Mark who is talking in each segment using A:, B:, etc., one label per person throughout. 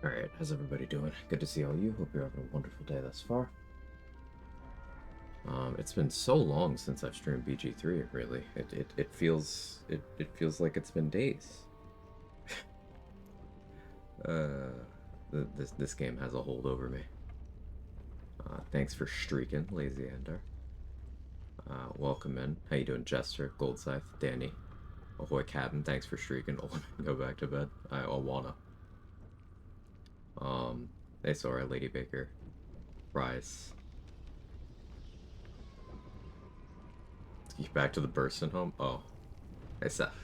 A: Alright, how's everybody doing? Good to see all you. Hope you're having a wonderful day thus far. It's been so long since I've streamed BG3, really. It feels like it's been days. uh this game has a hold over me. Thanks for streaking, Lazy Ender. Welcome in. How you doing, Jester, Gold Scythe, Danny, Ahoy Cabin, thanks for streaking. Go back to bed. I wanna. Hey Sora, Lady Baker, Rise. Back to the Burston home? Oh. Hey Seth.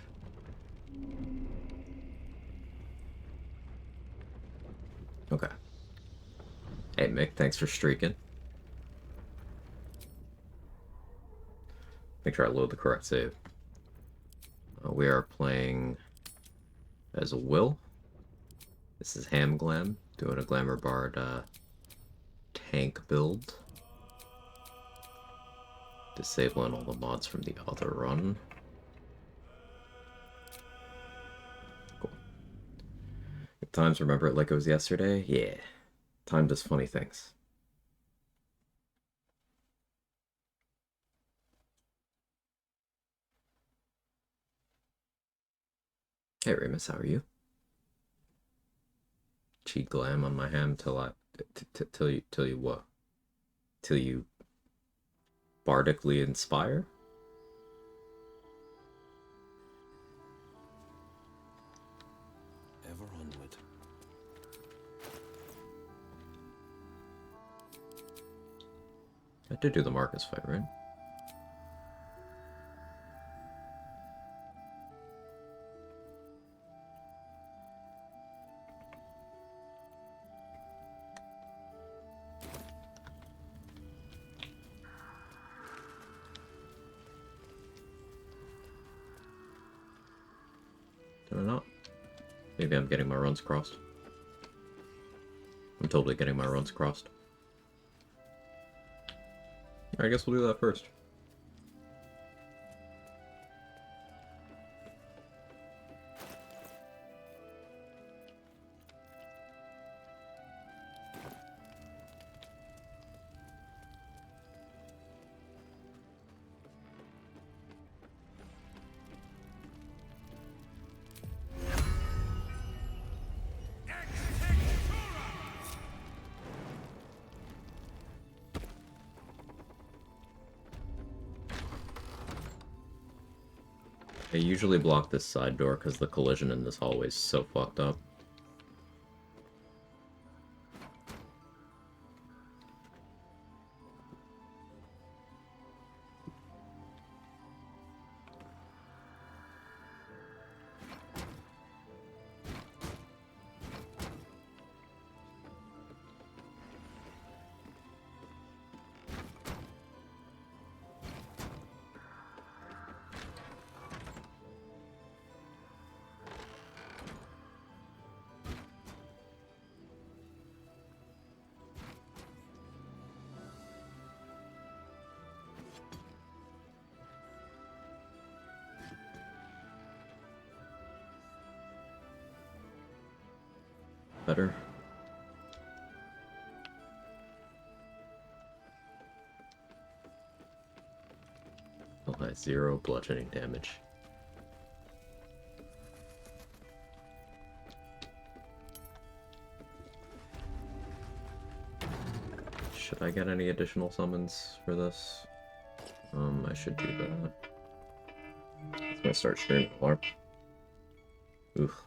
A: Okay. Hey Mick, thanks for streaking. Make sure I load the correct save. We are playing as a Will. This is Glam, doing a Glamour Bard tank build. Disabling all the mods from the other run. Cool. If times remember it like it was yesterday? Yeah. Time does funny things. Hey Remus, how are you? Cheat glam on my ham till you what? Till you bardically inspire?
B: Ever onward.
A: I did do the Marcus fight, right? Did I not? Maybe I'm getting my runs crossed. I'm totally getting my runs crossed. I guess we'll do that first. I usually block this side door because the collision in this hallway is so fucked up. Better. Apply 0 bludgeoning damage. Should I get any additional summons for this? I should do that. I'm gonna start streaming LARP. Oof.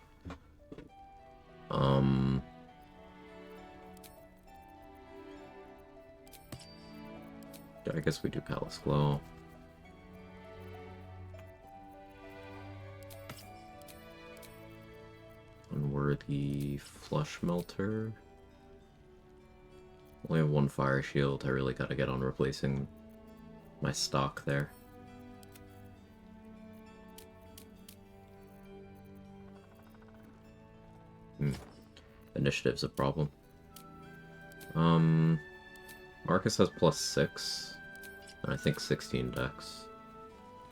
A: I guess we do Palace Glow. Unworthy Flush Melter. Only have one Fire Shield. I really gotta get on replacing my stock there. Initiative's a problem. Marcus has +6, and I think 16 dex.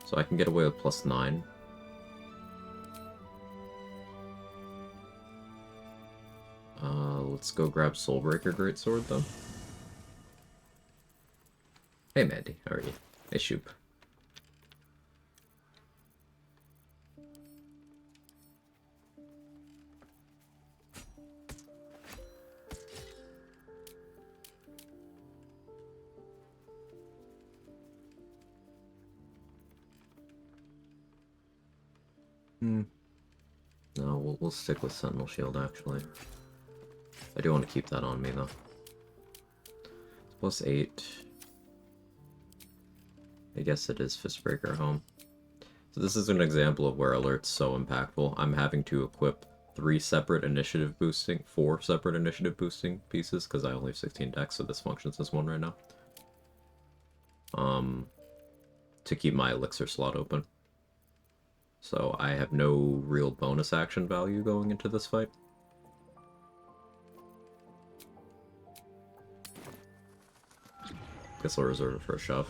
A: So I can get away with +9. let's go grab Soulbreaker Greatsword though. Hey Mandy, how are you? Hey Shoop. No, we'll stick with Sentinel Shield actually. I do want to keep that on me though. It's +8. I guess it is Fistbreaker home. So this is an example of where alert's so impactful. I'm having to equip 4 separate initiative boosting pieces because I only have 16 decks, so this functions as one right now. To keep my elixir slot open. So I have no real bonus action value going into this fight. Guess I'll reserve it for a shove.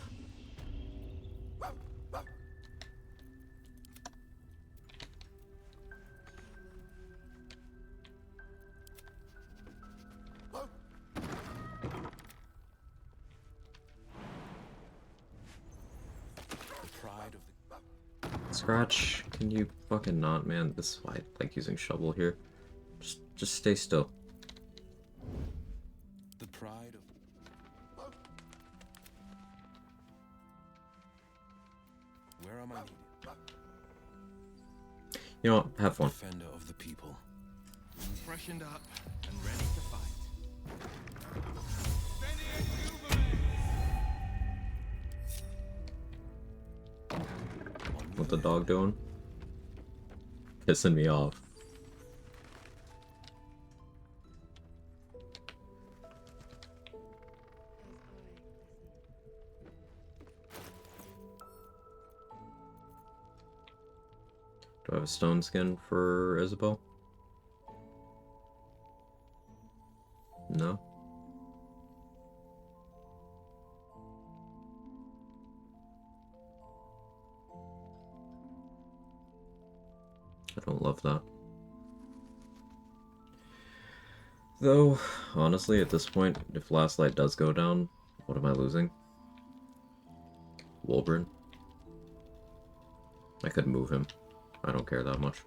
A: Scratch, can you fucking not, man? This is why I like using shovel here. Just stay still.
B: The pride of where am I needed?
A: You know what? Have fun.
B: Defender of the people. Freshened up and ready to fight.
A: What the dog doing? Pissing me off. Do I have a stone skin for Isabel? No. I don't love that. Though, honestly, at this point, if Last Light does go down, what am I losing? Wolverine? I could move him. I don't care that much.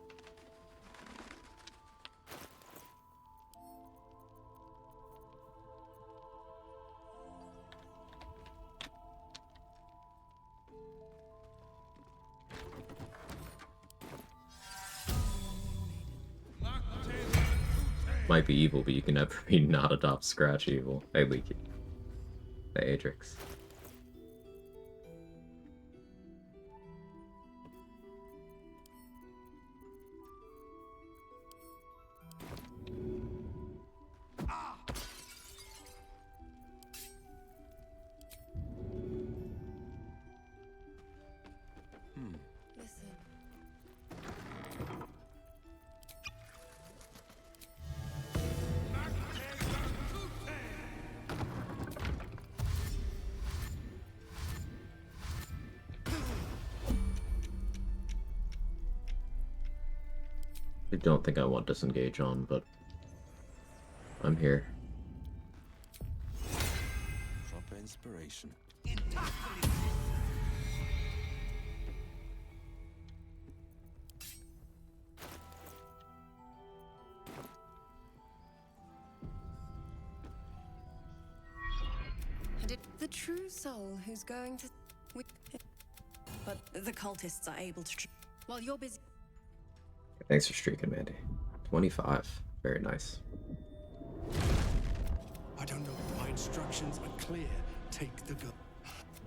A: Might be evil, but you can never be not adopt Scratch evil. Hey, Leaky. Hey, Adrix. I don't think I want disengage on, but I'm here.
B: Proper inspiration.
C: And the true soul who's going to... But the cultists are able to... While you're busy...
A: Thanks for streaking, Mandy. 25. Very nice.
D: I don't know. My instructions are clear. Take the gun.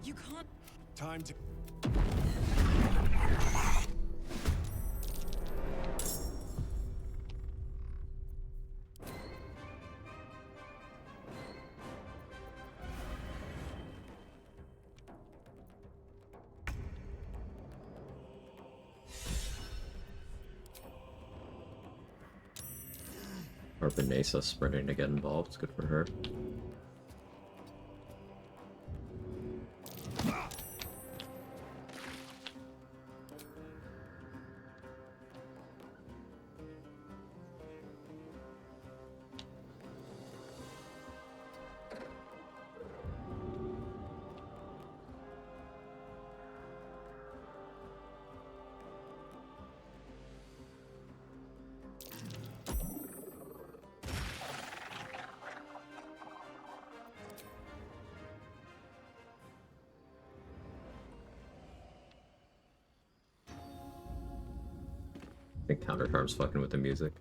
C: You can't...
D: Time to...
A: Or Benessa sprinting to get involved. It's good for her. think Countercharm's fucking with the music.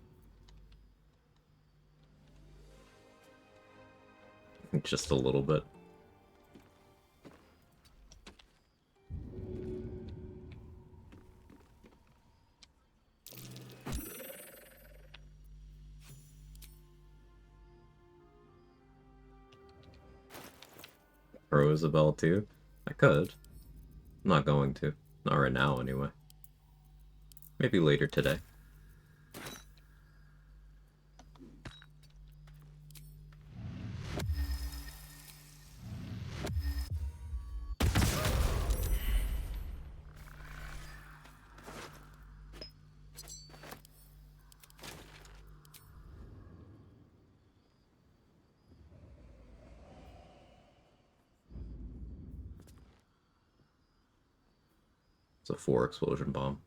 A: Just a little bit. Pro Isabel too? I could. I'm not going to. Not right now, anyway. Maybe later today. It's a 4 explosion bomb.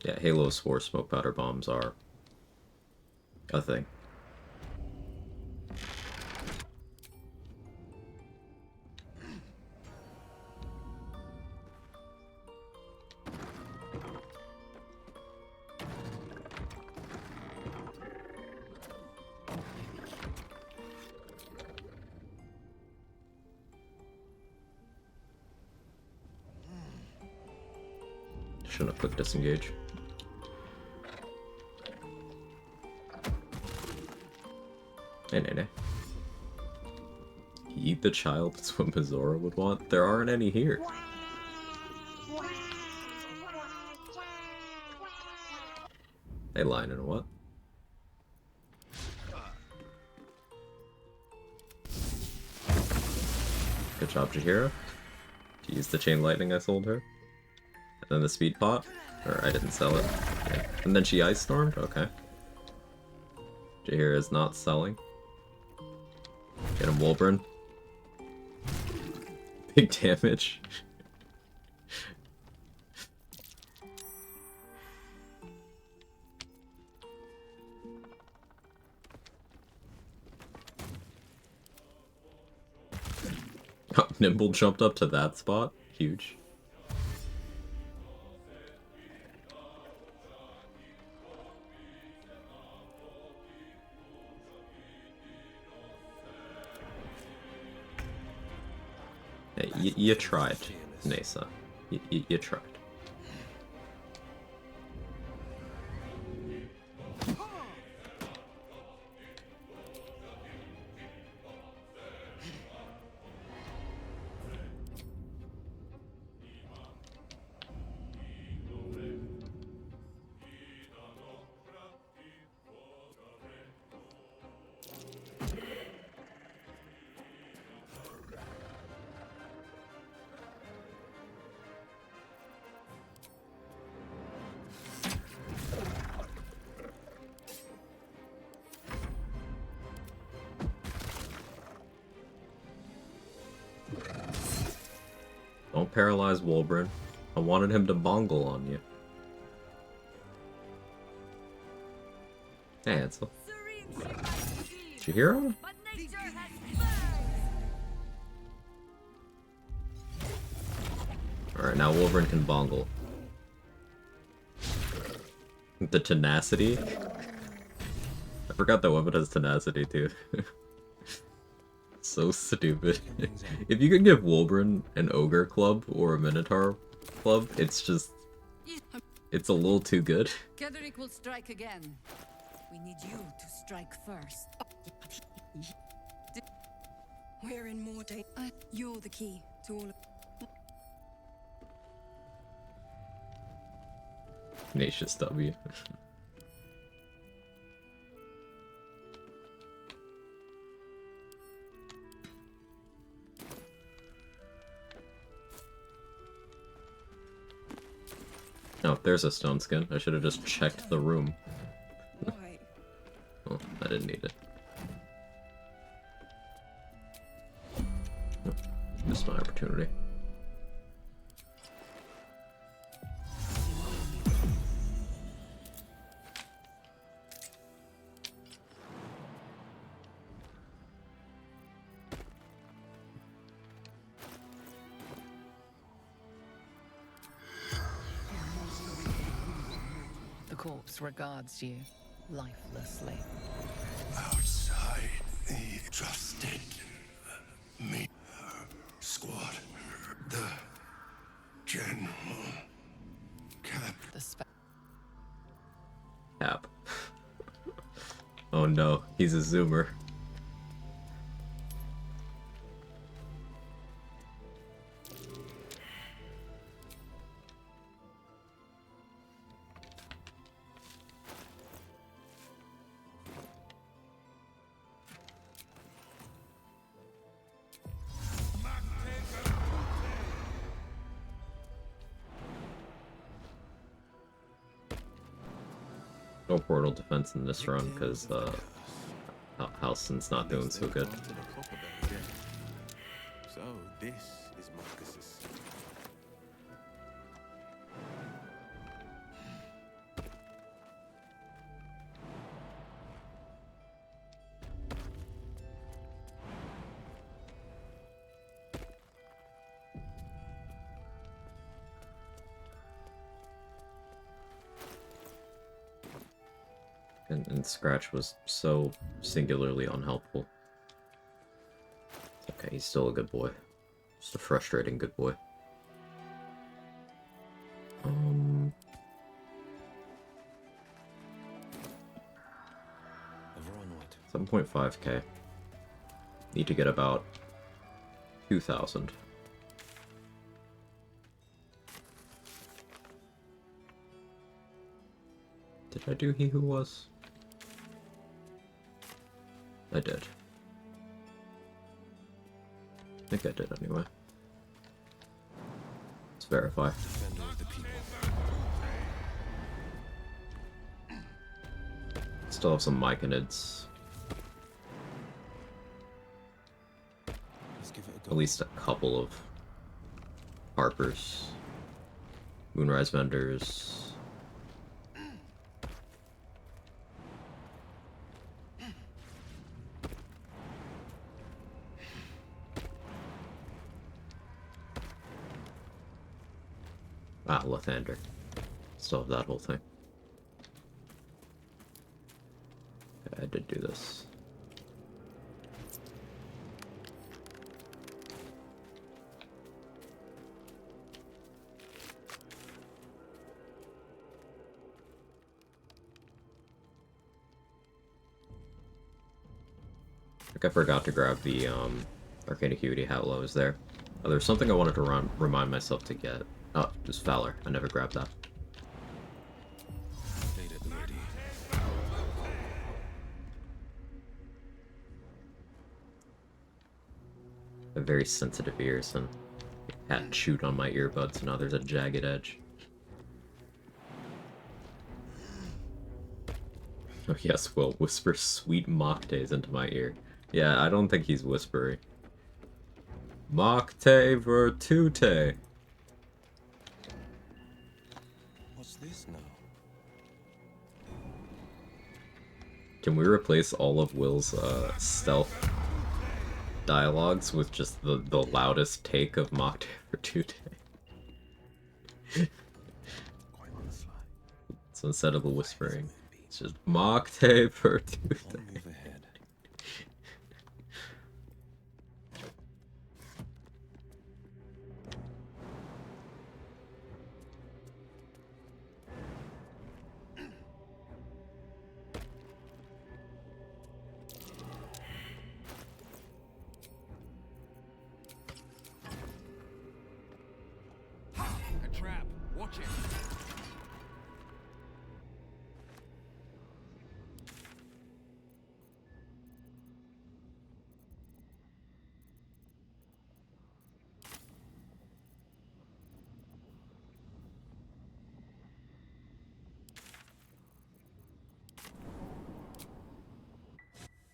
A: Yeah, Halo's 4 smoke powder bombs are a thing. Shouldn't have clicked disengage. Hey, nay, nay. Eat the child, that's what Mizora would want. There aren't any here. They lying in what? Good job, Jahira. To use the chain lightning I sold her. And then the speed pot. Or I didn't sell it. Yeah. And then she ice stormed? Okay. Jahira is not selling. Get him, Wolburn. Big damage. Oh, Nimble jumped up to that spot. Huge. Hey, you tried, Nasa. You tried. Don't paralyze Wolburn. I wanted him to bongle on you. Hey, Ansel. Did you hear him? Alright, now Wolverine can bongle. The tenacity? I forgot that weapon has tenacity too. So stupid. If you could give Wolverine an ogre club or a minotaur club, it's just... it's a little too good.
E: Kedrick will strike again. We need you to strike first.
C: We're in more danger. You're the key to all of...
A: Tenacious W. Oh, there's a stone skin. I should have just checked the room.
C: Why?
A: Oh, I didn't need it. Oh, missed my opportunity.
E: corpse regards you lifelessly.
D: Outside the trusted me squad, the general cap.
E: The
A: Cap. Oh no, he's a zoomer. No portal defense in this run because Halson's not doing so good.
B: So this is Marcus's.
A: And Scratch was so singularly unhelpful. Okay, he's still a good boy. Just a frustrating good boy. 7.5k. Need to get about 2,000. Did I do He Who Was? I did. I think I did anyway. Let's verify.
B: Defender of the people.
A: Still have some Myconids.
B: Let's give it a go.
A: At least a couple of Harpers. Moonrise Vendors. Ah, Lathander. Still have that whole thing. Okay, I did do this. I think I forgot to grab the Arcane Acuity hat while I was there. Oh, there's something I wanted to remind myself to get. Oh, just Fowler. I never grabbed that.
B: Blade at the ready.
A: I have very sensitive ears and hat chewed on my earbuds, and now there's a jagged edge. Oh yes, Will. Whisper sweet mocktails into my ear. Yeah, I don't think he's whispering. Mockte virtute.
B: What's this now?
A: Can we replace all of Will's stealth dialogues with just the loudest take of Mockte virtute?
B: Quite on the fly.
A: So instead of the whispering, it's just Mockte virtute.
B: One move ahead. A trap. Watch it.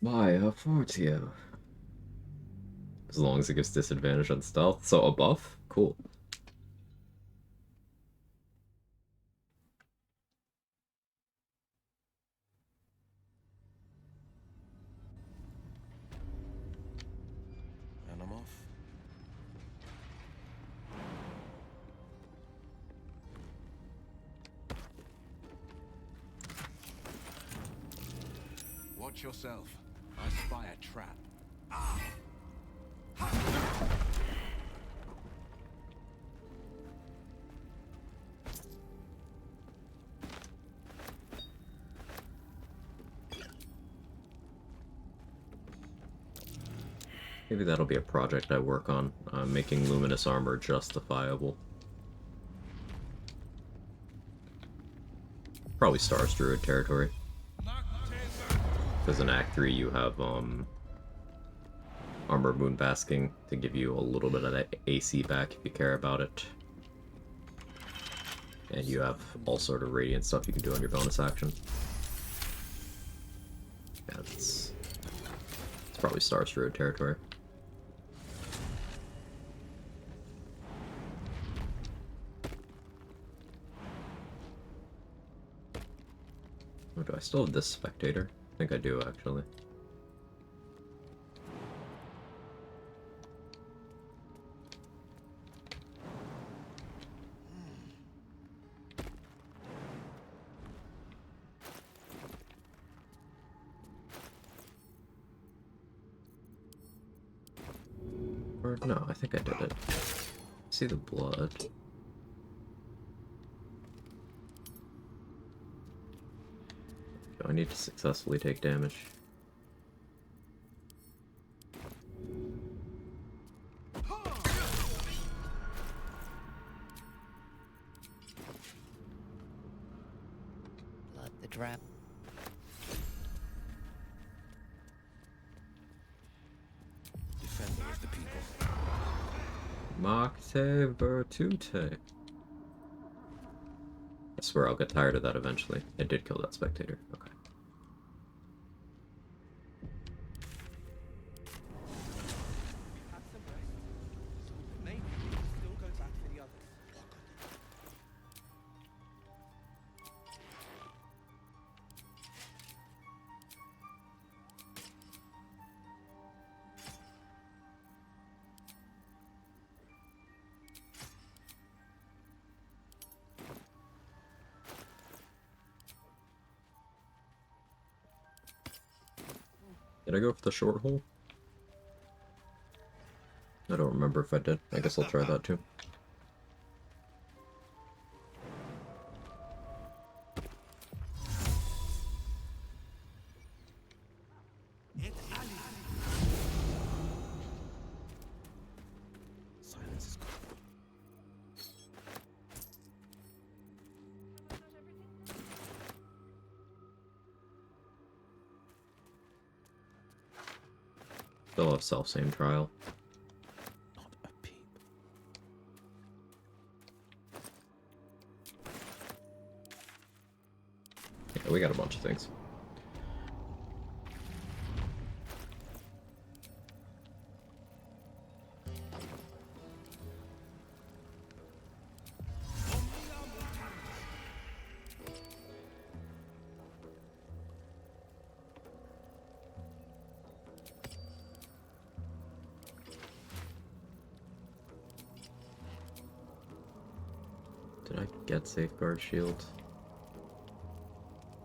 A: Maya Fortio. As long as it gives disadvantage on stealth. So a buff? Cool.
B: And I'm off.
D: Watch yourself. I spy a trap.
A: Maybe that'll be a project I work on, making luminous armor justifiable. Probably Stars Druid territory. Because in Act 3 you have Armor Moon Basking to give you a little bit of that AC back if you care about it. And you have all sort of radiant stuff you can do on your bonus action. Yeah, it's probably Stars Druid territory. Oh, do I still have this spectator? I think I do, actually. Or, no, I think I did it. See the blood. I need to successfully take damage.
F: Blood the drab.
D: Defender of the people.
A: Makte Virtute. I swear I'll get tired of that eventually. I did kill that spectator. Okay.
B: Maybe we can still go back for the others.
A: Did I go for the short hole? I don't remember if I did. I guess I'll try that too.
D: Silence is good.
A: Still have self-same trial.
D: Not a peep.
A: Yeah, we got a bunch of things. Did I get Safeguard Shield?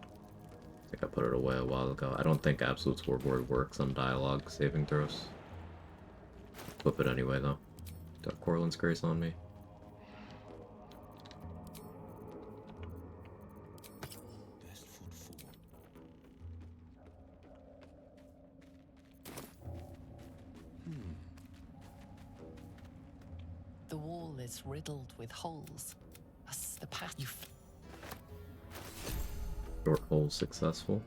A: I think I put it away a while ago. I don't think Absolute Scoreboard works on dialogue saving throws. Flip it anyway, though. Got Corlin's Grace on me.
D: Best foot forward.
F: The wall is riddled with holes. That's the path you.
A: Short hole successful.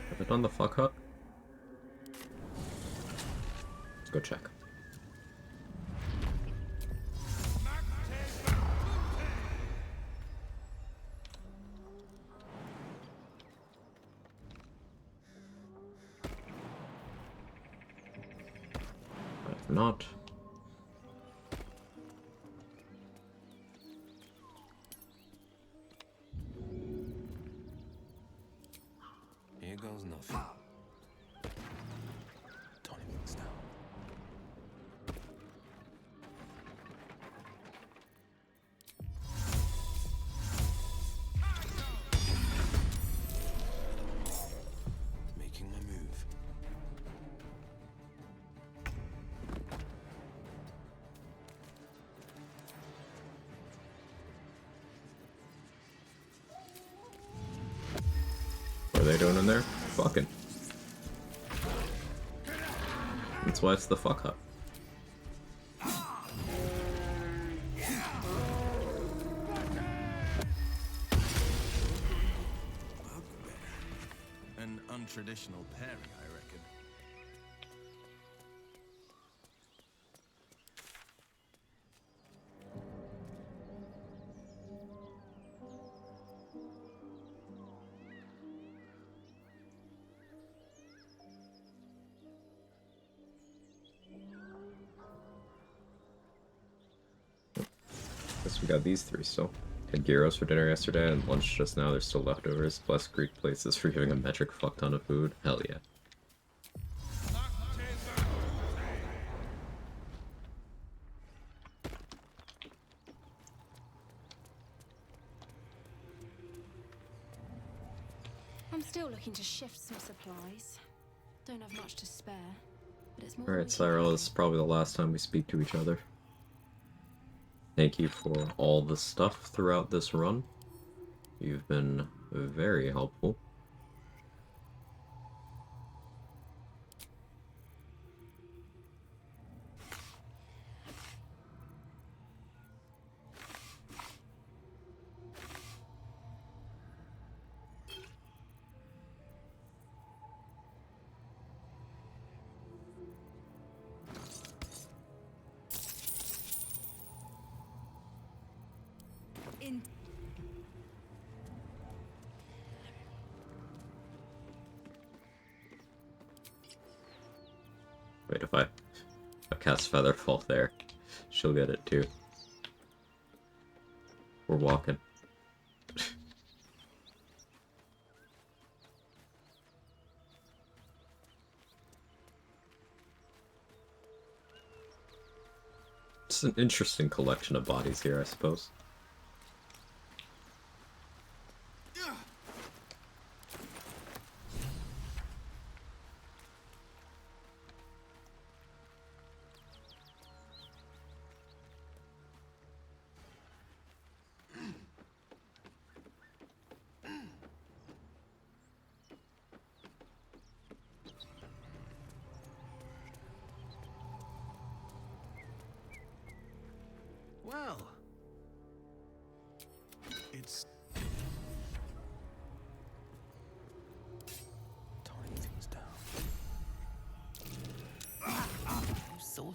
A: Have I done the fuck hut? Let's go check. If not,
B: Here goes nothing. Tony things down. Making my move.
A: What are they doing in there? Fucking. That's why it's the fuck up.
B: An untraditional pairing, I reckon.
A: Guess we got these three still. Had gyros for dinner yesterday and lunch just now. There's still leftovers, plus Greek places for giving a metric fuck ton of food. Hell yeah.
G: I'm still looking to shift some supplies. Don't have much to spare, but it's more.
A: Alright, Cyril, this is probably the last time we speak to each other. Thank you for all the stuff throughout this run. You've been very helpful.
E: In
A: Wait, if I cast Featherfall there, she'll get it too. We're walking. It's an interesting collection of bodies here, I suppose.
D: Well, it's
B: Toning things down.
F: You saw.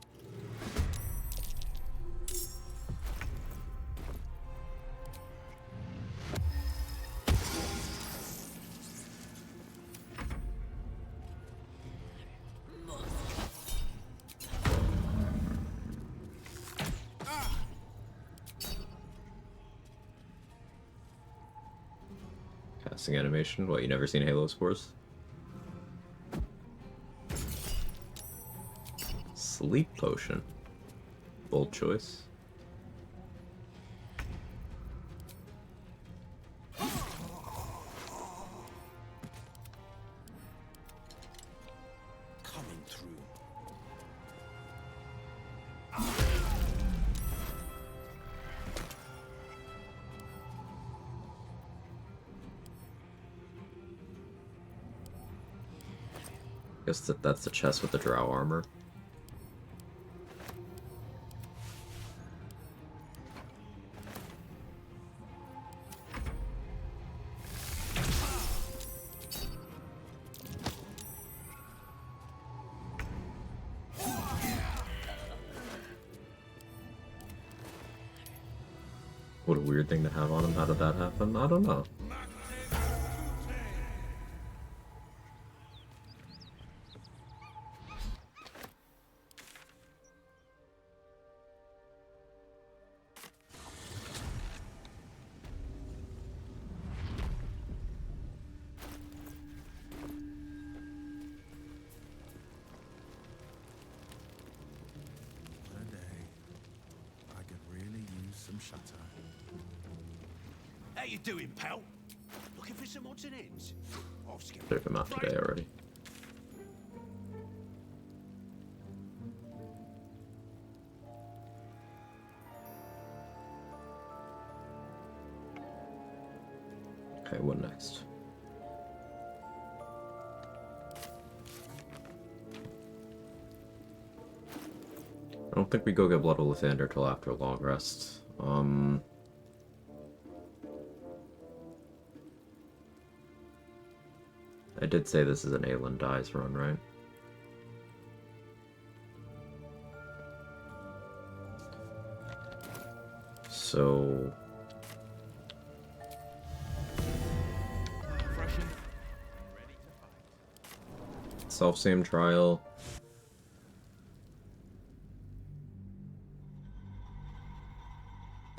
A: Casting animation. What, you never seen Halo Spores? Sleep potion. Bold choice.
D: coming through.
A: Guess that's the chest with the drow armor. What a weird thing to have on him. How did that happen? I don't know.
D: them shutter.
B: How you doing, pal? Looking for some odds and ends? I've skipped
A: Took him out today already. Okay, what next? I don't think we go get Blood of Lathander till after long rest. I did say this is an Aelin Dies run, right? So...
B: fresh and ready to fight.
A: Self-same trial.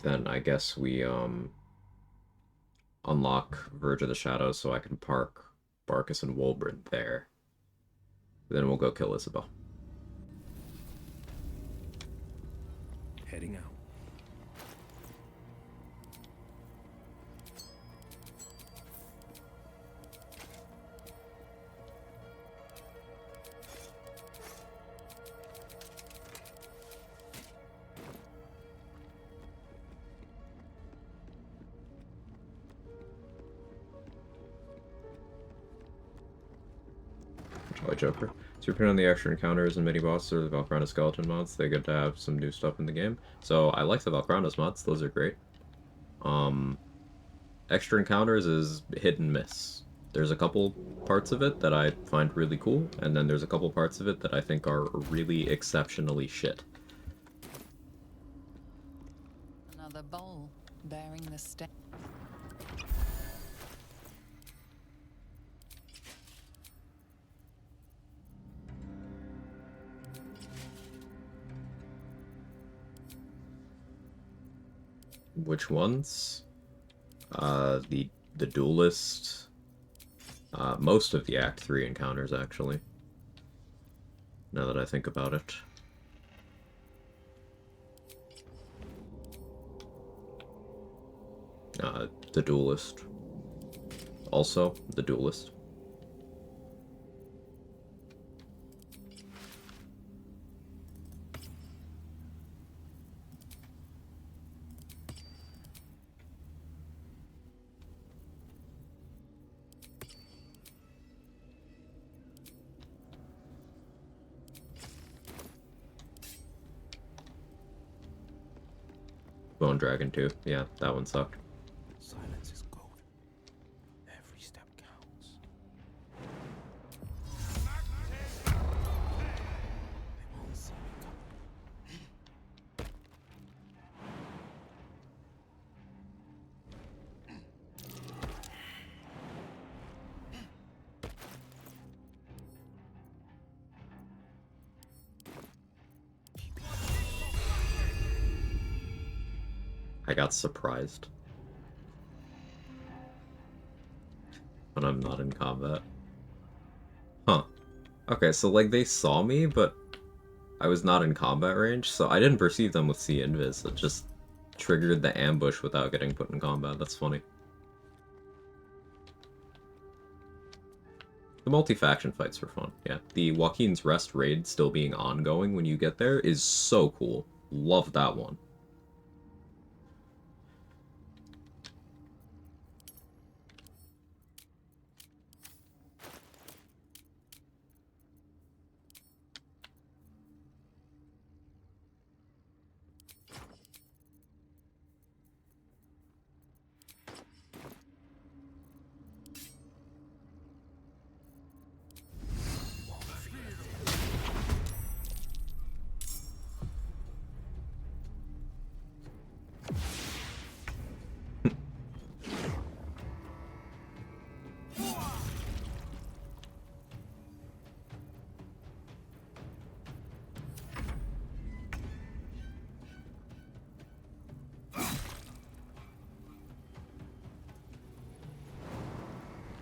A: Then I guess we unlock Verge of the Shadows so I can park Barkus and Wolbrin there. Then we'll go kill Isabel.
D: Heading out.
A: Joker. So you're putting on the extra encounters and mini bosses or the Valkrana skeleton mods. They're good to have some new stuff in the game. So I like the Valkrana's mods. Those are great. Extra encounters is hit and miss. There's a couple parts of it that I find really cool, and then there's a couple parts of it that I think are really exceptionally shit.
F: Another bowl bearing the stamp.
A: Which ones? The Duelist. Most of the Act 3 encounters, actually. Now that I think about it. The Duelist. Also, the Duelist. Bone Dragon 2. Yeah, that one sucked.
D: Silence is gold. Every step counts. They won't see me coming.
A: I got surprised when I'm not in combat. Huh. Okay, so like they saw me, but I was not in combat range, so I didn't perceive them with C Invis. It just triggered the ambush without getting put in combat. That's funny. The multi-faction fights were fun, yeah. The Joaquin's Rest raid still being ongoing when you get there is so cool. Love that one.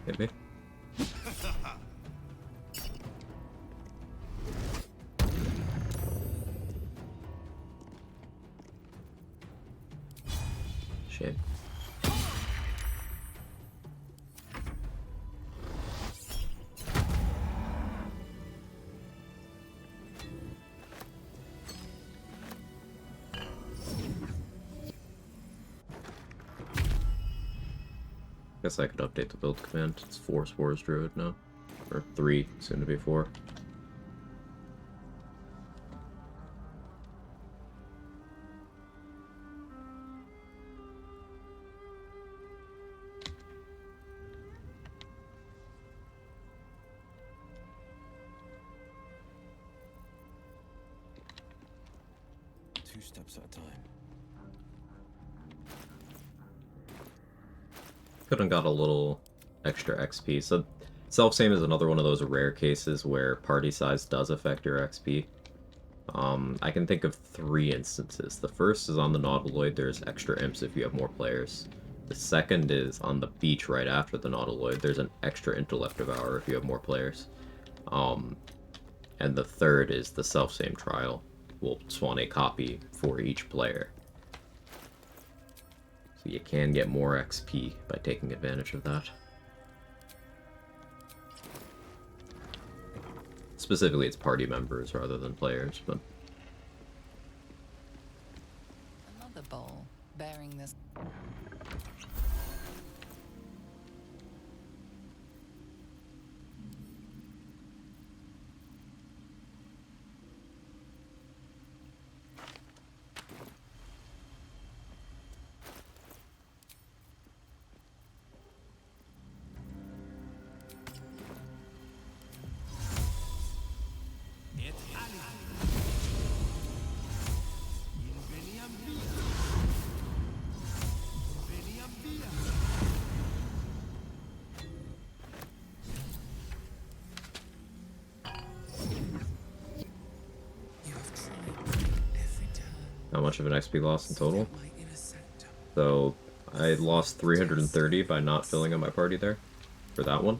A: Hit me. Guess I could update the build command. It's 4 Spores Druid now. Or 3, soon to be 4.
D: Two steps at a time.
A: Could have got a little extra XP. So self-same is another one of those rare cases where party size does affect your XP. I can think of 3 instances. The first is on the Nautiloid, there's extra imps if you have more players. The second is on the beach right after the Nautiloid, there's an extra intellect devour if you have more players. And the third is the self-same trial. Will spawn a copy for each player. So you can get more XP by taking advantage of that. Specifically, it's party members rather than players, but...
F: Another bowl bearing this.
A: How much of an XP loss in total? So, I lost 330 by not filling up my party there, for that one.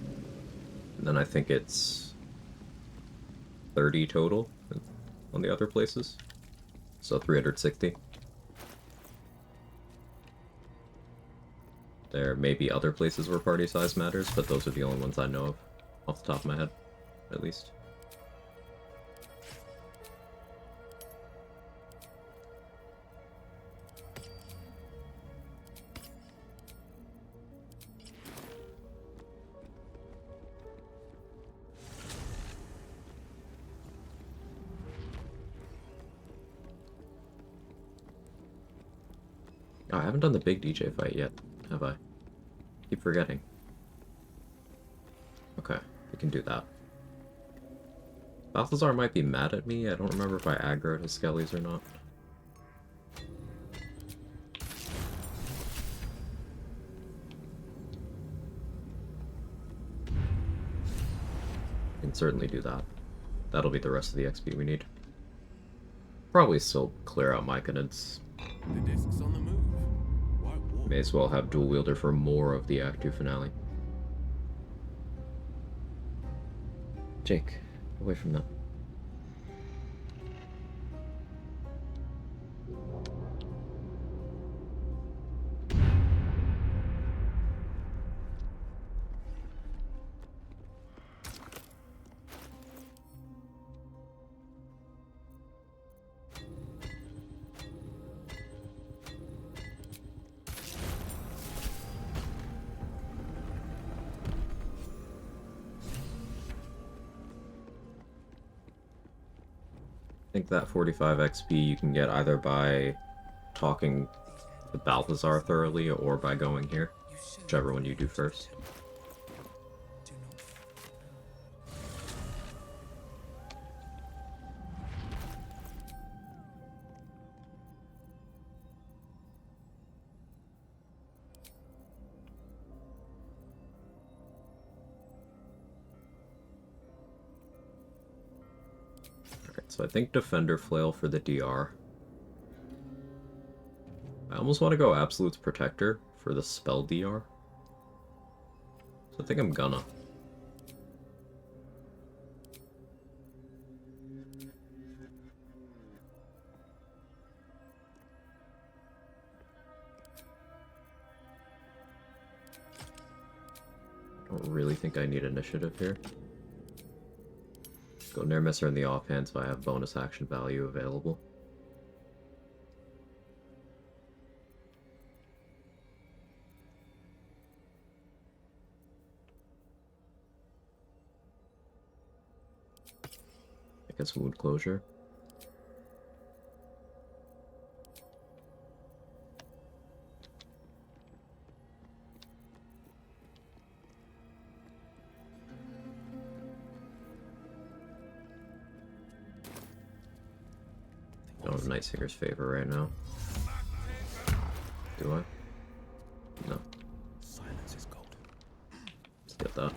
A: And then I think it's 30 total on the other places. So 360. There may be other places where party size matters, but those are the only ones I know of, off the top of my head, at least. Oh, I haven't done the big DJ fight yet, have I? Keep forgetting. Okay, we can do that. Balthazar might be mad at me. I don't remember if I aggroed his skellies or not. Can certainly do that. That'll be the rest of the XP we need. Probably still clear out Myconids.
D: The disc's on the move. Why walk?
A: May as well have dual wielder for more of the Act 2 finale. Jake, away from that. I think that 45 XP you can get either by talking to Balthazar thoroughly or by going here, whichever one you do first. So I think Defender Flail for the DR. I almost want to go Absolute's Protector for the spell DR. So I think I'm gonna. I don't really think I need initiative here. Go Near Misser in the offhand so I have bonus action value available. guess wound closure. Don't have Night Singer's favor right now. Do I? No.
D: Silence is gold.
A: Let's get that.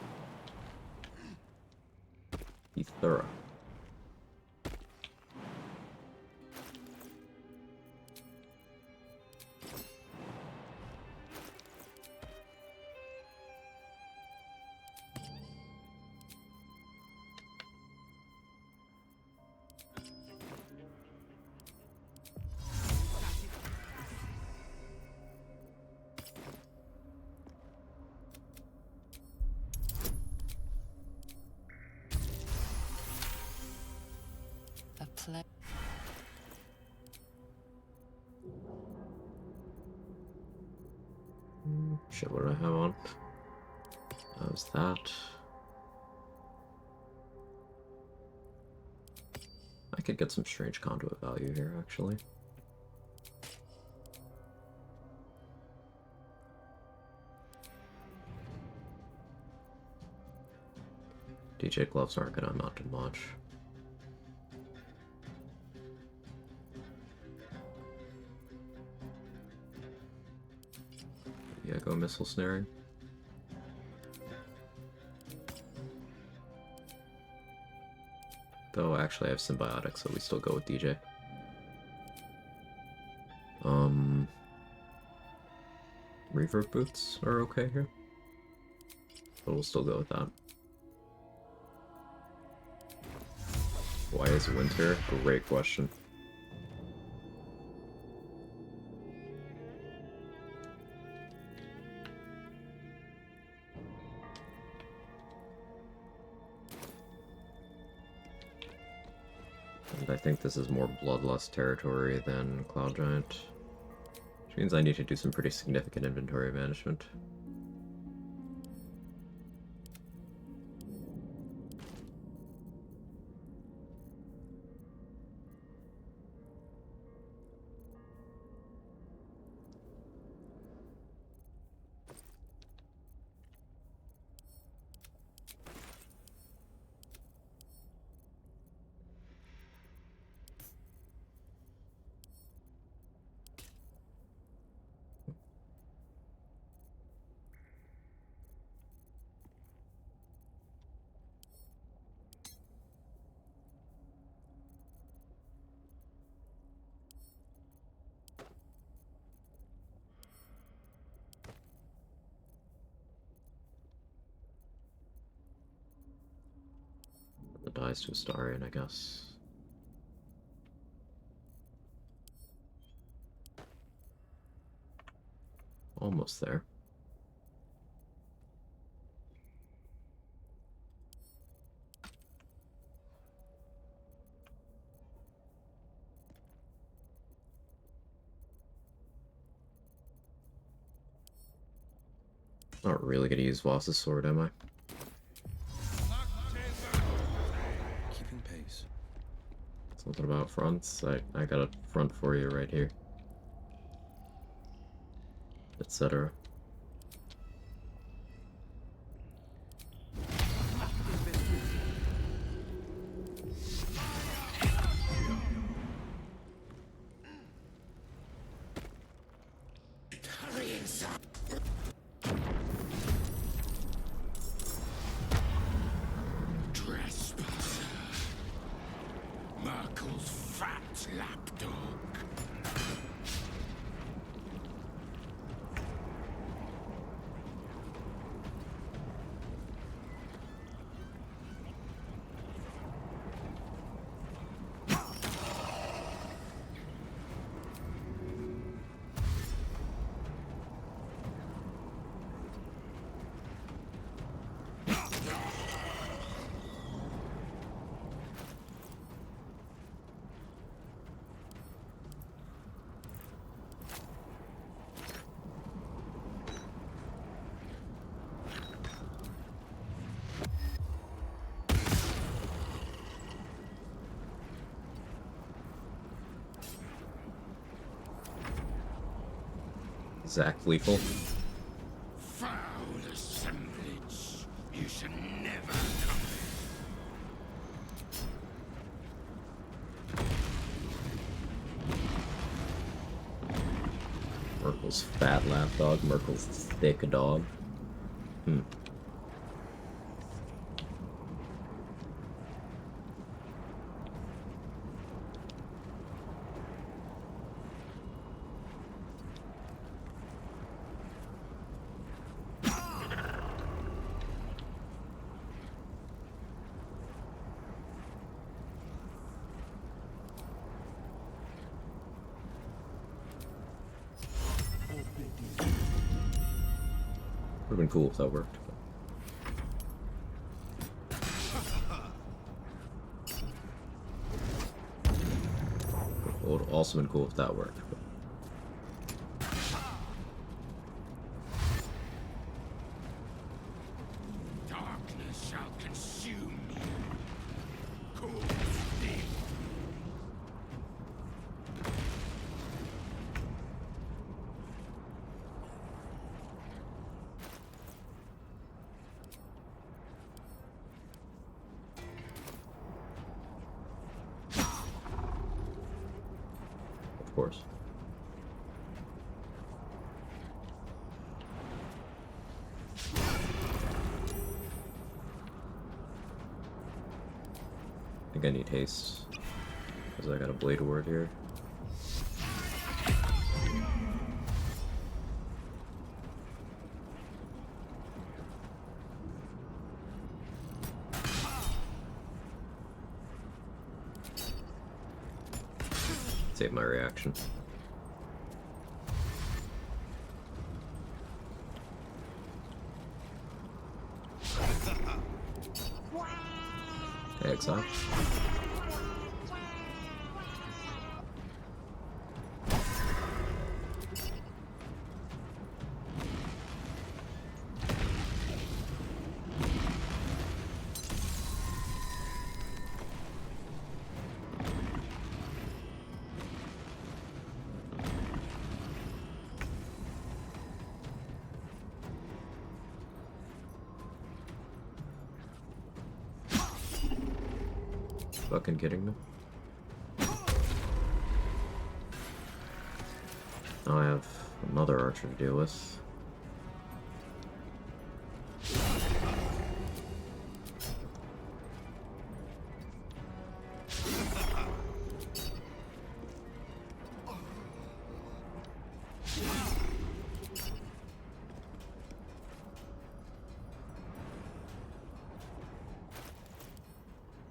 A: Be thorough.
F: A play.
A: Shit, what do I have on? How's that? I could get some strange conduit value here, actually. DJ gloves aren't gonna amount to much. Yeah, go missile snaring. Though actually I have symbiotic, so we still go with DJ. Reverb boots are okay here, but we'll still go with that. Why is winter? Great question. And I think this is more Bloodlust territory than Cloud Giant, which means I need to do some pretty significant inventory management. The dies to Astarion, I guess. Almost there. Not really gonna use Voss's sword, am I?
D: Keeping pace.
A: Something about fronts. I got a front for you right here. Etc.
B: Trespasser. Merkel's fat lapdog.
A: Zach Lethal.
B: Foul assemblage. You should never come.
A: Merkel's fat lapdog. Merkel's thick dog. Hmm. Would've been cool if that worked. Would also been cool if that worked.
B: Darkness shall consume you. Cool deep.
A: Of course. I think I need haste, because I got a blade ward here. Save my reaction. Hey, exile. Fucking kidding me? Now I have another archer to deal with.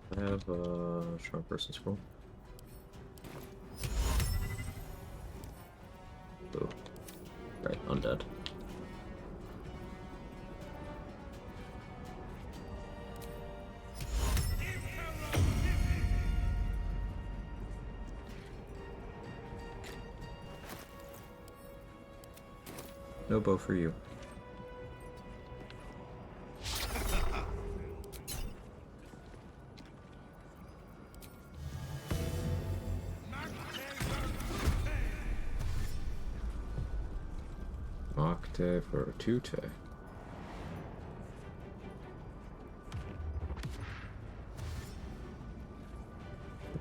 A: I have a strong person scroll. Ooh. Right, undead. No bow for you. Octave or Tute.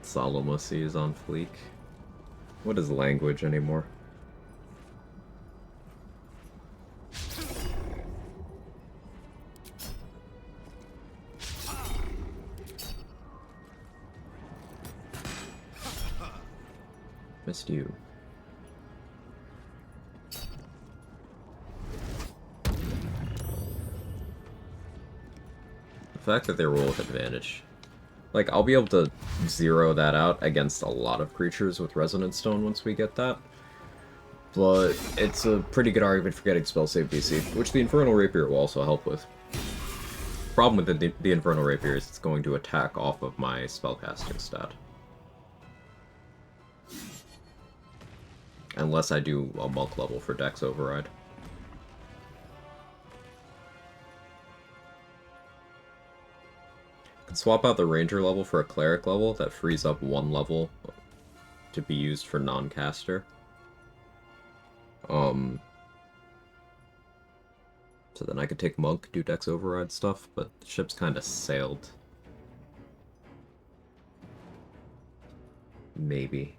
A: Solomussy is on fleek. What is language anymore? Missed you. The fact that they roll with advantage. Like, I'll be able to zero that out against a lot of creatures with Resonant Stone once we get that. But it's a pretty good argument for getting spell save DC, which the Infernal Rapier will also help with. Problem with the Infernal Rapier is it's going to attack off of my spellcasting stat. Unless I do a monk level for Dex Override. I can swap out the Ranger level for a Cleric level that frees up one level to be used for non-caster. So then I could take Monk, do Dex Override stuff, but the ship's kind of sailed. Maybe.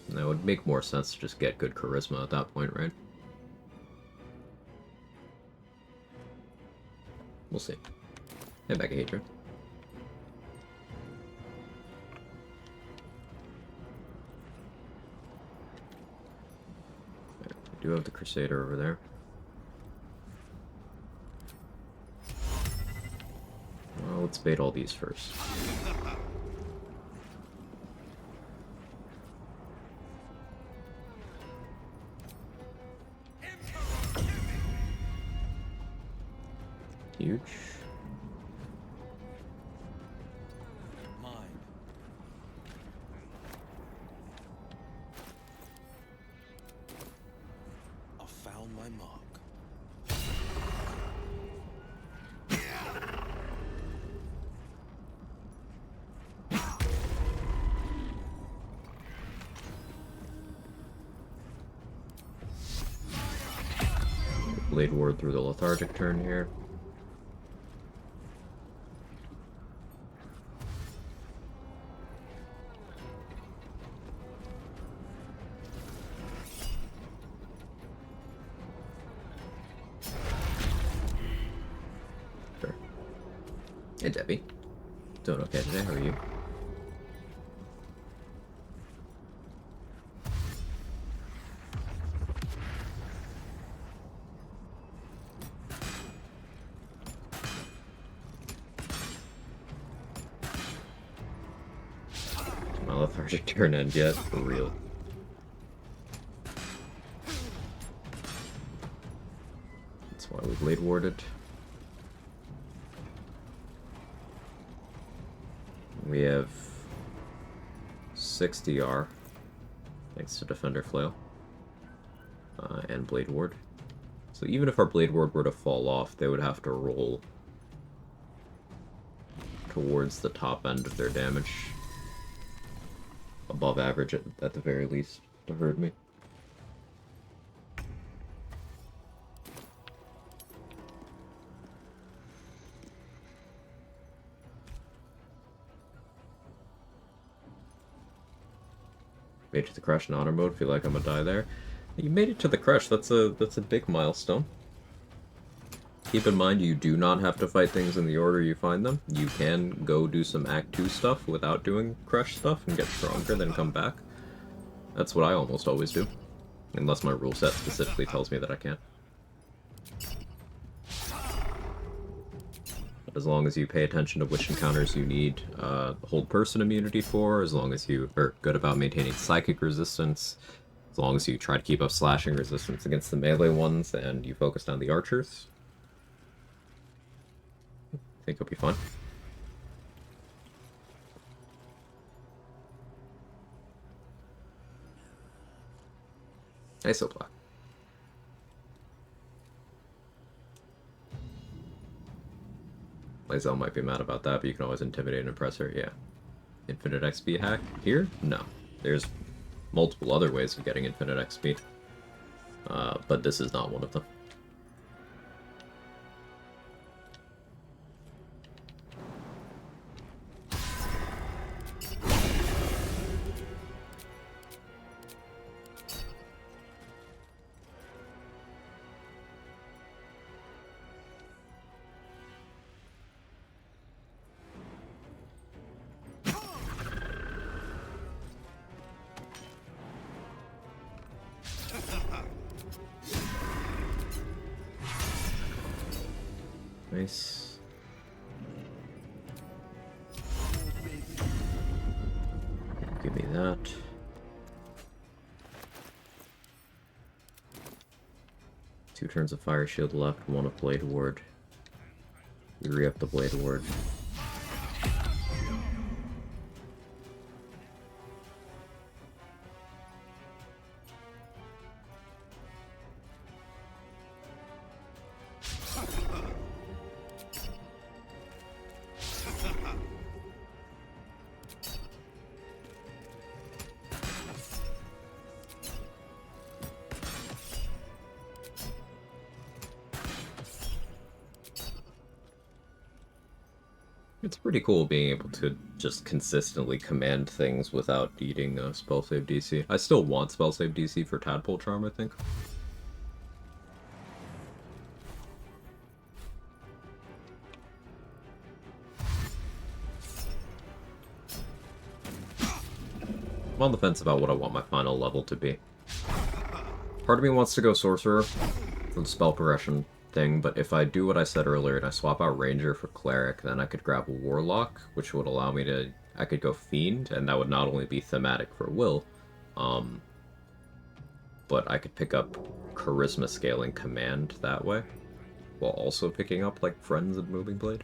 A: That would make more sense to just get good charisma at that point, right? We'll see. Hey, back at Hadrian. We do have the Crusader over there. Well, let's bait all these first. Huge.
B: Mine. I found my mark.
A: Blade Ward through the lethargic turn here. Sure. Hey Debbie. Doing okay today, how are you? My lethargic turn end yet? For real. That's why we Blade Warded. We have 6 DR, thanks to Defender Flail, and Blade Ward. So even if our Blade Ward were to fall off, they would have to roll towards the top end of their damage. Above average at the very least, to hurt me. Made it to the crush in honor mode, feel like I'm gonna die there. You made it to the crush, that's a big milestone. Keep in mind you do not have to fight things in the order you find them. You can go do some Act 2 stuff without doing crush stuff and get stronger, then come back. That's what I almost always do. Unless my rule set specifically tells me that I can't. As long as you pay attention to which encounters you need hold person immunity for, as long as you are good about maintaining psychic resistance, as long as you try to keep up slashing resistance against the melee ones, and you focused on the archers, I think it'll be fun. Nice Black. Lae'zel might be mad about that, but you can always intimidate and impress her. Yeah. Infinite XP hack? Here? No. There's multiple other ways of getting infinite XP. But this is not one of them. Nice. Give me that. Two turns of Fire Shield left, one of Blade Ward. We re-up the Blade Ward. It's pretty cool being able to just consistently command things without needing spell save DC. I still want spell save DC for Tadpole Charm, I think. I'm on the fence about what I want my final level to be. Part of me wants to go Sorcerer for the spell progression thing, but if I do what I said earlier and I swap out Ranger for Cleric, then I could grab Warlock, which would allow me to... I could go Fiend, and that would not only be thematic for Will, but I could pick up Charisma Scaling Command that way, while also picking up, like, Friends and Moving Blade.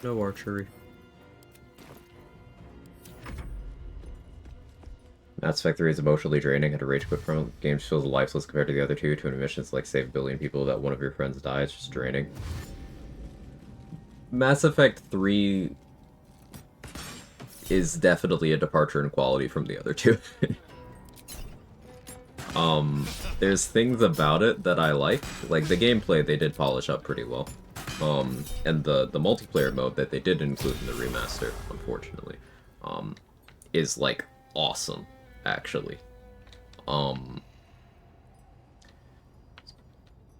A: No archery. Mass Effect 3 is emotionally draining and a rage quit from game feels lifeless compared to the other two. To an missions like save a billion people that one of your friends dies, just draining. Mass Effect 3 is definitely a departure in quality from the other two. There's things about it that I like the gameplay they did polish up pretty well. And the multiplayer mode that they did include in the remaster, unfortunately, is, like, awesome, actually.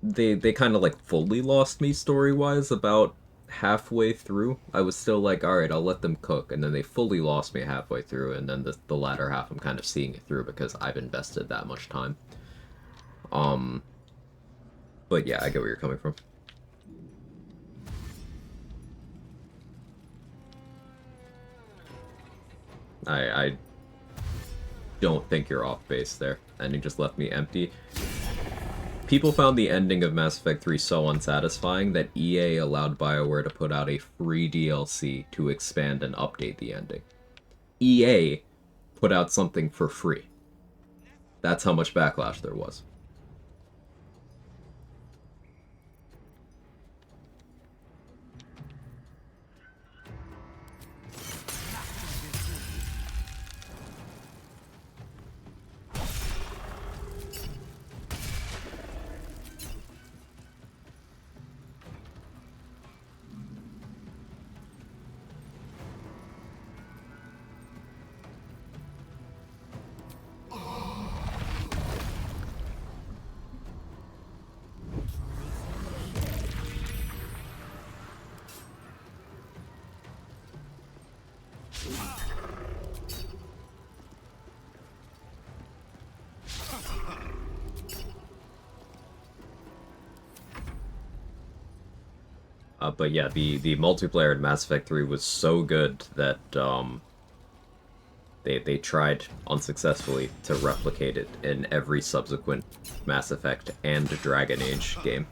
A: They kind of, like, fully lost me story-wise about halfway through. I was still like, alright, I'll let them cook, and then they fully lost me halfway through, and then the latter half I'm kind of seeing it through because I've invested that much time. But yeah, I get where you're coming from. I don't think you're off base there, and you just left me empty. People found the ending of Mass Effect 3 so unsatisfying that EA allowed BioWare to put out a free DLC to expand and update the ending. EA put out something for free. That's how much backlash there was. But yeah, the multiplayer in Mass Effect 3 was so good that they tried unsuccessfully to replicate it in every subsequent Mass Effect and Dragon Age game.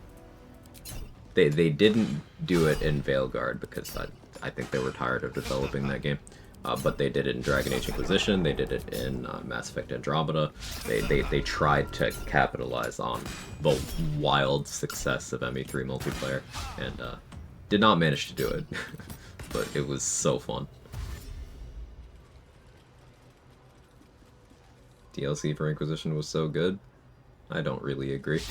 A: They didn't do it in Veilguard because I think they were tired of developing that game. But they did it in Dragon Age Inquisition, they did it in Mass Effect Andromeda. They tried to capitalize on the wild success of ME3 multiplayer, and did not manage to do it. But it was so fun. DLC for Inquisition was so good? I don't really agree.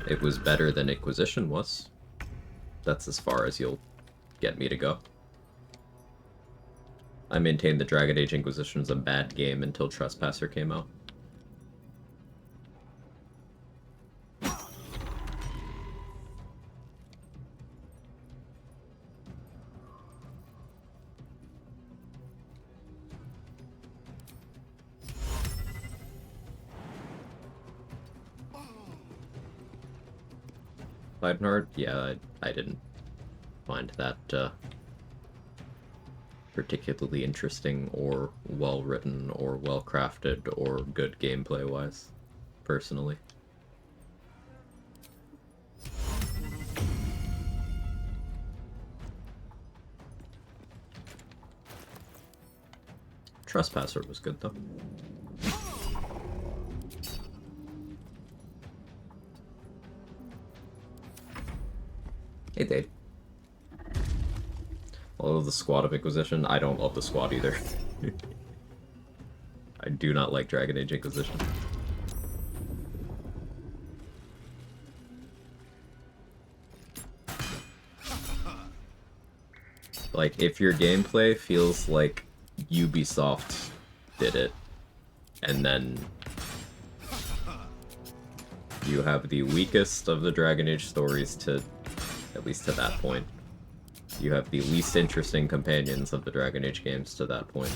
A: It was better than Inquisition was. That's as far as you'll get me to go. I maintained the Dragon Age Inquisition was a bad game until Trespasser came out. Leitenhardt? Yeah, I didn't find that particularly interesting or well written or well crafted or good gameplay wise, personally. Trespasser was good though. Hey Dave. I love the Squad of Inquisition. I don't love the Squad either. I do not like Dragon Age Inquisition. Like, if your gameplay feels like Ubisoft did it, and then you have the weakest of the Dragon Age stories to, at least to that point. You have the least interesting companions of the Dragon Age games to that point.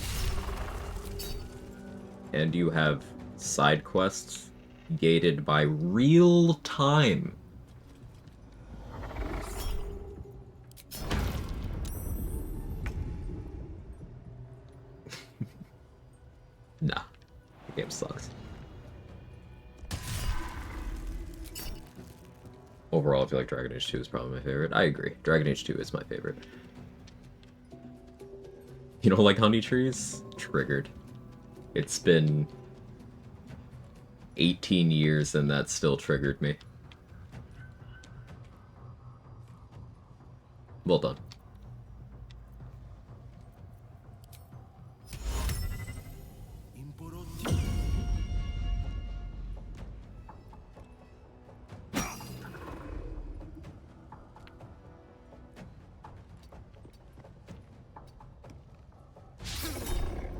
A: And you have side quests gated by real time. Nah, the game sucks. Overall, I feel like Dragon Age 2 is probably my favorite. I agree. Dragon Age 2 is my favorite. You don't like honey trees? Triggered. It's been 18 years and that still triggered me. Well done.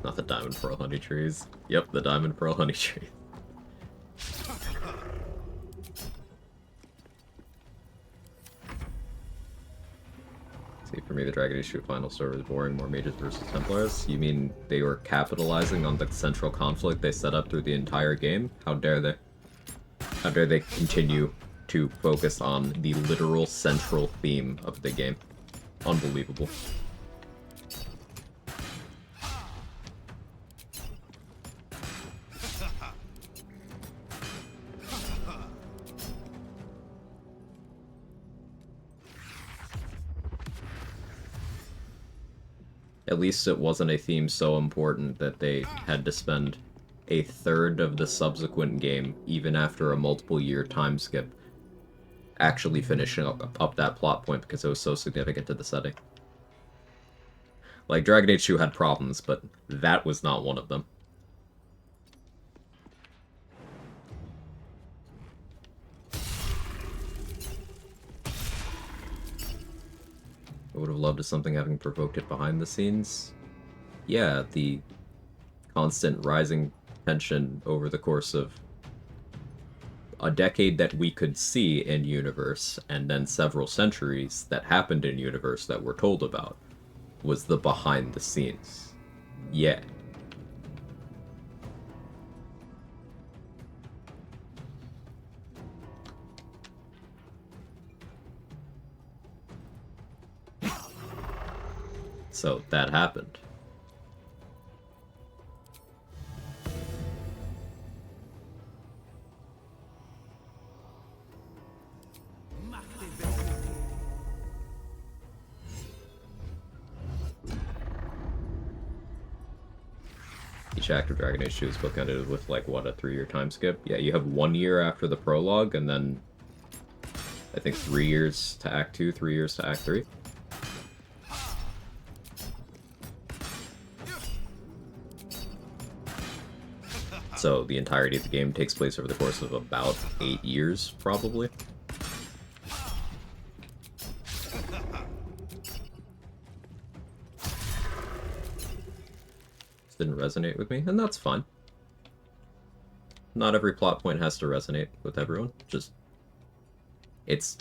A: Not the Diamond Pearl honey trees. Yep, the Diamond Pearl honey tree. See, for me, the Dragon Age 2 final story was boring. More mages versus Templars. You mean they were capitalizing on the central conflict they set up through the entire game? How dare they? How dare they continue to focus on the literal central theme of the game? Unbelievable. At least it wasn't a theme so important that they had to spend a third of the subsequent game, even after a multiple year time skip, actually finishing up that plot point because it was so significant to the setting. Like, Dragon Age 2 had problems, but that was not one of them. I would have loved something having provoked it behind the scenes. Yeah, the constant rising tension over the course of a decade that we could see in universe, and then several centuries that happened in universe that we're told about, was the behind the scenes. Yeah. So that happened. Each act of Dragon Age 2 is bookended with, like, what, a 3-year time skip? Yeah, you have 1 year after the prologue, and then I think 3 years to Act 2, 3 years to Act 3. So the entirety of the game takes place over the course of about 8 years, probably. This didn't resonate with me, and that's fine. Not every plot point has to resonate with everyone, just... it's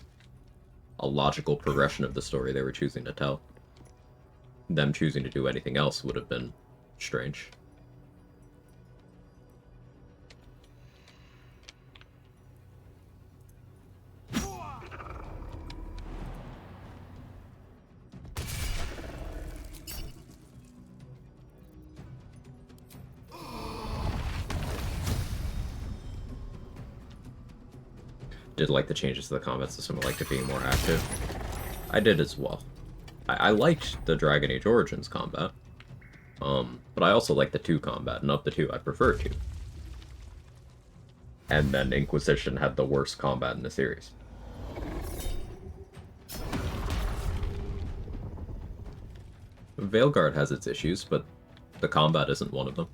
A: a logical progression of the story they were choosing to tell. Them choosing to do anything else would have been strange. did like the changes to the combat system. I liked it being more active. I did as well. I liked the Dragon Age Origins combat. But I also like the 2 combat, and of the 2, I prefer 2. And then Inquisition had the worst combat in the series. Veilguard has its issues, but the combat isn't one of them.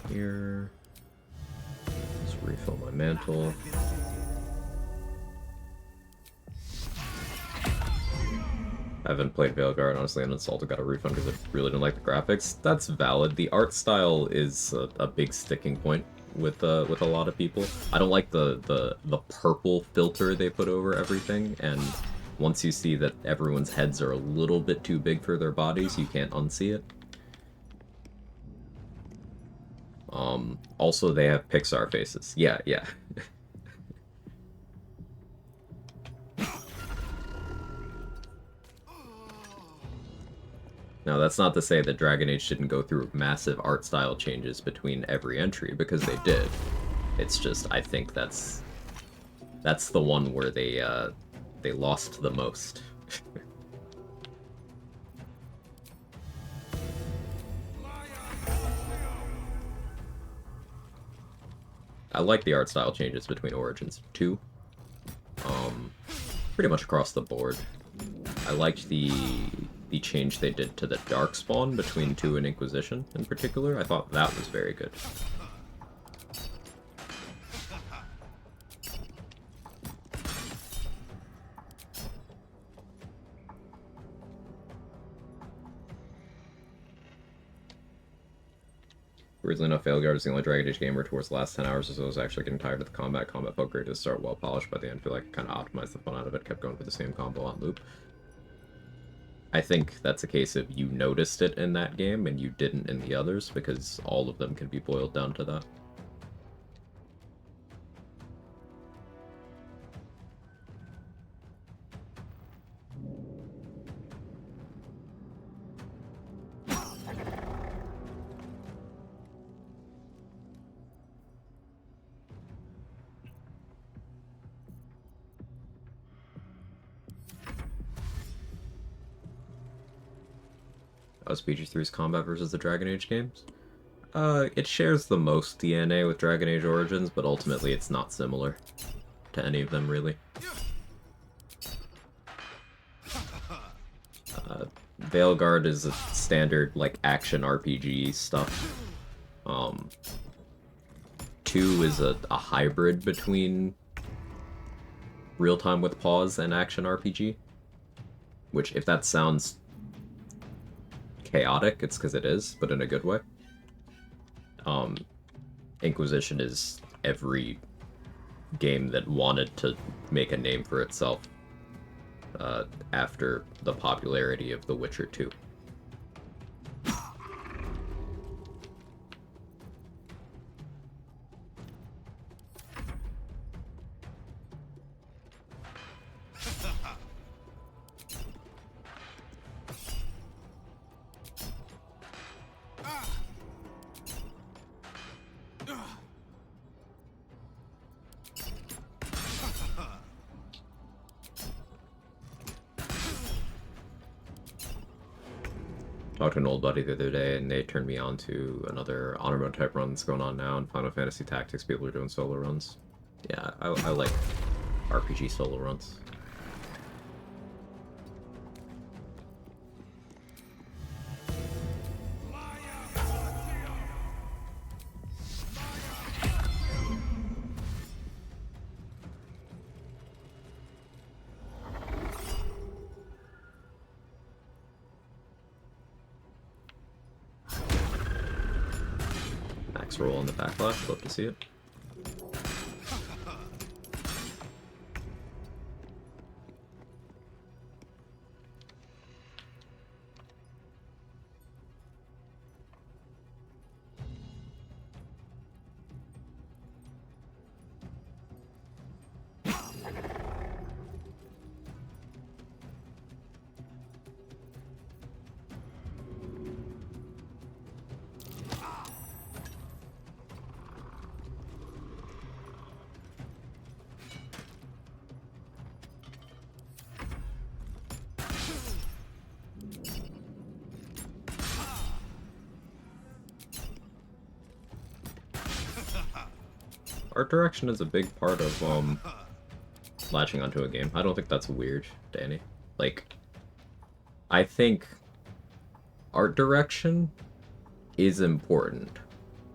A: Here. Let's refill my mantle. I haven't played Veilguard, honestly, and it's also got a refund because I really don't like the graphics. That's valid. The art style is a big sticking point with a lot of people. I don't like the purple filter they put over everything, and once you see that everyone's heads are a little bit too big for their bodies, you can't unsee it. Also, they have Pixar faces. Yeah. Now, that's not to say that Dragon Age didn't go through massive art style changes between every entry, because they did. It's just, I think that's the one where they lost the most. I like the art style changes between Origins 2. Pretty much across the board. I liked the change they did to the Darkspawn between 2 and Inquisition in particular. I thought that was very good. Weirdly enough, Veilguard is the only Dragon Age game where towards the last 10 hours or so I was actually getting tired of the combat. Combat felt great to start, well polished by the end. I feel like I kind of optimized the fun out of it, kept going for the same combo on loop. I think that's a case of you noticed it in that game and you didn't in the others, because all of them can be boiled down to that. SPG3's combat versus the Dragon Age games? It shares the most DNA with Dragon Age Origins, but ultimately it's not similar to any of them, really. Veilguard is a standard, like, action RPG stuff. 2 is a hybrid between real-time with pause and action RPG. Which, if that sounds chaotic, it's because it is, but in a good way. Inquisition is every game that wanted to make a name for itself after the popularity of The Witcher 2. Talked to an old buddy the other day, and they turned me on to another honor mode type run that's going on now in Final Fantasy Tactics. People are doing solo runs. Yeah, I like RPG solo runs. Max roll on the backlash, love to see it. art direction is a big part of latching onto a game. I don't think that's weird, Danny. Like, I think art direction is important,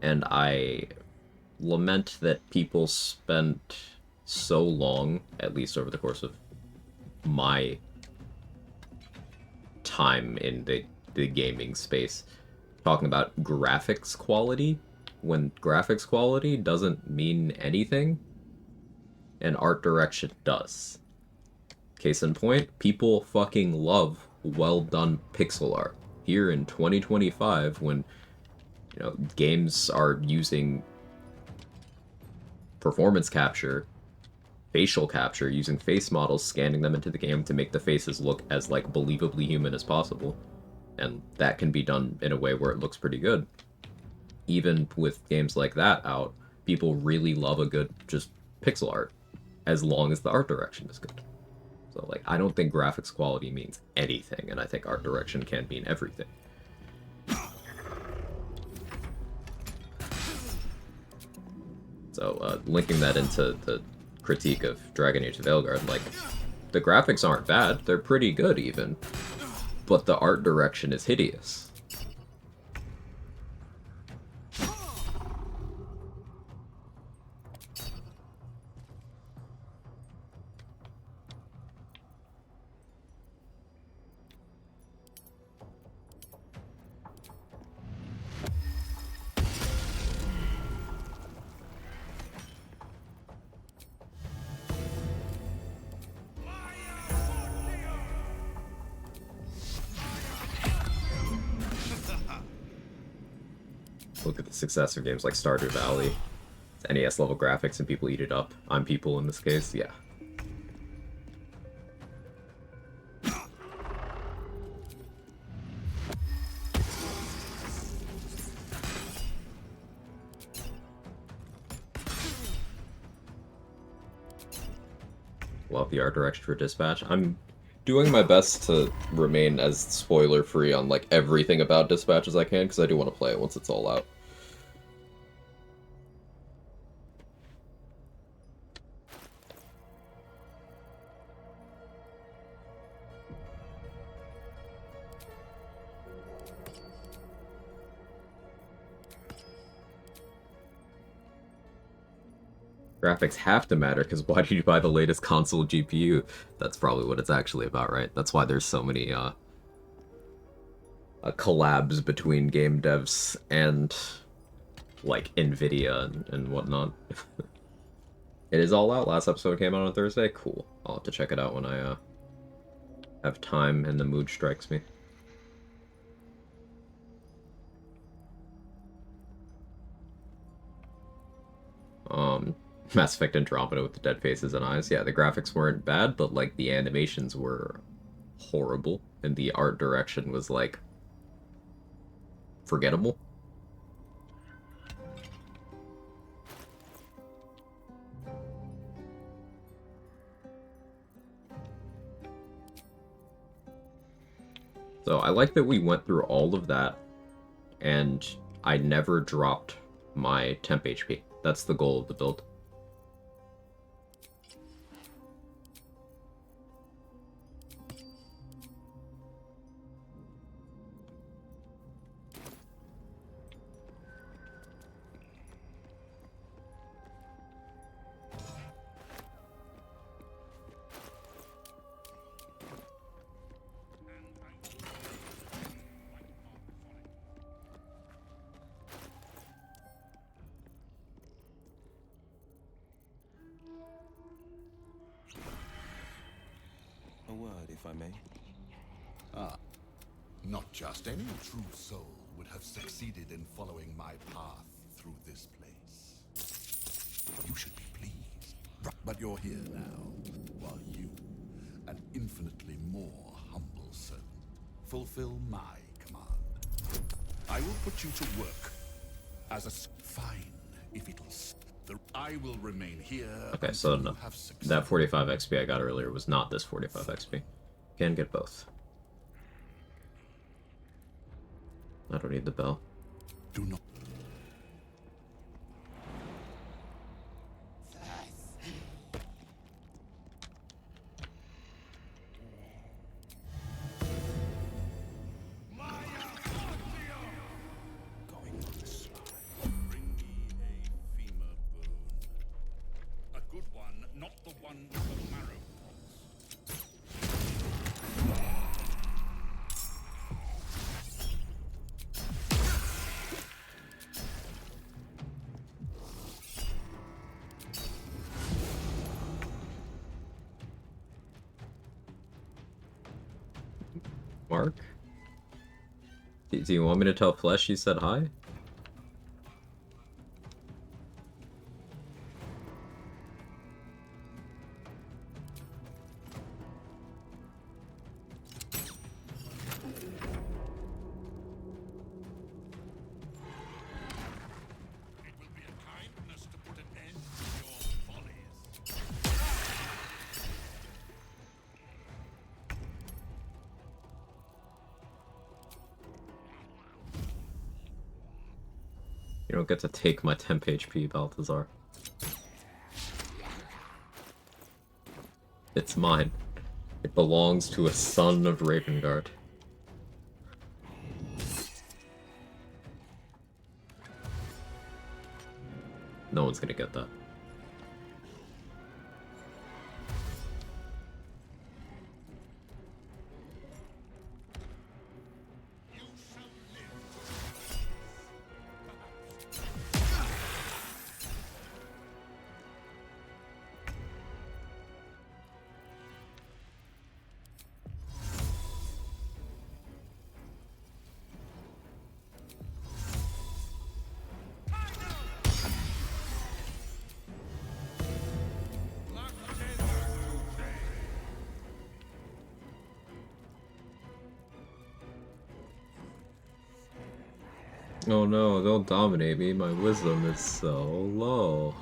A: and I lament that people spent so long, at least over the course of my time in the gaming space, talking about graphics quality when graphics quality doesn't mean anything and art direction does. Case in point, people fucking love well done pixel art. Here in 2025, when games are using performance capture, facial capture, using face models, scanning them into the game to make the faces look as like believably human as possible, and that can be done in a way where it looks pretty good. Even with games like that out, people really love a good just pixel art, as long as the art direction is good. So, like, I don't think graphics quality means anything, and I think art direction can mean everything. So, linking that into the critique of Dragon Age of Veilguard, like, the graphics aren't bad, they're pretty good even, but the art direction is hideous. Look at the success of games like Stardew Valley. It's NES level graphics and people eat it up. I'm people in this case, yeah. Love the art direction for Dispatch. I'm doing my best to remain as spoiler-free on like everything about Dispatch as I can, because I do want to play it once it's all out. Graphics have to matter, because why did you buy the latest console GPU? That's probably what it's actually about, right? That's why there's so many collabs between game devs and like Nvidia and whatnot. It is all out. Last episode came out on Thursday. Cool. I'll have to check it out when I have time and the mood strikes me. Mass Effect Andromeda with the dead faces and eyes. Yeah, the graphics weren't bad, but like the animations were horrible, and the art direction was like forgettable. So I like that we went through all of that, and I never dropped my temp HP. That's the goal of the build.
D: A word, if I may.
H: Not just any true soul would have succeeded in following my path through this place. You should be pleased. But you're here now, while you, an infinitely more humble servant, fulfill my command. I will put you to work as a fine if it'll. I will remain here.
A: Okay, so no, that 45 XP I got earlier was not this 45 XP. Can get both. I don't need the bell.
H: Do not.
A: Mark? Do you want me to tell Flesh you said hi?
H: It will be a kindness to put an end to your follies.
A: You don't get to take my temp HP, Balthazar. It's mine. It belongs to a son of Ravengard. No one's gonna get that. Oh no, they'll dominate me. My wisdom is so low.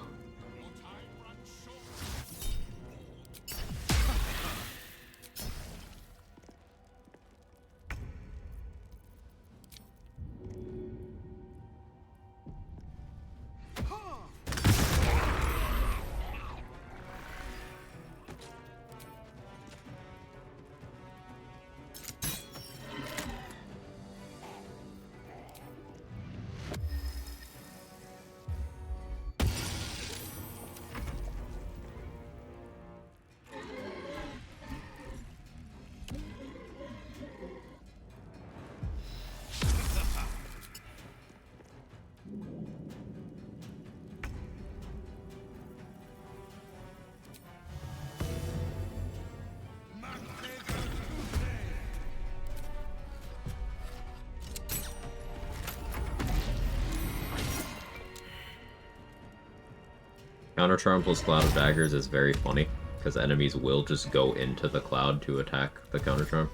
A: Counter Charm plus Cloud of Daggers is very funny, because enemies will just go into the cloud to attack the Counter Charm.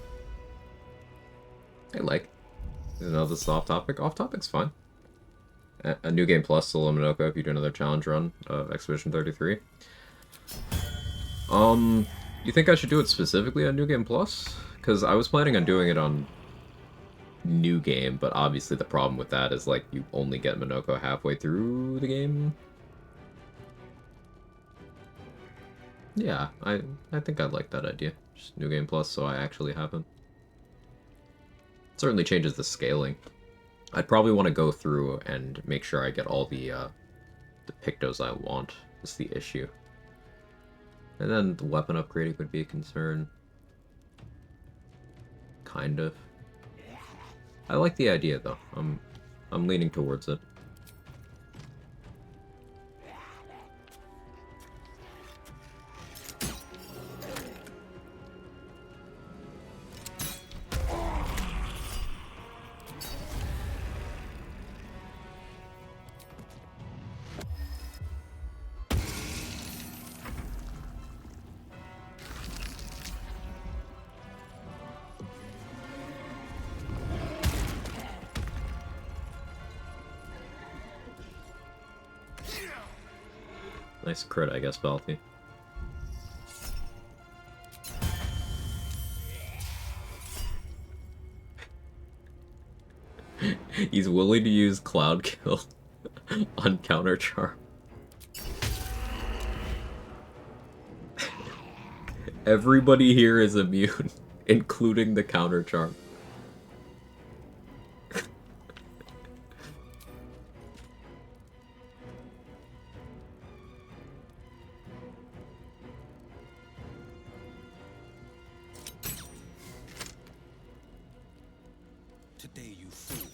A: I like. Another soft topic. Off topic's fine. A new game plus solo Minoko if you do another challenge run of Expedition 33. You think I should do it specifically on New Game Plus? Because I was planning on doing it on New Game, but obviously the problem with that is, like, you only get Minoko halfway through the game. Yeah, I think I'd like that idea. Just New Game Plus, so I actually have him. Certainly changes the scaling. I'd probably want to go through and make sure I get all the Pictos I want, is the issue. And then the weapon upgrading would be a concern. Kind of. I like the idea though. I'm leaning towards it. Nice crit, I guess, Balthy. He's willing to use Cloud Kill on Counter Charm. Everybody here is immune, including the Counter Charm.
B: Today, you fool.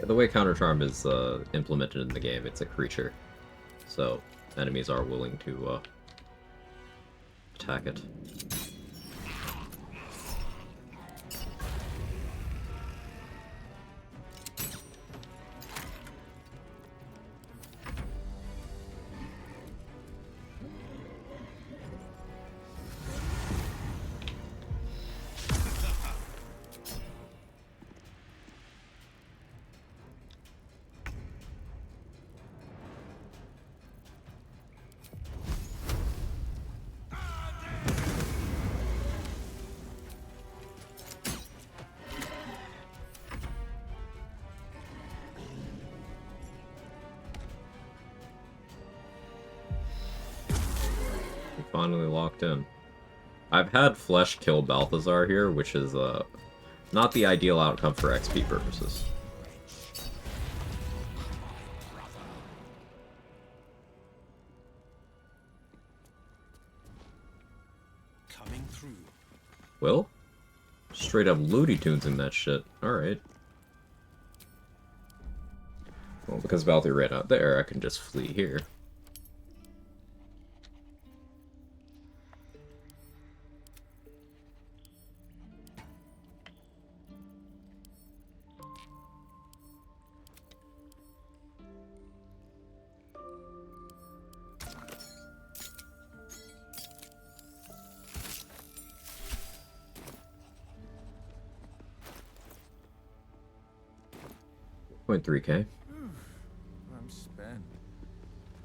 A: the way Counter Charm is implemented in the game, it's a creature. So, enemies are willing to attack it. Finally locked in. I've had Flesh kill Balthazar here, which is not the ideal outcome for XP purposes.
B: Coming through.
A: Will? Straight up Looney Tunes in that shit. Alright. Well, because Balthazar ran out there, I can just flee here. .3K.
D: I'm spent.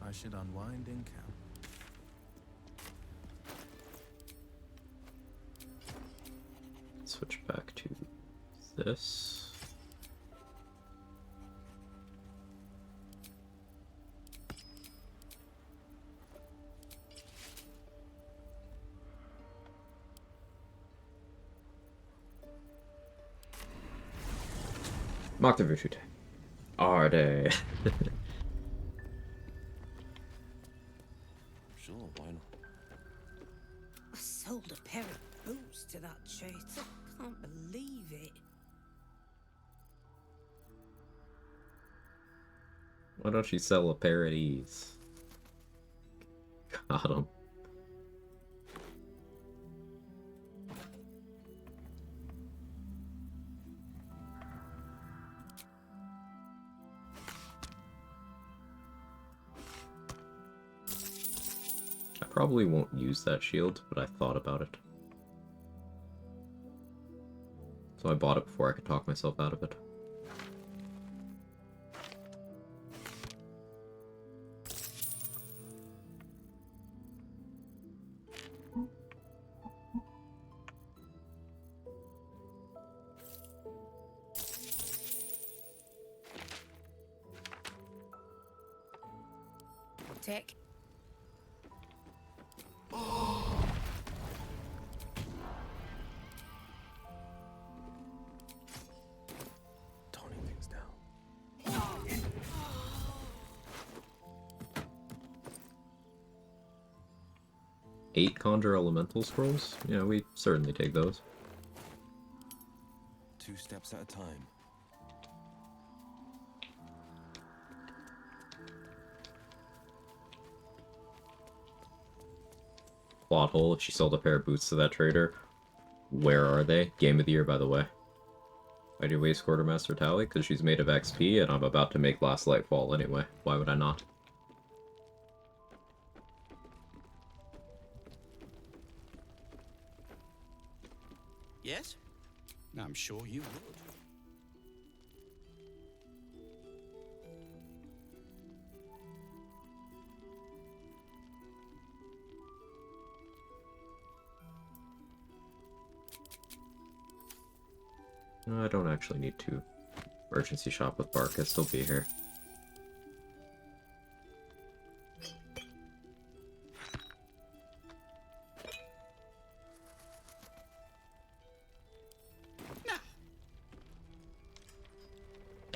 D: I should unwind in camp.
A: Switch back to this. Mock the Virtute. Arde.
B: Sure, why not?
I: I sold a pair of boots to that traitor. Can't believe it.
A: Why don't you sell a pair of these? Got him. Probably won't use that shield, but I thought about it. So I bought it before I could talk myself out of it.
I: Tech.
D: Toning things down.
A: 8 Conjure Elemental Scrolls? Yeah, we certainly take those.
B: 2 steps at a time.
A: Plot hole, if she sold a pair of boots to that trader. Where are they? Game of the year, by the way. Why do you waste Quartermaster Tally? Because she's made of XP, and I'm about to make Last Light fall anyway. Why would I not?
B: Yes? I'm sure you would.
A: No, I don't actually need to emergency shop with Barkus. He'll be here.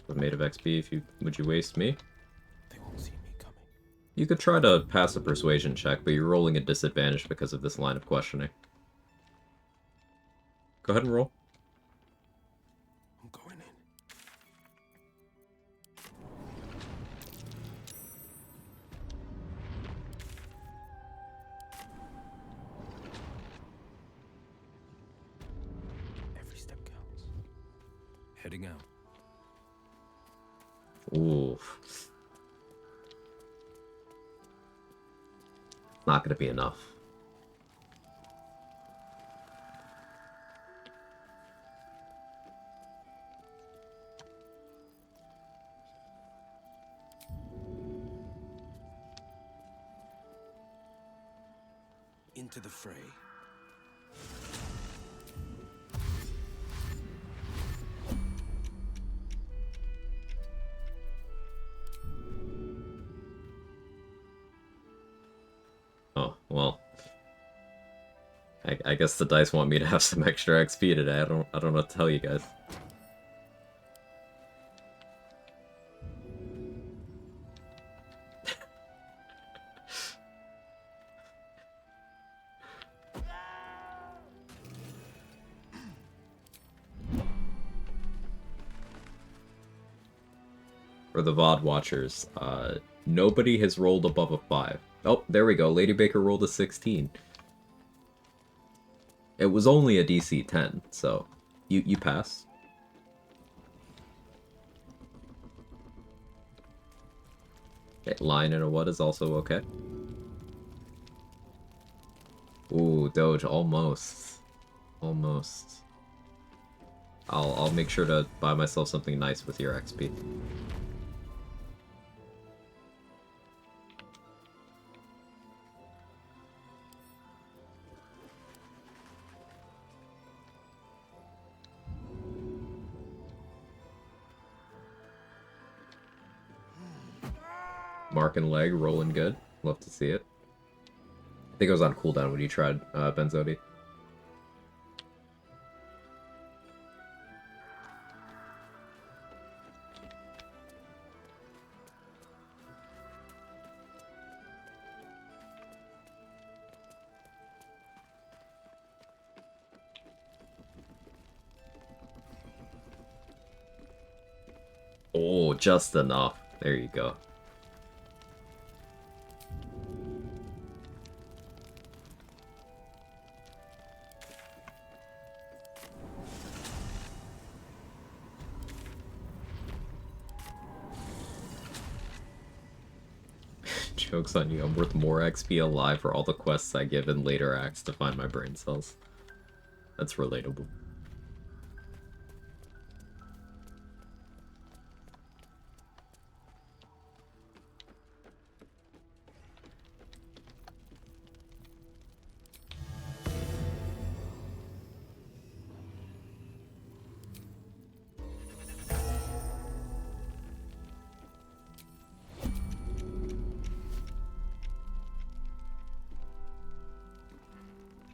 A: I'm made of XP. If you would you waste me?
D: They won't see me coming.
A: You could try to pass a persuasion check, but you're rolling a disadvantage because of this line of questioning. Go ahead and roll.
D: I'm going in. Heading out.
A: Ooh. Not gonna be enough.
D: Into the fray.
A: Oh, well. I guess the dice want me to have some extra XP today. I don't know what to tell you guys. For the VOD watchers, nobody has rolled above a 5. Oh, there we go. Lady Baker rolled a 16. It was only a DC 10, so you pass. Okay, line and a what is also okay. Ooh, Doge, almost. Almost. I'll make sure to buy myself something nice with your XP. Mark and leg rolling good. Love to see it. I think it was on cooldown when you tried Benzodi. Oh, just enough. There you go. Joke's on you, I'm worth more XP alive for all the quests I give in later acts to find my brain cells. That's relatable.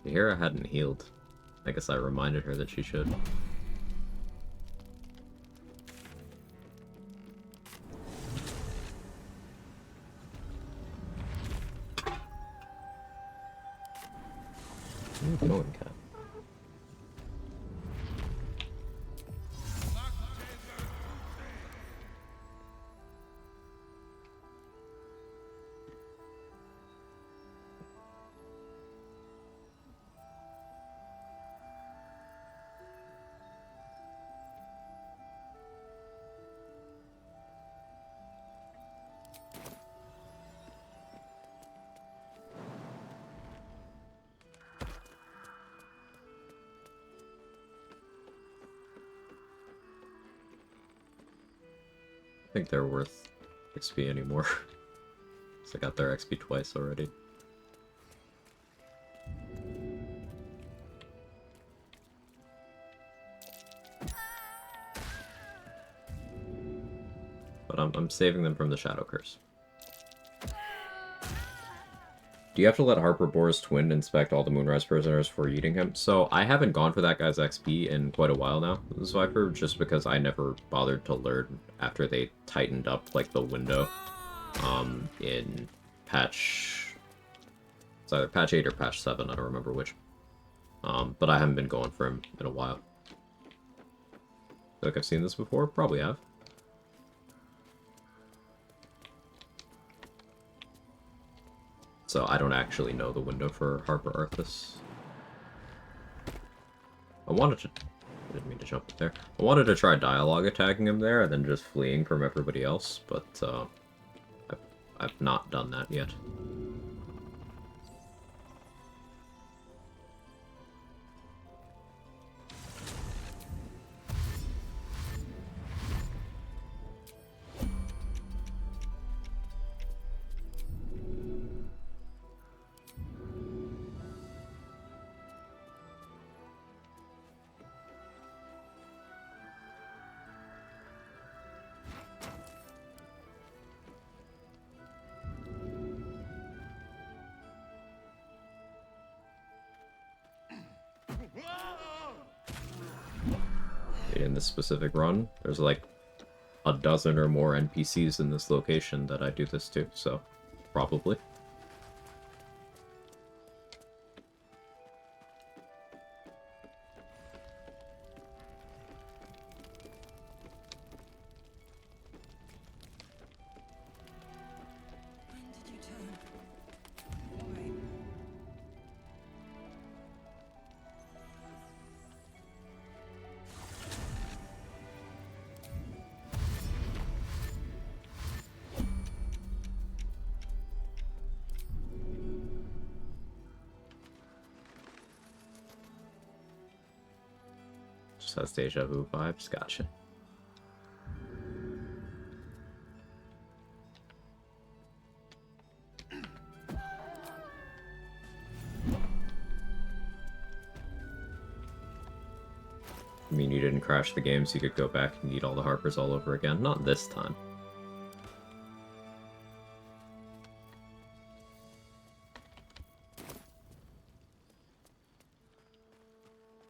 A: Hera hadn't healed. I guess I reminded her that she should. Where are you going, cat? I think they're worth XP anymore. So I got their XP twice already. But I'm saving them from the Shadow Curse. Do you have to let Harper Bore's twin inspect all the Moonrise prisoners before eating him? So I haven't gone for that guy's XP in quite a while now, Zwiper, just because I never bothered to learn after they tightened up like the window in patch... It's either patch 8 or patch 7, I don't remember which. But I haven't been going for him in a while. Like I've seen this before? Probably have. So I don't actually know the window for Harper Arthas. I wanted to Didn't mean to jump there. I wanted to try dialogue attacking him there and then just fleeing from everybody else, but I've not done that yet. In this specific run, there's like a dozen or more NPCs in this location that I do this to, so probably.
C: When did you turn? Why?
A: Just has deja vu vibes, gotcha. I mean, you didn't crash the game, so you could go back and eat all the Harpers all over again. Not this time.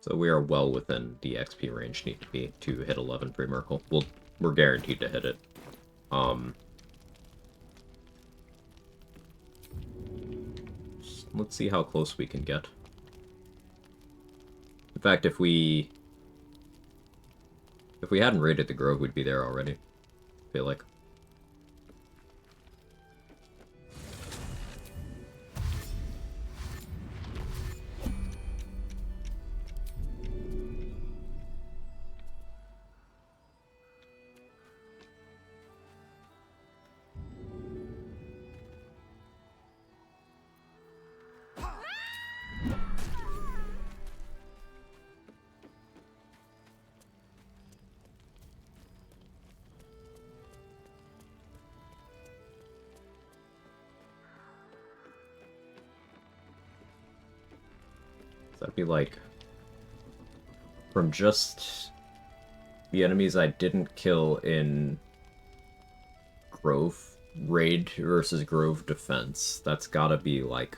A: So we are well within the XP range need to be to hit 11 pre-Merkle. We're guaranteed to hit it. Let's see how close we can get. In fact, if we hadn't raided the Grove, we'd be there already. I feel like. That'd be like, from just the enemies I didn't kill in Grove raid versus Grove defense, that's gotta be like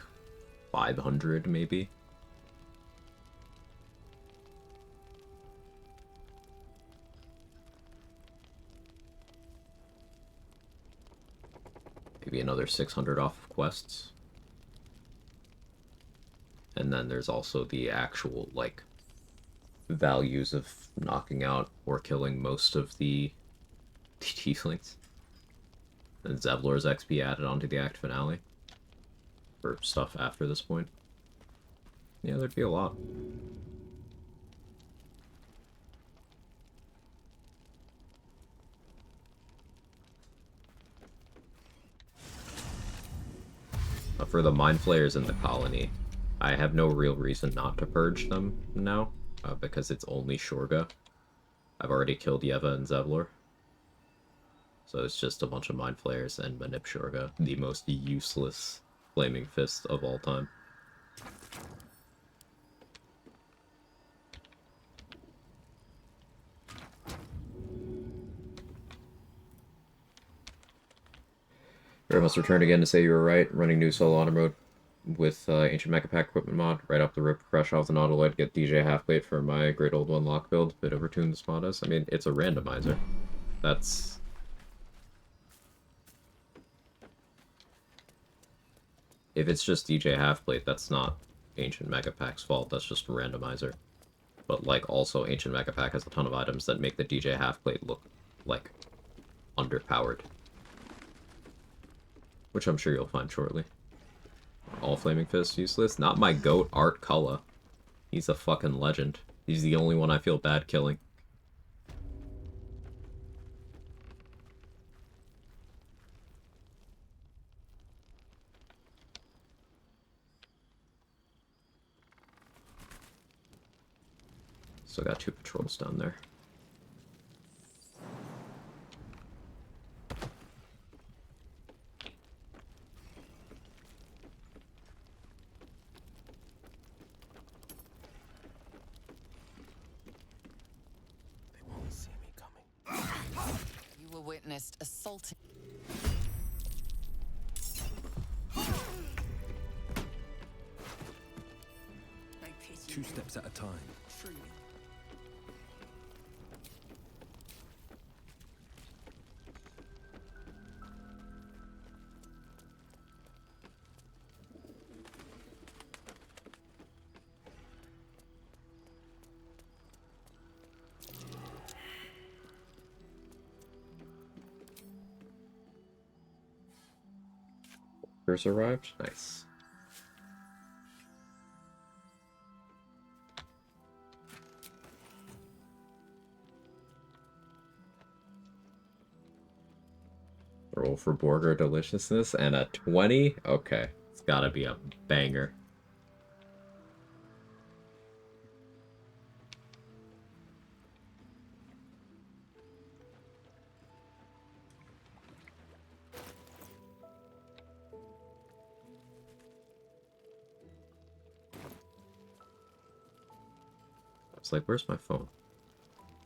A: 500 maybe. Maybe another 600 off of quests. And then there's also the actual, like, values of knocking out or killing most of the tieflings. And Zevlor's XP added onto the act finale. For stuff after this point. Yeah, there'd be a lot. But for the Mind Flayers in the colony, I have no real reason not to purge them now, because it's only Shorga. I've already killed Yeva and Zevlor. So it's just a bunch of Mind Flayers and Manip Shorga, the most useless Flaming Fist of all time. Ray must return again to say you were right, running new solo honor mode with Ancient Mecha Pack equipment mod, right off the rip, fresh off the Nautiloid, get DJ Halfplate for my Great Old One lock build, bit overtuned the spot is. I mean, it's a randomizer. That's... If it's just DJ Halfplate, that's not Ancient Mecha Pack's fault, that's just a randomizer. But, like, also, Ancient Mecha Pack has a ton of items that make the DJ Halfplate look, like, underpowered. Which I'm sure you'll find shortly. All Flaming Fists useless? Not my goat, Art Cullah. He's a fucking legend. He's the only one I feel bad killing. Still got 2 patrols down there.
D: They won't see me coming.
F: You were witnessed assaulting.
I: I pity
D: 2
I: you,
D: steps at a time.
I: truly.
A: Workers arrived? Nice. Roll for border deliciousness and a 20? Okay. It's gotta be a banger. I was like, where's my phone?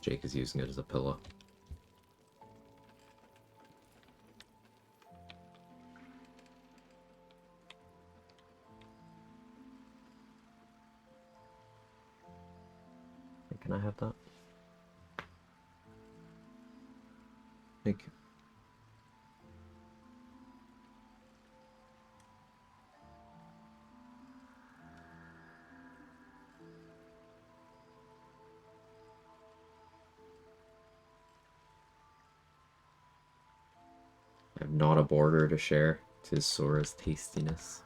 A: Jake is using it as a pillow. Can I have that? Thank you. I have not a border to share. 'Tis Sora's tastiness.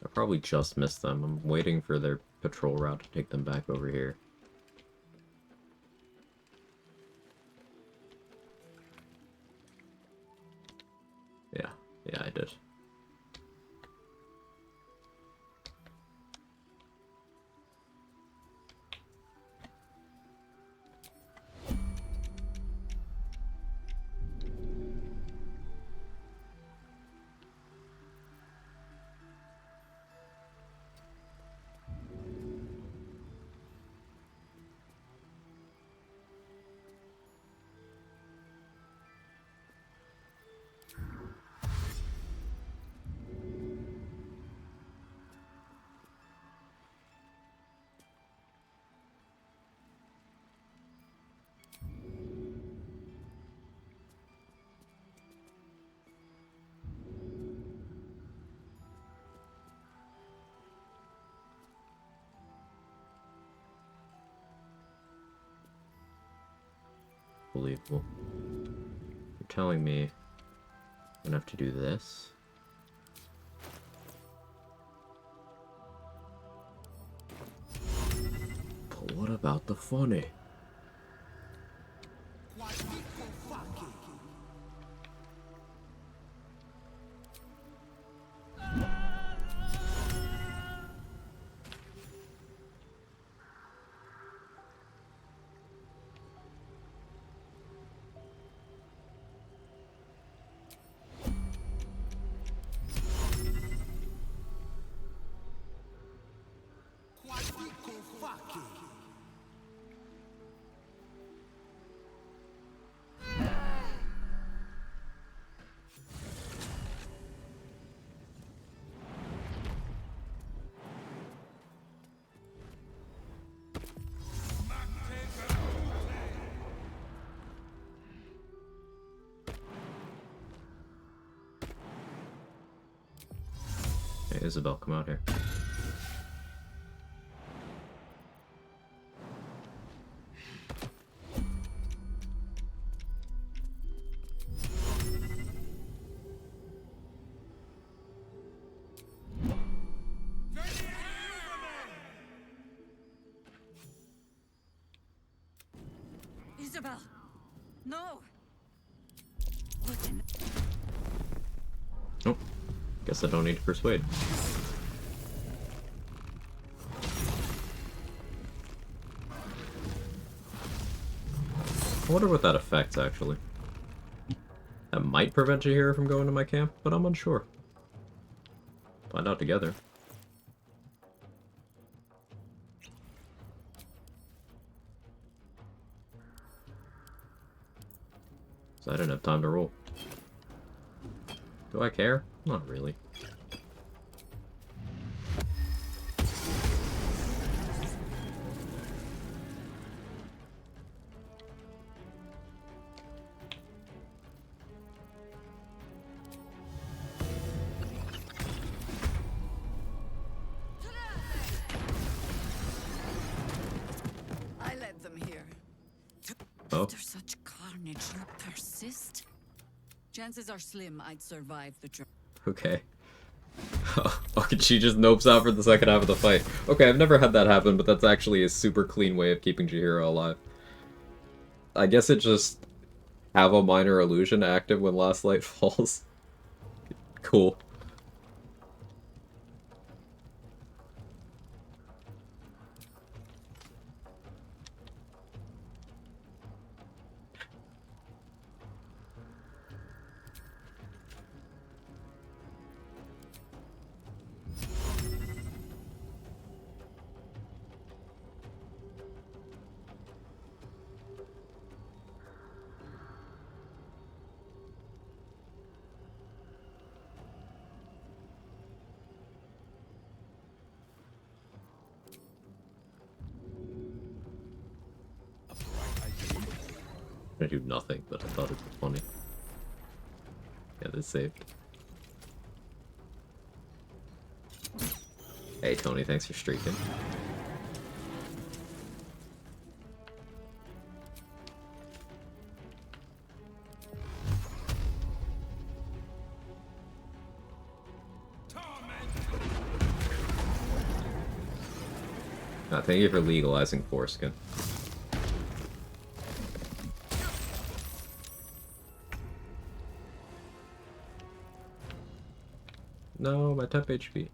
A: I probably just missed them. I'm waiting for their patrol route to take them back over here. Yeah, I did. Believable. You're telling me I'm gonna have to do this? But what about the funny? Hey, Isabel, come out here.
E: Isabel! No! What in...
A: Nope. Guess I don't need to persuade. I wonder what that affects, actually. That might prevent Jahira from going to my camp, but I'm unsure. Find out together. So I didn't have time to roll. Do I care? Not really.
E: I led them here.
A: Oh.
E: After such carnage, you persist? Chances are slim I'd survive the trip.
A: Okay. Okay, she just nopes out for the second half of the fight. Okay, I've never had that happen, but that's actually a super clean way of keeping Jahira alive. I guess it just have a minor illusion active when last light falls. Cool. I do nothing, but I thought it'd be funny. Yeah, this saved. Hey Tony, thanks for streaking. Thank you for legalizing foreskin. No, my temp HP.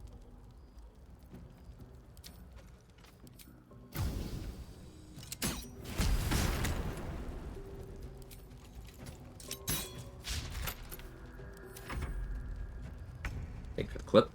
A: Thank you for the clip.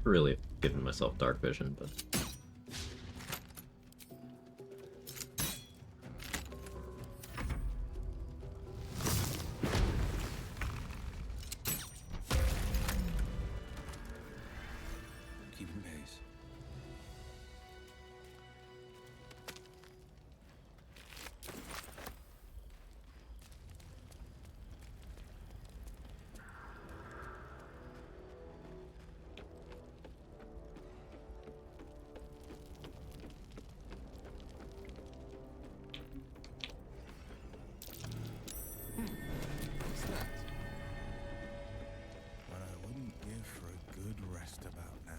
A: Really giving myself dark vision, but
D: Keeping pace. What's that? What I wouldn't give for a good rest about now.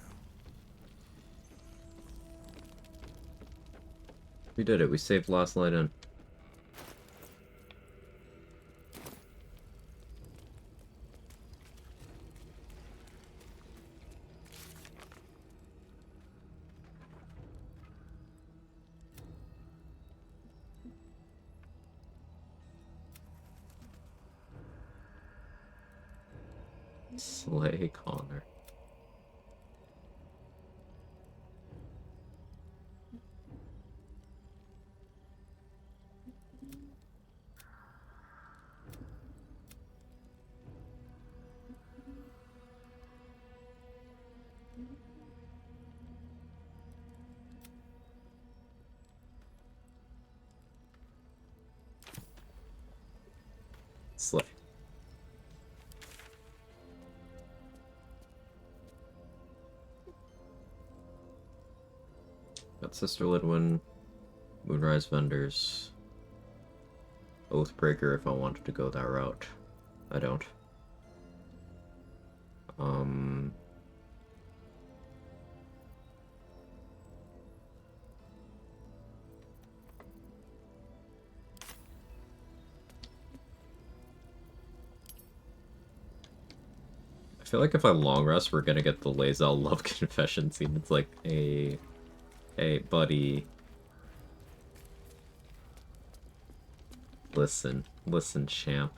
A: we did it. We saved last light in. Slay Connor. Slay. Got Sister Lidwin, Moonrise Vendors, Oathbreaker if I wanted to go that route. I don't. I feel like if I long rest, we're gonna get the Lae'zel love confession scene. It's like, hey, buddy. Listen, champ.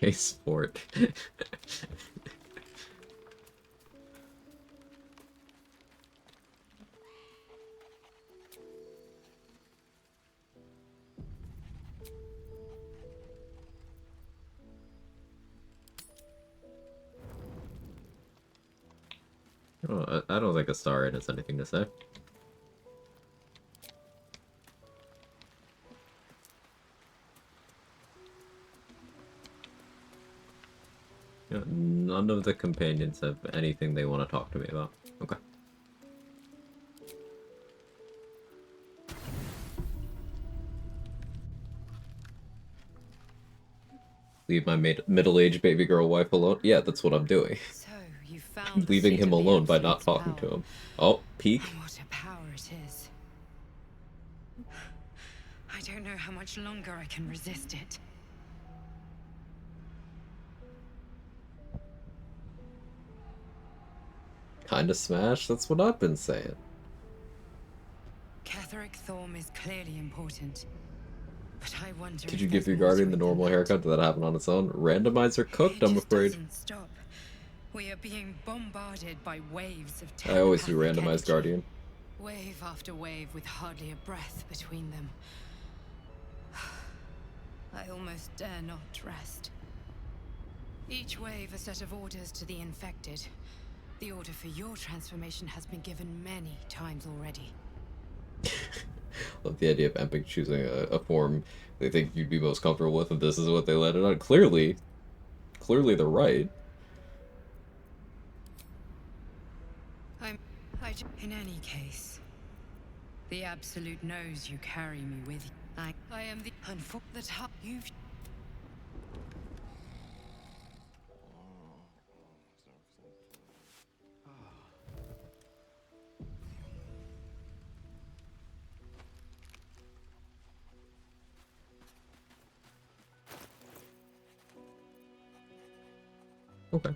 A: Hey, sport. Oh, I don't think a star in has anything to say. None of the companions have anything they want to talk to me about. Okay. Leave my middle-aged baby girl wife alone? Yeah, that's what I'm doing.
E: So, you found
A: Leaving him alone by not talking to him. Oh, peek.
E: What a power it is. I don't know how much longer I can resist it.
A: Kinda smash? That's what I've been saying.
E: Catherick Thorm is clearly important. But I wonder
A: Did
E: if
A: you give
E: there's
A: your
E: more to
A: guardian
E: it
A: the
E: than
A: normal
E: that.
A: haircut? Did that happen on its own? Randomizer cooked,
E: It
A: I'm
E: just
A: afraid.
E: doesn't stop. We are being bombarded by waves of
A: I always do
E: telepathic
A: randomized
E: energy.
A: guardian.
E: Wave after wave with hardly a breath between them. I almost dare not rest. Each wave a set of orders to the infected. The order for your transformation has been given many times already.
A: Love the idea of Epic choosing a form they think you'd be most comfortable with, and this is what they let it on. Clearly they're right.
E: In any case, the Absolute knows you carry me with you. I am the that you've.
A: Okay.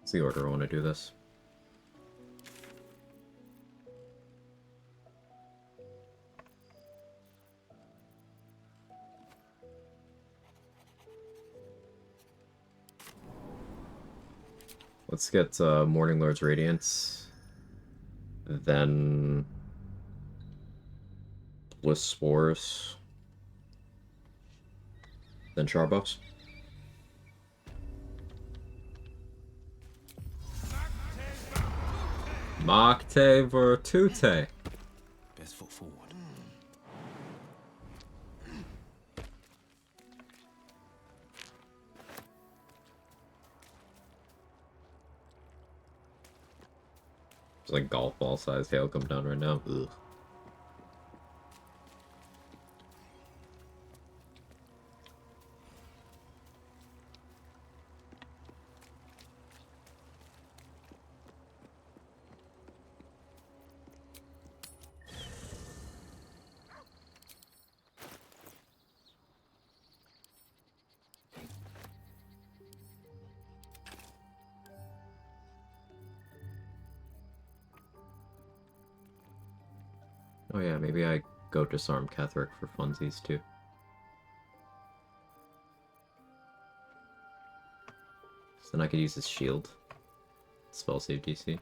A: It's the order I want to do this. Let's get Morning Lord's Radiance, then Bliss Spores, then Charbos. Makte Virtute.
D: Best foot forward.
A: It's like golf ball sized hail come down right now. Ugh. Oh yeah, maybe I go disarm Ketheric for funsies too. So then I could use his shield. Spell save DC.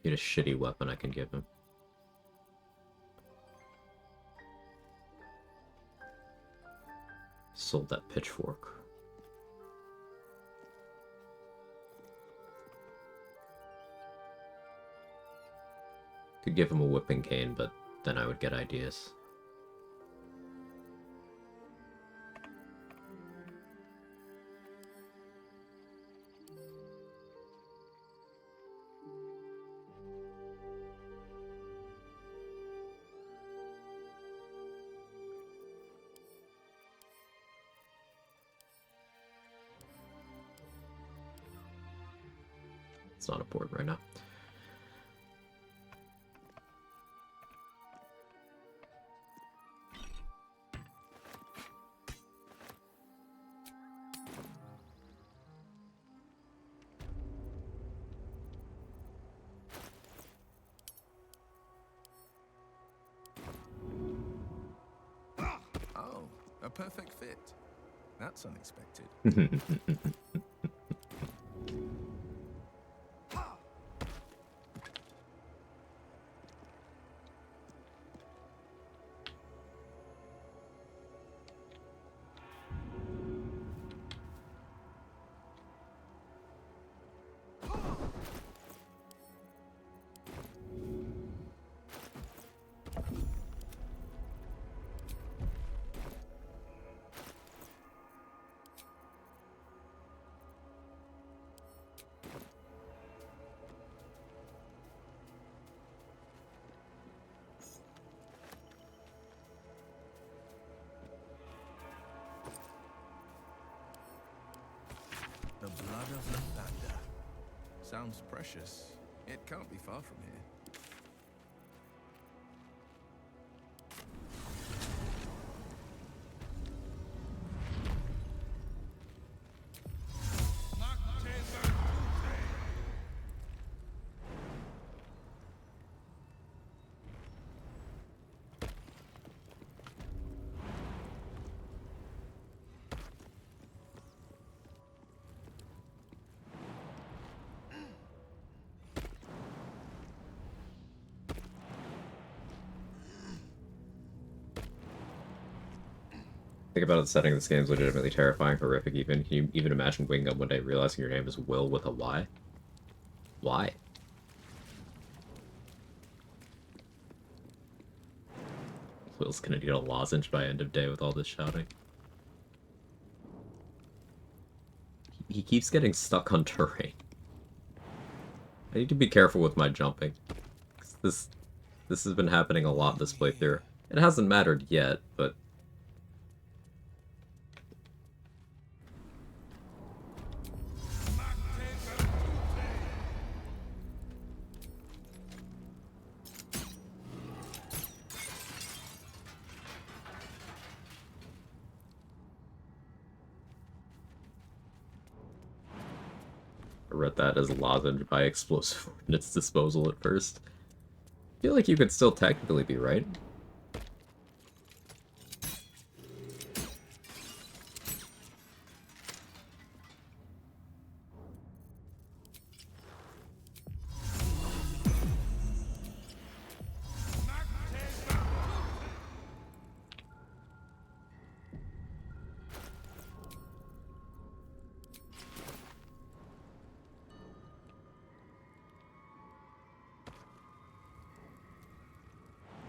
A: Get a shitty weapon I can give him. Sold that pitchfork. Could give him a whipping cane, but then I would get ideas. It's not a board right now.
D: Oh, a perfect fit. That's unexpected. The blood of Lathander. Sounds precious. It can't be far from here.
A: Think about the setting of this game is legitimately terrifying, horrific even. Can you even imagine waking up one day realizing your name is Will with a Y? Why? Will's gonna need a lozenge by end of day with all this shouting. He keeps getting stuck on terrain. I need to be careful with my jumping. This has been happening a lot this playthrough. It hasn't mattered yet, but I read that as lozenge by explosive ordnance disposal at first. I feel like you could still technically be right.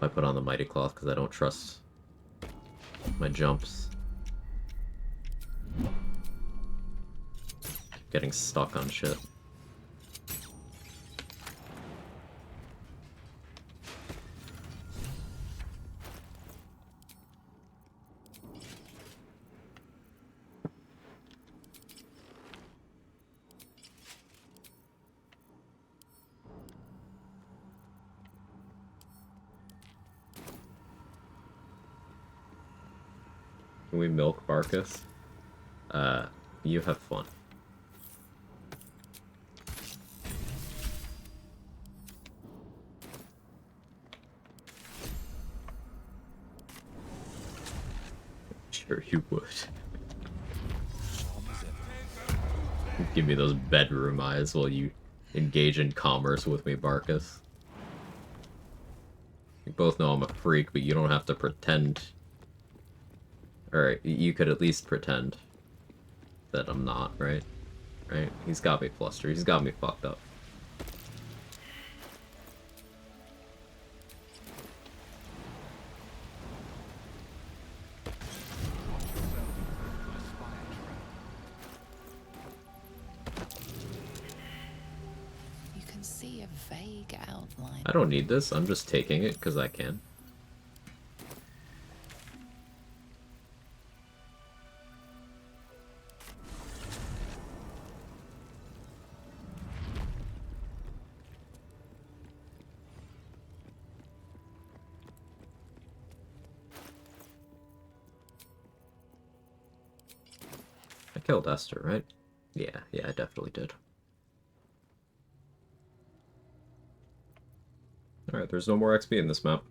A: I put on the Mighty Cloth because I don't trust my jumps. Getting stuck on shit. Can we milk Barkus? You have fun. Sure you would. Give me those bedroom eyes while you engage in commerce with me, Barkus. You both know I'm a freak, but you don't have to pretend. Alright, you could at least pretend that I'm not, right? Right? He's got me flustered. He's got me fucked up.
F: You can see a vague outline.
A: I don't need this. I'm just taking it because I can. I killed Esther, right? Yeah, I definitely did. Alright, there's no more XP in this map.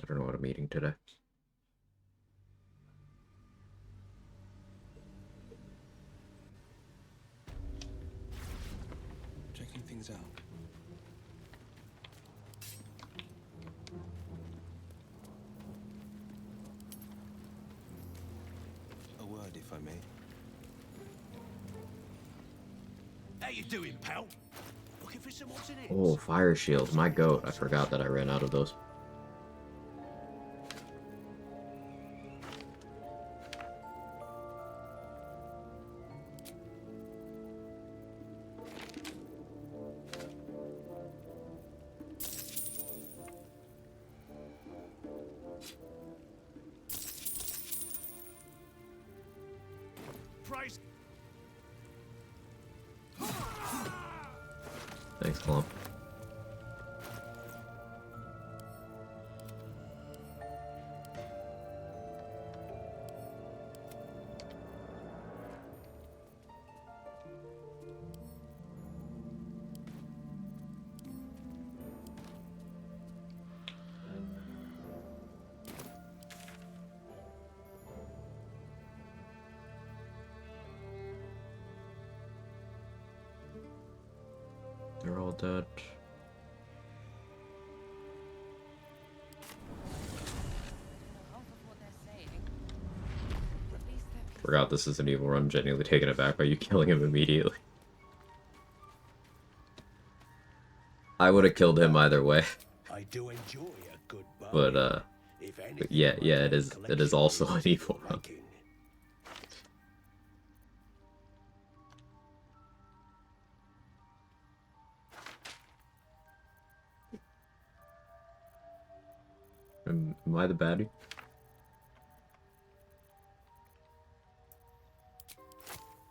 A: I don't know what I'm eating today.
D: Checking things out. A word, if I may.
B: How you doing, pal? Looking for some odds and ends?
A: Oh, fire shield. My goat. I forgot that I ran out of those.
B: Price.
A: Thanks, Glam. They're all dead. Forgot this is an evil run. Genuinely taken aback by you killing him immediately. I would have killed him either way.
B: I do enjoy a good bar.
A: But yeah, it is also an evil run. Am I the baddie?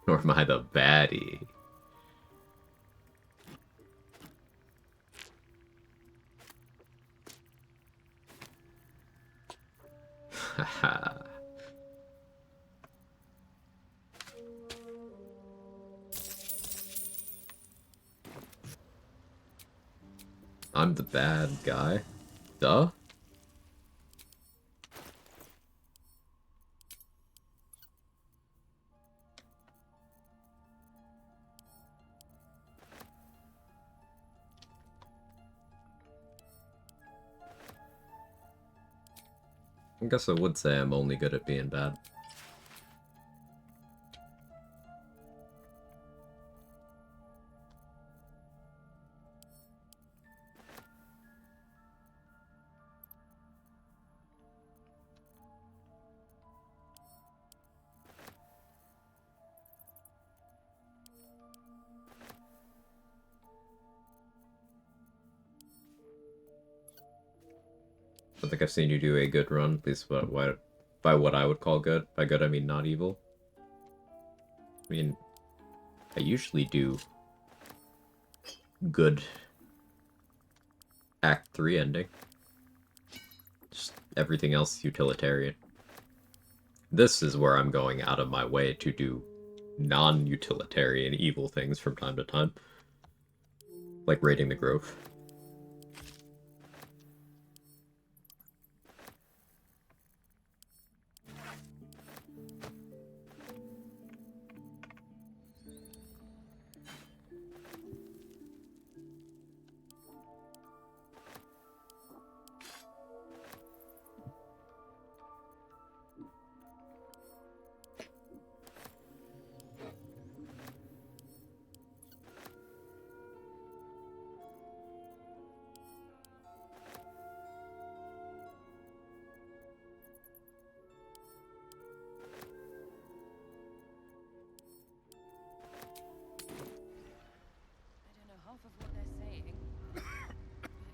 A: Or am I the baddie? Haha. I'm the bad guy. Duh. I guess I would say I'm only good at being bad. I think I've seen you do a good run, at least by what I would call good. By good, I mean not evil. I mean, I usually do good Act 3 ending. Just everything else utilitarian. This is where I'm going out of my way to do non-utilitarian evil things from time to time. Like raiding the Grove.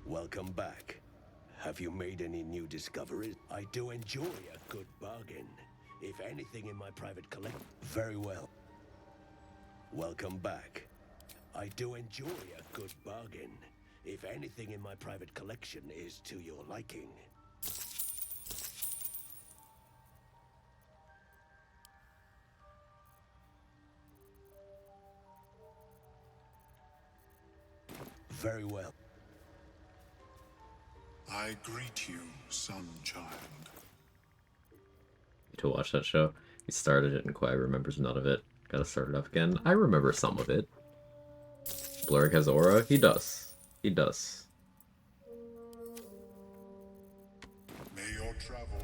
B: Welcome back. Have you made any new discoveries? I do enjoy a good bargain. If anything in my private collection... Very well. Welcome back. I do enjoy a good bargain. If anything in my private collection is to your liking. Very well.
H: I greet you, son child.
A: To watch that show. He started it and Quag remembers none of it. Gotta start it up again. I remember some of it. Blurg has aura? He does. He does.
H: May your travel...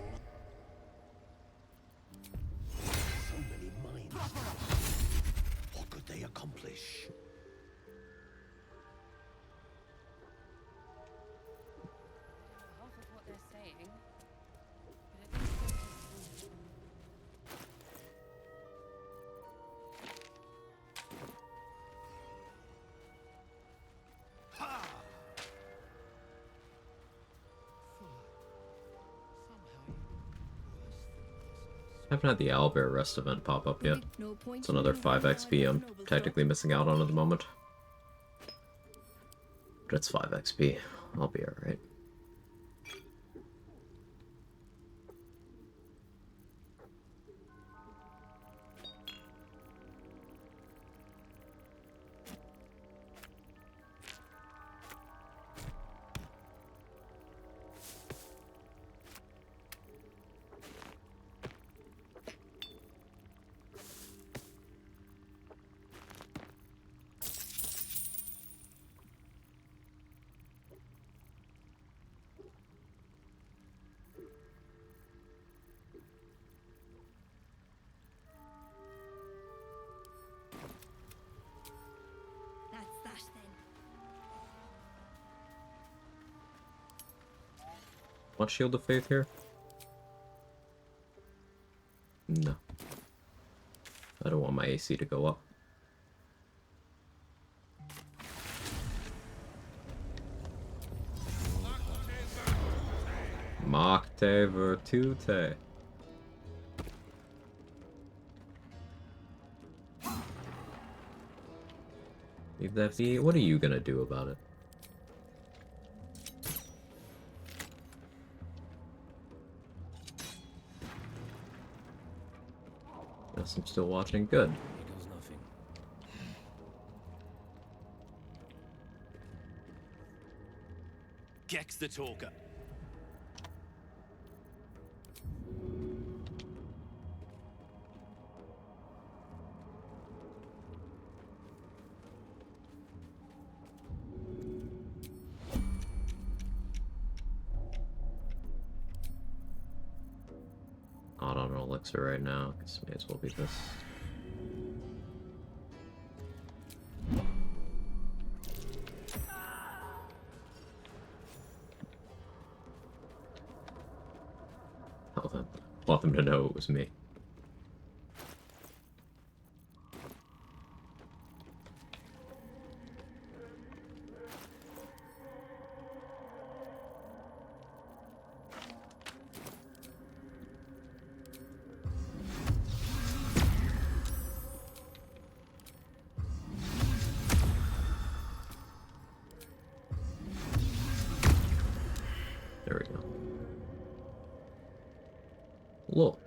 B: So many minds. What could they accomplish?
A: I haven't had the Owlbear Rest event pop up yet. It's another 5 XP I'm technically missing out on at the moment. But it's 5 XP. I'll be alright. Want Shield of Faith here? No. I don't want my AC to go up. Machete Virtute. Leave that be. What are you gonna do about it? Guess I'm still watching. Good.
B: Here goes nothing. Gex the talker.
A: elixir right now, because may as well be this. Want them to know it was me. There we go. Look.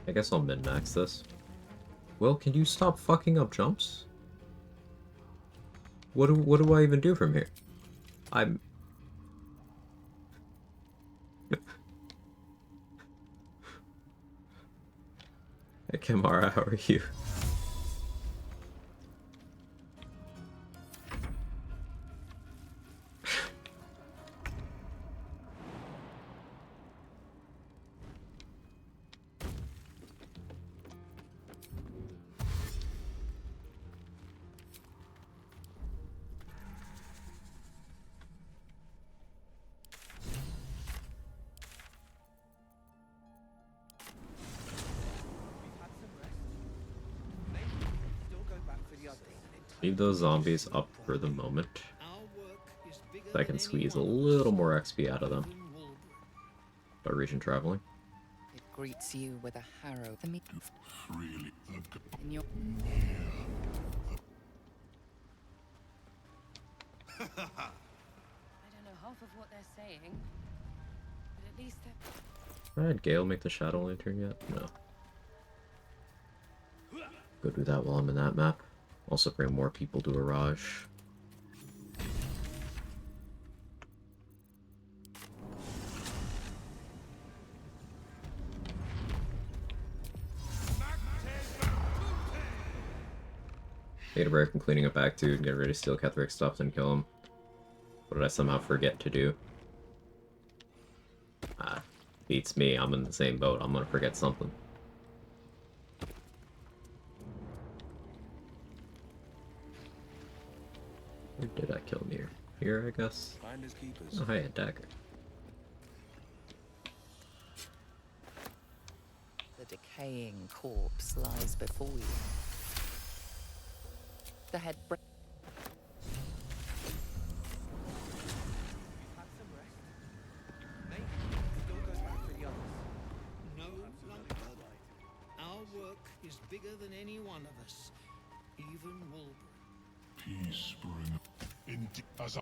A: I guess I'll min-max this. Well, can you stop fucking up jumps? What do I even do from here? I'm... Hey, Kimara, how are you? Leave those zombies up for the moment, so I can squeeze a little more XP out of them by region traveling.
F: It greets you with a harrow. In your...
E: I don't know half of what they're saying, but at least they're...
A: Did Gale make the Shadow Lantern yet? No. Go do that while I'm in that map. Also bring more people to Araj. Need a break from cleaning up Act 2 and get ready to steal Ketherick's stuff and kill him. What did I somehow forget to do? Ah, beats me. I'm in the same boat. I'm gonna forget something. Where did I kill Nier? Here, I guess. Oh, hi, a dagger.
F: The decaying corpse lies before you. The head...
J: No, our work is bigger than any one of us, even Wolverine.
H: Peace bring indeed as I...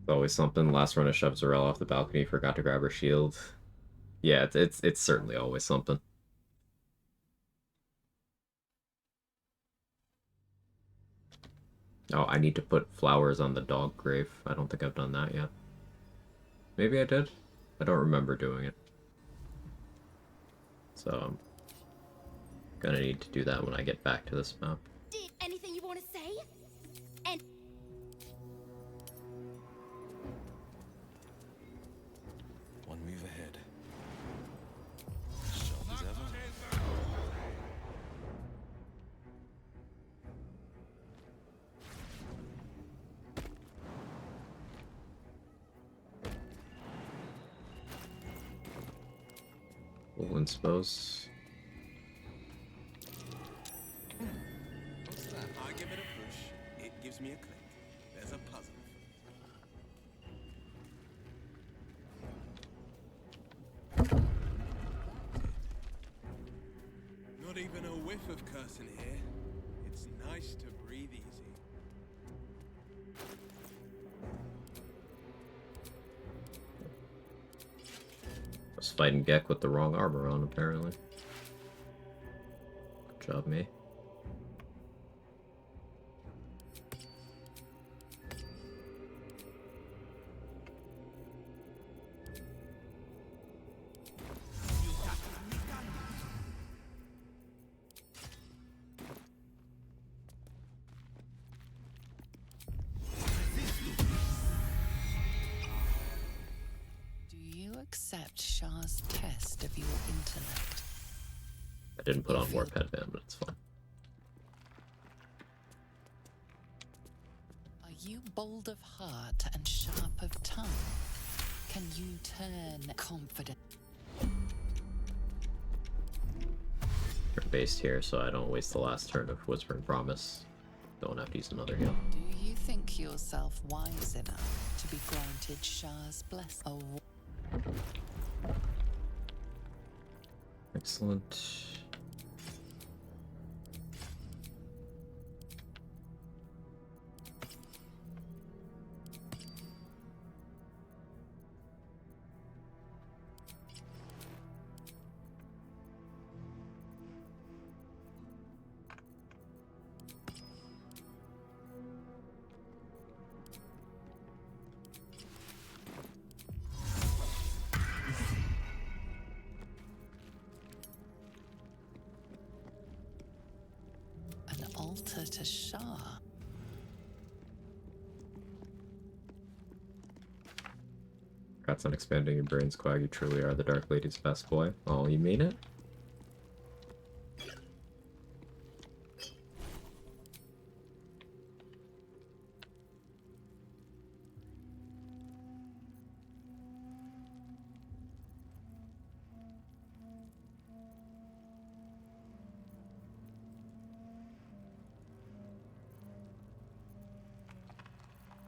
A: Always something. Last run I shoved Zarel off the balcony, forgot to grab her shield. Yeah, it's certainly always something. Oh, I need to put flowers on the dog grave. I don't think I've done that yet. Maybe I did? I don't remember doing it. So I'm gonna need to do that when I get back to this map.
K: Anything you want to say? And
B: One move ahead. Sharp as ever.
A: Full inspos.
D: What's that? I give it a push. It gives me a click. There's a puzzle. Not even a whiff of cursing here. It's nice to breathe easy.
A: I was fighting Gek with the wrong armor on, apparently. Good job, me.
F: Accept Shah's test of your intellect.
A: I didn't put on Warp Headband, but it's fine.
F: Are you bold of heart and sharp of tongue? Can you turn confident?
A: Turn based here so I don't waste the last turn of Whispering Promise. Don't have to use another heal.
F: Do you think yourself wise enough to be granted Shah's blessing?
A: Excellent.
F: Altar to Shah.
A: Congrats on expanding your brains, Quag. You truly are the Dark Lady's best boy. Oh, you mean it?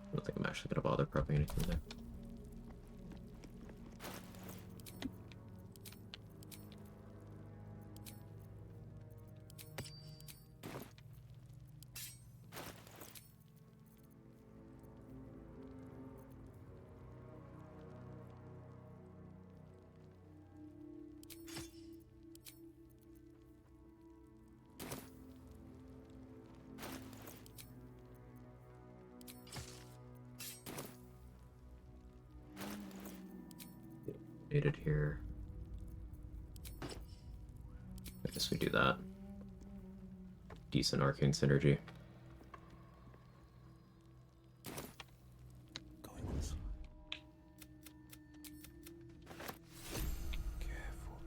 A: I don't think I'm actually gonna bother prepping anything there. Needed here. I guess we do that. Decent arcane synergy.
B: Going this way. Careful.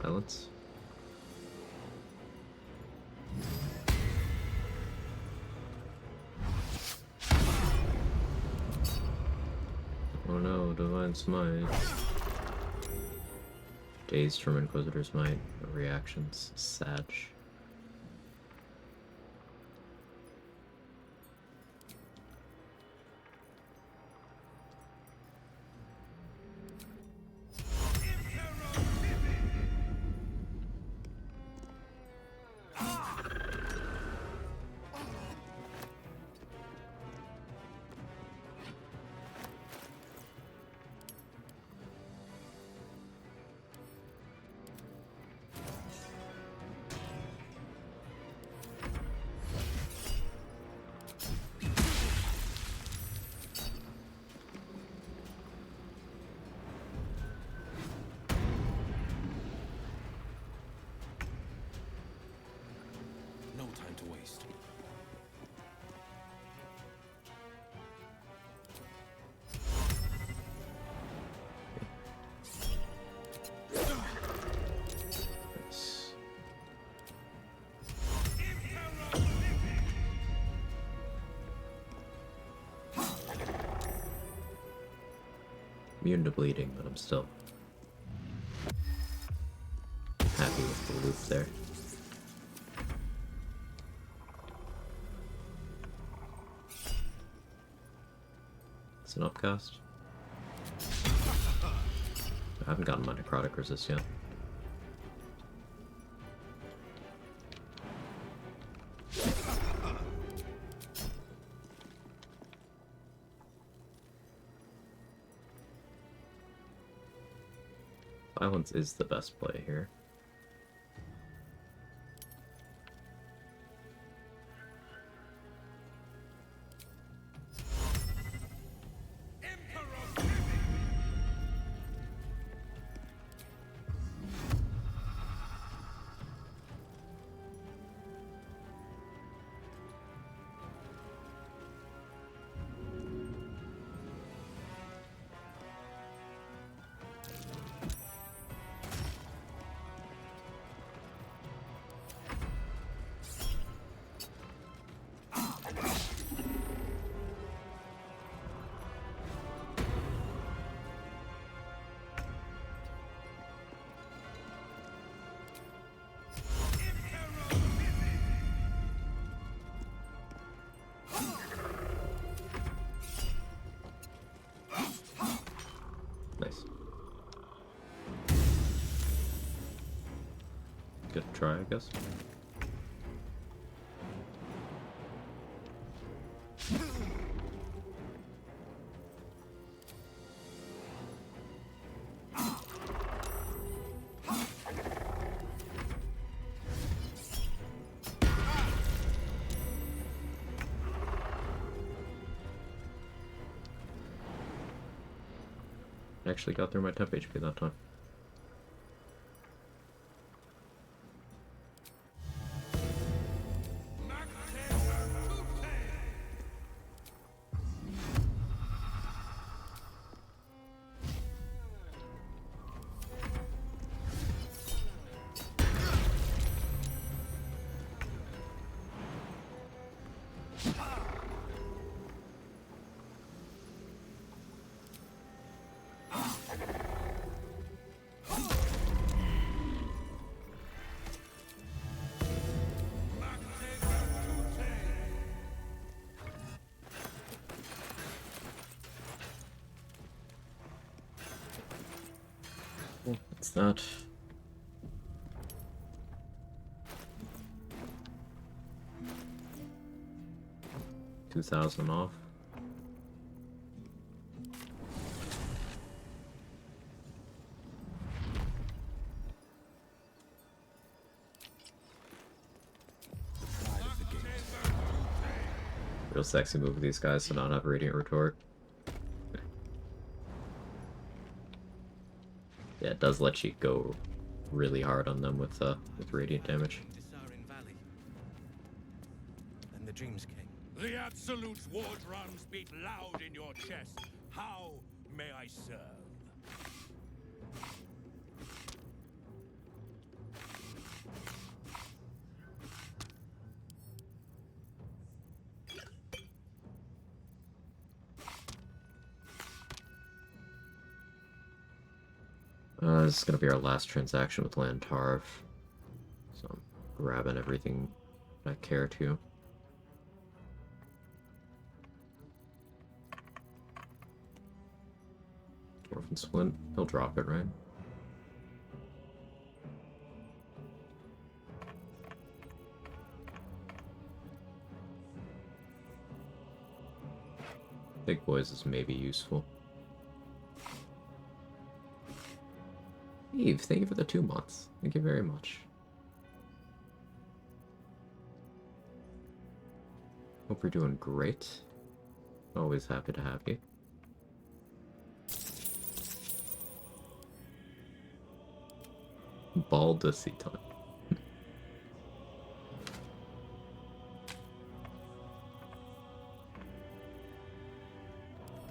A: Silence. Oh no, Divine Smite. Dazed from Inquisitor's Might. No reactions. Sag. immune to bleeding, but I'm still happy with the loop there. It's an upcast. I haven't gotten my necrotic resist yet. Violence is the best play here. Nice. Good try, I guess. Actually got through my temp HP that time. It's that. $2,000 off. Real sexy move of these guys to not have Radiant Retort. Yeah, it does let you go really hard on them with radiant damage.
D: And the Dreams King.
L: The Absolute's war drums beat loud in your chest. How may I serve?
A: This is gonna be our last transaction with Lantarv, so I'm grabbing everything I care to. Orphan Splint, he'll drop it, right? Big Boys is maybe useful. Eve, thank you for the 2 months. Thank you very much. Hope you're doing great. Always happy to have you. Baldaciton.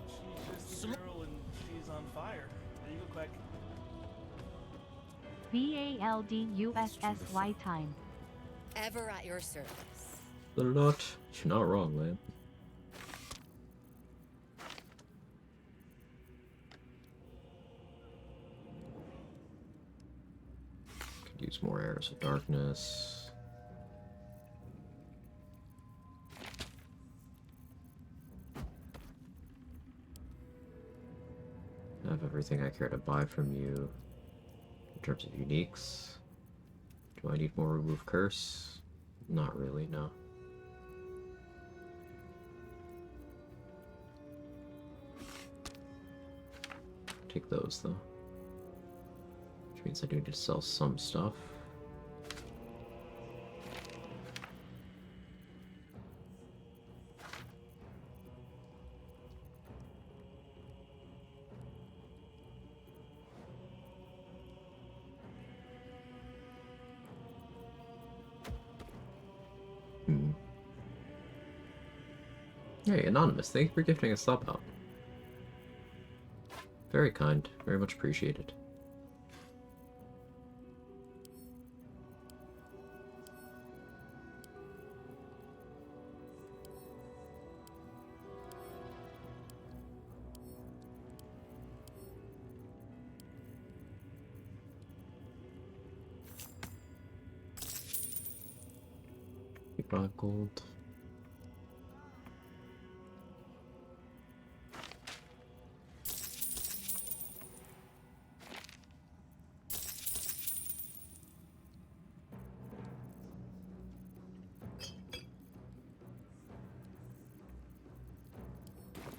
M: She's just a girl and she's on fire. There you go, Quag.
N: BALDUSSY time.
K: Ever at your service.
A: A lot. You're not wrong, man. Use more arrows of darkness. I have everything I care to buy from you in terms of uniques. Do I need more remove curse? Not really, no. Take those though. Which means I do need to sell some stuff. Hey, Anonymous, thank you for gifting a sub out. Very kind, very much appreciated. Gold.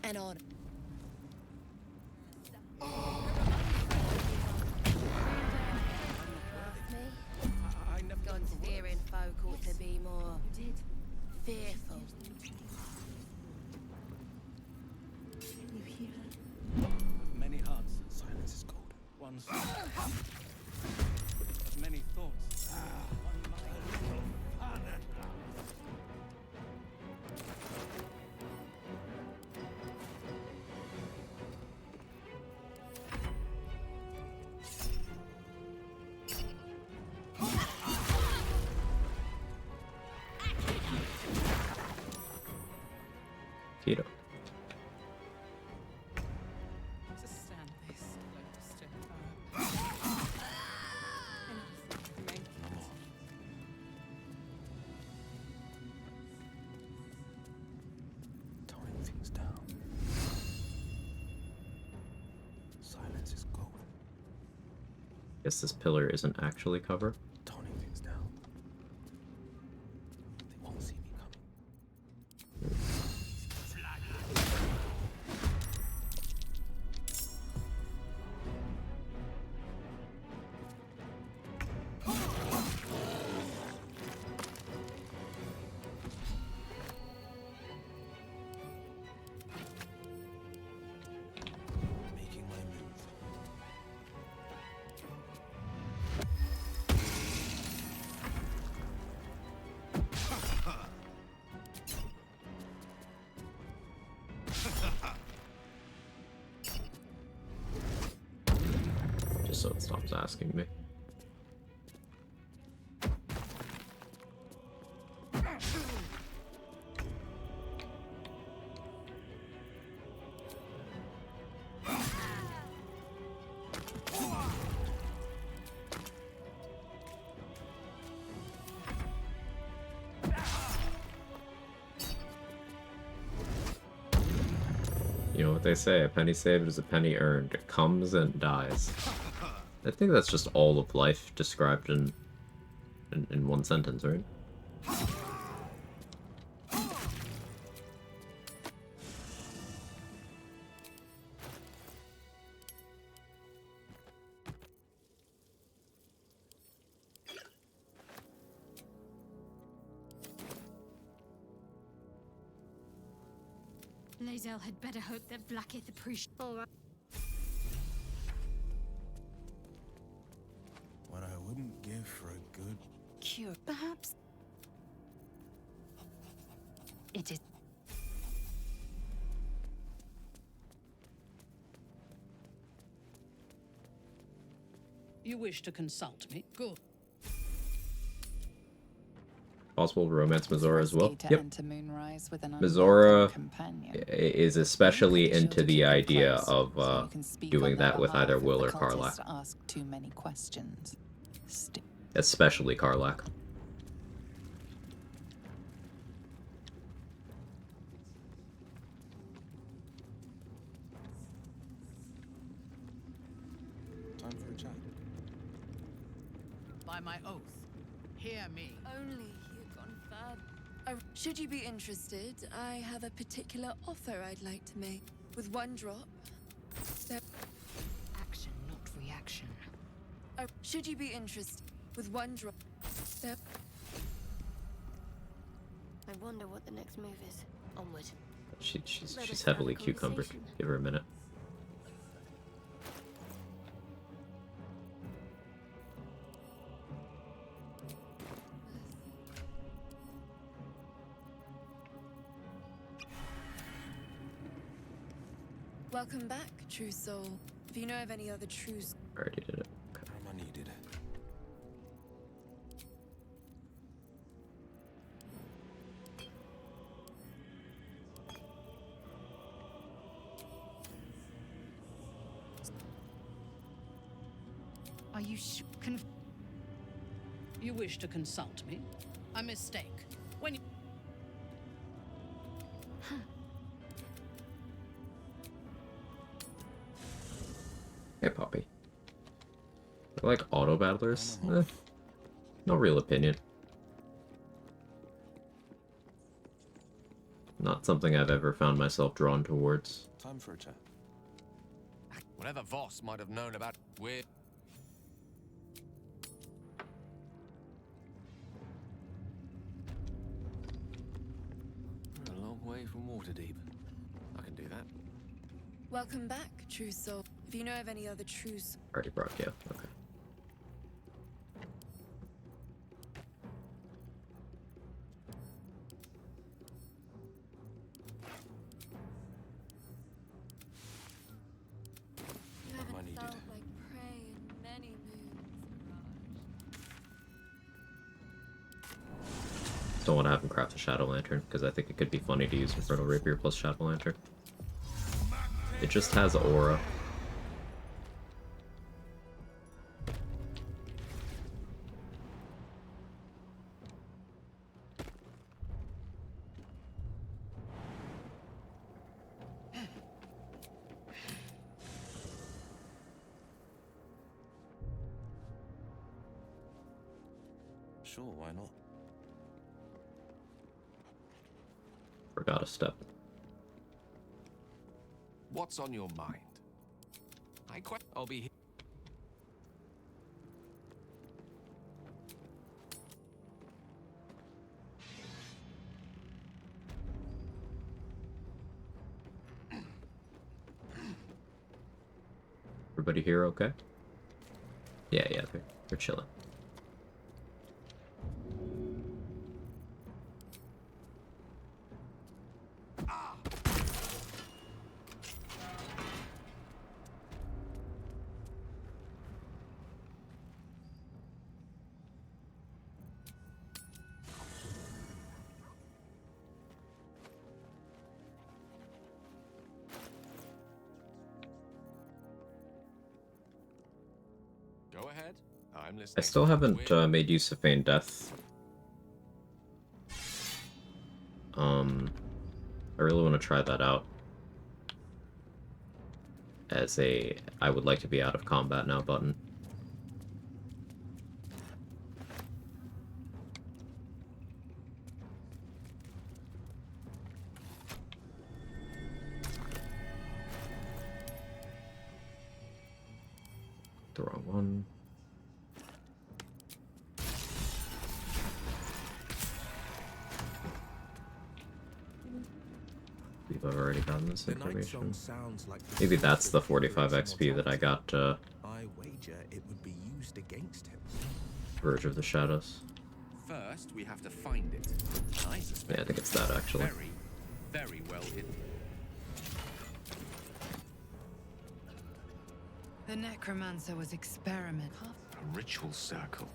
K: And on. God-fearing folk ought to be more fearful.
G: You hear
J: Many hearts, silence is gold. One soul. Many thoughts. One mind.
A: Keto.
J: Toning things down. Silence is gold.
A: Guess this pillar isn't actually cover.
J: Toning things down. They won't see me coming. Making my move.
A: Just so it stops asking me. You know what they say, a penny saved is a penny earned. It comes and dies. I think that's just all of life described in one sentence, right?
G: Lae'zel had better hope that Blackith appreciates.
J: What I wouldn't give for a good
G: Cure, perhaps. It is.
N: You wish to consult me? Good.
A: Possible romance Mizora as well.
F: To
A: Yep.
F: enter Moonrise with an
A: Mizora
F: unwelcome companion.
A: is especially into the idea of
F: So you can speak
A: doing
F: on their
A: that with either
F: behalf if
A: Will
F: the
A: or Carla.
F: cultists ask too many questions.
A: Especially Karlach.
D: Time for a chat.
N: By my oath, hear me.
C: Only he had gone further. Should you be interested, I have a particular offer I'd like to make. With one drop,
E: Action, not reaction.
C: should you be interested, with one drop,
K: I wonder what the next move is. Onward.
A: She's heavily cucumbered. Give her a minute.
C: welcome back, true soul. If you know of any other truths,
A: Already did it.
D: Am I needed?
E: Are you
N: You wish to consult me? A mistake. When you...
A: Hey, Poppy. I like auto battlers. No real opinion. Not something I've ever found myself drawn towards.
D: Time for a chat.
O: Whatever Voss might have known about weird.
D: We're a long way from Waterdeep. I can do that.
C: welcome back, true soul. If you know of any other truths,
A: Already brought you. Okay.
C: you haven't
D: Am I needed?
C: felt like prey in many moons.
A: Don't want to have him craft a Shadow Lantern, because I think it could be funny to use Infernal Rapier plus Shadow Lantern. It just has aura.
D: Sure, why not?
A: Forgot a step.
O: What's on your mind? I'll be here.
A: Everybody here okay? Yeah, they're chilling.
O: Go ahead. I'm listening.
A: I still haven't made use of Feign Death. I really want to try that out. As a I would like to be out of combat now button. The wrong one. I've already gotten this information. Maybe that's the 45 XP that I got
D: I wager it would be used against him.
A: Verge of the Shadows.
O: First, we have to find it. I suspect
A: Yeah, I think it's that actually.
O: very, very well hidden.
E: The necromancer was experiment.
O: A ritual circle.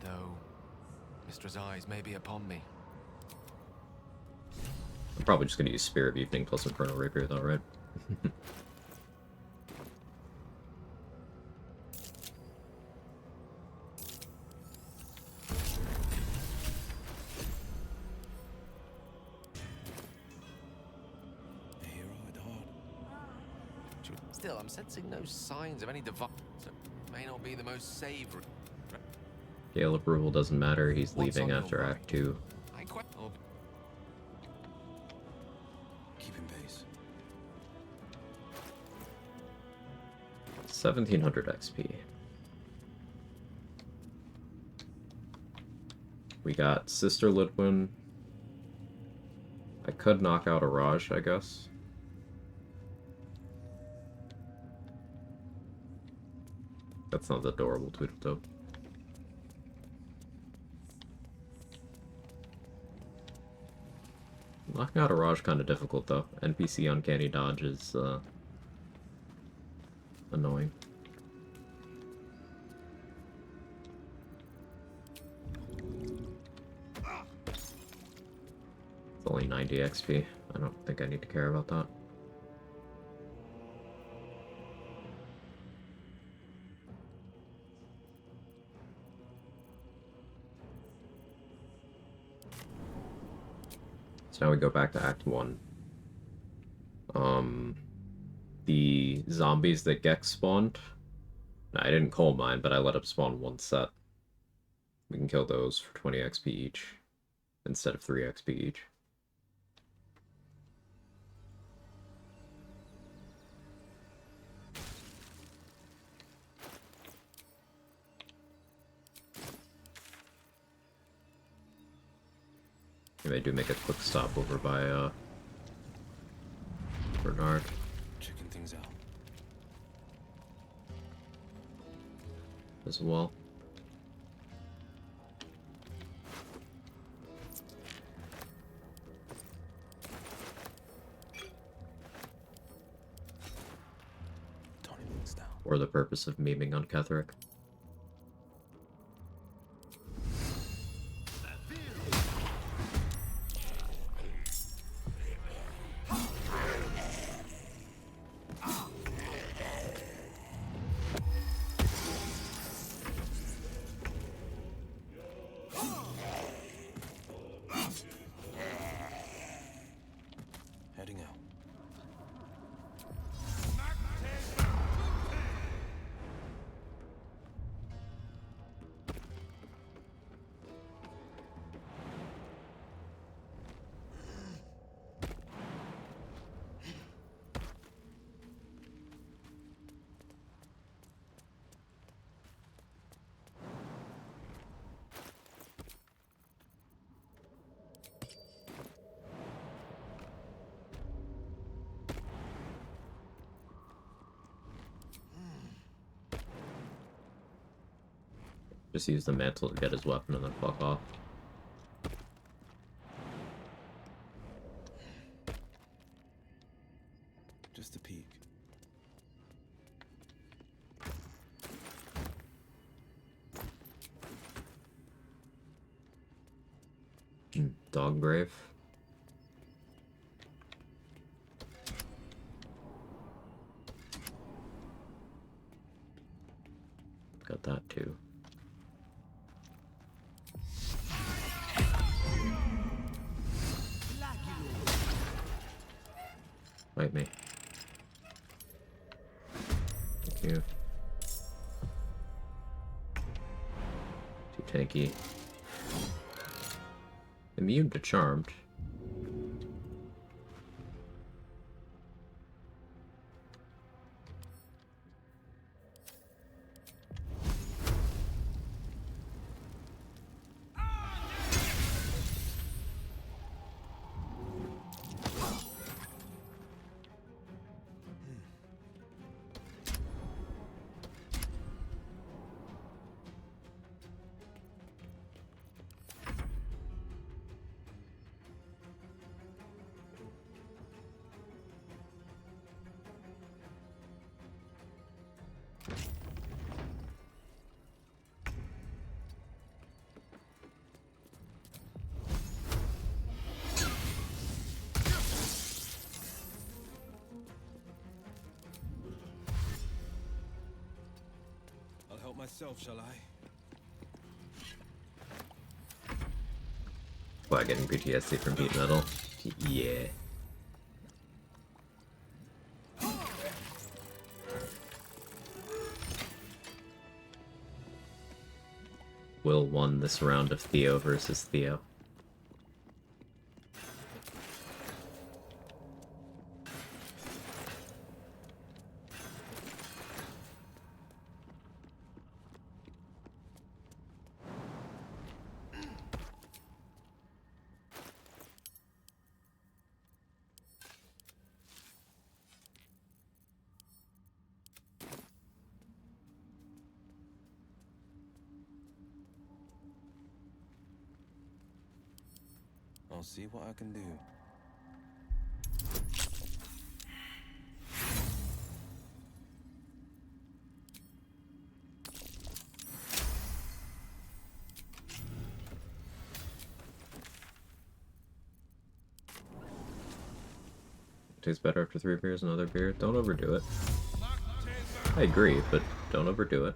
O: Though, Mistress' eyes may be upon me.
A: I'm probably just gonna use Spirit of Evening plus Infernal Rapier though, right?
O: ritual. Still, I'm sensing no signs of any divine. So it may not be the most savory.
A: Gale approval doesn't matter. He's
O: What's
A: leaving
O: on your
A: after
O: mind?
A: Act 2.
P: Keeping pace.
A: 1700 XP. We got Sister Lidwin. I could knock out a Raj, I guess. That sounds adorable, Tweedledum. Knocking out a Raj kind of difficult, though. NPC Uncanny Dodge is, annoying. It's only 90 XP. I don't think I need to care about that. So now we go back to Act 1. The zombies that Gex spawned, I didn't coal mine, but I let him spawn one set. We can kill those for 20 XP each, instead of 3 XP each. Maybe I do make a quick stop over by, Bernard.
P: Checking things out.
A: As well.
P: Toning things down.
A: For the purpose of memeing on Ketherick.
P: Heading out.
A: Just use the mantle to get his weapon and then fuck off.
P: Just a peek.
A: Dog grave. Got that too. Fight me. Thank you. Too tanky. Immune to charmed.
P: Help myself, shall I?
A: Quag getting PTSD from heat metal. Yeah. Will won this round of Theo versus Theo.
P: I'll see what I can do.
A: Tastes better after 3 beers, another beer. Don't overdo it. I agree, but don't overdo it.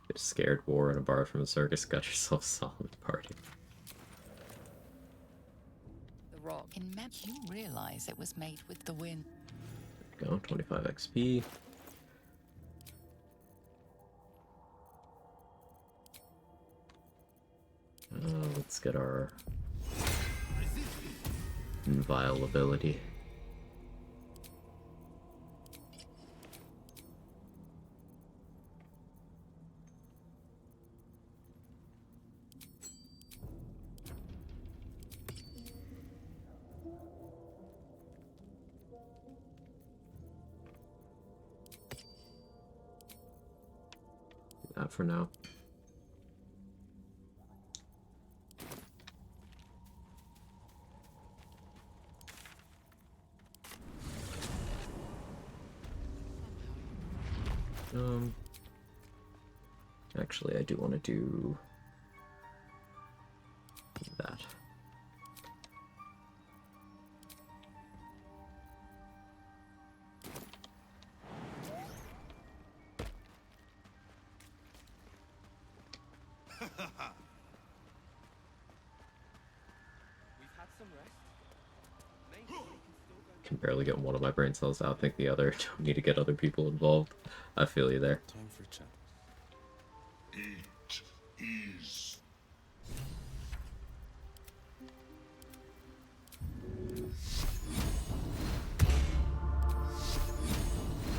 A: Get scared, war in a bar from a circus, got yourself a solid party.
F: The rock. In map, you realize it was made with the wind.
A: There we go, 25 XP. Let's get our inviolability. That for now. Actually, I do want to do that. Can barely get one of my brain cells out. I think the other. Don't need to get other people involved. I feel you there.
P: Time for chat.
H: It is.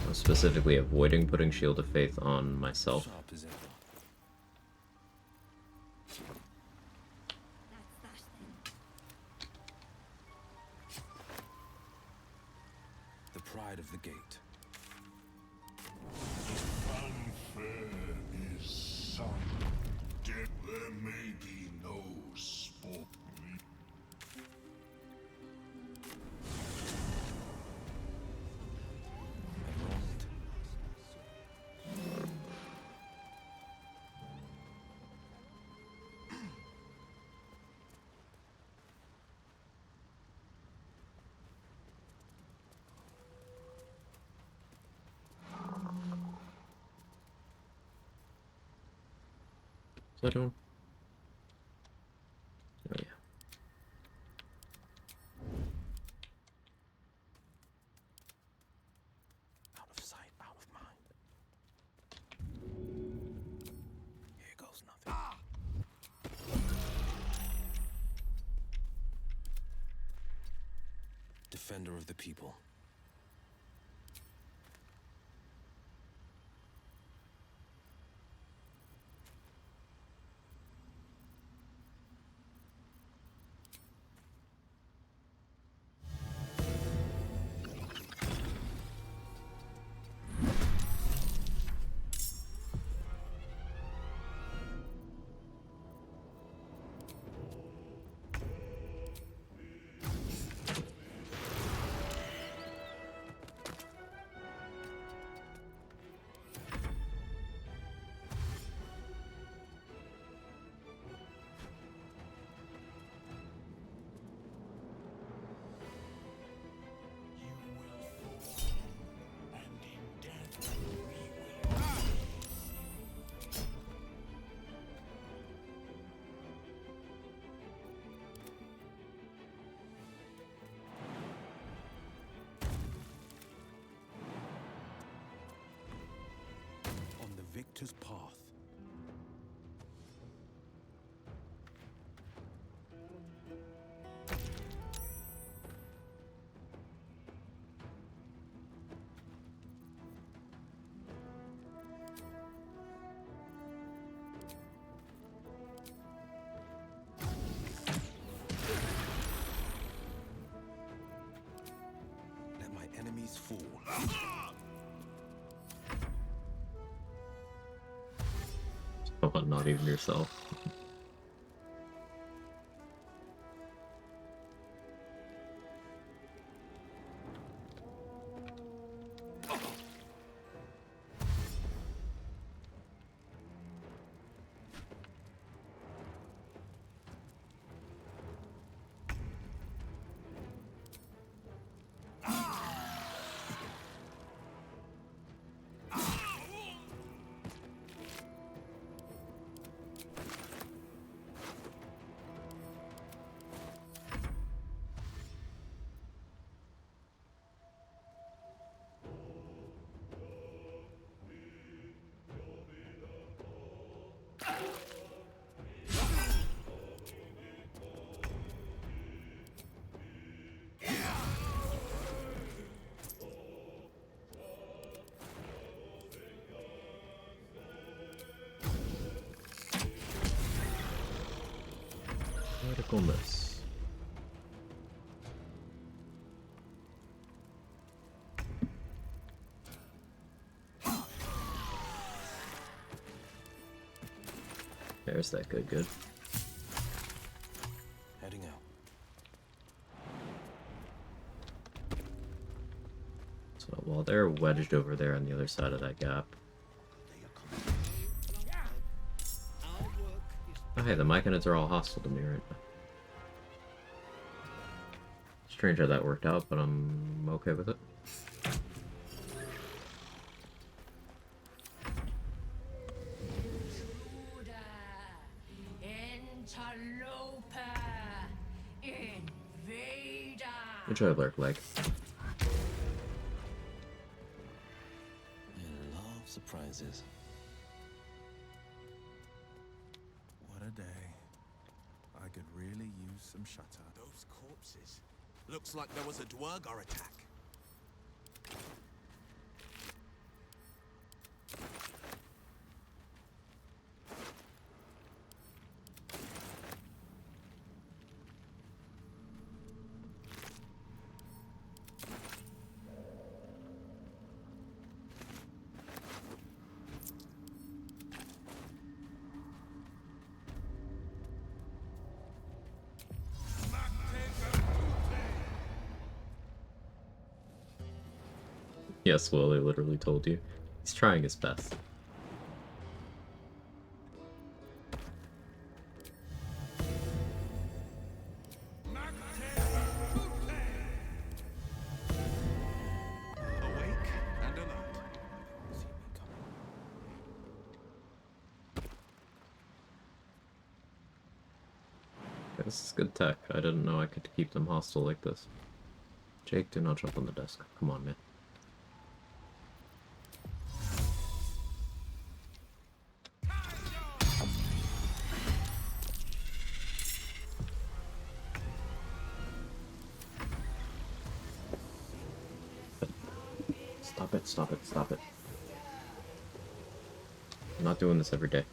A: I'm specifically avoiding putting Shield of Faith on myself.
P: Sharp as ever. The pride of the gate.
H: Unfair is some. There may be no sport.
A: Is that on? Oh yeah.
P: Out of sight, out of mind. Here goes nothing. Defender of the people. victor's path. Let my enemies fall.
A: Oh, not even yourself. Critical miss. There's that good.
P: Heading out.
A: So while they're wedged over there on the other side of that gap. Oh hey, the Myconids are all hostile to me right now. Strange how that worked out, but I'm okay with it. Enjoy Lurk Leg.
P: I love surprises.
D: What a day. I could really use some shutter.
L: Those corpses. Looks like there was a Dwergar attack.
A: Yes, well, I literally told you. He's trying his best.
D: Awake and alert.
A: This is good tech. I didn't know I could keep them hostile like this. Jake, do not jump on the desk. Come on, man. Stop it. I'm not doing this every day.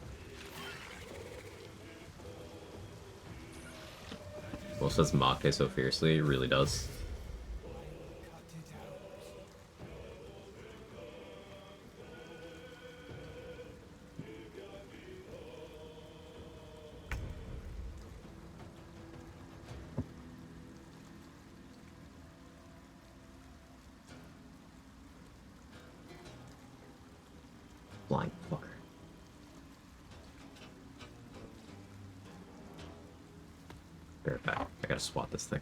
A: Well, it says Make so fiercely, it really does. Flying fucker. Bear back. I gotta swat this thing.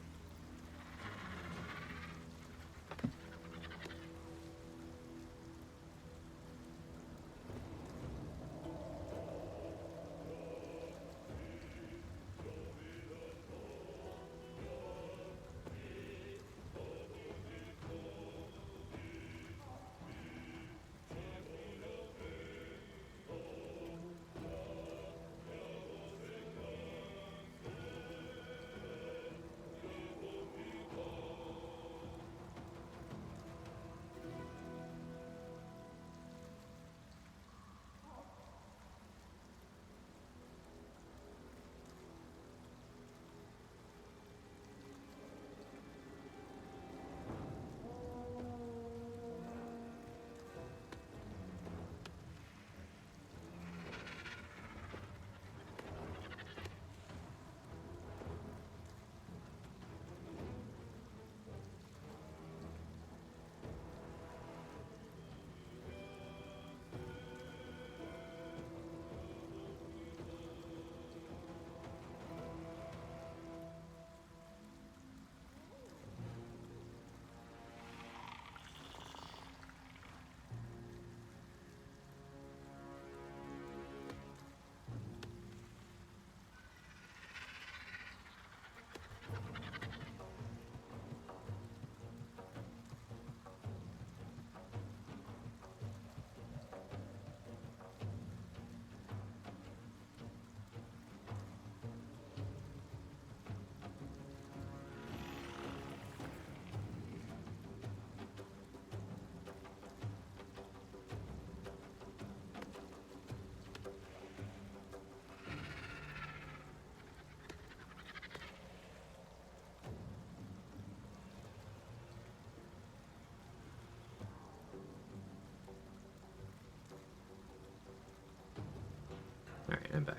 A: Alright, I'm back.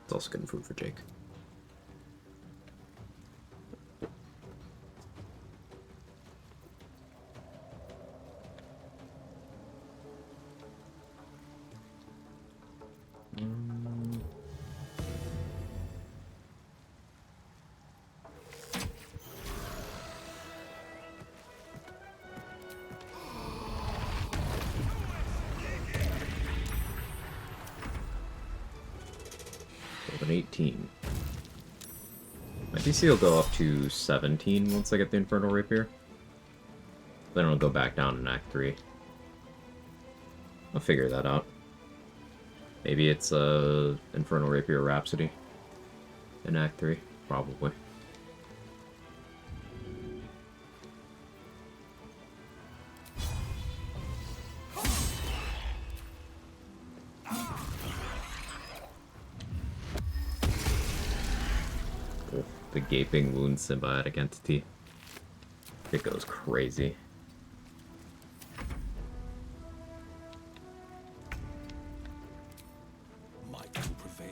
A: It's also good food for Jake. An 18. My DC will go up to 17 once I get the Infernal Rapier. Then it'll go back down in Act 3. I'll figure that out. Maybe it's a Infernal Rapier Rhapsody in Act 3, probably. The Gaping Wound symbiotic entity. It goes crazy.
P: Might will prevail.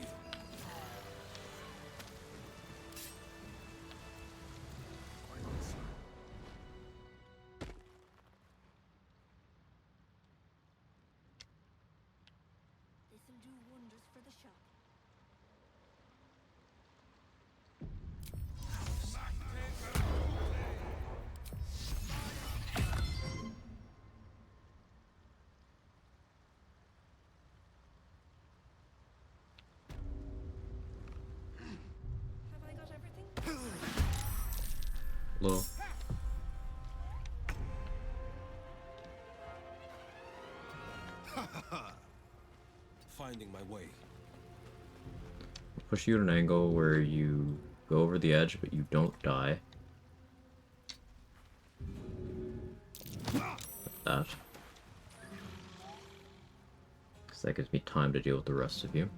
K: This'll do wonders for the shop. Have I got everything?
A: Low.
P: Finding my way.
A: Push you at an angle where you go over the edge, but you don't die. Like that. Because that gives me time to deal with the rest of you.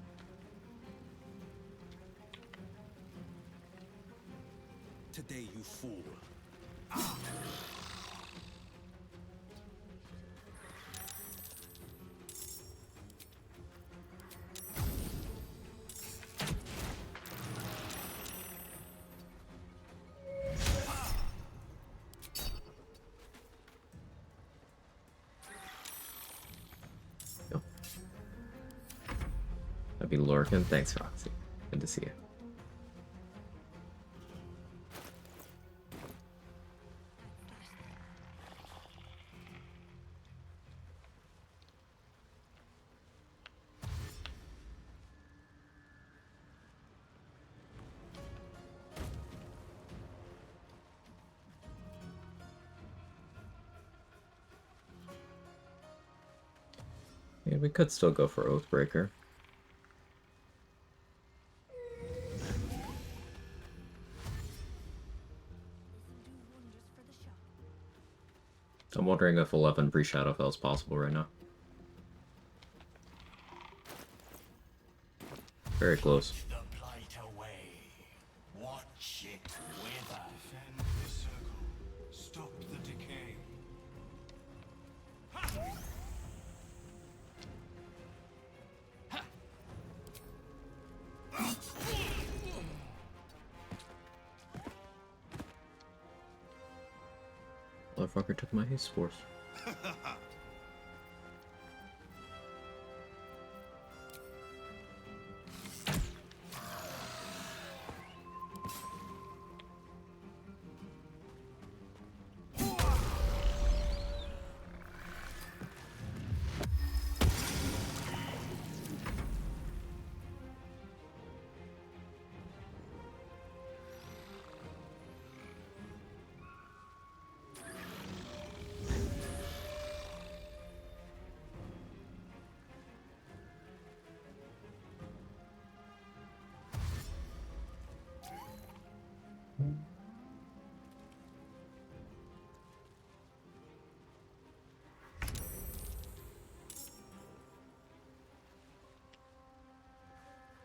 P: Today, you fool.
A: That'd be Lorcan. Thanks, Roxy. Good to see you. Yeah, we could still go for Oathbreaker. I'm wondering if 11 pre-Shadowfell is possible right now. Very close.
Q: The blight away. Watch it wither. Defend the circle. Stop the decay.
A: Motherfucker took my haste force.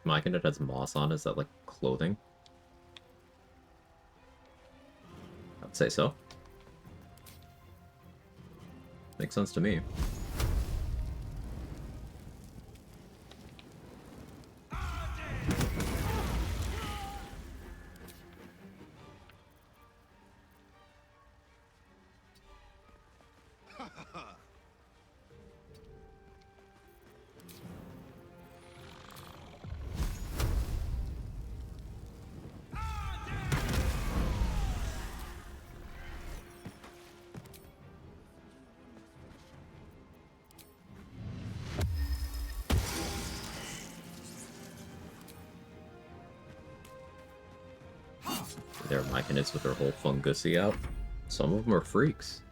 A: Myconid has moss on. Is that like clothing? I'd say so. Makes sense to me. They're machinates with their whole fungusy out. Some of them are freaks.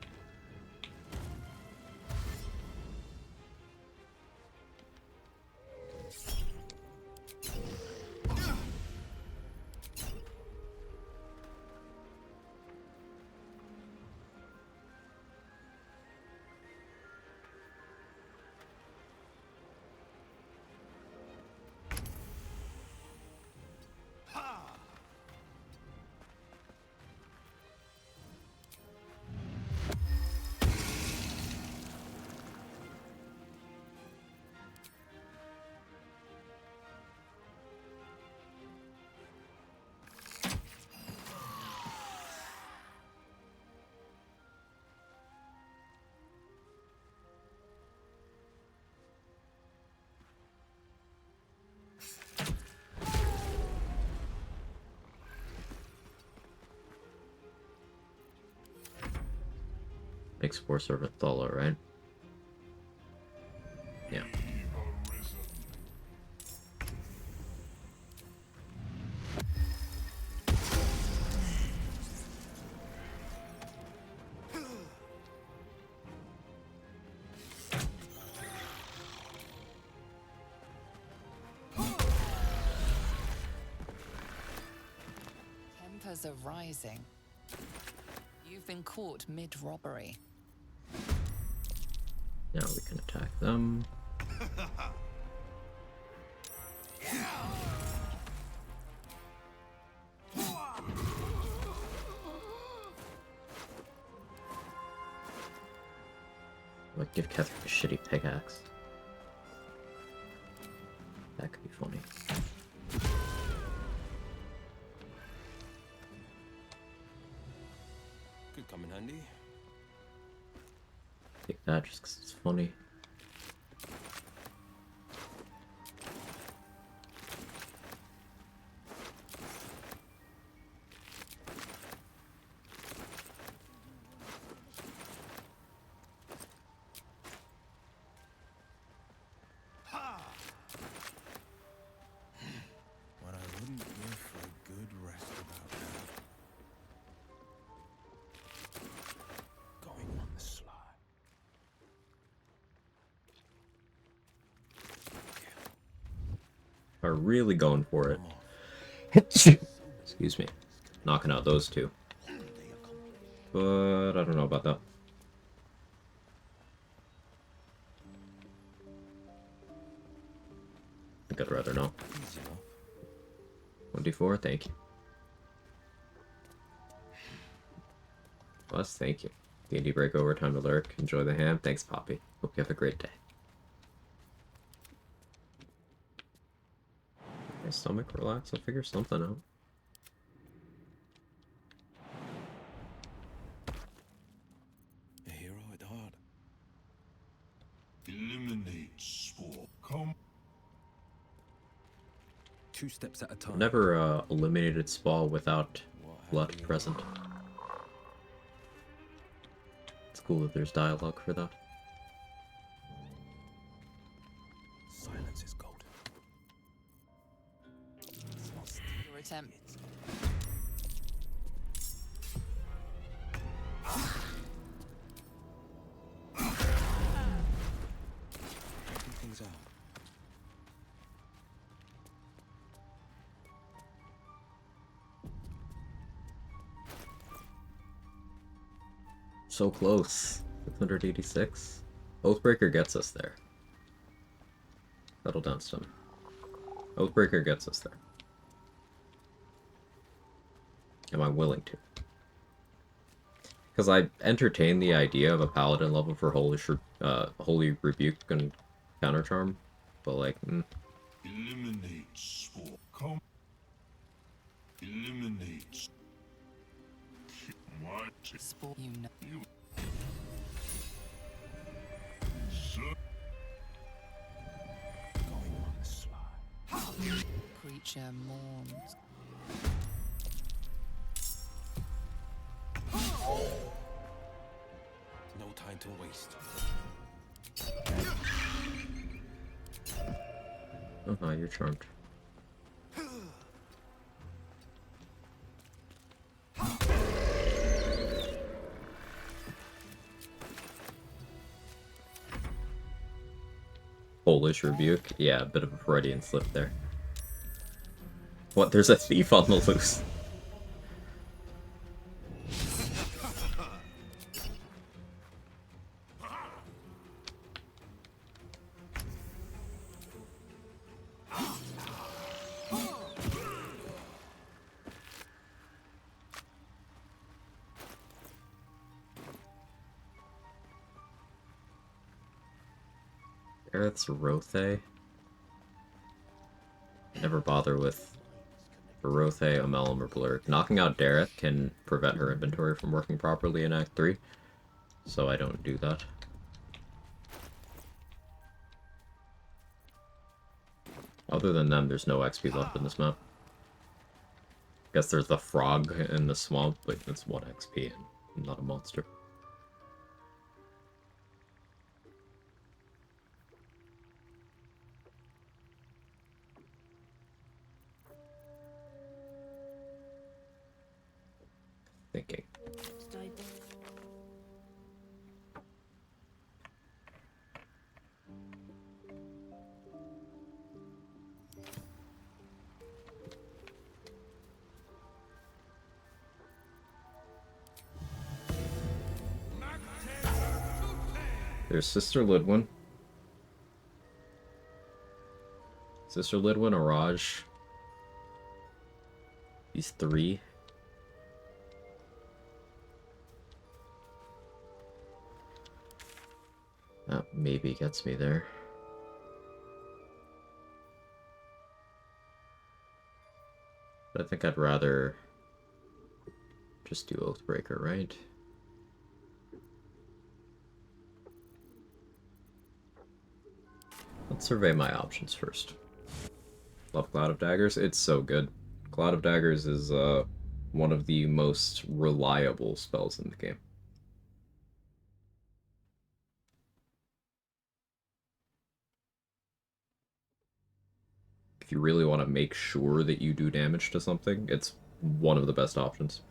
A: Makes Spore Servant Thala, right? Yeah.
F: Tempers are rising. You've been caught mid-robbery.
A: Now we can attack them. Like, give Ketherick a shitty pickaxe. That could be funny.
P: Could come in handy.
A: Take that just 'cause it's funny.
P: What I wouldn't give for a good rest about now. Going on the sly.
A: Are really going for it. Excuse me. Knocking out those two. But I don't know about that. I think I'd rather not. 1d4, thank you. Plus, thank you. D&D break over, time to lurk. Enjoy the ham. Thanks, Poppy. Hope you have a great day. My stomach relax. I'll figure something out.
P: A hero at heart.
H: Eliminate Spore. Come.
P: 2 steps at a time.
A: Never eliminated Spall without blood present. It's cool that there's dialogue for that.
P: Silence is gold.
F: Your attempt.
P: Checking things out.
A: So close. 686. Oathbreaker gets us there. Settle down, Stum. Oathbreaker gets us there. Am I willing to? Because I entertain the idea of a paladin level for Holy Rebuke and Counter Charm, but like,
H: Eliminate Spore. Come. Eliminate. What?
F: Spore, you know.
P: Going on the sly.
F: Creature mourns.
P: No time to waste.
A: oh no, you're charmed. Polish rebuke. Yeah, a bit of a Freudian slip there. What, there's a thief on the loose? Aerith's Rothe. Never bother with Rothe, Amelum, or Blurk. Knocking out Dareth can prevent her inventory from working properly in Act 3, so I don't do that. Other than them, there's no XP left in this map. Guess there's the frog in the swamp, but it's 1 XP and not a monster. Thinking. There's Sister Lidwin. Sister Lidwin, Araj. These 3. That maybe gets me there. But I think I'd rather just do Oathbreaker, right? Let's survey my options first. Love Cloud of Daggers. It's so good. Cloud of Daggers is one of the most reliable spells in the game. If you really want to make sure that you do damage to something, it's one of the best options.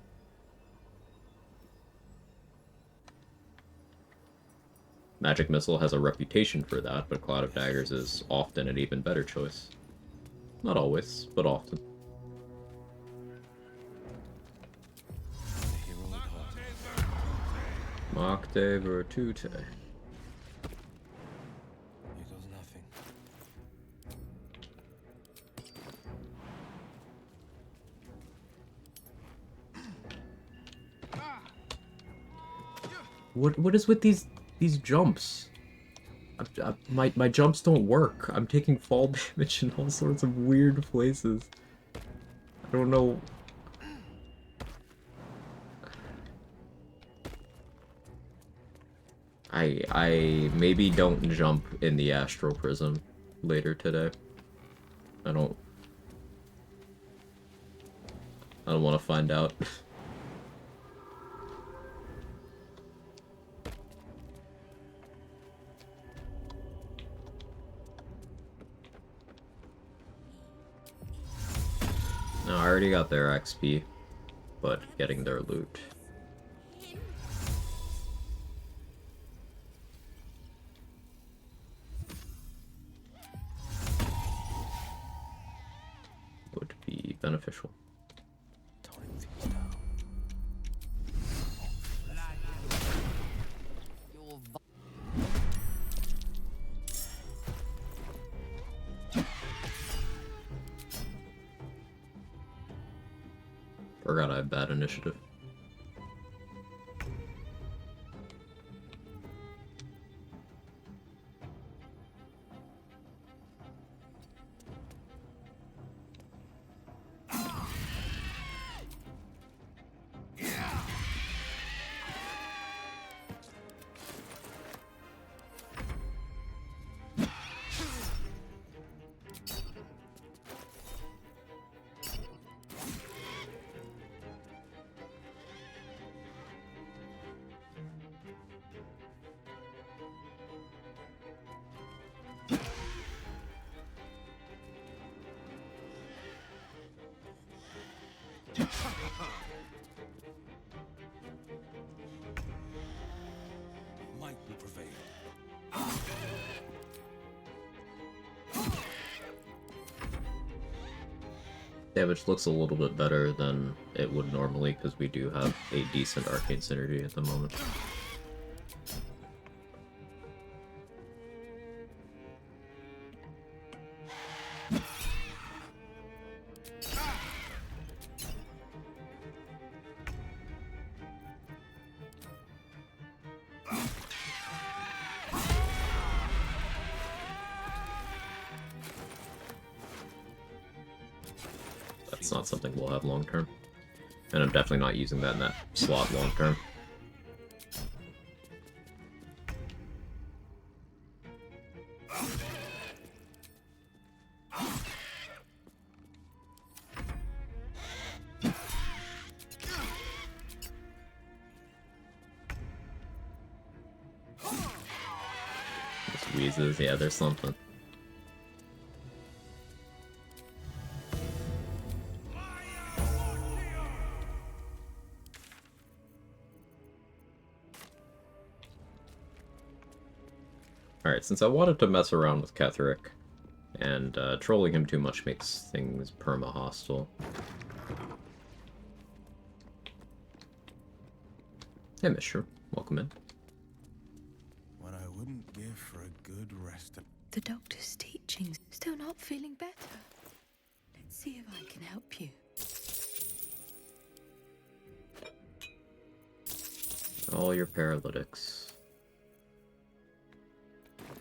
A: Magic Missile has a reputation for that, but Cloud of Daggers is often an even better choice. Not always, but often. Mokte Virtute. What is with these jumps? My jumps don't work. I'm taking fall damage in all sorts of weird places. I don't know. I maybe don't jump in the Astral Prism later today. I don't want to find out. No, I already got their XP, but getting their loot. Would be beneficial. Forgot I have bad initiative.
B: Might will prevail.
A: Damage looks a little bit better than it would normally because we do have a decent arcane synergy at the moment. That's not something we'll have long term. And I'm definitely not using that in that slot long term. Just wheezes, yeah, there's something. Alright, since I wanted to mess around with Ketheric, and trolling him too much makes things perma-hostile. Hey, Mishra. Welcome in.
P: What I wouldn't give for a good rest.
C: The doctor's teachings. Still not feeling better. Let's see if I can help you.
A: All your paralytics.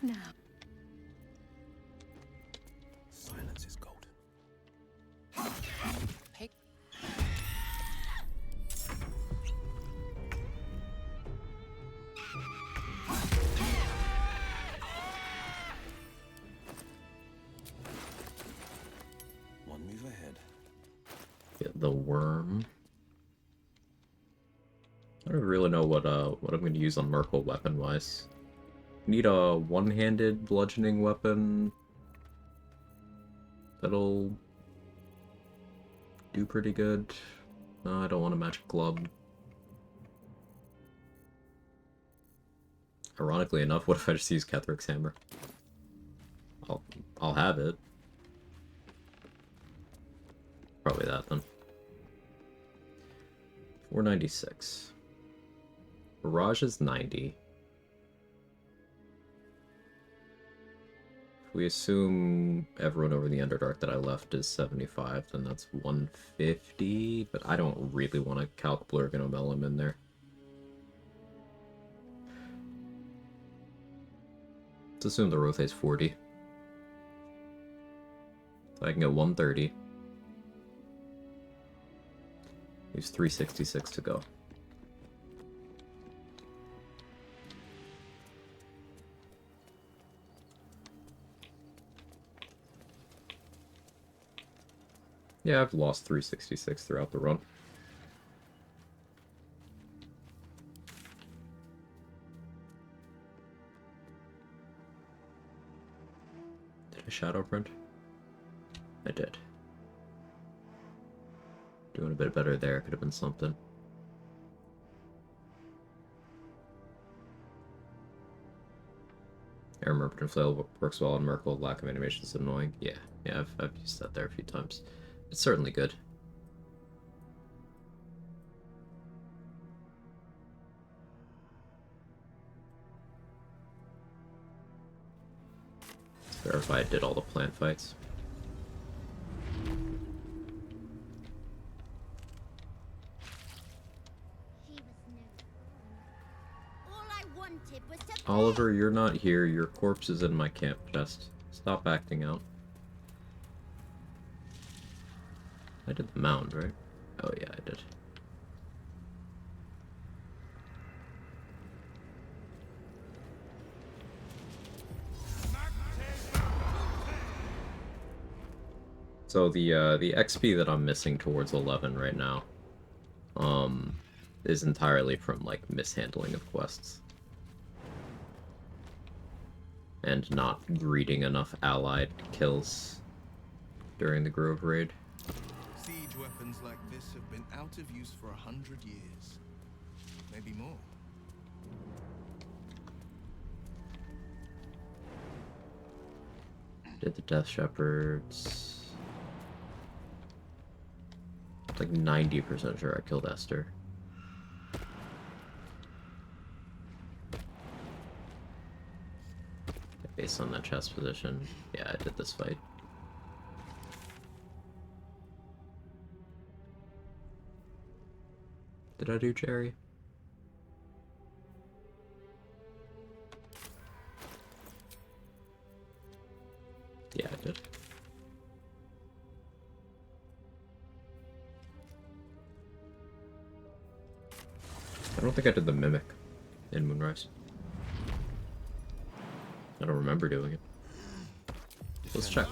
C: Now.
P: Silence is golden.
F: Hey.
P: One move ahead.
A: Get the worm. I don't really know what I'm going to use on Merkel weapon-wise. Need a one-handed bludgeoning weapon that'll do pretty good. No, I don't want a magic club. Ironically enough, what if I just use Ketheric's hammer? I'll have it. Probably that then. 496. Barrage is 90. If we assume everyone over the Underdark that I left is 75, then that's 150, but I don't really want to calc Blurg and Omelum in there. Let's assume the Rothe is 40. So I can get 130. Leaves 366 to go. Yeah, I've lost 366 throughout the run. Did I shadow print? I did. Doing a bit better there, could have been something. I remember Inflail works well on Merkel, lack of animation is annoying. Yeah, I've used that there a few times. It's certainly good. Let's verify I did all the plant fights. Oliver, you're not here. Your corpse is in my camp chest. Stop acting out. I did the mound, right? Oh yeah, I did. So the XP that I'm missing towards 11 right now, is entirely from like mishandling of quests. And not greeting enough allied kills during the Grove raid.
D: Siege weapons like this have been out of use for 100 years. Maybe more.
A: Did the Death Shepherds. Like 90% sure I killed Esther. Based on that chest position, yeah, I did this fight. Did I do Jerry? Yeah, I did. I don't think I did the Mimic in Moonrise. I don't remember doing it. Let's check.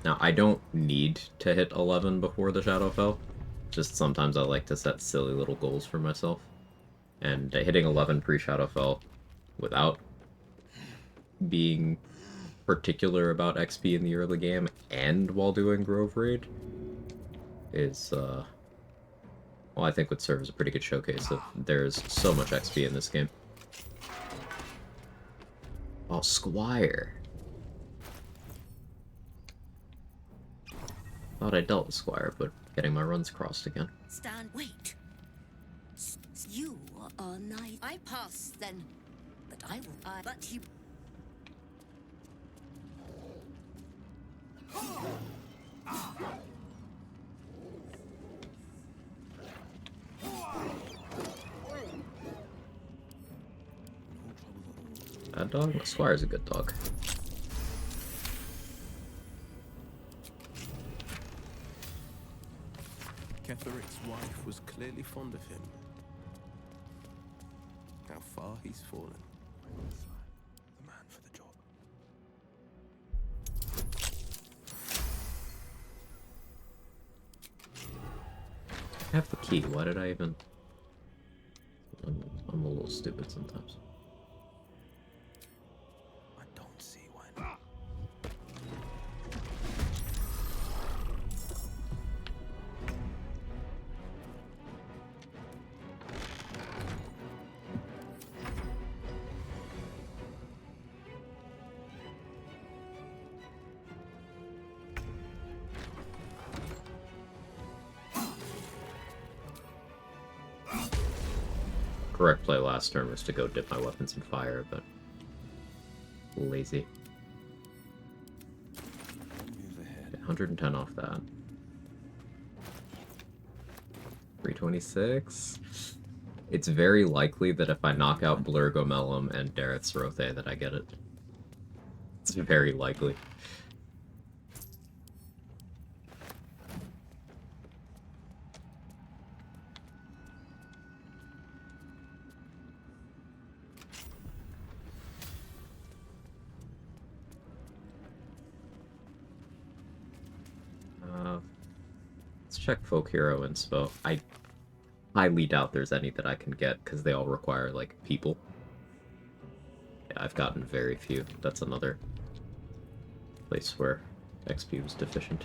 A: Now, I don't need to hit 11 before the Shadowfell. Just sometimes I like to set silly little goals for myself. And hitting 11 pre-Shadowfell without being particular about XP in the early game and while doing Grove Raid is, well, I think would serve as a pretty good showcase of there's so much XP in this game. Oh, Squire. Thought I dealt with Squire, but getting my runs crossed again.
I: Stand, wait. You are nice. I pass then, but I will. But you.
A: Bad dog? Squire's a good dog.
P: Ketheric's wife was clearly fond of him. How far he's fallen. The man for the job.
A: I have the key. Why did I even... I'm a little stupid sometimes.
P: I don't see why not.
A: Correct play last turn was to go dip my weapons in fire, but lazy. Okay, 110 off that. 326. It's very likely that if I knock out Blur Gomelum and Dareth Rothe that I get it. It's very likely. Let's check Folk Hero Inspo. I highly doubt there's any that I can get because they all require, like, people. Yeah, I've gotten very few. That's another place where XP was deficient.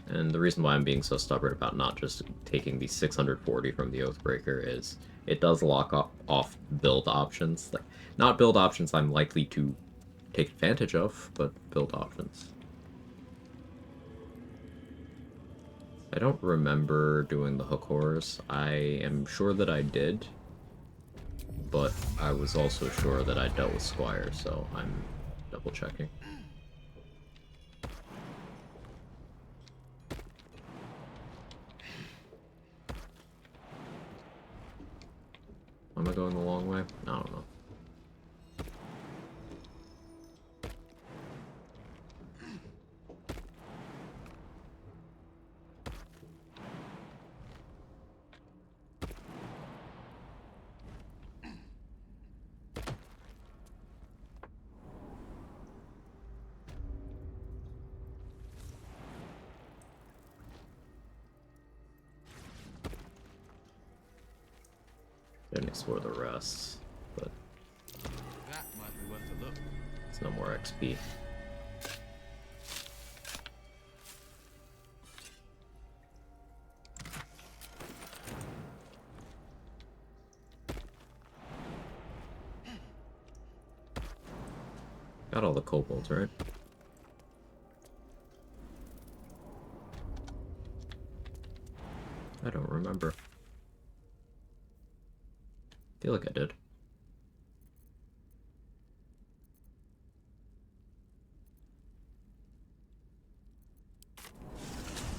A: And the reason why I'm being so stubborn about not just taking the 640 from the Oathbreaker is it does lock off build options. Like, not build options I'm likely to take advantage of, but build options. I don't remember doing the hook horrors. I am sure that I did, but I was also sure that I dealt with Squire, so I'm double checking. Am I going the long way? I don't know. Didn't explore the rest, but
P: That might be worth a look.
A: there's no more XP. Got all the kobolds, right? I don't remember. Feel like I did.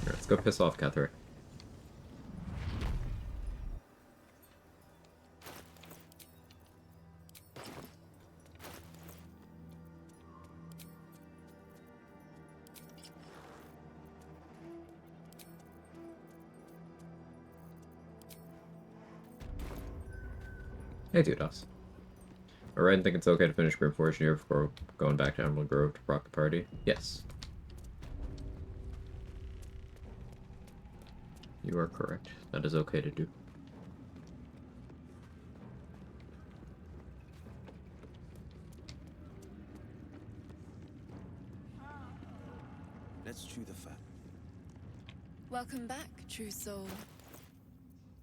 A: Here, let's go piss off Catherine. Hey, Dudas. Alright, I think it's okay to finish Grim Fortune here before going back to Emerald Grove to rock the party. Yes. You are correct. That is okay to do.
P: Let's chew the fat.
C: Welcome back, true soul.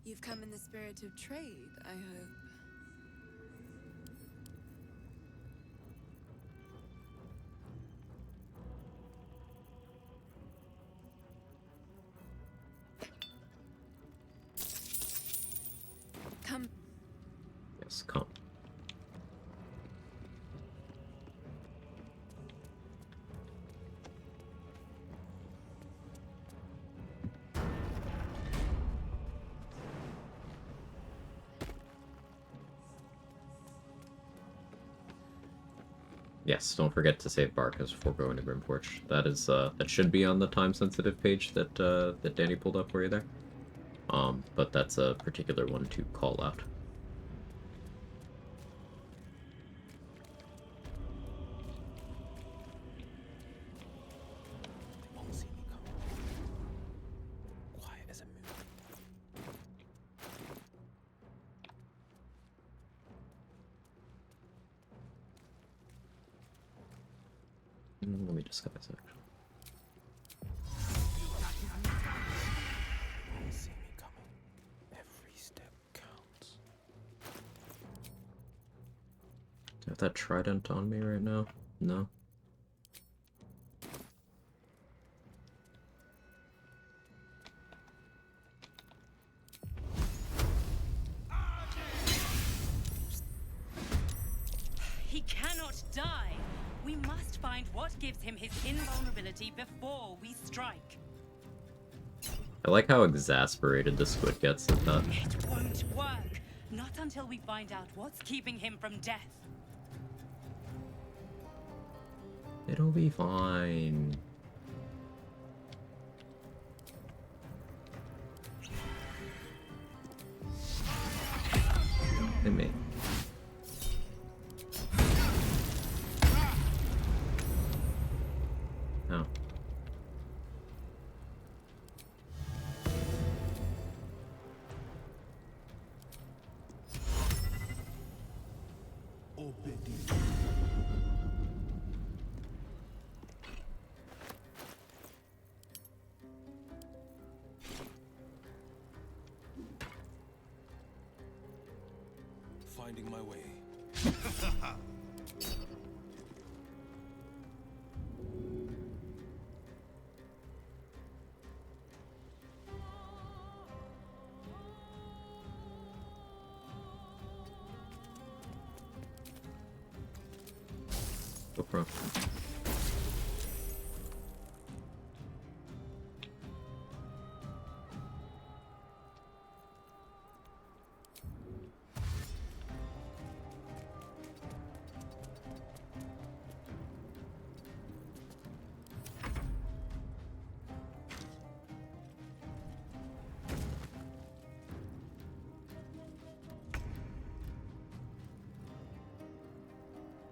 C: You've come in the spirit of trade, I hope. Come.
A: Yes, come. Yes, don't forget to save Barkas before going to Grimforge. That is that should be on the time-sensitive page that that Danny pulled up for you there. But that's a particular one to call out.
P: Won't see me coming. Quiet as a moon.
A: Let me disguise actually.
P: Won't see me coming. Every step counts.
A: Do I have that trident on me right now? No.
R: He cannot die. We must find what gives him his invulnerability before we strike.
A: I like how exasperated the squid gets at that.
R: It won't work. Not until we find out what's keeping him from death.
A: It'll be fine. Hit me. Oh.
P: Finding my way.
A: Go pro.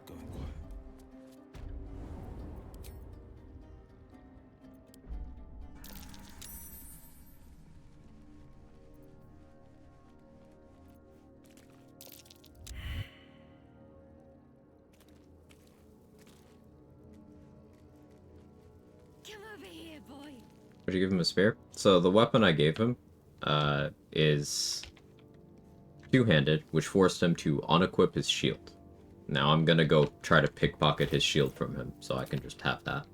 P: Going quiet.
I: Come over here, boy.
A: Would you give him a spear? So the weapon I gave him is two-handed, which forced him to unequip his shield. Now I'm gonna go try to pickpocket his shield from him, so I can just have that.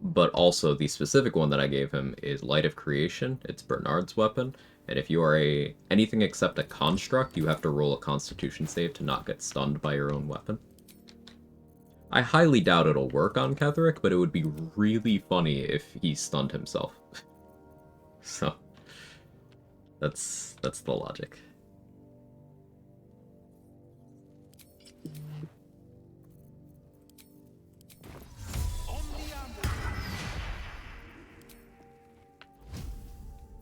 A: But also the specific one that I gave him is Light of Creation. It's Bernard's weapon, and if you are anything except a construct, you have to roll a Constitution save to not get stunned by your own weapon. I highly doubt it'll work on Ketherick, but it would be really funny if he stunned himself. So that's the logic.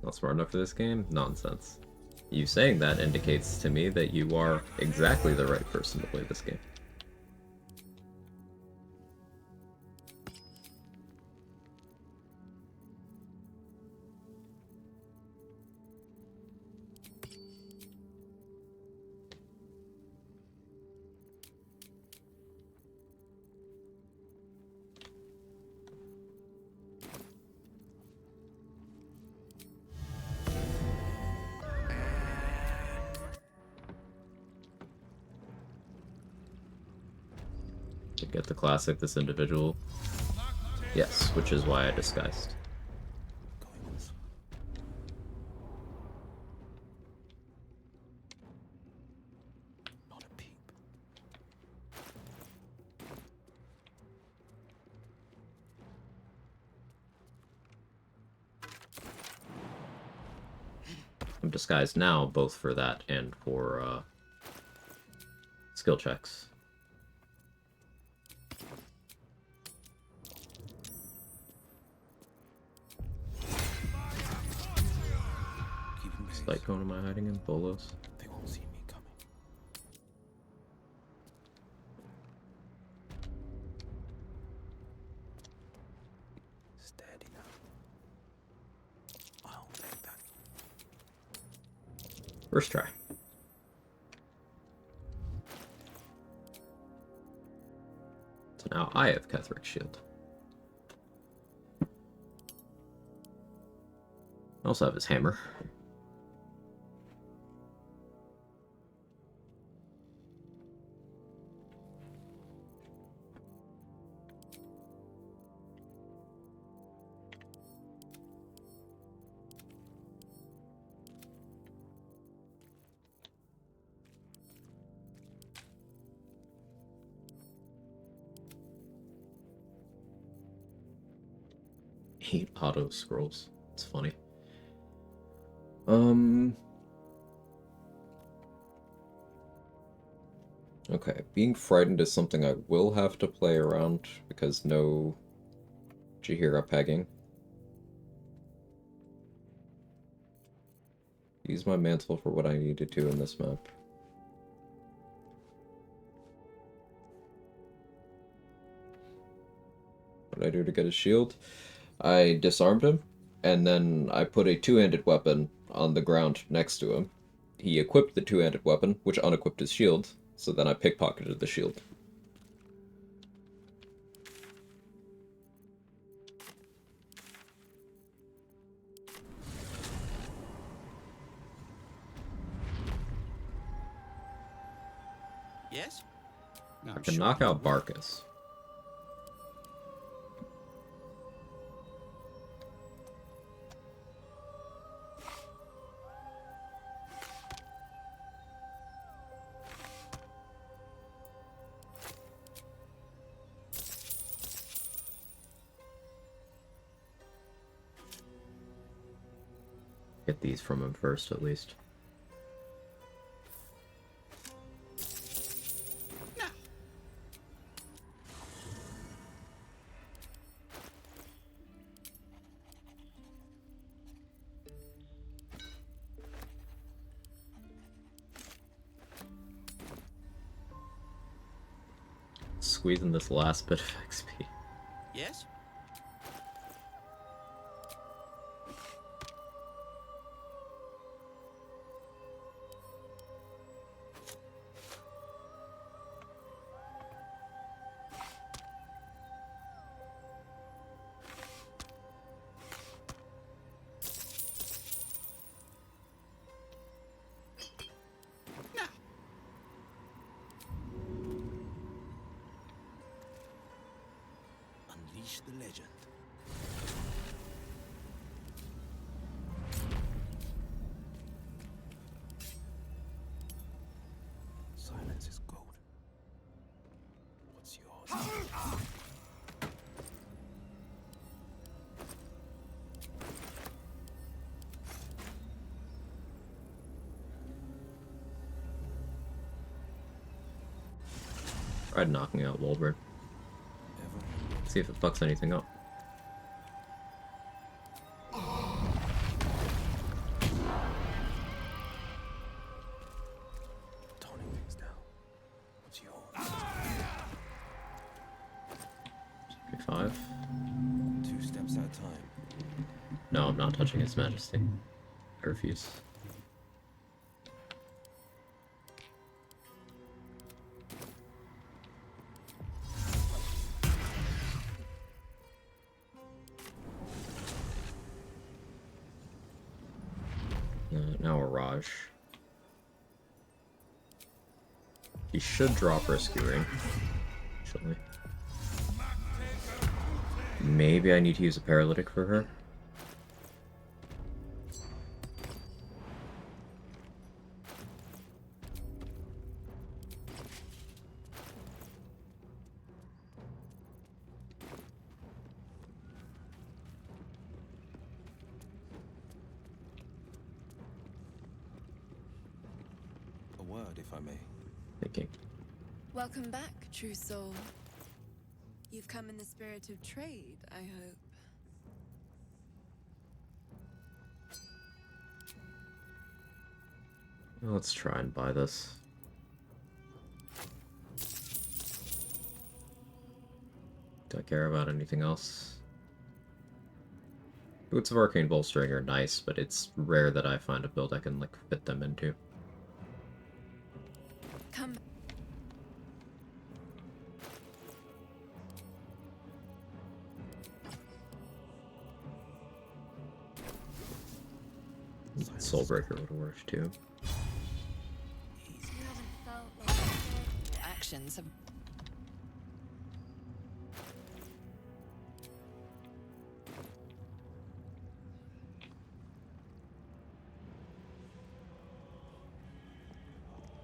A: Not smart enough for this game? Nonsense. You saying that indicates to me that you are exactly the right person to play this game. To get the classic, this individual. Yes, which is why I disguised.
O: Not a peep.
A: I'm disguised now, both for that and for skill checks. Slight cone am I hiding in? Bolos?
O: They won't see me coming. Steady now. I'll take that.
A: First try. So now I have Ketherick's shield. I also have his hammer. Hate auto scrolls. It's funny. Okay, being frightened is something I will have to play around because no Jaheira pegging. Use my mantle for what I needed to in this map. What did I do to get his shield? I disarmed him, and then I put a two-handed weapon on the ground next to him. He equipped the two-handed weapon, which unequipped his shield, so then I pickpocketed the shield.
J: Yes?
A: I can knock out Barkus. Get these from him first, at least. Squeezing this last bit of XP.
J: Yes? match the legend. Silence is gold. What's yours?
A: Tried knocking out Wolbert. See if it fucks anything up.
J: Toning things down. What's yours?
A: 5.
J: 2 steps at a time.
A: No, I'm not touching His Majesty. I refuse. Now a Raj. He should drop Rescuing. Actually. Maybe I need to use a Paralytic for her.
J: A word, if I may.
A: Thinking.
C: Welcome back, true soul. You've come in the spirit of trade, I hope.
A: Let's try and buy this. Do I care about anything else? Boots of Arcane Bolstering are nice, but it's rare that I find a build I can, like, fit them into.
C: Come.
A: Soulbreaker would have worked too.
C: You haven't felt like
F: Actions have...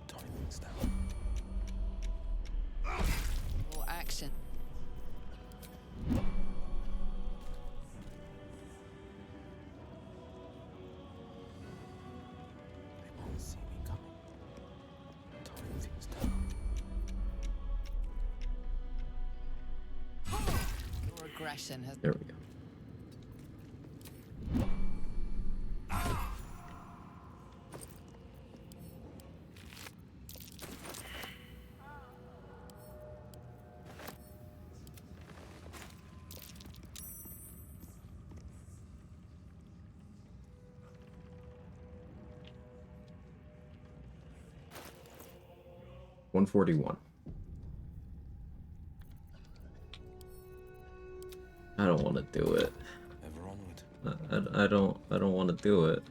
J: Toning things down.
F: or action.
J: They won't see me coming. Toning things down.
F: Your aggression has...
A: There we go. $141. I don't want to do it.
J: Ever onward.
A: I don't want to do it.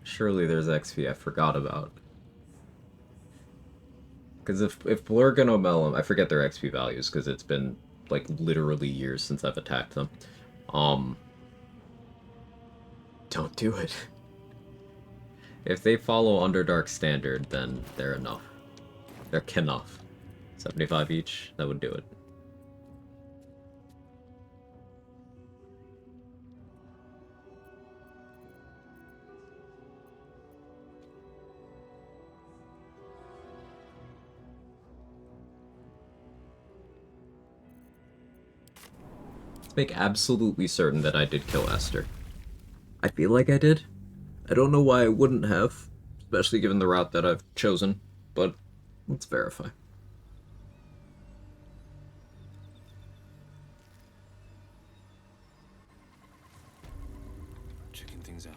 A: Surely there's XP I forgot about. Because if Blurg and Omelum, I forget their XP values because it's been like literally years since I've attacked them. Don't do it. If they follow Underdark standard, then they're enough. They're enough. 75 each, that would do it. Let's make absolutely certain that I did kill Esther. I feel like I did. I don't know why I wouldn't have, especially given the route that I've chosen, but let's verify.
J: Checking things out.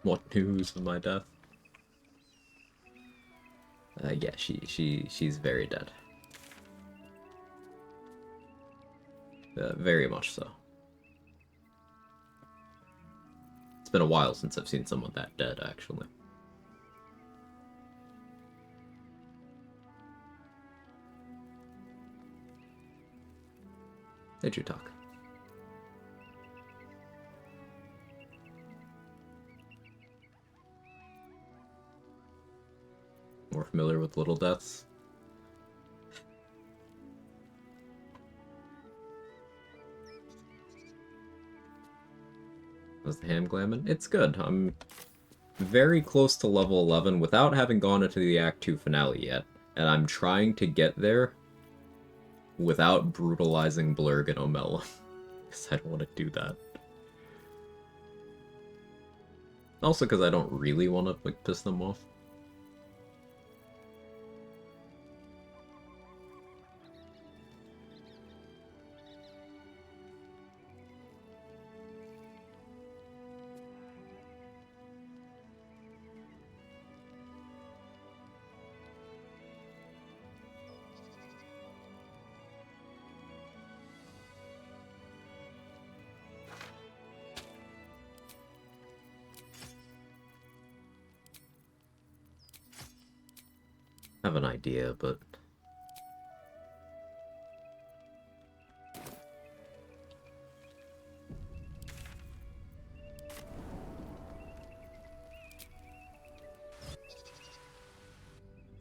A: What news of my death? Yeah, she's very dead. Very much so. been a while since I've seen someone that dead, actually. Did you talk? More familiar with little deaths? Was the ham glamming? It's good. I'm very close to level 11 without having gone into the Act 2 finale yet. And I'm trying to get there without brutalizing Blurg and Omella. Because I don't want to do that. Also because I don't really want to like piss them off. I have an idea, but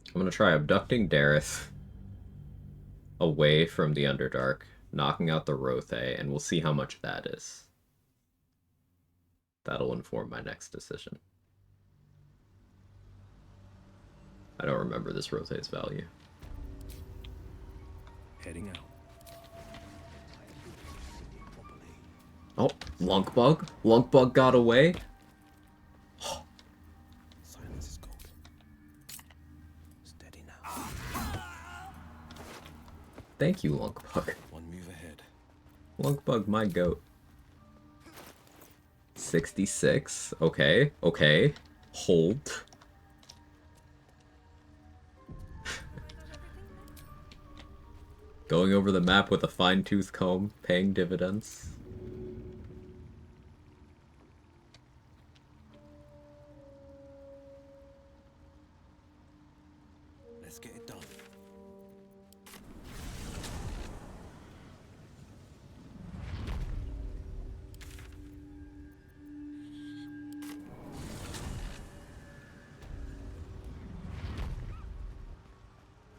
A: I'm gonna try abducting Dareth away from the Underdark, knocking out the Rothe, and we'll see how much that is. That'll inform my next decision. I don't remember this Rothe's value.
P: Heading out.
A: Oh, Lunkbug? Lunkbug got away?
P: Silence is gold. Steady now.
A: Thank you, Lunkbug.
P: One move ahead.
A: Lunkbug, my goat. 66. Okay, okay. Hold. Going over the map with a fine-tooth comb, paying dividends.
P: Let's get it done.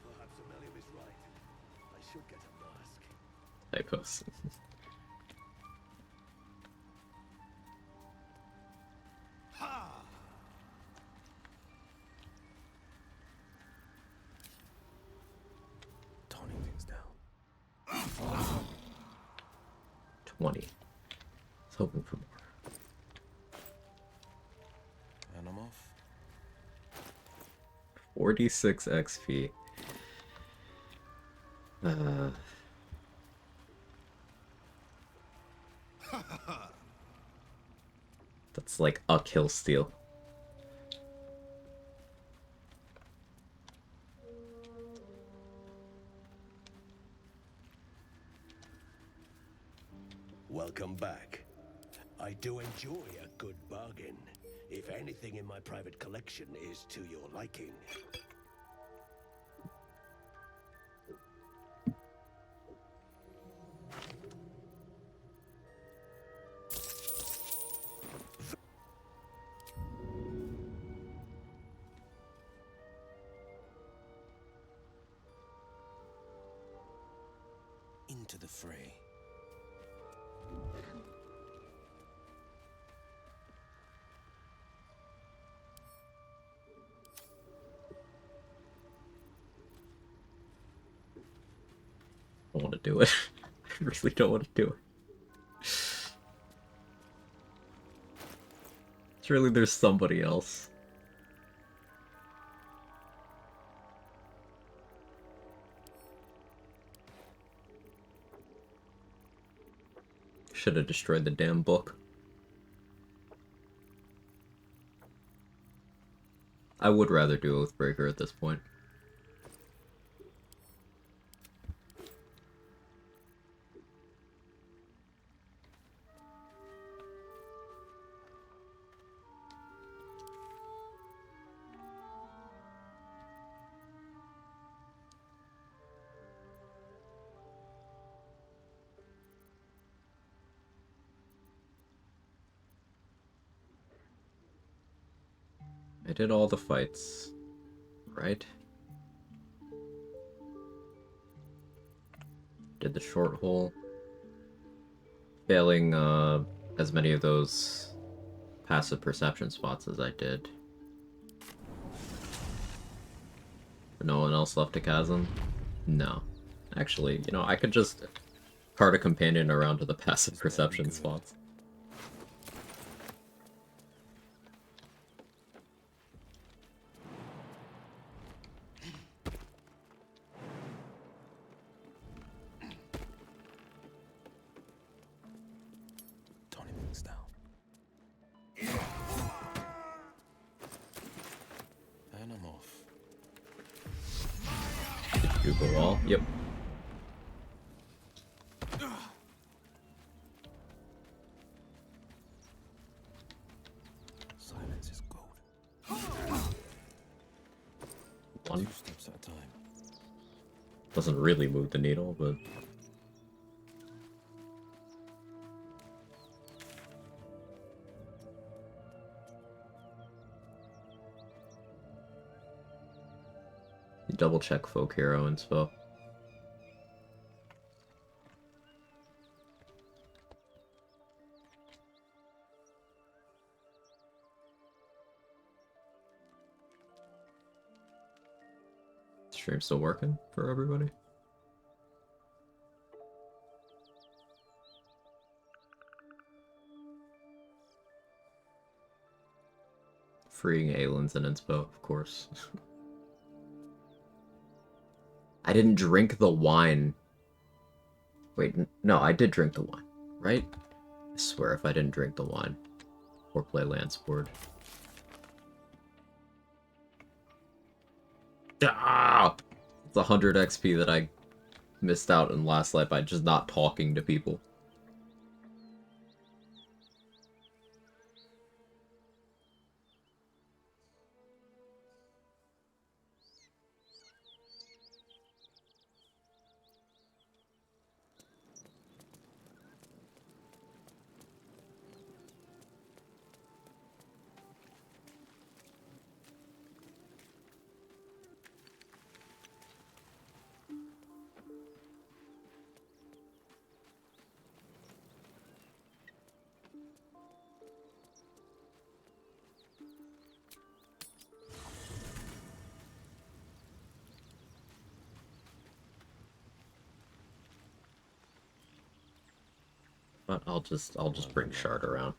B: Perhaps Amelia is right. I should get a mask.
A: Typos.
P: Toning things down.
A: 20. I was hoping for more.
P: And I'm off.
A: 46 XP. That's like a kill steal.
B: Welcome back. I do enjoy a good bargain, if anything in my private collection is to your liking.
P: Into the fray.
A: I don't want to do it. I really don't want to do it. Surely there's somebody else. Should have destroyed the damn book. I would rather do Oathbreaker at this point. I did all the fights, right? Did the short hole. Failing as many of those passive perception spots as I did. But no one else left a chasm? No. Actually, you know, I could just cart a companion around to the passive perception spots.
O: And I'm off.
A: Did you go all? Yep.
O: Silence is gold.
A: One.
O: 2 steps at a time.
A: Doesn't really move the needle, but... Double check folk hero inspo. Stream still working for everybody? Freeing Aelin's and inspo, of course. I didn't drink the wine. Wait, no, I did drink the wine, right? I swear if I didn't drink the wine. Or play Lance board. Ah! It's 100 XP that I missed out in last life by just not talking to people. But I'll just bring Shard around.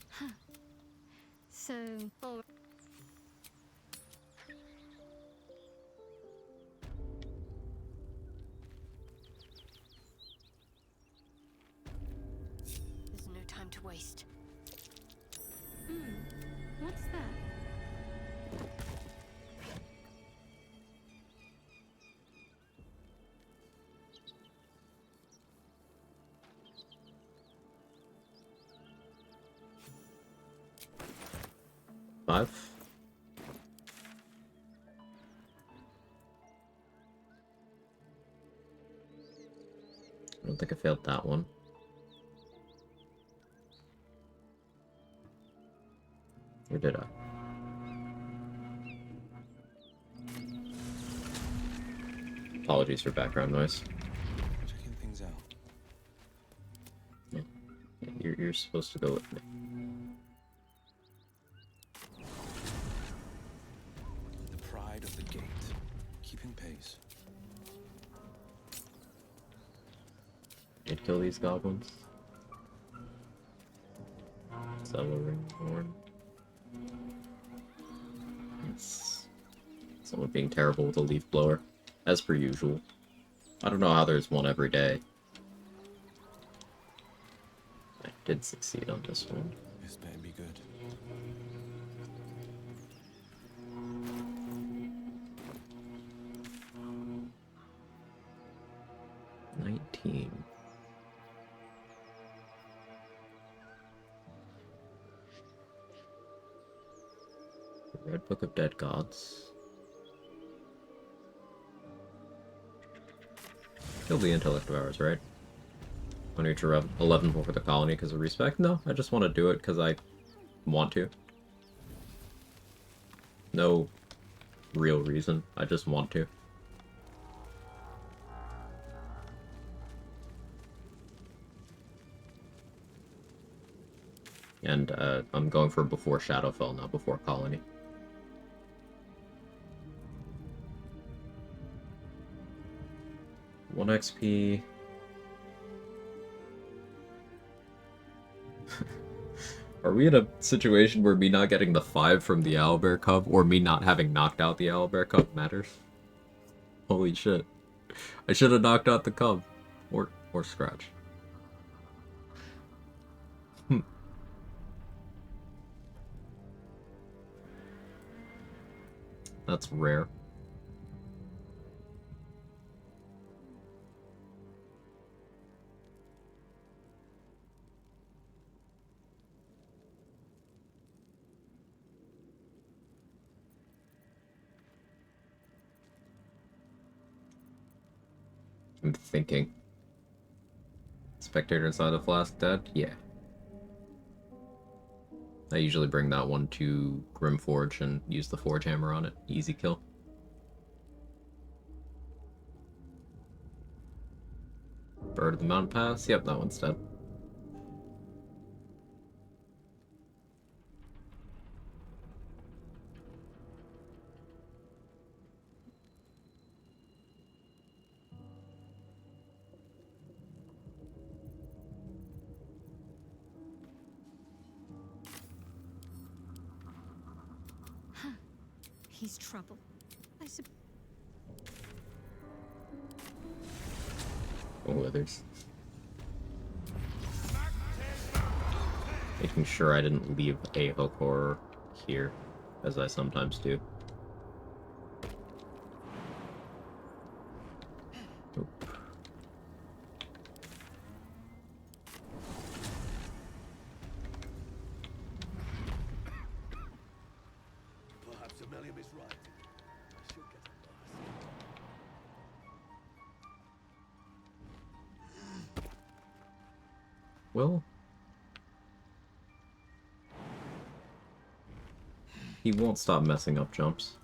G: Huh. So... There's no time to waste. What's that?
A: Five. I don't think I failed that one. Or did I? Apologies for background noise.
O: Checking things out.
A: Yeah, you're supposed to go with me.
O: The pride of the gate, keeping pace.
A: Did kill these goblins. Celery horn. Yes. Someone being terrible with a leaf blower, as per usual. I don't know how there's one every day. I did succeed on this one.
O: This better be good.
A: Red Book of Dead Gods. Kill the intellect devours, right? On each 11 for the colony because of respect? No, I just want to do it because I want to. No real reason. I just want to. And I'm going for before Shadowfell, not before Colony. One XP. Are we in a situation where me not getting the 5 from the owlbear cub, or me not having knocked out the owlbear cub matters? Holy shit. I should have knocked out the cub. Or Scratch. That's rare. I'm thinking. Spectator inside the flask dead? Yeah. I usually bring that one to Grimforge and use the Forge Hammer on it. Easy kill. Bird of the Mountain Pass? Yep, that one's dead.
G: He's trouble. I suppose.
A: Oh, others. Making sure I didn't leave a hook horror here, as I sometimes do. Oop.
B: Perhaps Amelia is right. I should get a mask.
A: Well, he won't stop messing up jumps.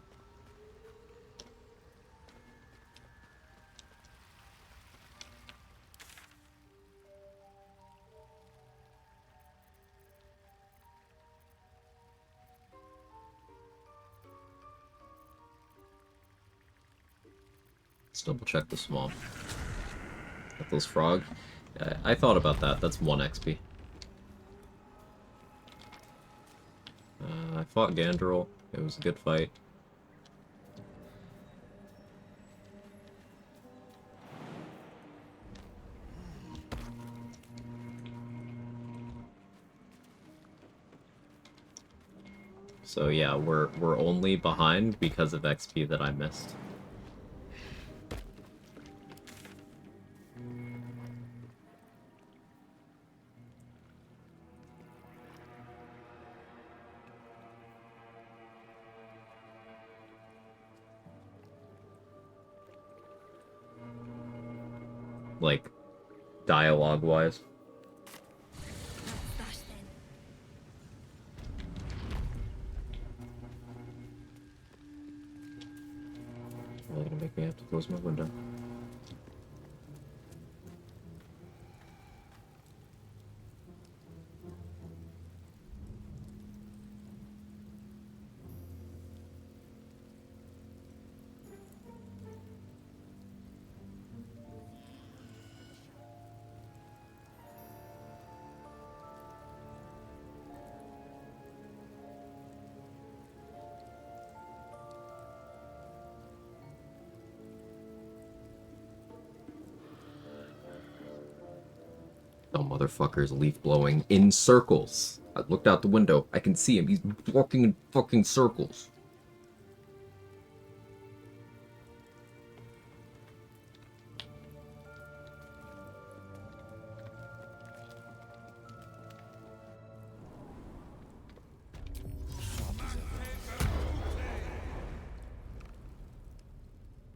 A: Let's double check the swamp. Got those frog. I thought about that. That's 1 XP. I fought Gandrel. It was a good fight. So yeah, we're only behind because of XP that I missed. Like, dialogue-wise. They're gonna make me have to close my window. Oh, motherfucker's leaf blowing in circles. I looked out the window. I can see him. He's walking in fucking circles.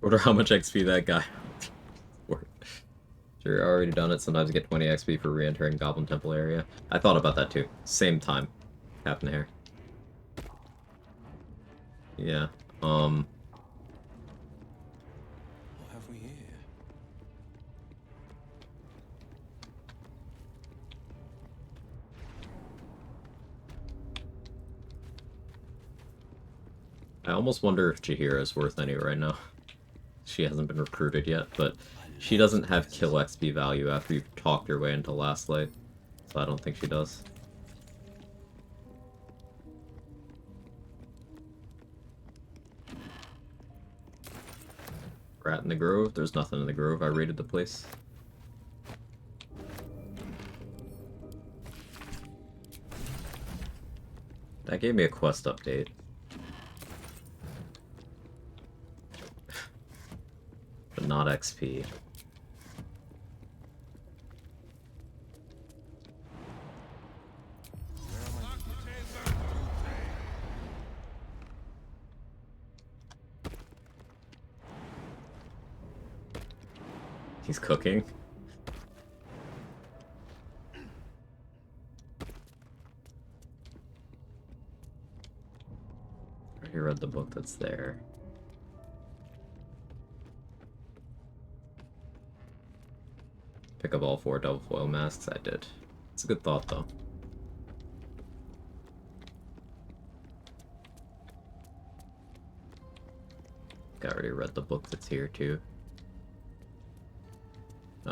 A: Wonder how much XP that guy. Sure, already done it. Sometimes I get 20 XP for re-entering Goblin Temple area. I thought about that too. Same time. Captain Hair. Yeah,
D: What have we here?
A: I almost wonder if Jaheira is worth any right now. She hasn't been recruited yet, but she doesn't have kill XP value after you've talked your way into Last Light, so I don't think she does. Rat in the Grove? There's nothing in the Grove. I raided the place. That gave me a quest update. But not XP. He's cooking. I already read the book that's there. Pick up all 4 double foil masks? I did. It's a good thought, though. I already read the book that's here, too.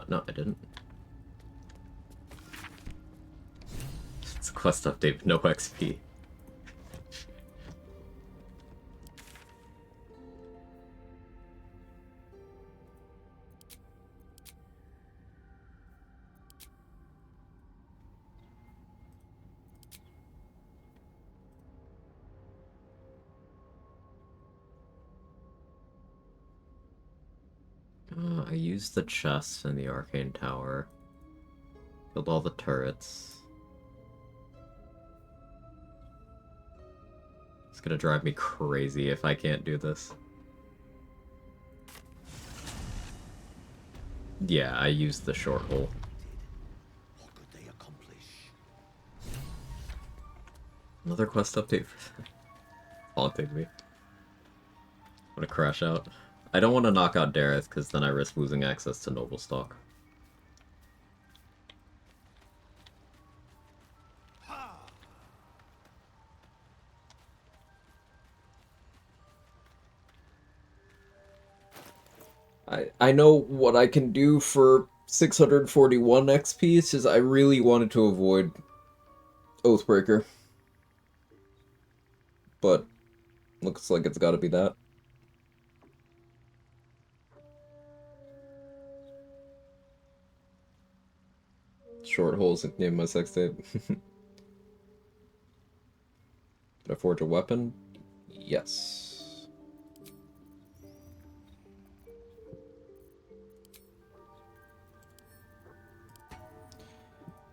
A: No, I didn't. It's a quest update with no XP. I used the chest in the Arcane Tower. Built all the turrets. It's gonna drive me crazy if I can't do this. Yeah, I used the short hole.
B: What could they accomplish?
A: Another quest update for haunting me. I'm gonna crash out. I don't want to knock out Dareth, because then I risk losing access to Noble Stock. I know what I can do for 641 XP, it's just I really wanted to avoid Oathbreaker. But looks like it's gotta be that. Short holes name my sex tape. Did I forge a weapon? Yes.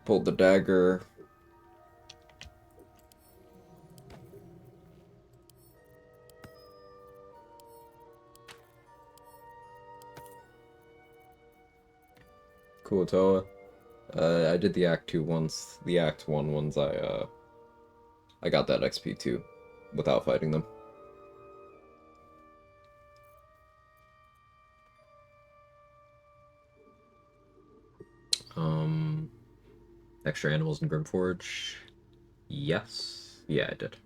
A: Pulled the dagger. Kuotoa. I did the Act 2 once. The Act 1 ones I got that XP too, without fighting them. Extra animals in Grimforge? Yes. Yeah, I did.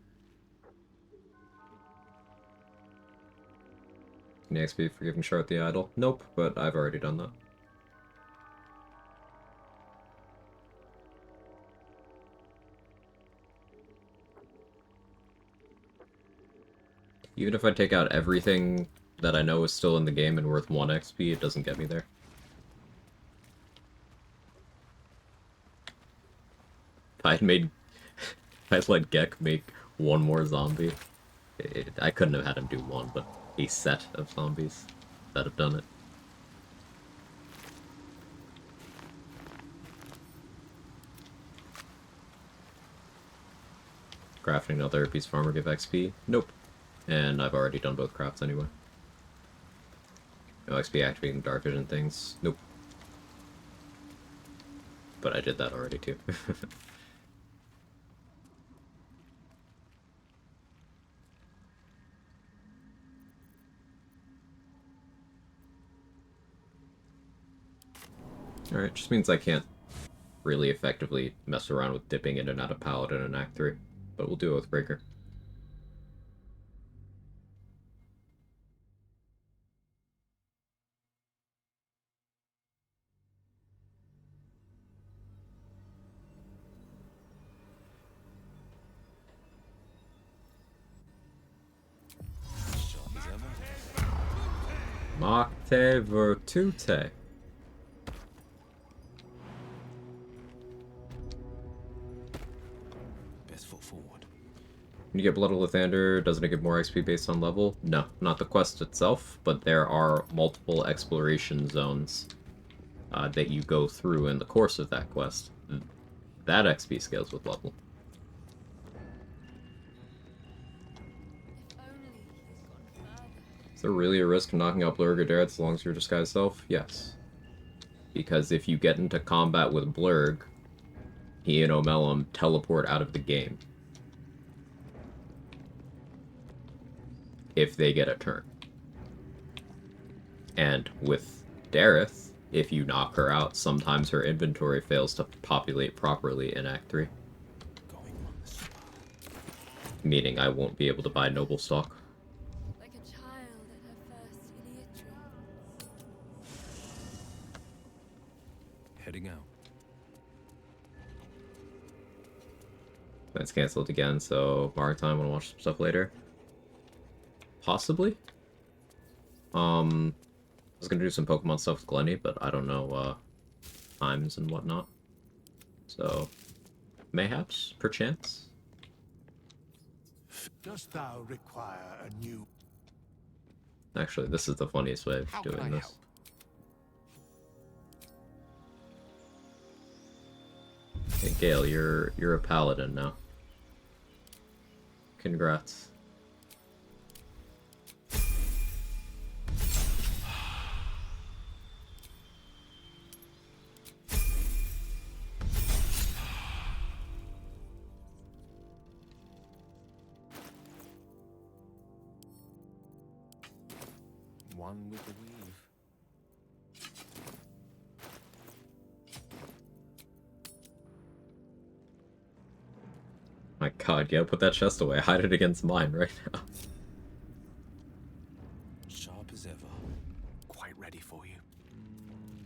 A: Any XP for giving Shart the Idol? Nope, but I've already done that. Even if I take out everything that I know is still in the game and worth 1 XP, it doesn't get me there. If I'd let Gek make 1 more zombie, I couldn't have had him do 1, but a set of zombies that have done it. Crafting another Beast Farmer give XP? Nope. And I've already done both crafts anyway. No XP activating dark vision things? Nope. But I did that already too. Alright, just means I can't really effectively mess around with dipping in and out of Paladin in Act 3. But we'll do it with Breaker. Mocte Virtute.
O: Best foot forward.
A: When you get Blood of Lathander, doesn't it give more XP based on level? No, not the quest itself, but there are multiple exploration zones that you go through in the course of that quest. That XP scales with level. Is there really a risk of knocking out Blurg or Dareth as long as you're disguised self? Yes. Because if you get into combat with Blurg, he and Omelum teleport out of the game. If they get a turn. And with Dareth, if you knock her out, sometimes her inventory fails to populate properly in Act 3. Meaning I won't be able to buy Noble Stock.
C: Like a child at her first Iliatry.
O: Heading out.
A: That's canceled again, so mark time, wanna watch some stuff later? Possibly? I was gonna do some Pokemon stuff with Glenny, but I don't know, times and whatnot. So, mayhaps, perchance.
Q: Dost thou require a new...
A: Actually, this is the funniest way of doing this. Hey, Gale, you're a paladin now. Congrats.
O: One with the weave.
A: My god, yeah, put that chest away. Hide it against mine right now.
O: Sharp as ever. Quite ready for you.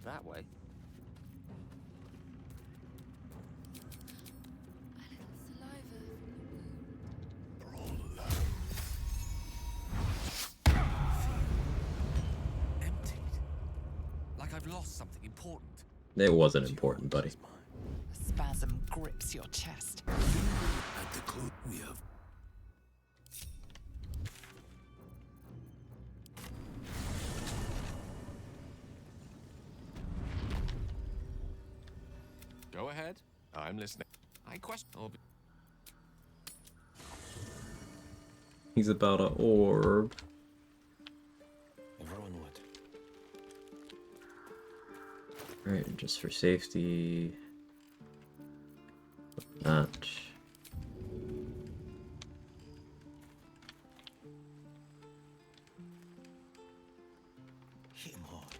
O: That way. Like I've lost something important.
A: It wasn't important, buddy.
F: A spasm grips your chest.
Q: At the clue we have...
O: Go ahead. I'm listening. I question.
A: He's about an orb.
O: Everyone would.
A: Alright, just for safety. Put that.
Q: Hit him hard.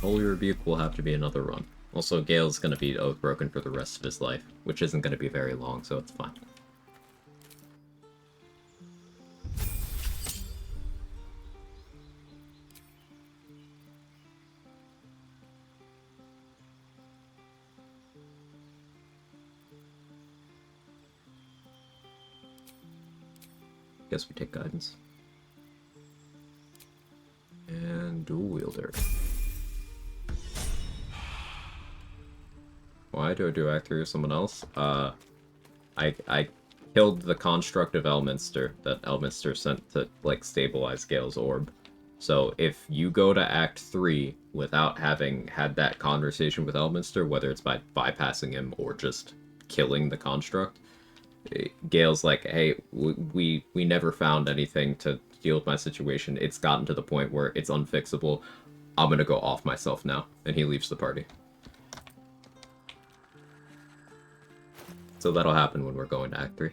A: Holy Rebuke will have to be another run. Also, Gale's gonna be Oathbroken for the rest of his life, which isn't gonna be very long, so it's fine. Guess we take guidance. And dual wielder. Why do I do Act 3 with someone else? I killed the construct of Elminster that Elminster sent to, like, stabilize Gale's orb. So if you go to Act 3 without having had that conversation with Elminster, whether it's by bypassing him or just killing the construct, Gale's like, hey, we never found anything to deal with my situation. It's gotten to the point where it's unfixable. I'm gonna go off myself now. And he leaves the party. So that'll happen when we're going to Act 3.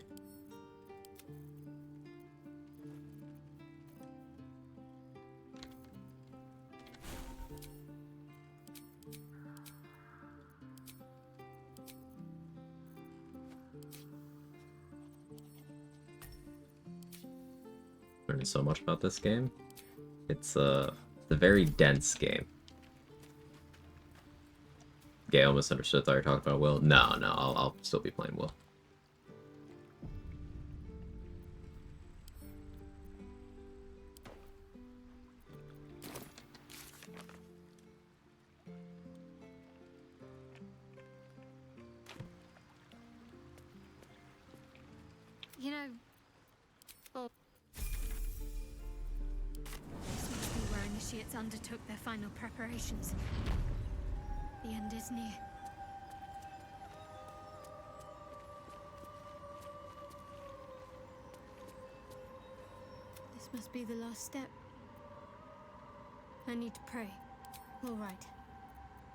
A: Learning so much about this game. It's a very dense game. Gale misunderstood. Thought you were talking about Will. No, I'll still be playing Will.
G: You know, oh, this must be where initiates undertook their final preparations. The end is near. This must be the last step. I need to pray. All right.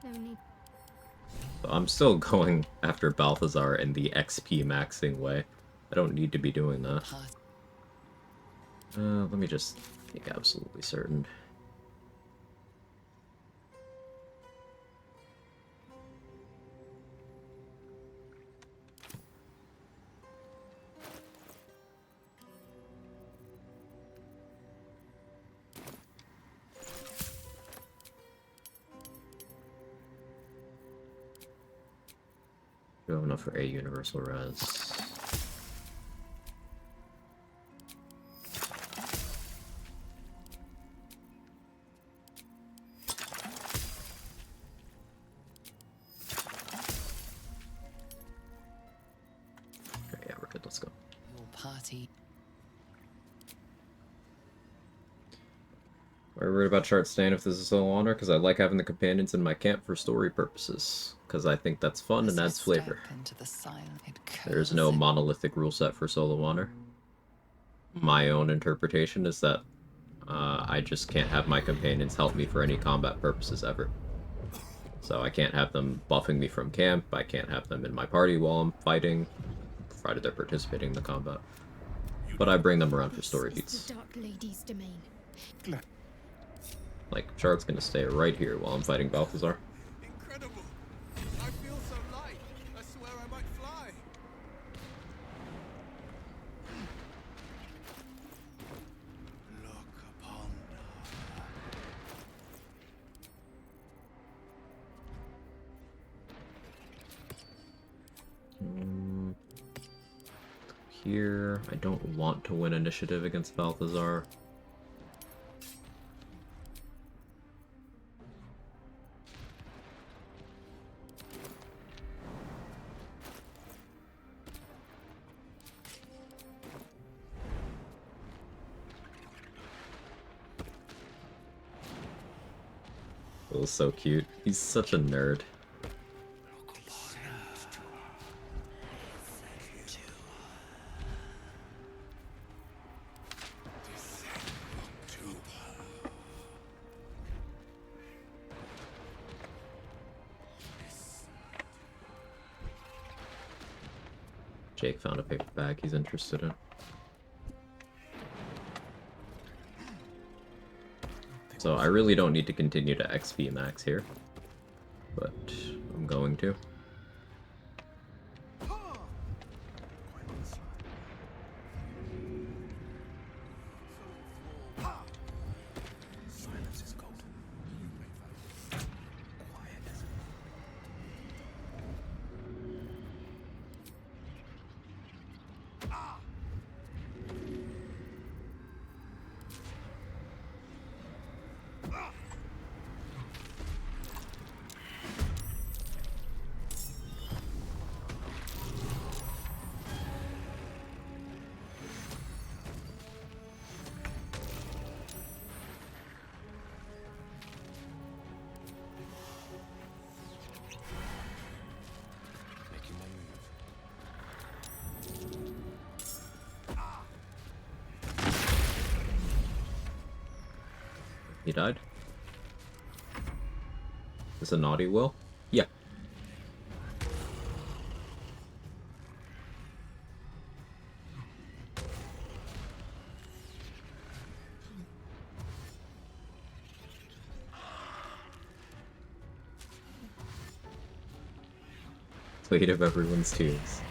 G: No need.
A: I'm still going after Balthazar in the XP maxing way. I don't need to be doing that. Let me just be absolutely certain. We have enough for a universal res. Okay, yeah, we're good. Let's go.
F: Your party.
A: Are you worried about chart staying if this is solo honor? Because I like having the companions in my camp for story purposes. Because I think that's fun and adds flavor. There's no monolithic rule set for solo honor. My own interpretation is that I just can't have my companions help me for any combat purposes ever. So I can't have them buffing me from camp, I can't have them in my party while I'm fighting, provided they're participating in the combat. But I bring them around for story beats.
G: The Dark Lady's domain.
A: Like, Chart's gonna stay right here while I'm fighting Balthazar.
D: Incredible! I feel so light. I swear I might fly.
Q: Look upon
A: Here, I don't want to win initiative against Balthazar. Will's so cute. He's such a nerd. Jake found a paper bag he's interested in. So I really don't need to continue to XP max here, but I'm going to. He died? Is a naughty Will? Yeah. weight of everyone's tears.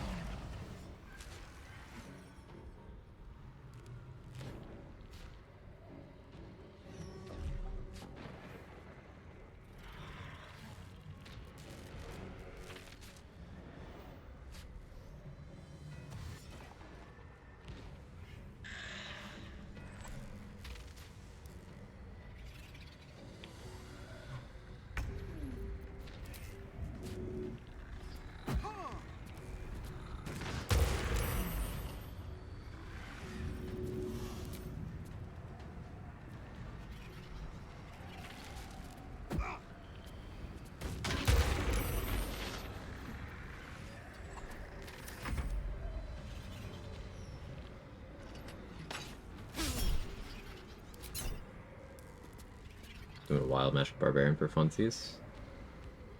A: Doing a Wild Magic Barbarian for funsies.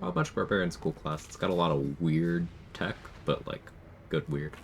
A: Wild Magic Barbarian's a cool class. It's got a lot of weird tech, but like good weird.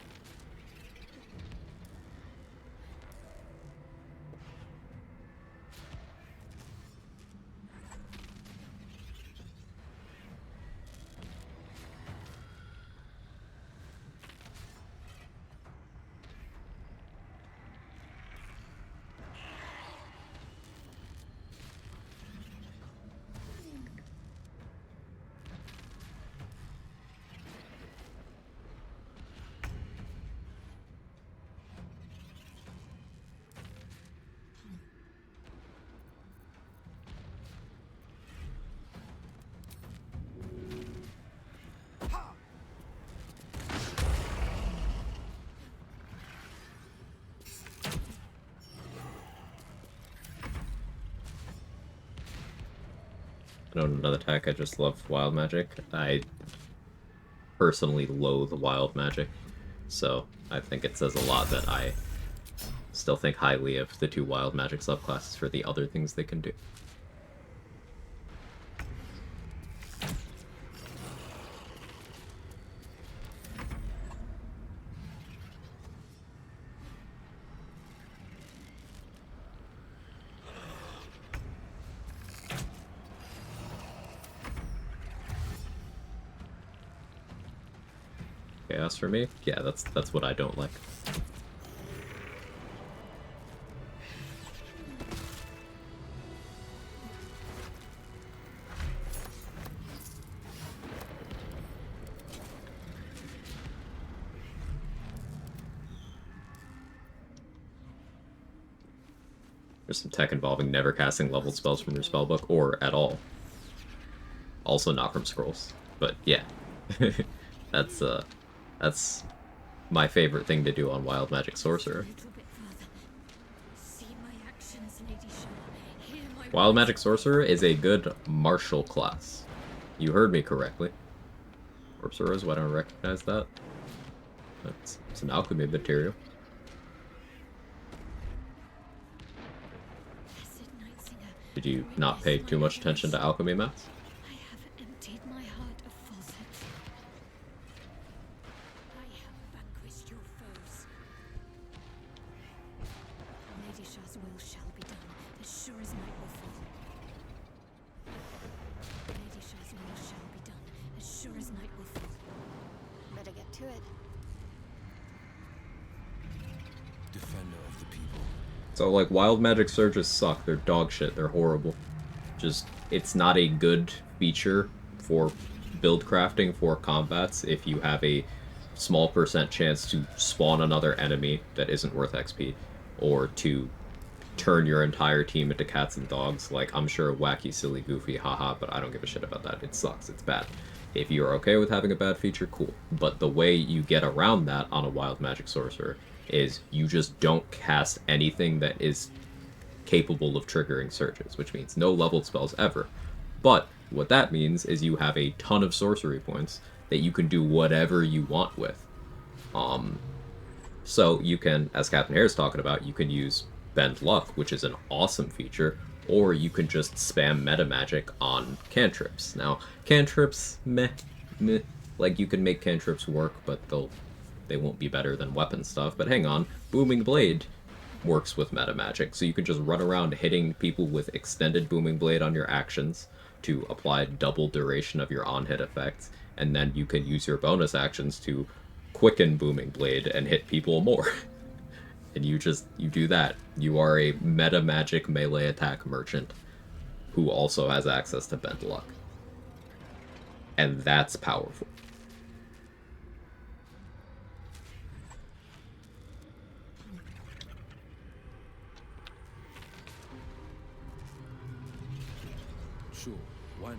A: I don't know another tech, I just love wild magic. I personally loathe wild magic, so I think it says a lot that I still think highly of the two wild magic subclasses for the other things they can do. Chaos for me? Yeah, that's what I don't like. There's some tech involving never casting leveled spells from your spellbook, or at all. Also not from scrolls. But yeah. That's my favorite thing to do on Wild Magic Sorcerer. Wild Magic Sorcerer is a good martial class. You heard me correctly. Corpse Rose, why don't I recognize that? It's an alchemy material. Did you not pay too much attention to alchemy maths? So, like, Wild Magic Surges suck. They're dog shit. They're horrible. Just, it's not a good feature for build crafting for combats if you have a small % chance to spawn another enemy that isn't worth XP, or to turn your entire team into cats and dogs. Like, I'm sure wacky, silly, goofy, haha, but I don't give a shit about that. It sucks. It's bad. If you're okay with having a bad feature, cool. But the way you get around that on a Wild Magic Sorcerer is you just don't cast anything that is capable of triggering surges, which means no leveled spells ever. But what that means is you have a ton of sorcery points that you can do whatever you want with. So you can, as Captain Hare's talking about, you can use Bend Luck, which is an awesome feature, or you can just spam meta magic on cantrips. Now, cantrips, meh. Like, you can make cantrips work, but they won't be better than weapon stuff. But hang on, Booming Blade works with meta magic, so you can just run around hitting people with extended Booming Blade on your actions to apply double duration of your on-hit effects, and then you can use your bonus actions to quicken Booming Blade and hit people more. And you do that. You are a meta magic melee attack merchant who also has access to Bend Luck. And that's powerful.
P: Sure, why not?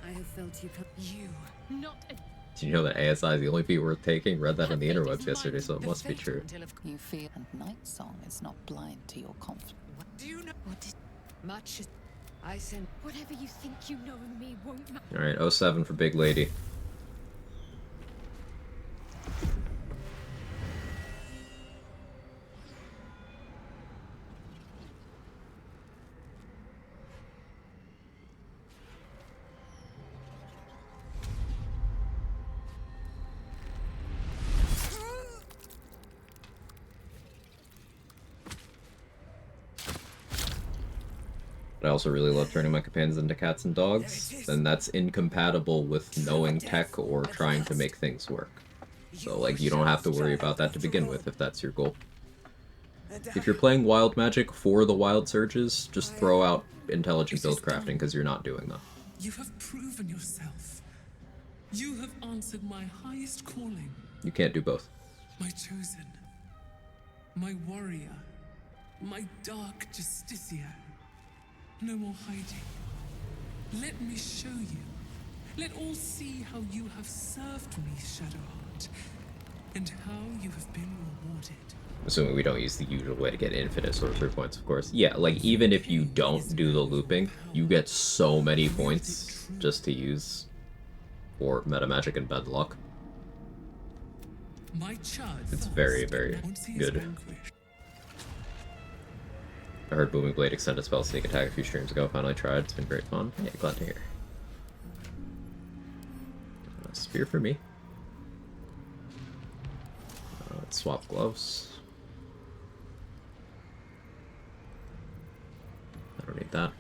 K: I have felt you come. You, not a.
A: Did you know that ASI is the only feat worth taking? Read that on the interwebs yesterday, so it must be true.
F: You feel, and Night Song is not blind to your conflict.
K: Do you know what is much? I send whatever you think you know of me won't matter.
A: Alright, 07 for Big Lady. I also really love turning my companions into cats and dogs, and that's incompatible with knowing tech or trying to make things work. So, like, you don't have to worry about that to begin with if that's your goal. If you're playing wild magic for the wild surges, just throw out intelligent build crafting because you're not doing that.
S: You have proven yourself. You have answered my highest calling.
A: You can't do both.
S: My chosen. My warrior. My dark justiciar. No more hiding. Let me show you. Let all see how you have served me, Shadowheart, and how you have been rewarded.
A: Assuming we don't use the usual way to get infinite sorcery points, of course. Yeah, like, even if you don't do the looping, you get so many points just to use for meta magic and Bend Luck. It's very, very good. I heard Booming Blade extended spell sneak attack a few streams ago. Finally tried. It's been great fun. Yeah, glad to hear. Spear for me. Let's swap gloves. I don't need that.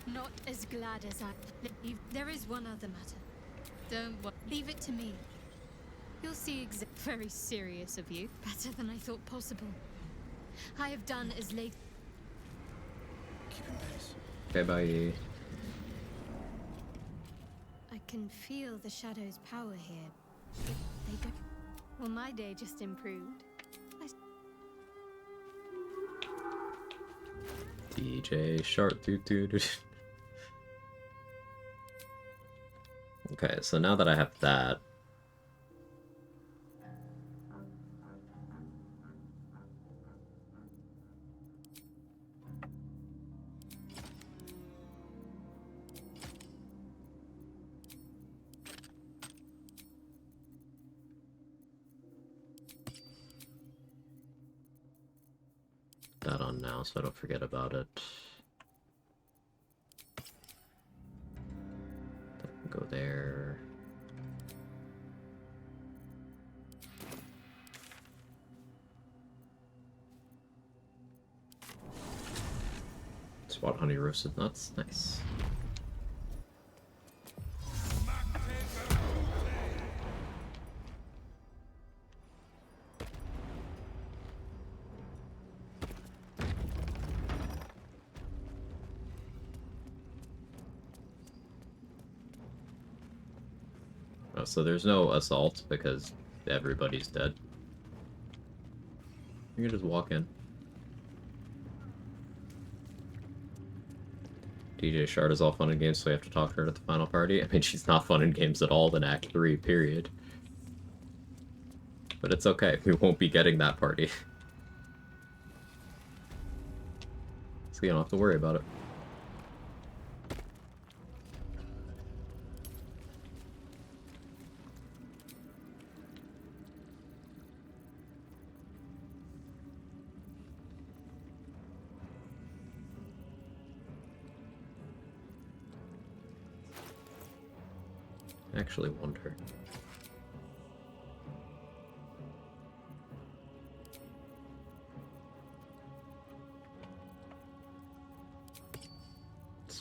G: Not as glad as I. There is one other matter. Don't leave it to me. You'll see very serious of you. Better than I thought possible. I have done as late.
P: Keep in pace.
A: Okay, bye.
G: I can feel the shadow's power here. They go. Well, my day just improved.
A: DJ Shark Okay, so now that I have that. That on now so I don't forget about it. That can go there. Spot honey roasted nuts, nice. Oh, so there's no assault because everybody's dead. You can just walk in. DJ Shard is all fun in games, so we have to talk to her at the final party. I mean, she's not fun in games at all in Act 3, period. But it's okay, we won't be getting that party. So you don't have to worry about it. Actually wonder.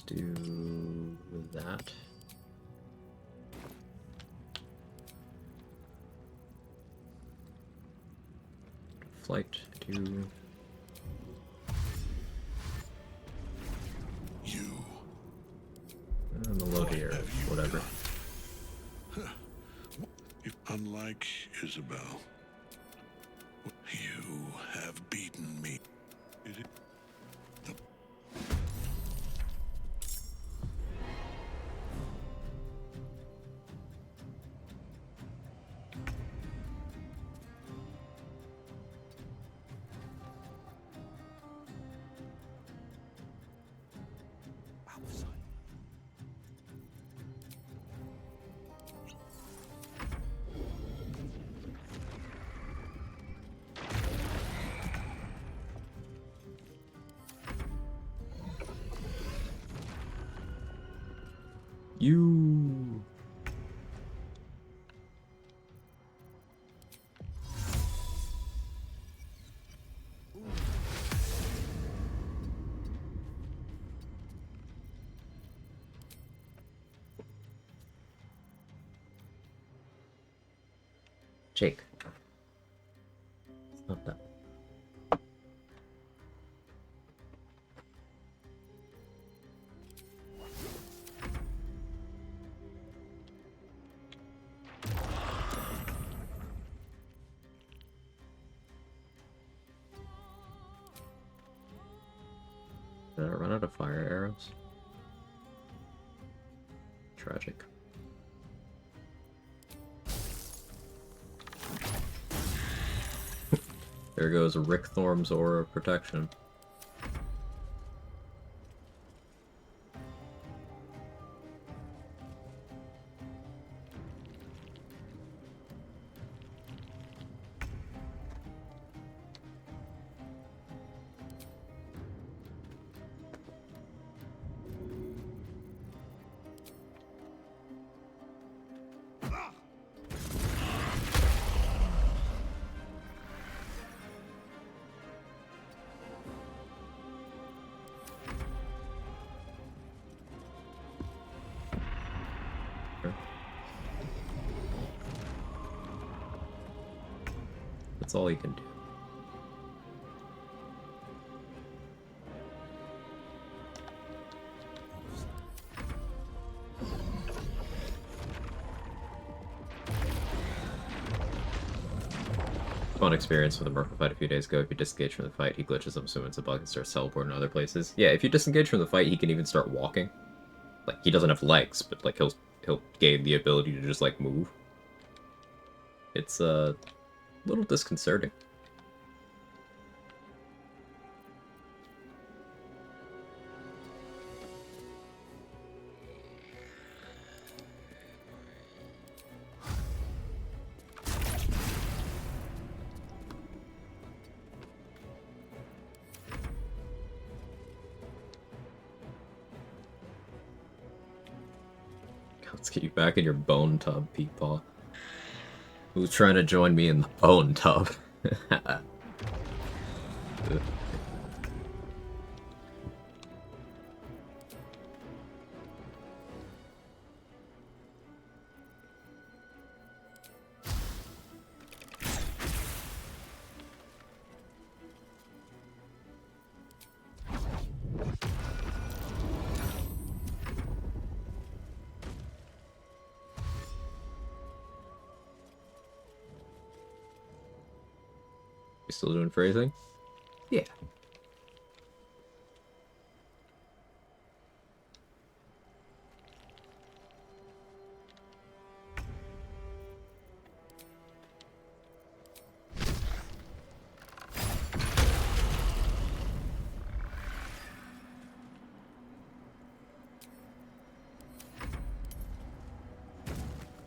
A: do that. Flight, do...
H: You.
A: And the load here, whatever.
H: Unlike Isabel, you have beaten me.
A: You. Jake. It's not that. Did I run out of fire arrows? Tragic. There goes Rick Thorne's aura of protection. That's all he can do. Fun experience with the Merfolk fight a few days ago. If you disengage from the fight, he glitches, I'm assuming it's a bug, and starts teleporting to other places. Yeah, if you disengage from the fight, he can even start walking. Like, he doesn't have legs, but like he'll gain the ability to just like move. It's a little disconcerting. Let's get you back in your bone tub, Peepaw. Who's trying to join me in the bone tub? Still doing phrasing? Yeah.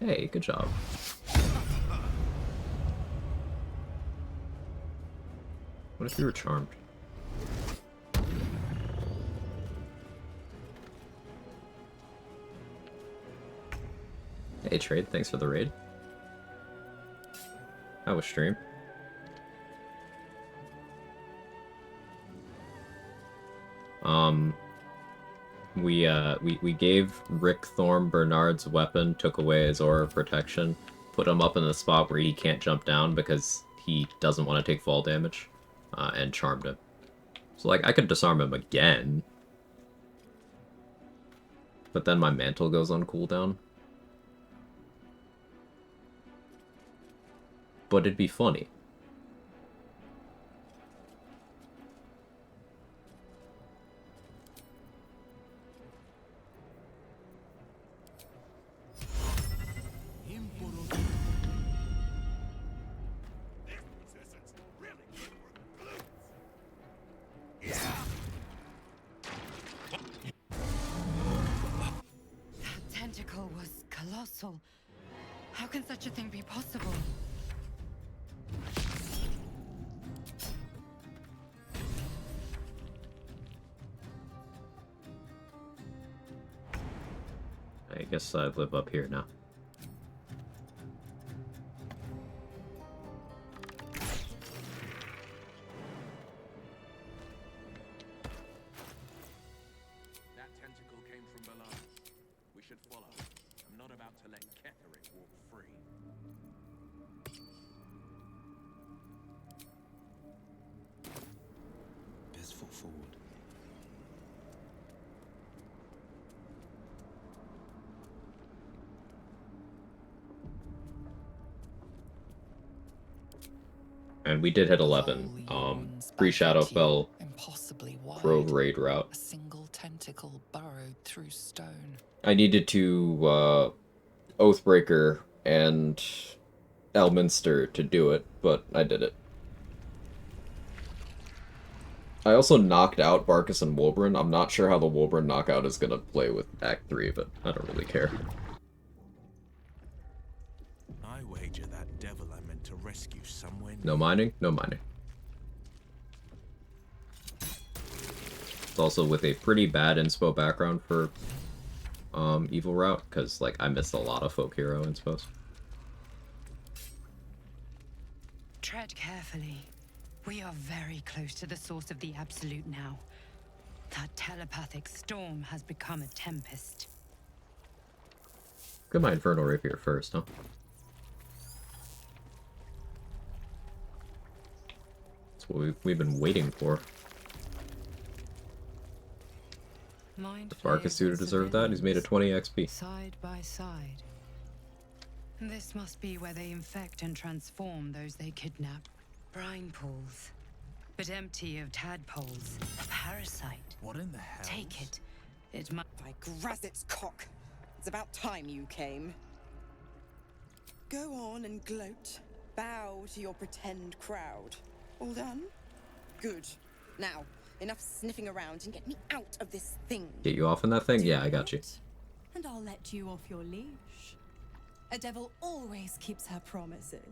A: Hey, good job. What if you were charmed? Hey, Trade, thanks for the raid. How was stream? We gave Rick Thorne Bernard's weapon, took away his aura of protection, put him up in the spot where he can't jump down because he doesn't want to take fall damage, and charmed him. So, like, I could disarm him again, but then my mantle goes on cooldown. But it'd be funny.
E: That tentacle was colossal. How can such a thing be possible?
A: I guess I live up here now.
D: That tentacle came from below. We should follow. I'm not about to let Ketherick walk free.
Q: Best foot forward.
A: And we did hit 11. Pre-Shadowfell
F: Impossibly wide.
A: Grove Raid route.
F: A single tentacle burrowed through stone.
A: I needed to Oathbreaker and Elminster to do it, but I did it. I also knocked out Barkus and Wolbrin. I'm not sure how the Wolbrin knockout is going to play with Act 3, but I don't really care.
P: I wager that devil I meant to rescue somewhere.
A: No mining? No mining. It's also with a pretty bad inspo background for Evil Route, because like I missed a lot of folk hero inspos.
E: Tread carefully. We are very close to the source of the Absolute now. That telepathic storm has become a tempest.
A: Get my Infernal Rapier first, huh? That's what we've been waiting for.
E: Mind
A: The Barkus suitor deserved that. He's made a 20 XP.
E: Side by side. This must be where they infect and transform those they kidnap. Brine pools, but empty of tadpoles. A parasite.
P: What in the hell?
E: Take it. It might.
T: By Grazit's cock. It's about time you came. Go on and gloat. Bow to your pretend crowd. All done? Good. Now, enough sniffing around and get me out of this thing.
A: Get you off in that thing? Yeah, I got you.
U: And I'll let you off your leash. A devil always keeps her promises.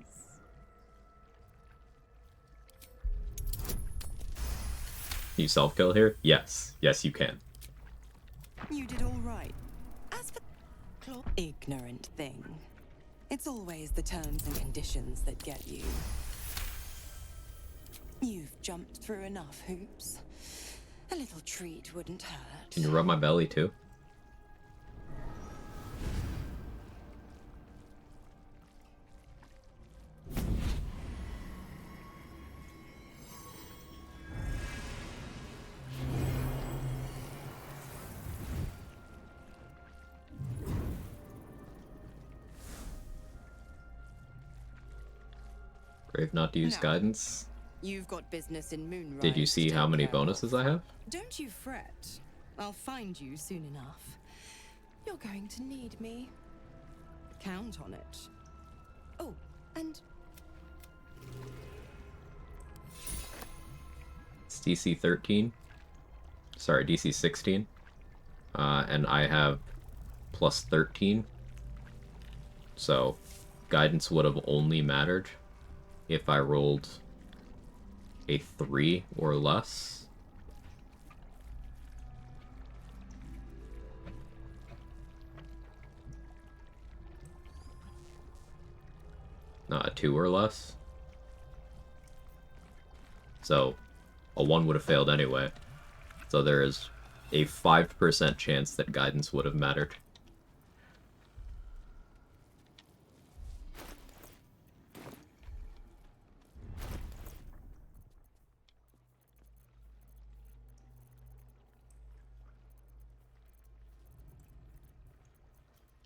A: You self-kill here? Yes. Yes, you can.
T: You did all right. As for ignorant thing, it's always the terms and conditions that get you. You've jumped through enough hoops. A little treat wouldn't hurt.
A: Can you rub my belly too? Brave not to use guidance.
T: You've got business in Moonrise.
A: Did you see how many bonuses I have?
T: Don't you fret. I'll find you soon enough. You're going to need me. Count on it. Oh, and
A: It's DC 13. Sorry, DC 16. And I have plus 13. So, guidance would have only mattered if I rolled a 3 or less. Not a 2 or less. So, a 1 would have failed anyway. So there is a 5% chance that guidance would have mattered.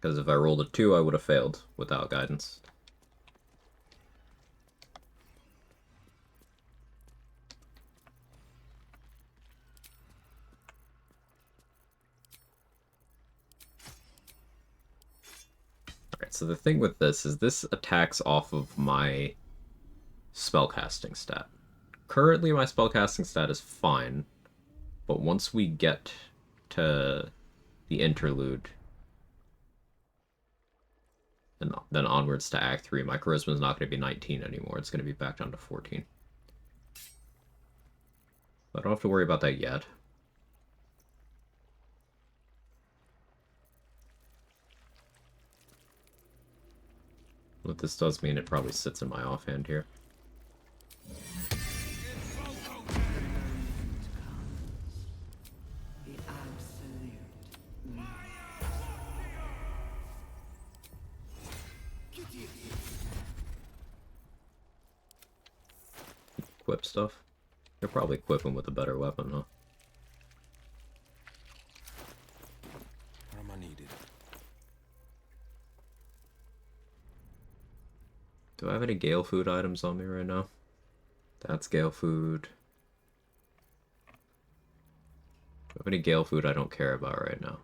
A: Because if I rolled a 2, I would have failed without guidance. Alright, so the thing with this is this attacks off of my spellcasting stat. Currently my spellcasting stat is fine, but once we get to the interlude, and then onwards to Act 3, my charisma is not going to be 19 anymore. It's going to be back down to 14. But I don't have to worry about that yet. What this does mean, it probably sits in my offhand here. Equip stuff. You'll probably equip him with a better weapon, huh?
O: Where am I needed?
A: Do I have any Gale food items on me right now? That's Gale food. Do I have any Gale food I don't care about right now?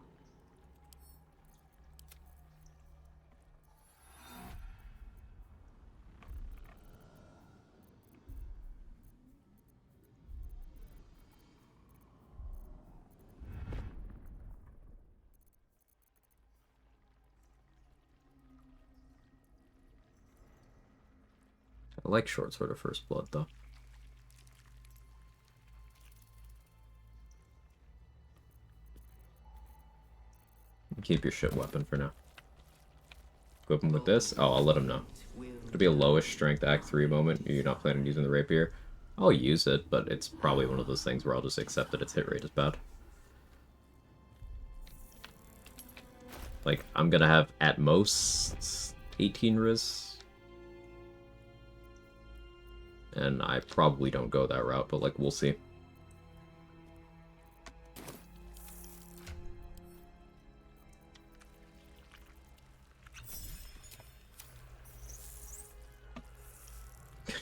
A: I like Short Sword of First Blood, though. Keep your shit weapon for now. Equip him with this? Oh, I'll let him know. It'll be a lowest strength Act 3 moment. You're not planning on using the rapier. I'll use it, but it's probably one of those things where I'll just accept that its hit rate is bad. Like, I'm gonna have, at most, 18 Riz. And I probably don't go that route, but, like, we'll see.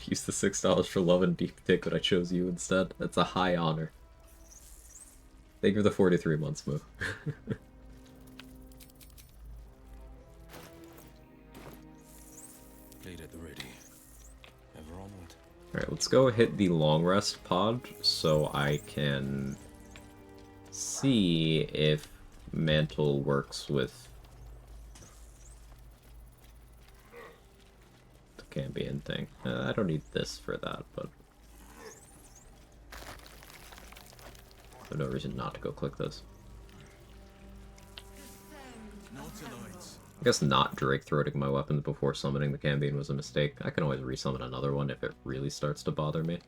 A: Use the $6 for love and deep dick, but I chose you instead. That's a high honor. Thank you for the 43 months move.
O: Blade at the ready. Ever onward.
A: Alright, let's go hit the long rest pod so I can see if Mantle works with the Cambion thing. I don't need this for that, but there's no reason not to go click this. I guess not Drake throating my weapons before summoning the Cambion was a mistake. I can always resummon another one if it really starts to bother me.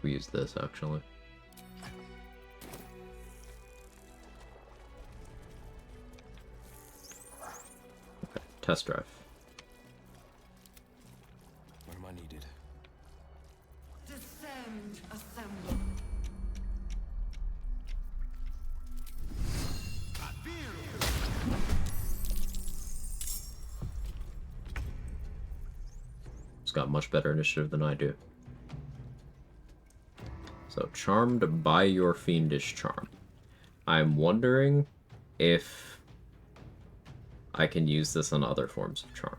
A: We use this actually. Test drive.
O: Where am I needed?
K: Descend, assemble.
A: It's got much better initiative than I do. So, charmed by your fiendish charm. I'm wondering if I can use this on other forms of charm.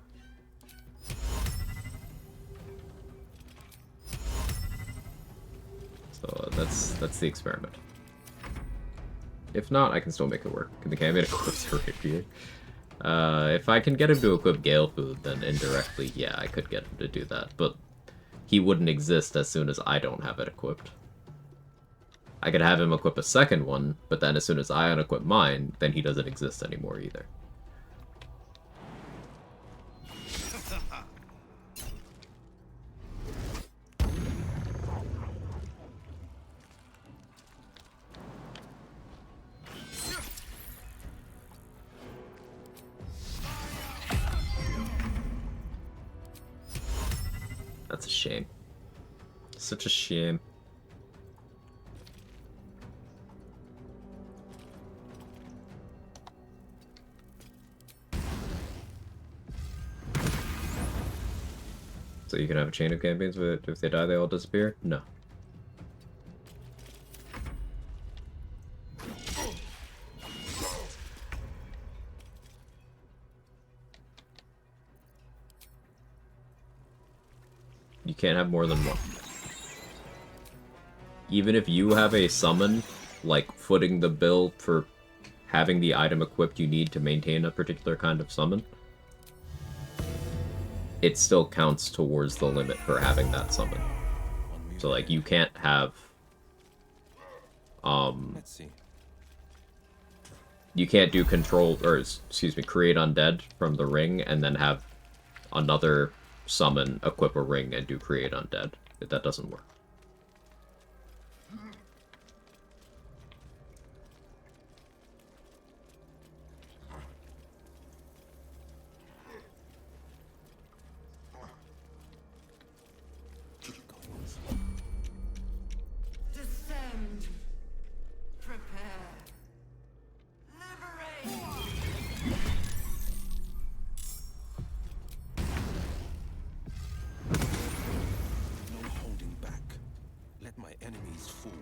A: So that's the experiment. If not, I can still make it work. Can the Cambion equip the rapier? If I can get him to equip Gale food, then indirectly, yeah, I could get him to do that. But he wouldn't exist as soon as I don't have it equipped. I could have him equip a second one, but then as soon as I unequip mine, then he doesn't exist anymore either. That's a shame. Such a shame. So you can have a chain of campaigns, but if they die, they all disappear? No. You can't have more than one. Even if you have a summon, like footing the bill for having the item equipped you need to maintain a particular kind of summon, it still counts towards the limit for having that summon. So like you can't have you can't do control, or excuse me, create undead from the ring and then have another summon equip a ring and do create undead. That doesn't work.
Q: Descend. Prepare. Liberate.
P: No holding back. Let my enemies fall.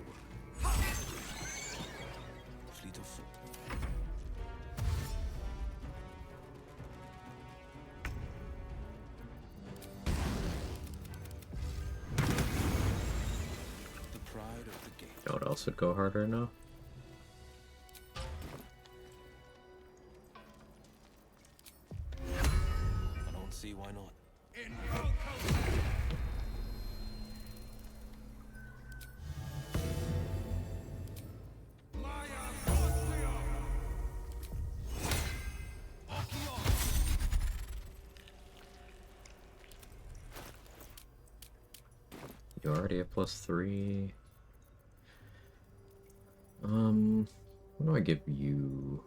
P: Fleet of foot. The pride of the gate.
A: You know what else would go harder now?
P: I don't see why not.
A: You already have +3. What do I give you?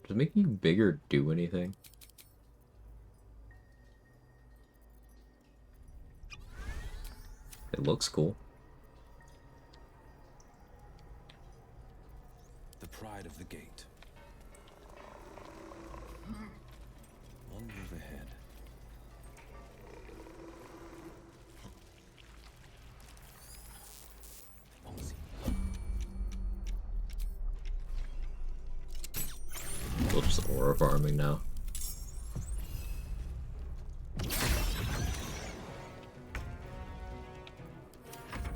A: Does making you bigger do anything? It looks cool.
P: The pride of the gate. One move ahead.
A: We'll just aura farming now.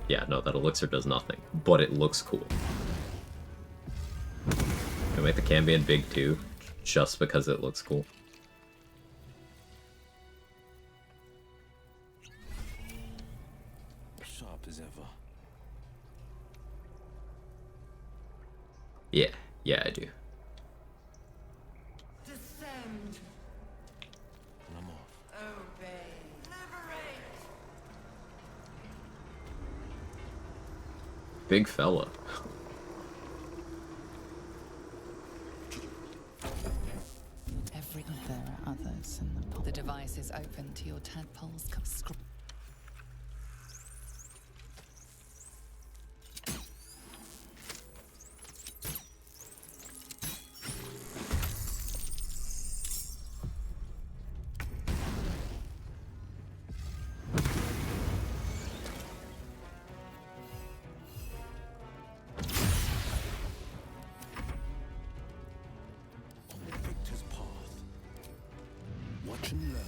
A: Yeah, no, that elixir does nothing, but it looks cool. I make the Cambion big too, just because it looks cool.
P: Sharp as ever.
A: Yeah, I do.
Q: Descend.
P: I'm off.
Q: Obey. Liberate.
A: Big fella.
F: There are others in the... The device is open to your tadpoles.
P: Victor's path. Watch and learn.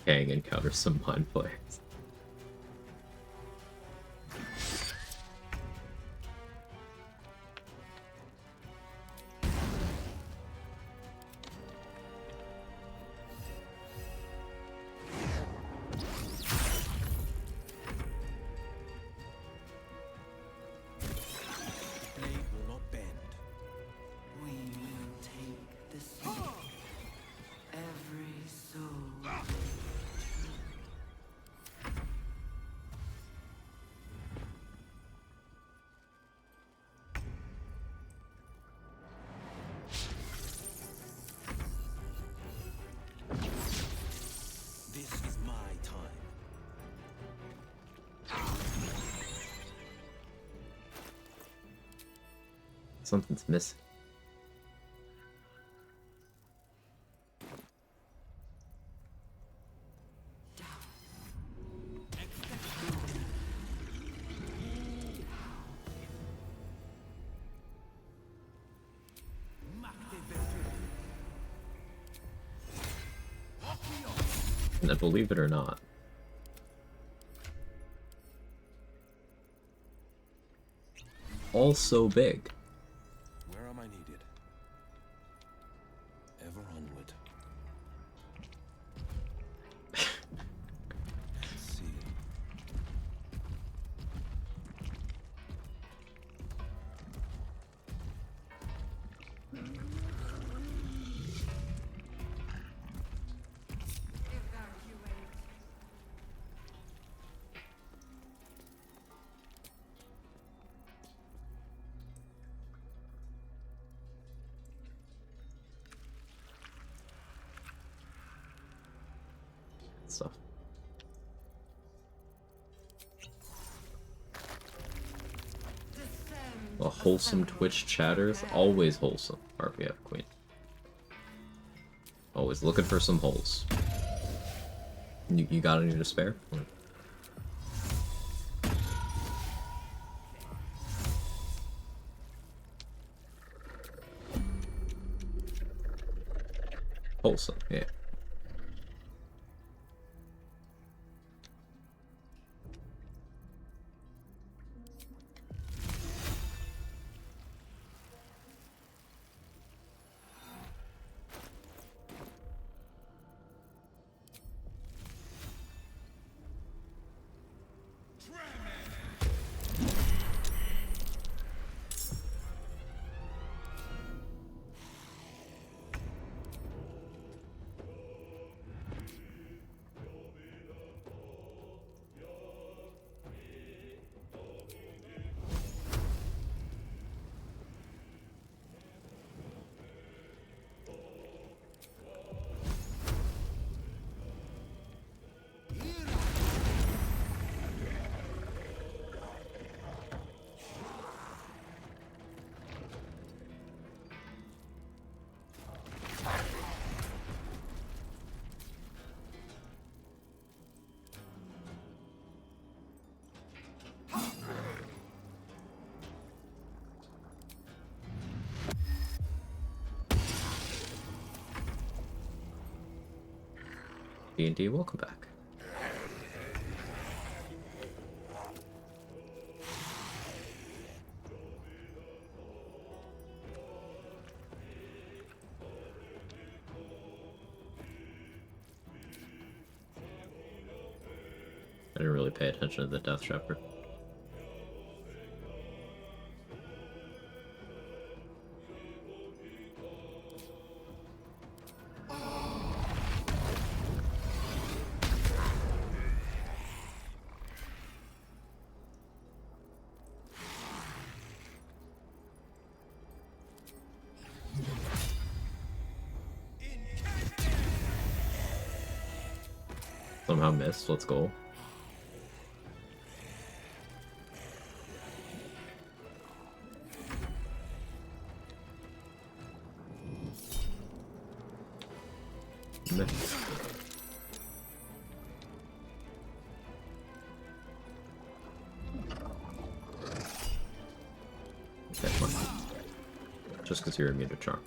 A: Kang encounters some mind players. Something's missing. And believe it or not, all so big.
P: Where am I needed? Ever onward. Let's see.
A: Stuff. A wholesome Twitch chatters, always wholesome. RPF Queen. Always looking for some holes. You got any to spare? Wholesome, yeah. D&D, welcome back. I didn't really pay attention to the Death Shepherd. Somehow missed, let's go. Missed. Okay, fine. Just because you're immune to charm.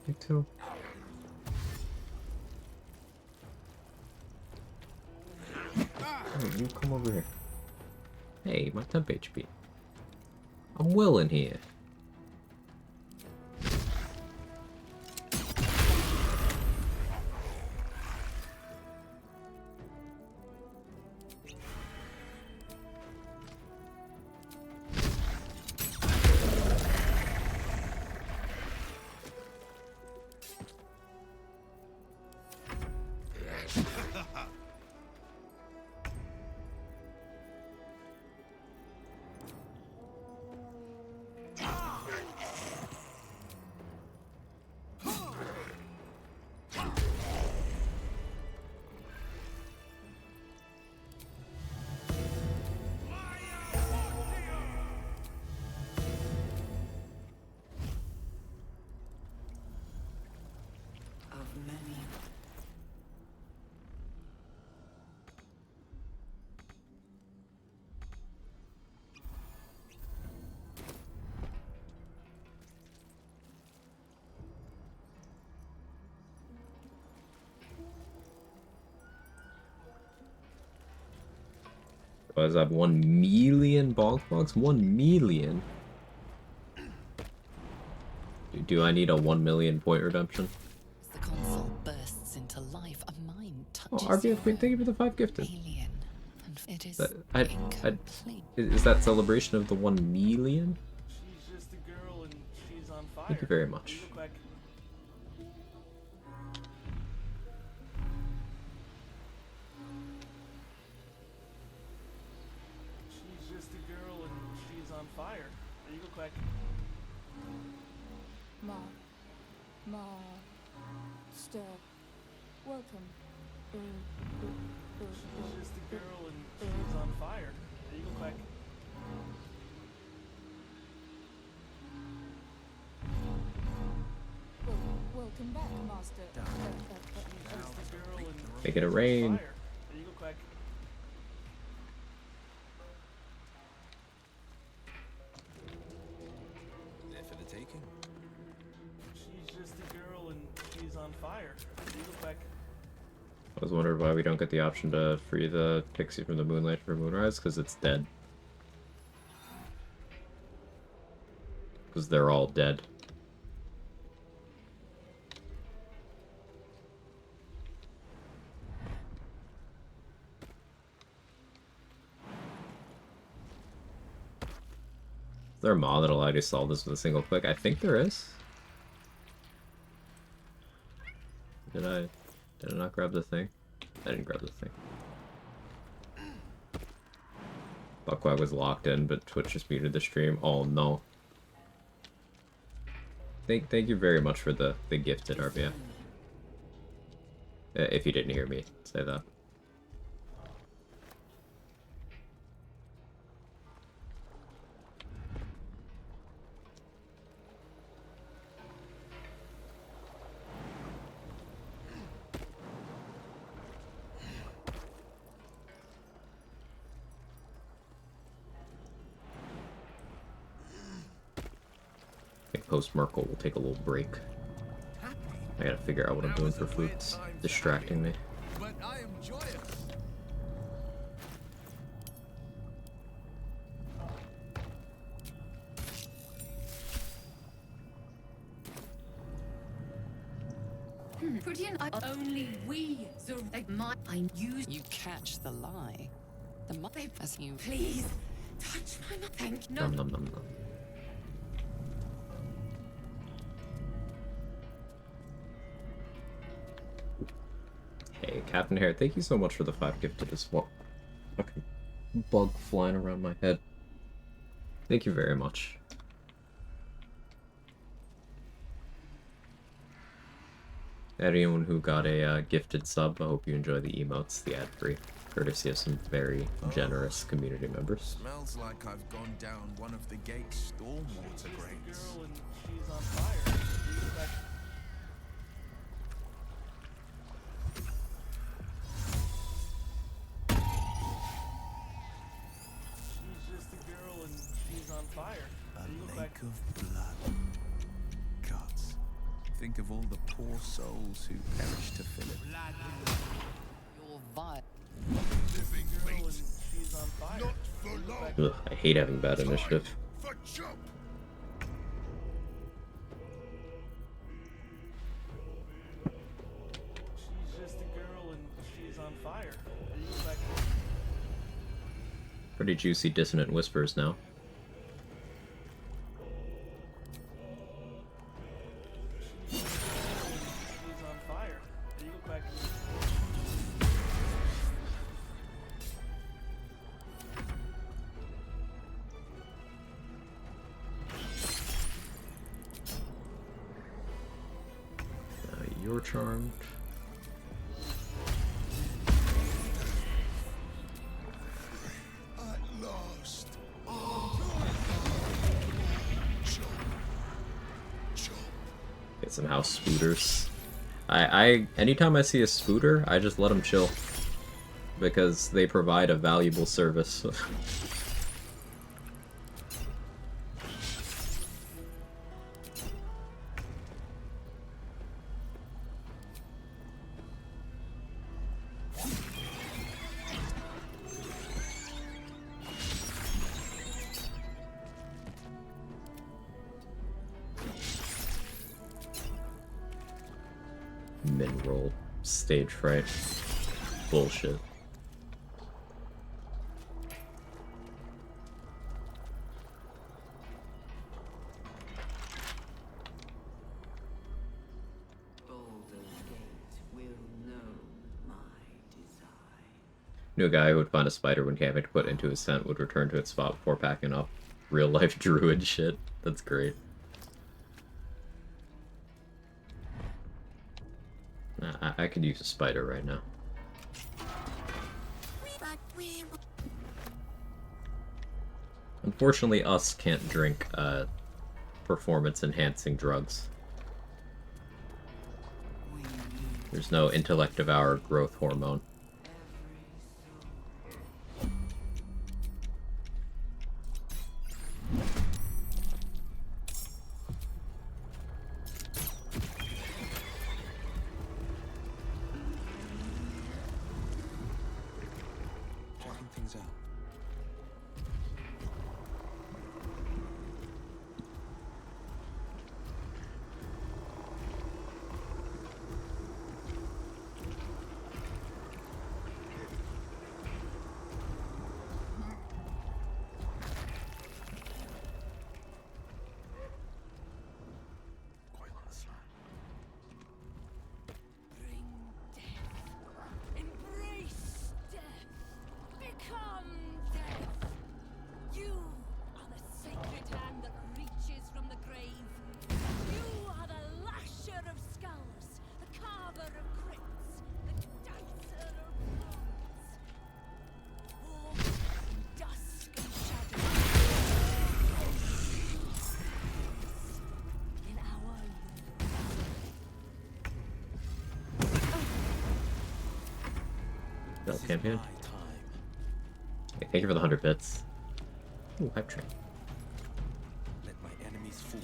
A: Me too. Hey, you come over here. Hey, my temp HP. I'm willing here. What does that have 1 million bog bugs? 1 million? Do I need a 1 million point redemption?
F: The console bursts into life. A mind
A: Oh,
F: touches
A: RBF Queen, thank you for the 5 gifted.
F: alien, and it is
A: That, is that celebration of the 1 million?
M: She's just a girl and she's on fire.
A: Thank you very much.
M: You look like... She's just a girl and she's on fire. You look like...
C: Master, welcome.
M: She's just a girl and she's on fire. You look like...
C: Welcome back, Master.
M: Just a girl and
A: Make it a rain.
M: fire. You look like...
P: There for the taking.
M: She's just a girl and she's on fire. You look like...
A: I was wondering why we don't get the option to free the pixie from the moonlight for Moonrise, because it's dead. Because they're all dead. Is there a mod that'll allow you to solve this with a single click? I think there is. Did I not grab the thing? I didn't grab the thing. Quag was locked in, but Twitch just muted the stream. Oh no. Thank you very much for the gifted RBF. If you didn't hear me say that. Post Merkel will take a little break. I gotta figure out what I'm doing for food. It's distracting me.
H: But I am joyous.
K: Pretty and only we I use.
F: You catch the lie. The mother as you
K: Please touch my mouth. Thank you.
A: Nom nom nom nom. Hey, Captain Hare, thank you so much for the 5 gifted as well. Fucking bug flying around my head. Thank you very much. Anyone who got a gifted sub, I hope you enjoy the emotes, the ad-free, courtesy of some very generous community members.
P: Smells like I've gone down one of the gate's stormwater grates.
M: Girl and she's on fire. You look like... She's just a girl and she's on fire. You look like...
P: Of blood. Guts. Think of all the poor souls who perished to fill it.
F: your vibe.
M: Girl and she's on fire.
H: Not for long.
A: Ugh, I hate having bad initiative.
H: For jump.
M: She's just a girl and she's on fire. You look like...
A: Pretty juicy dissonant whispers now.
M: She's on fire. You look like...
A: You're charmed.
H: At last.
A: Get some house spooters. Anytime I see a spooter, I just let them chill. Because they provide a valuable service. Min-roll stage fright. Bullshit. Knew a guy who would find a spider when having to put into his tent would return to its spot before packing up. Real life druid shit. That's great. I could use a spider right now. Unfortunately, us can't drink performance-enhancing drugs. There's no intellect devour growth hormone.
P: Checking things out.
K: Embrace death. Become death. You are the sacred hand that reaches from the grave. You are the lasher of skulls, the carver of crypts, the dicer of bones. Walk in dusk and shadow. In our
A: Bell campaign. Okay, thank you for the 100 bits. Ooh, hype train.
P: Let my enemies fall.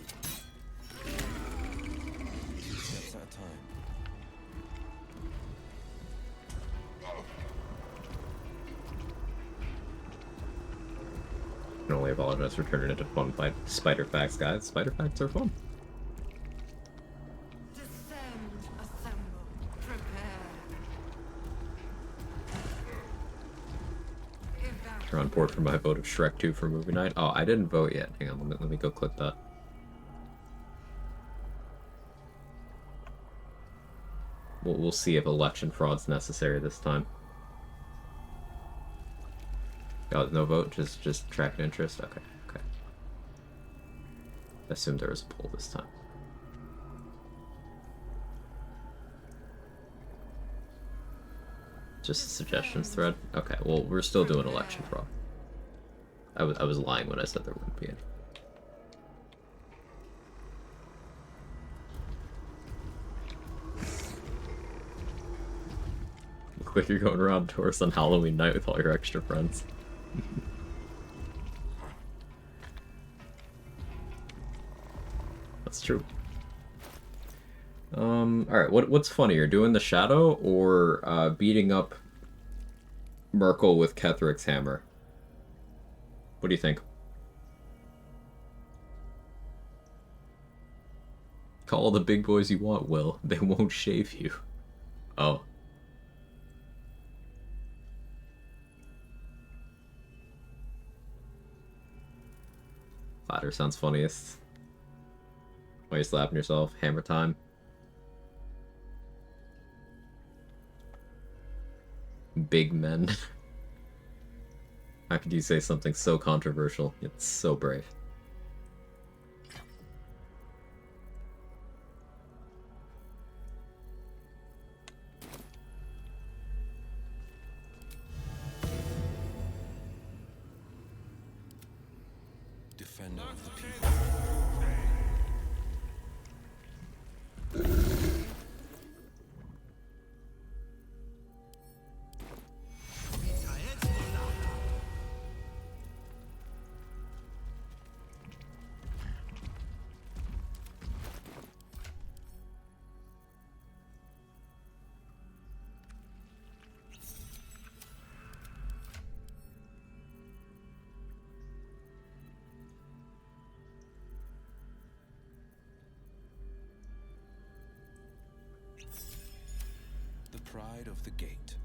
P: 2 steps at a time.
A: I can only apologize for turning into fun fight spider facts, guys. Spider facts are fun.
K: descend, assemble, prepare.
A: You're on board for my vote of Shrek 2 for movie night. Oh, I didn't vote yet. Hang on, let me go click that. We'll see if election fraud's necessary this time. Oh, no vote? Just tracking interest? Okay, okay. I assumed there was a poll this time. Just a suggestions thread? Okay, well, we're still doing election fraud. I was lying when I said there wouldn't be any. Look like you're going around tours on Halloween night with all your extra friends. That's true. Alright, what's funnier, doing the shadow or beating up Merkel with Ketheric's hammer? What do you think? Call all the big boys you want, Will. They won't shave you. Oh. Latter sounds funniest. Why are you slapping yourself? Hammer time. Big men. How could you say something so controversial? It's so brave.
P: Defender of the people. pride of the gate.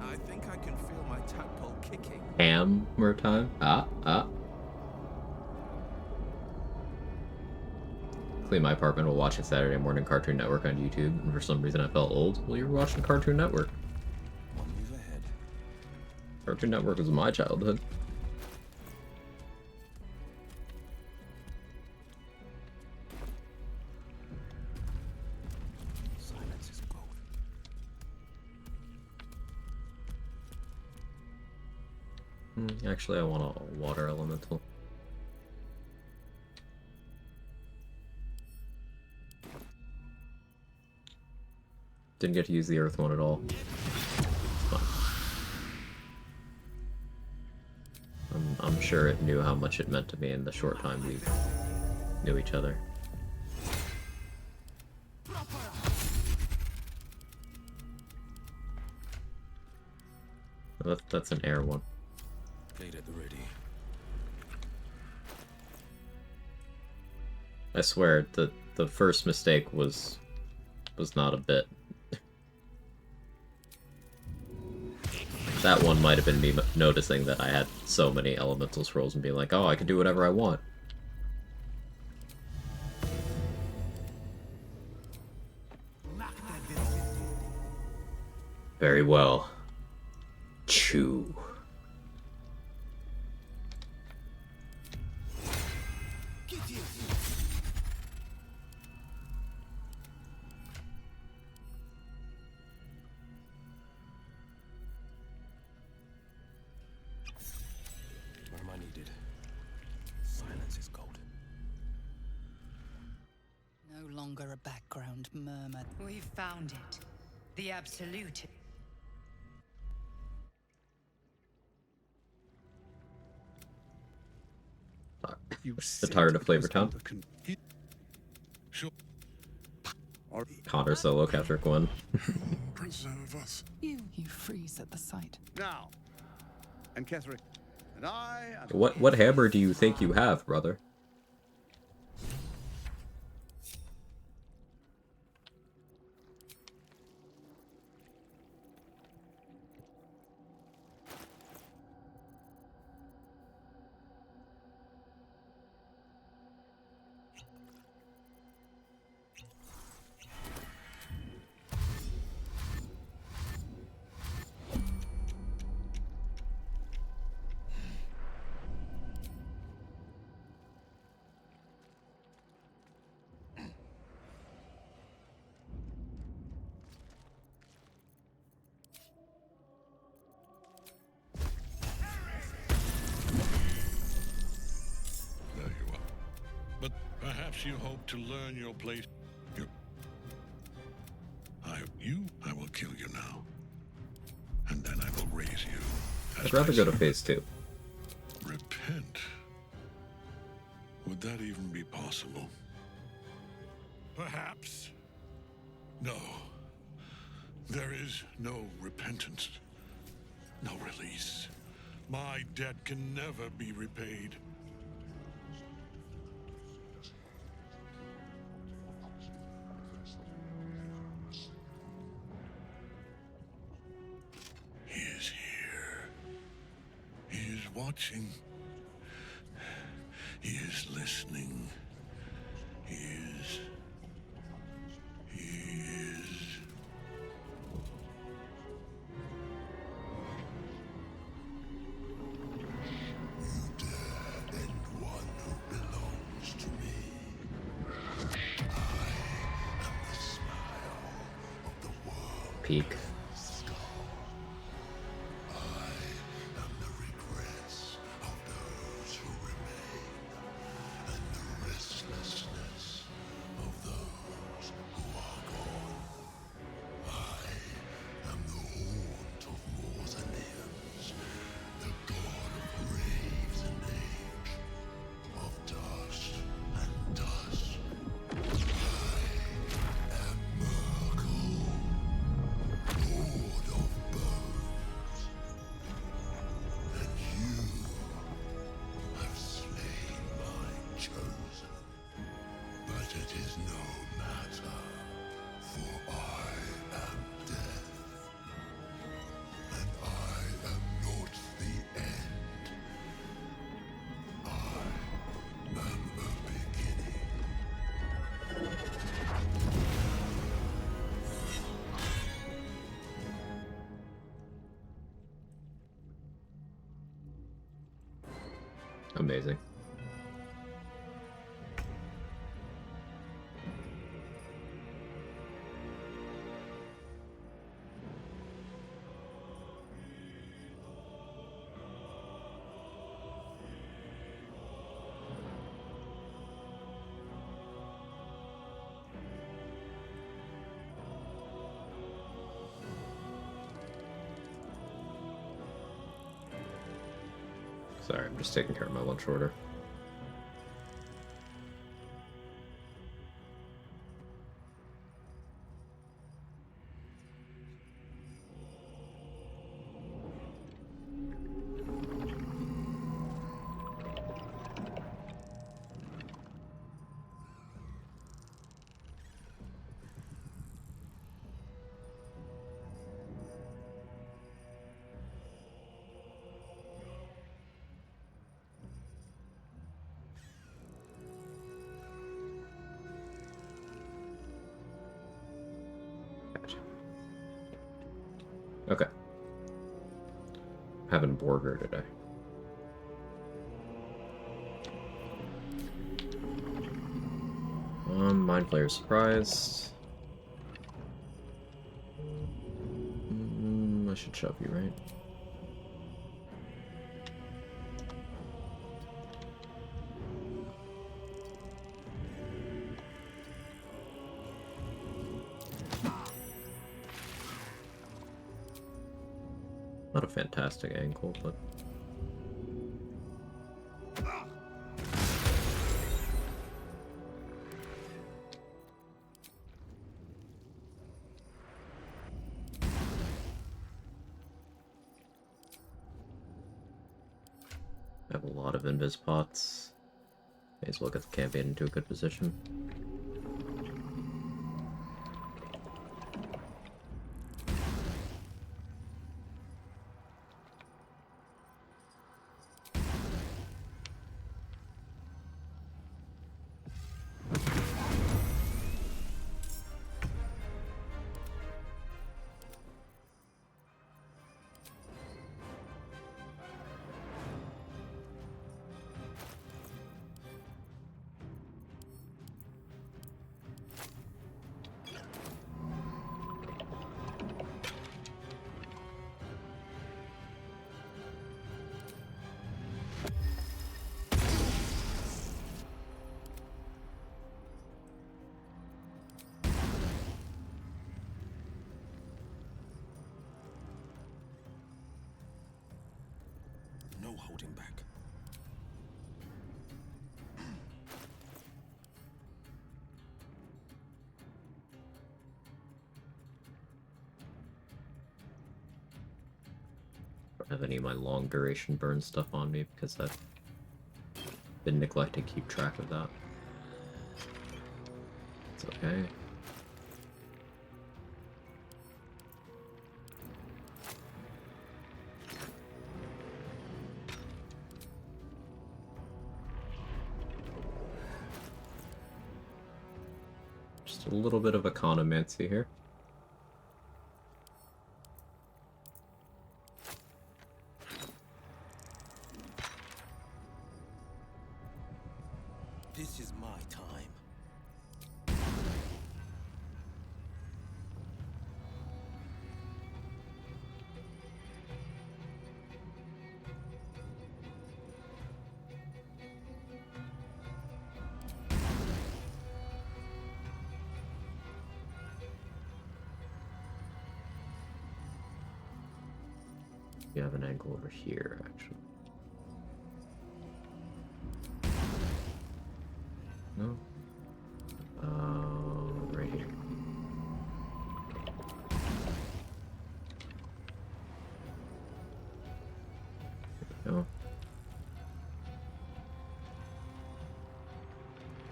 P: I think I can feel my tadpole kicking.
A: Hammer time. Clean my apartment while watching Saturday morning Cartoon Network on YouTube, and for some reason I felt old. Well, you were watching Cartoon Network.
P: One move ahead.
A: Cartoon Network was my childhood.
P: Silence is gold.
A: Actually, I want a water elemental. Didn't get to use the earth one at all. It's fine. I'm sure it knew how much it meant to me in the short time we knew each other. That's an air one.
P: Plate at the ready.
A: I swear the first mistake was not a bit. That one might have been me noticing that I had so many elemental scrolls and being like, oh, I can do whatever I want. Very well. Chew.
P: Where am I needed? Silence is gold.
F: No longer a background murmur.
E: We've found it. The absolute.
A: The tired of Flavor Town. Connor solo capture Gwen.
F: You freeze at the sight.
N: Now, and Catherine, and I. And
A: What hammer do you think you have, brother?
L: Perhaps you hope to learn your place. I will kill you now. And then I will raise you.
A: I'd rather go to phase 2.
L: Repent? Would that even be possible? Perhaps. No. There is no repentance. No release. My debt can never be repaid. Watching. He is listening. He is.
H: You dare end one who belongs to me. I am the smile of the world.
A: Peak. Amazing. Sorry, I'm just taking care of my lunch order. Okay. Having burger today. Mind Flayer surprised. I should shove you, right? Not a fantastic angle, but... I have a lot of invis pots. May as well get the campaign into a good position.
J: No holding back.
A: Don't have any of my long duration burn stuff on me because I've been neglecting to keep track of that. It's okay. Just a little bit of economancy here.
J: This is my time.
A: You have an angle over here, actually. No? Right here. There we go.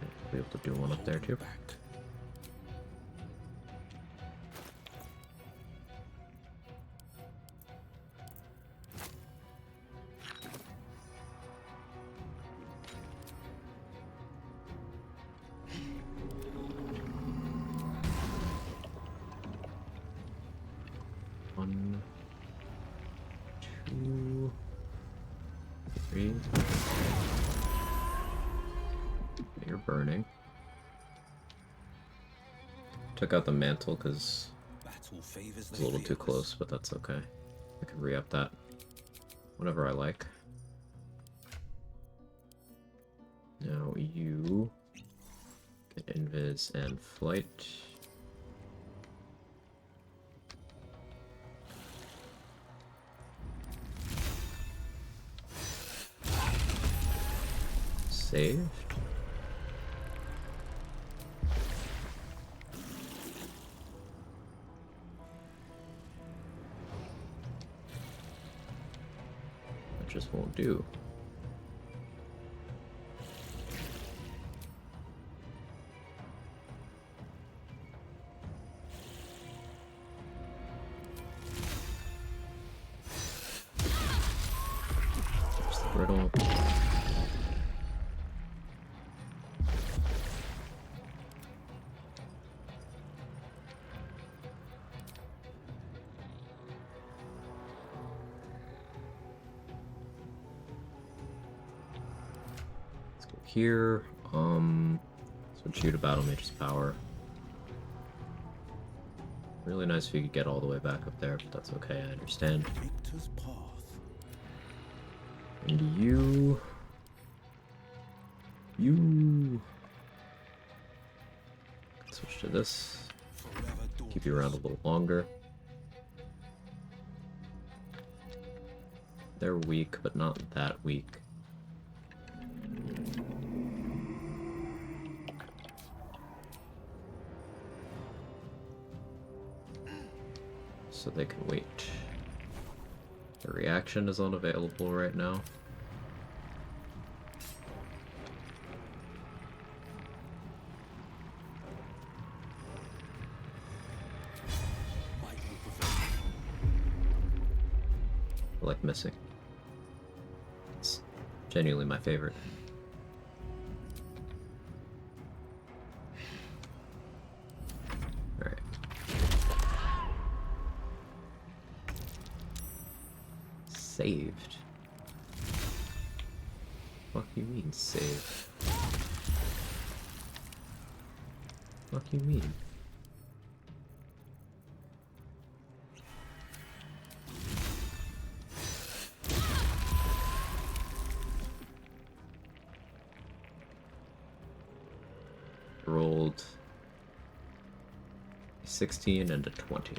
A: I'll be able to do one up there too. One, two, three. burning. Took out the mantle because
P: Battle favors
A: it's a little too close, but that's okay. I can re-up that whenever I like. Now you get invis and flight. Saved. That just won't do. There's the brittle. Here, switch you to Battle Mage's Power. Really nice if you could get all the way back up there, but that's okay, I understand.
P: Victor's path.
A: And you... Switch to this. Keep you around a little longer. They're weak, but not that weak. So they can wait. The reaction is unavailable right now. I like missing. It's genuinely my favorite. Alright. Saved. Fuck you mean saved? Fuck you mean? Rolled 16 and a 20.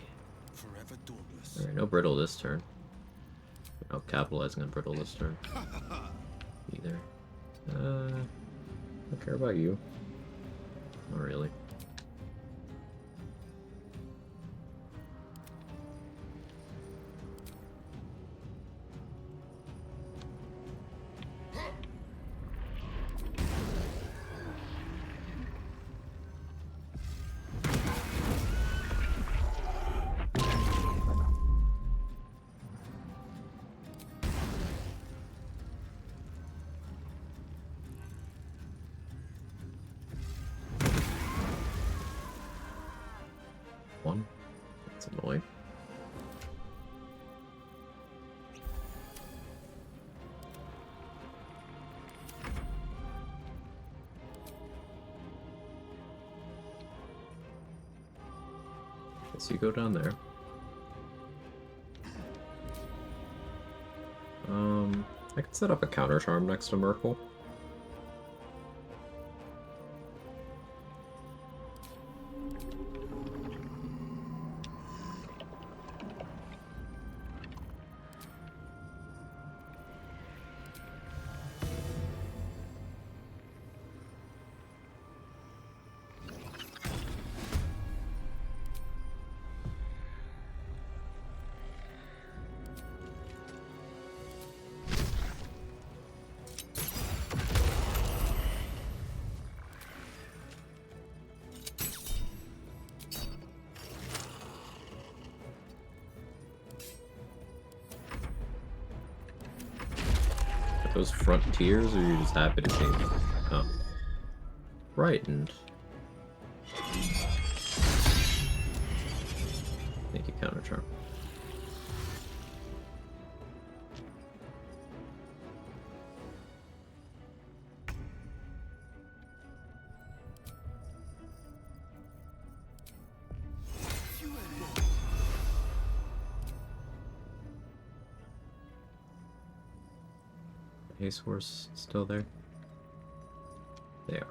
A: Alright, no brittle this turn. No capitalizing on brittle this turn. Either. Don't care about you. Not really. One. That's annoying. Guess you go down there. I could set up a counter charm next to Merkel. Those frontiers, or you're just happy to see them? Oh. Frightened. Thank you, counter charm. Ace Horse still there? They are.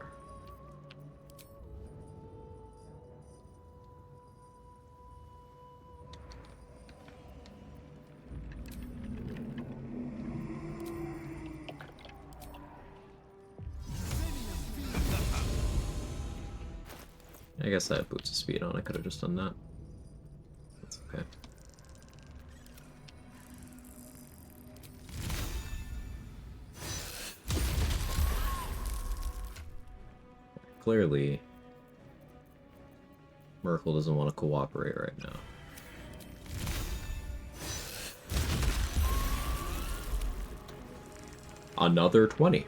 A: I guess I have boots of speed on. I could have just done that. That's okay. Clearly, Merkel doesn't want to cooperate right now. Another 20.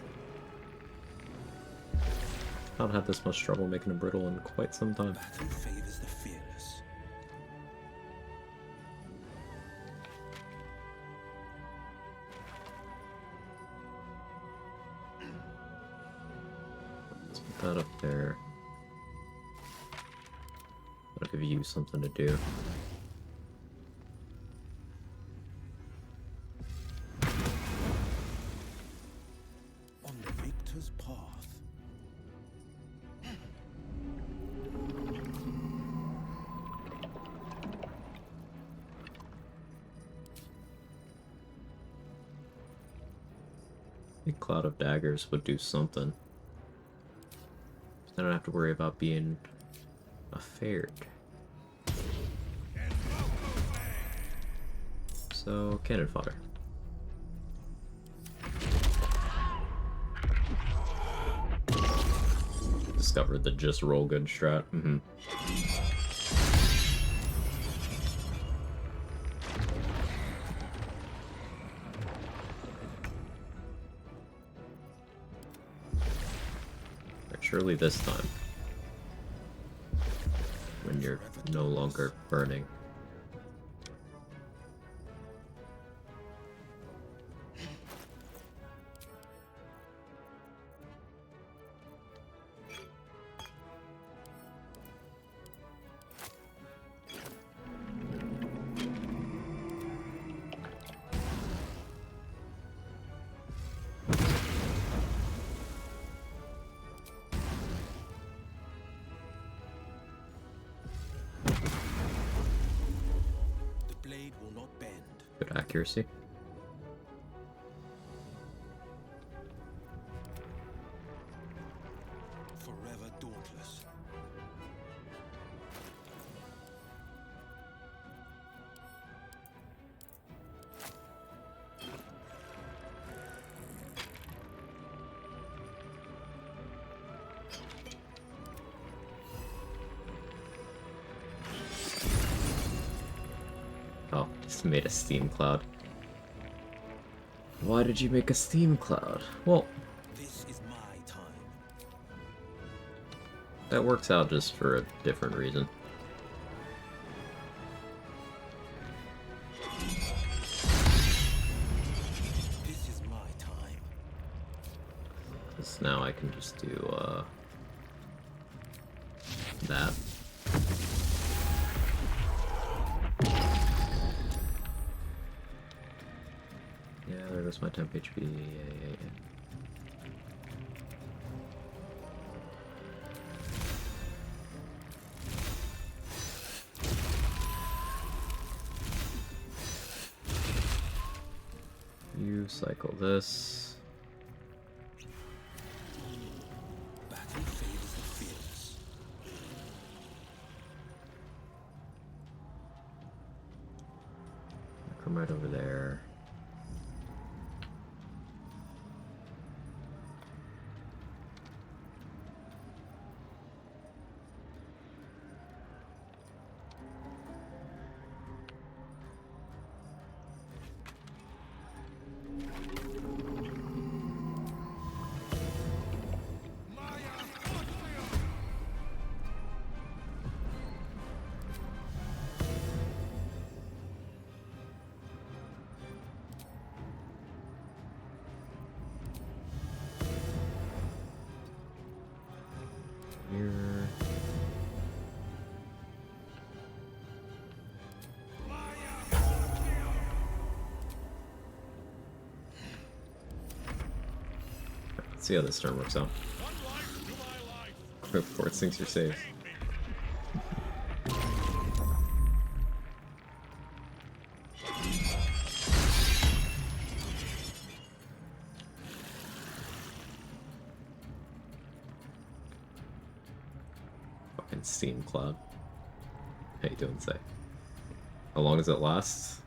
A: Not had this much trouble making a brittle in quite some time.
Q: Battle favors the fearless.
A: Let's put that up there. That'll give you something to do.
Q: On the victor's path.
A: Big cloud of daggers would do something. I don't have to worry about being affared. So, cannon fodder. Discovered the just roll good strat. Surely this time, when you're no longer burning. Good accuracy.
Q: Forever dauntless.
A: Oh, just made a steam cloud. Why did you make a steam cloud? Well,
Q: This is my time.
A: that works out just for a different reason.
Q: This is my time.
A: Because now I can just do, that. Yeah, there goes my temp HP. Yeah. You cycle this.
Q: Battle favors the fearless.
A: Come right over there. Here. See how this turn works out. Port sinks your saves. Fucking steam cloud. How you doing, Say? How long does it last?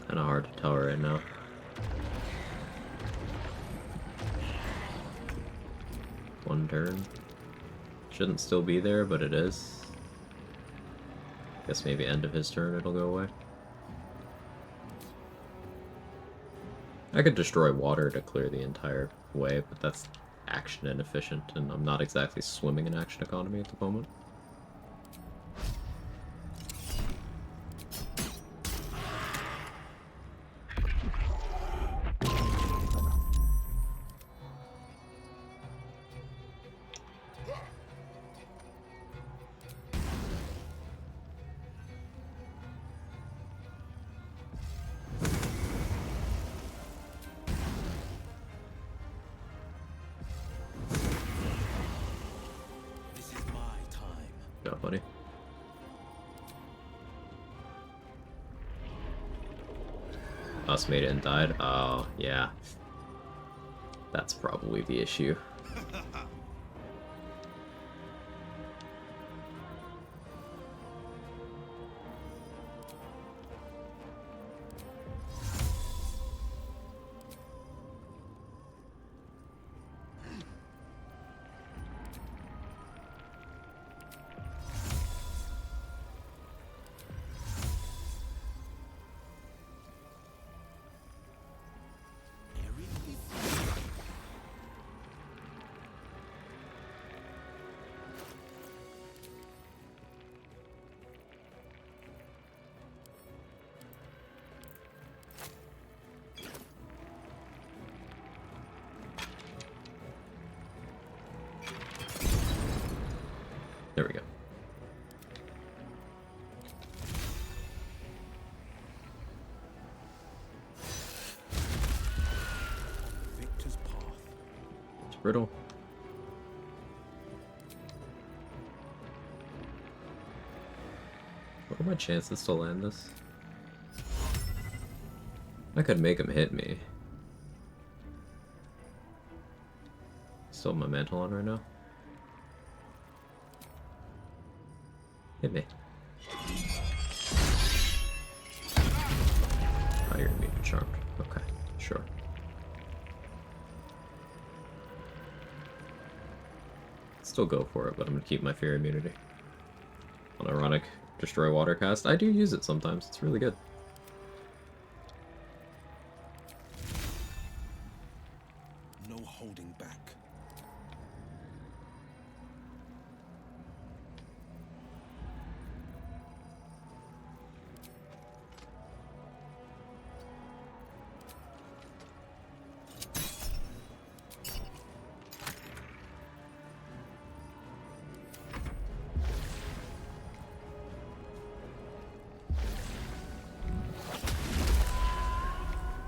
A: Kinda hard to tell right now. One turn. Shouldn't still be there, but it is. Guess maybe end of his turn it'll go away. I could destroy water to clear the entire way, but that's action inefficient, and I'm not exactly swimming in action economy at the moment. Buddy. Us made it and died? Oh, yeah. That's probably the issue. There we go.
B: Victor's path.
A: It's brittle. What are my chances to land this? I could make him hit me. Still have my mantle on right now. Hit me. Oh, you're immune to charmed. Okay, sure. Still go for it, but I'm gonna keep my fear immunity. Unironic destroy water cast. I do use it sometimes. It's really good.
B: No holding back.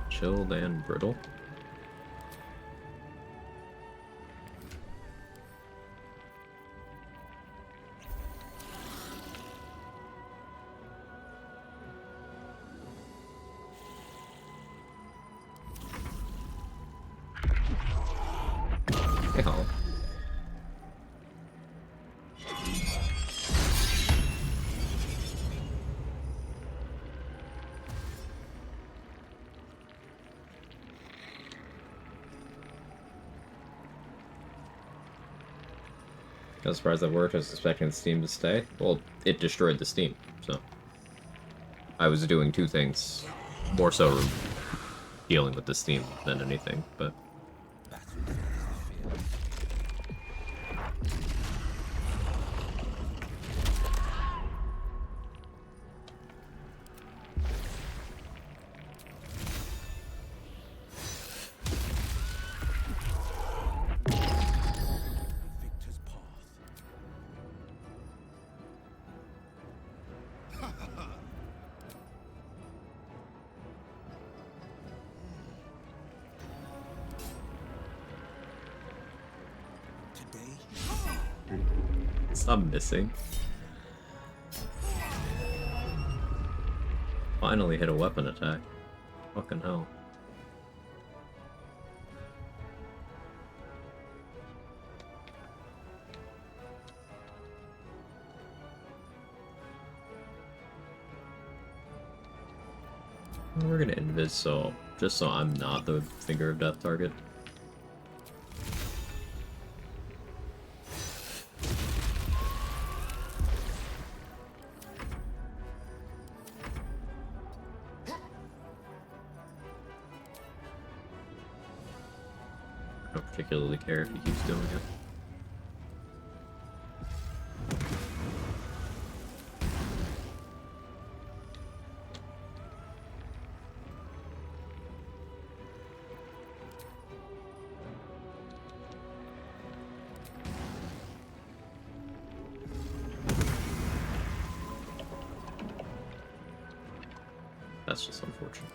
A: Chilled and brittle. Hey, Hollow. I was surprised that worked. I was expecting the steam to stay. Well, it destroyed the steam, so I was doing two things. More so dealing with the steam than anything, but Stop missing. Finally hit a weapon attack. Fucking hell. We're gonna invis, so just so I'm not the finger of death target. I don't particularly care if he keeps doing it. That's just unfortunate.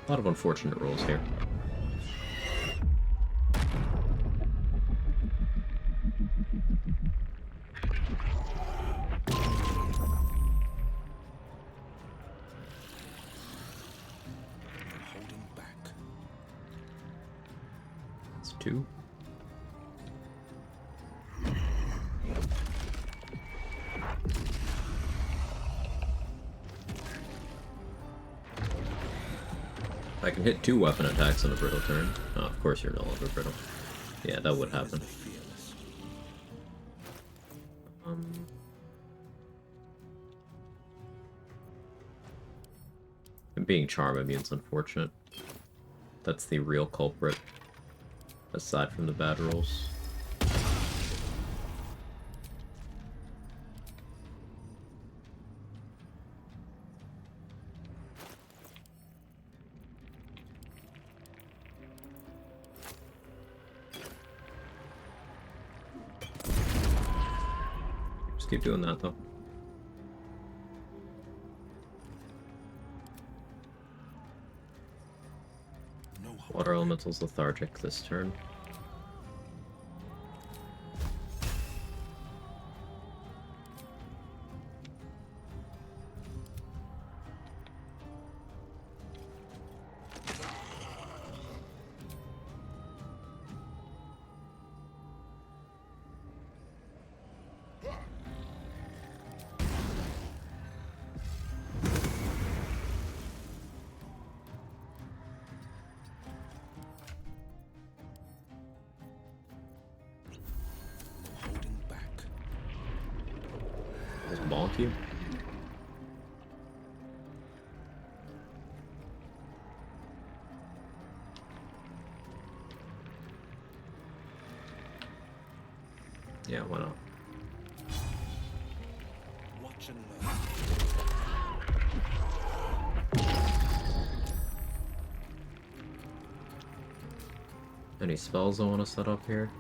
A: A lot of unfortunate rolls here.
H: Hold him back.
A: It's 2. I can hit 2 weapon attacks on a brittle turn. Oh, of course you're no longer brittle. Yeah, that would happen. And being charm immune's unfortunate. That's the real culprit, aside from the bad rolls. Just keep doing that, though. Water Elemental's lethargic this turn. Just bonk you. Yeah, why not?
H: Watch and
A: Any spells I want to set up here?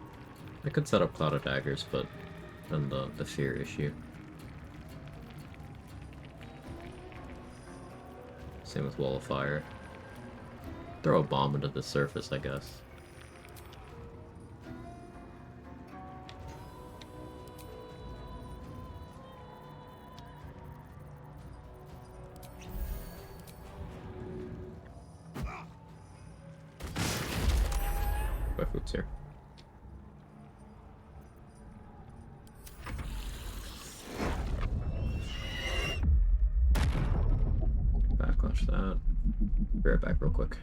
A: I could set up Cloud of Daggers, but then the fear issue. Same with Wall of Fire. Throw a bomb into the surface, I guess. Foot's here. Backlash that. Be right back real quick.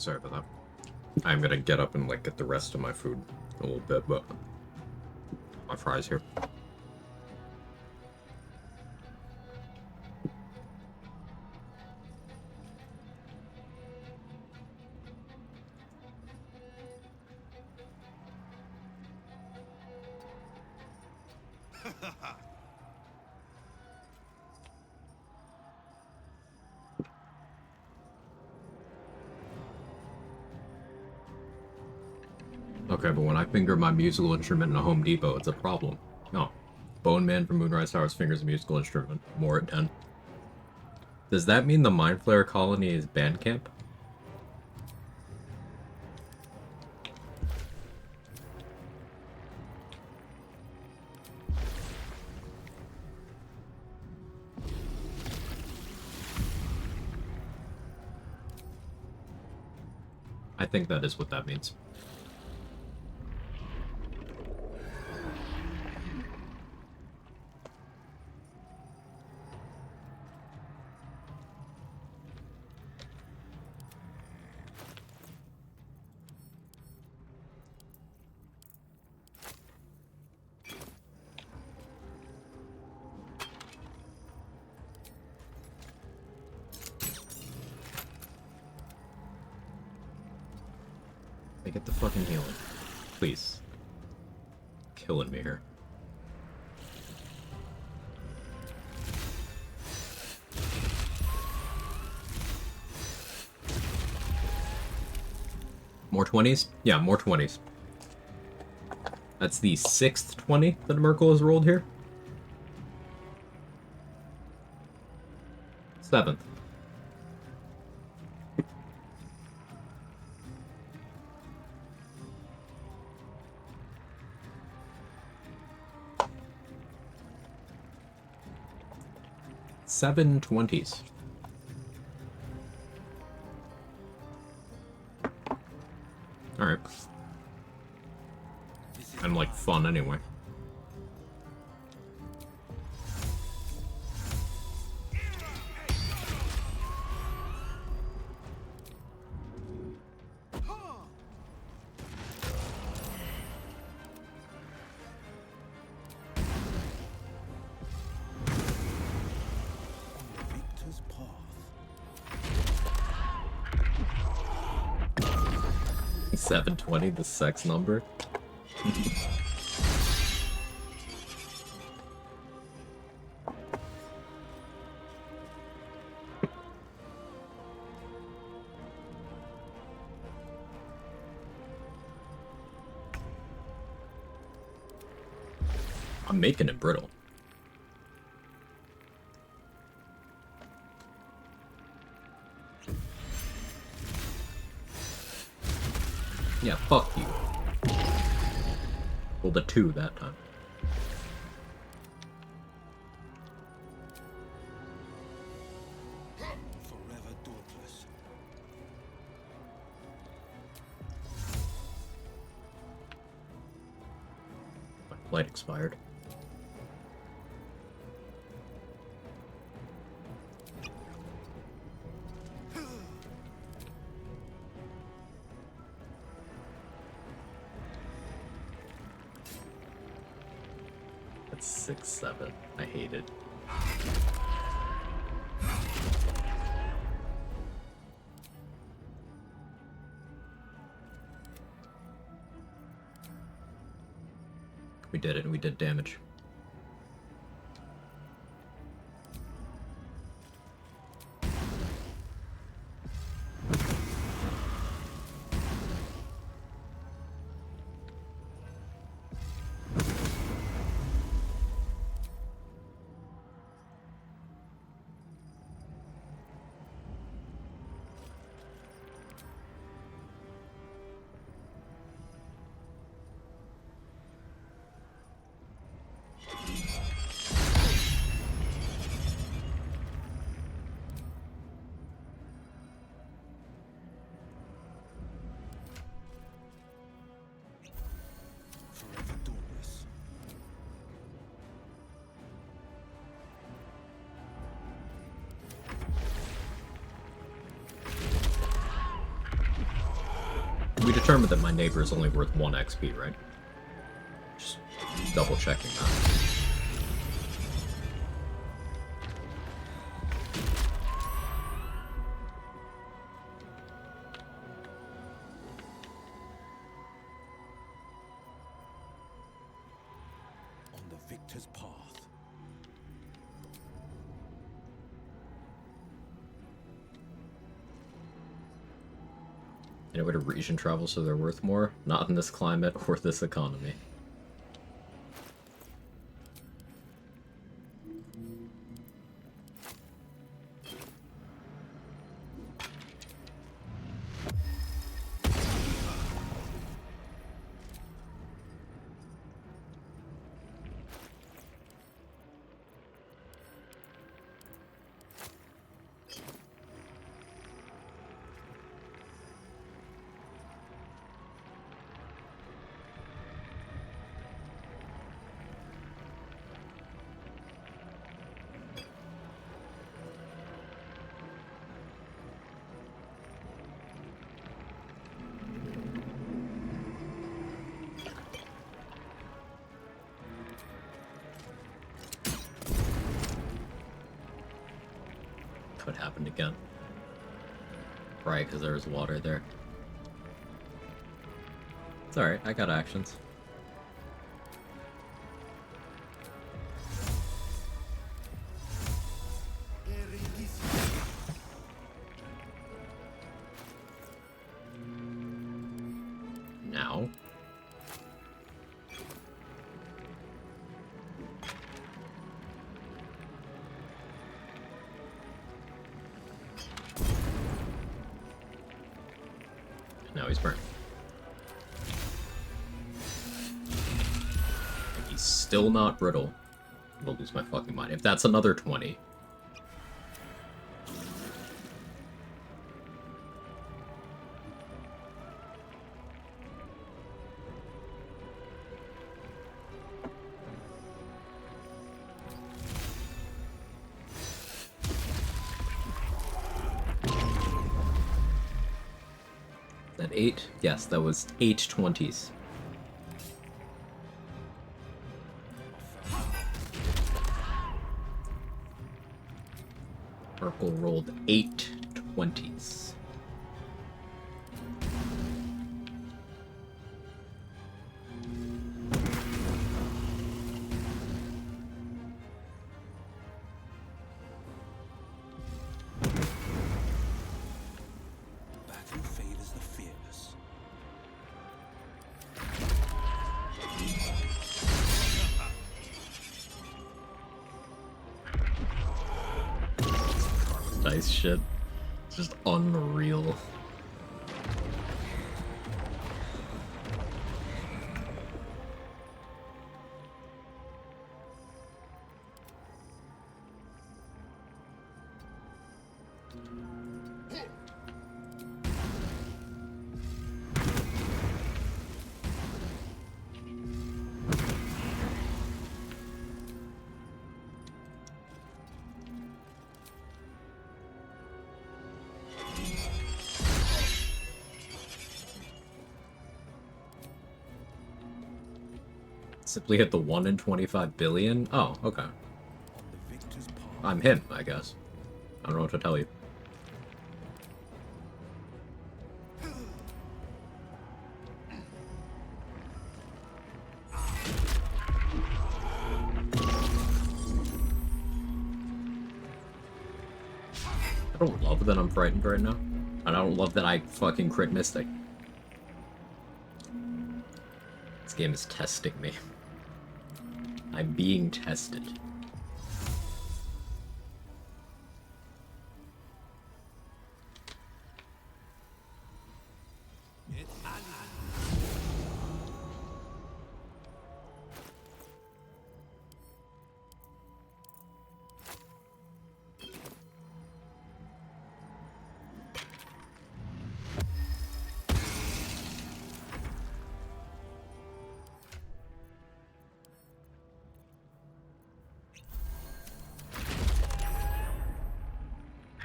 A: Sorry about that. I'm gonna get up and like get the rest of my food in a little bit, but my fries here. Okay, but when I finger my musical instrument in a Home Depot, it's a problem. No. Bone Man from Moonrise Towers fingers a musical instrument. More at 10. Does that mean the Mind Flayer colony is Bandcamp? I think that is what that means. I get the fucking healing. Please. Killing me here. More 20s? Yeah, more 20s. That's the 6th 20 that Merkel has rolled here. 7th. Seven 20s. Alright. I'm like fun anyway.
J: Victor's path.
A: 720, the sex number. I'm making it brittle. Yeah, fuck you. Rolled a 2 that time.
J: Forever dauntless.
A: My flight expired. That's 6, 7. I hate it. We did it, and we did damage. we determined that my neighbor is only worth 1 XP, right? Just double checking that.
B: On the victor's path.
A: Any way to region travel so they're worth more? Not in this climate or this economy. Could happen again. Right, because there was water there. It's alright, I got actions. Now. Now he's burnt. And he's still not brittle. I'm gonna lose my fucking mind. If that's another 20. That 8? Yes, that was 8 20s. Urkel rolled 8 20s.
B: Battle favors the fearless.
A: Nice shit. It's just unreal. Simply hit the 1 in 25 billion? Oh, okay. I'm him, I guess. I don't know what to tell you. I don't love that I'm frightened right now. And I don't love that I fucking crit Mystic. This game is testing me. I'm being tested.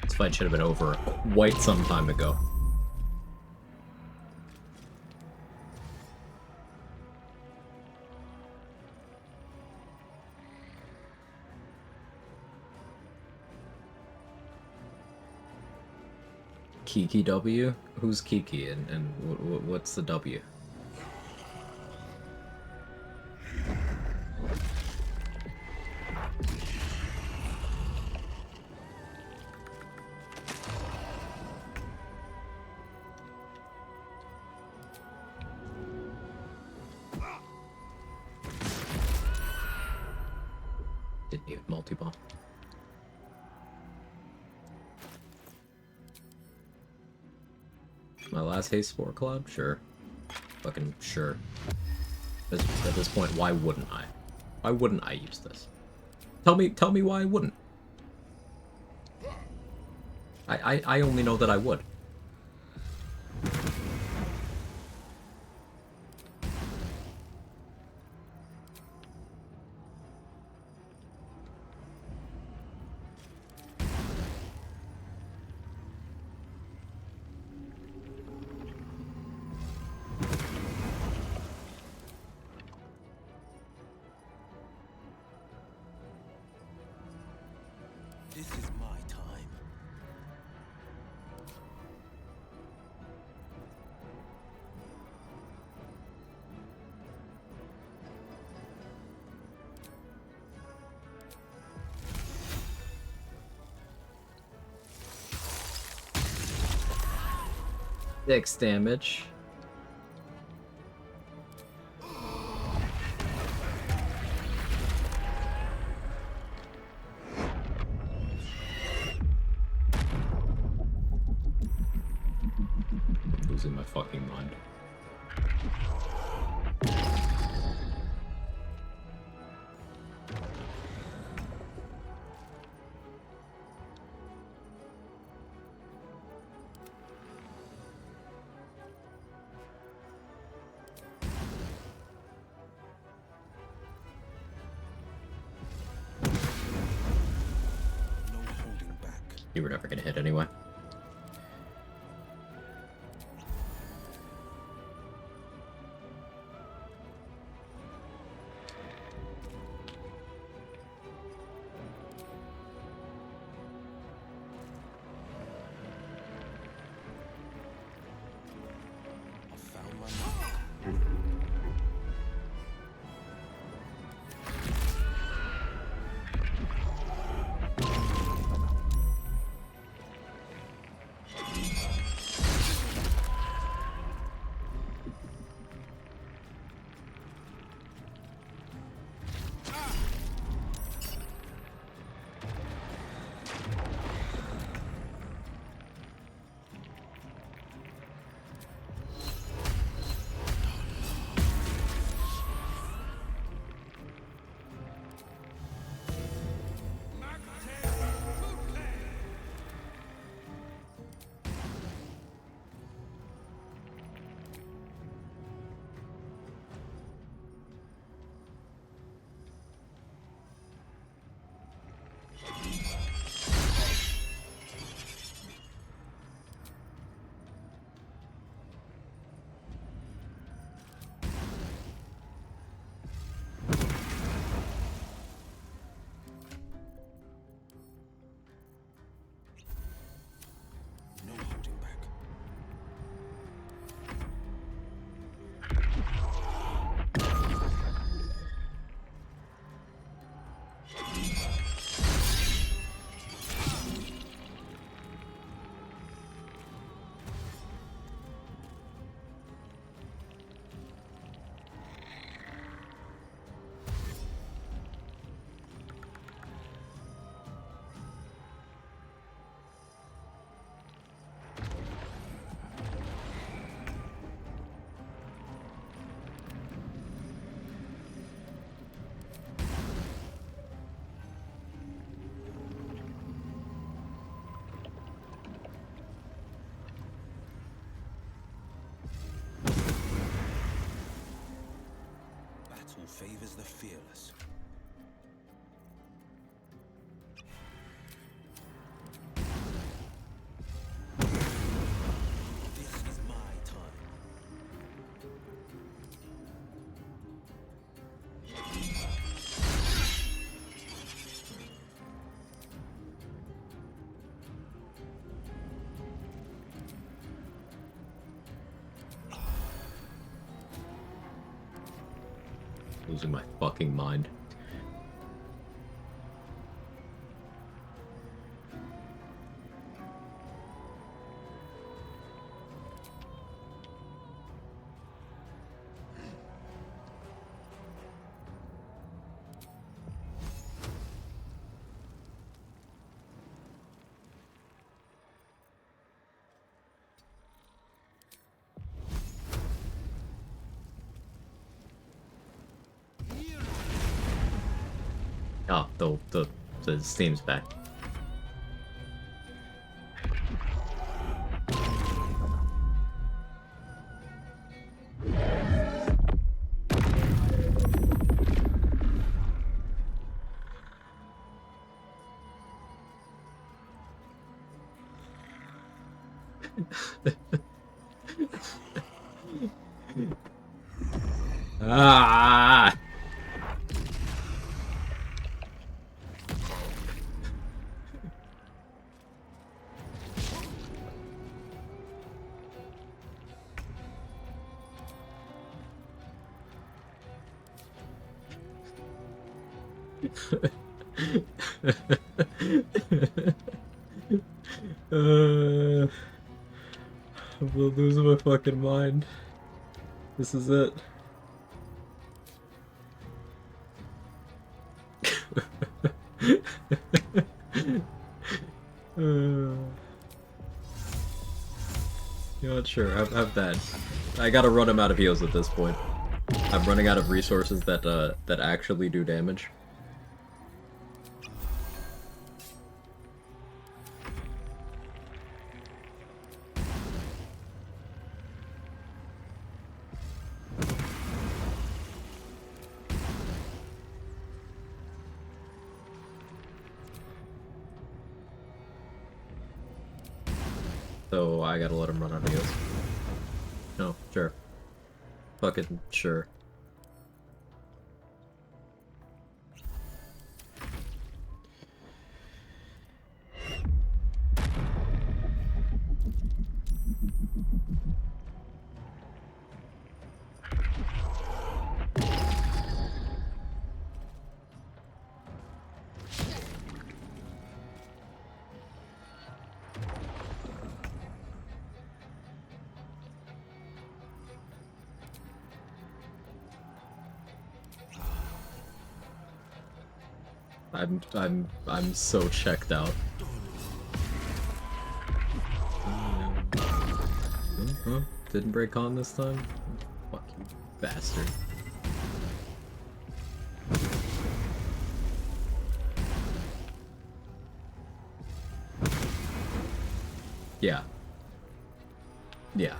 A: This fight should have been over quite some time ago. Kiki W? Who's Kiki and what's the W? Didn't even multi-ball. My last haste sport club? Sure. Fucking sure. At this point, why wouldn't I? Why wouldn't I use this? Tell me why I wouldn't. I only know that I would.
Q: This is my time.
A: Six damage. Losing my fucking mind. You were never gonna hit anyway.
Q: Favors the fearless. This is my time.
A: Losing my fucking mind. Oh, the steam's back. Ah! I'm losing my fucking mind. This is it. You know what, sure, have that. I gotta run him out of heals at this point. I'm running out of resources that actually do damage. So I gotta let him run out of heals. No, sure. Fucking sure. I'm so checked out. Huh? Didn't break on this time? Fuck you, bastard. Yeah. Yeah.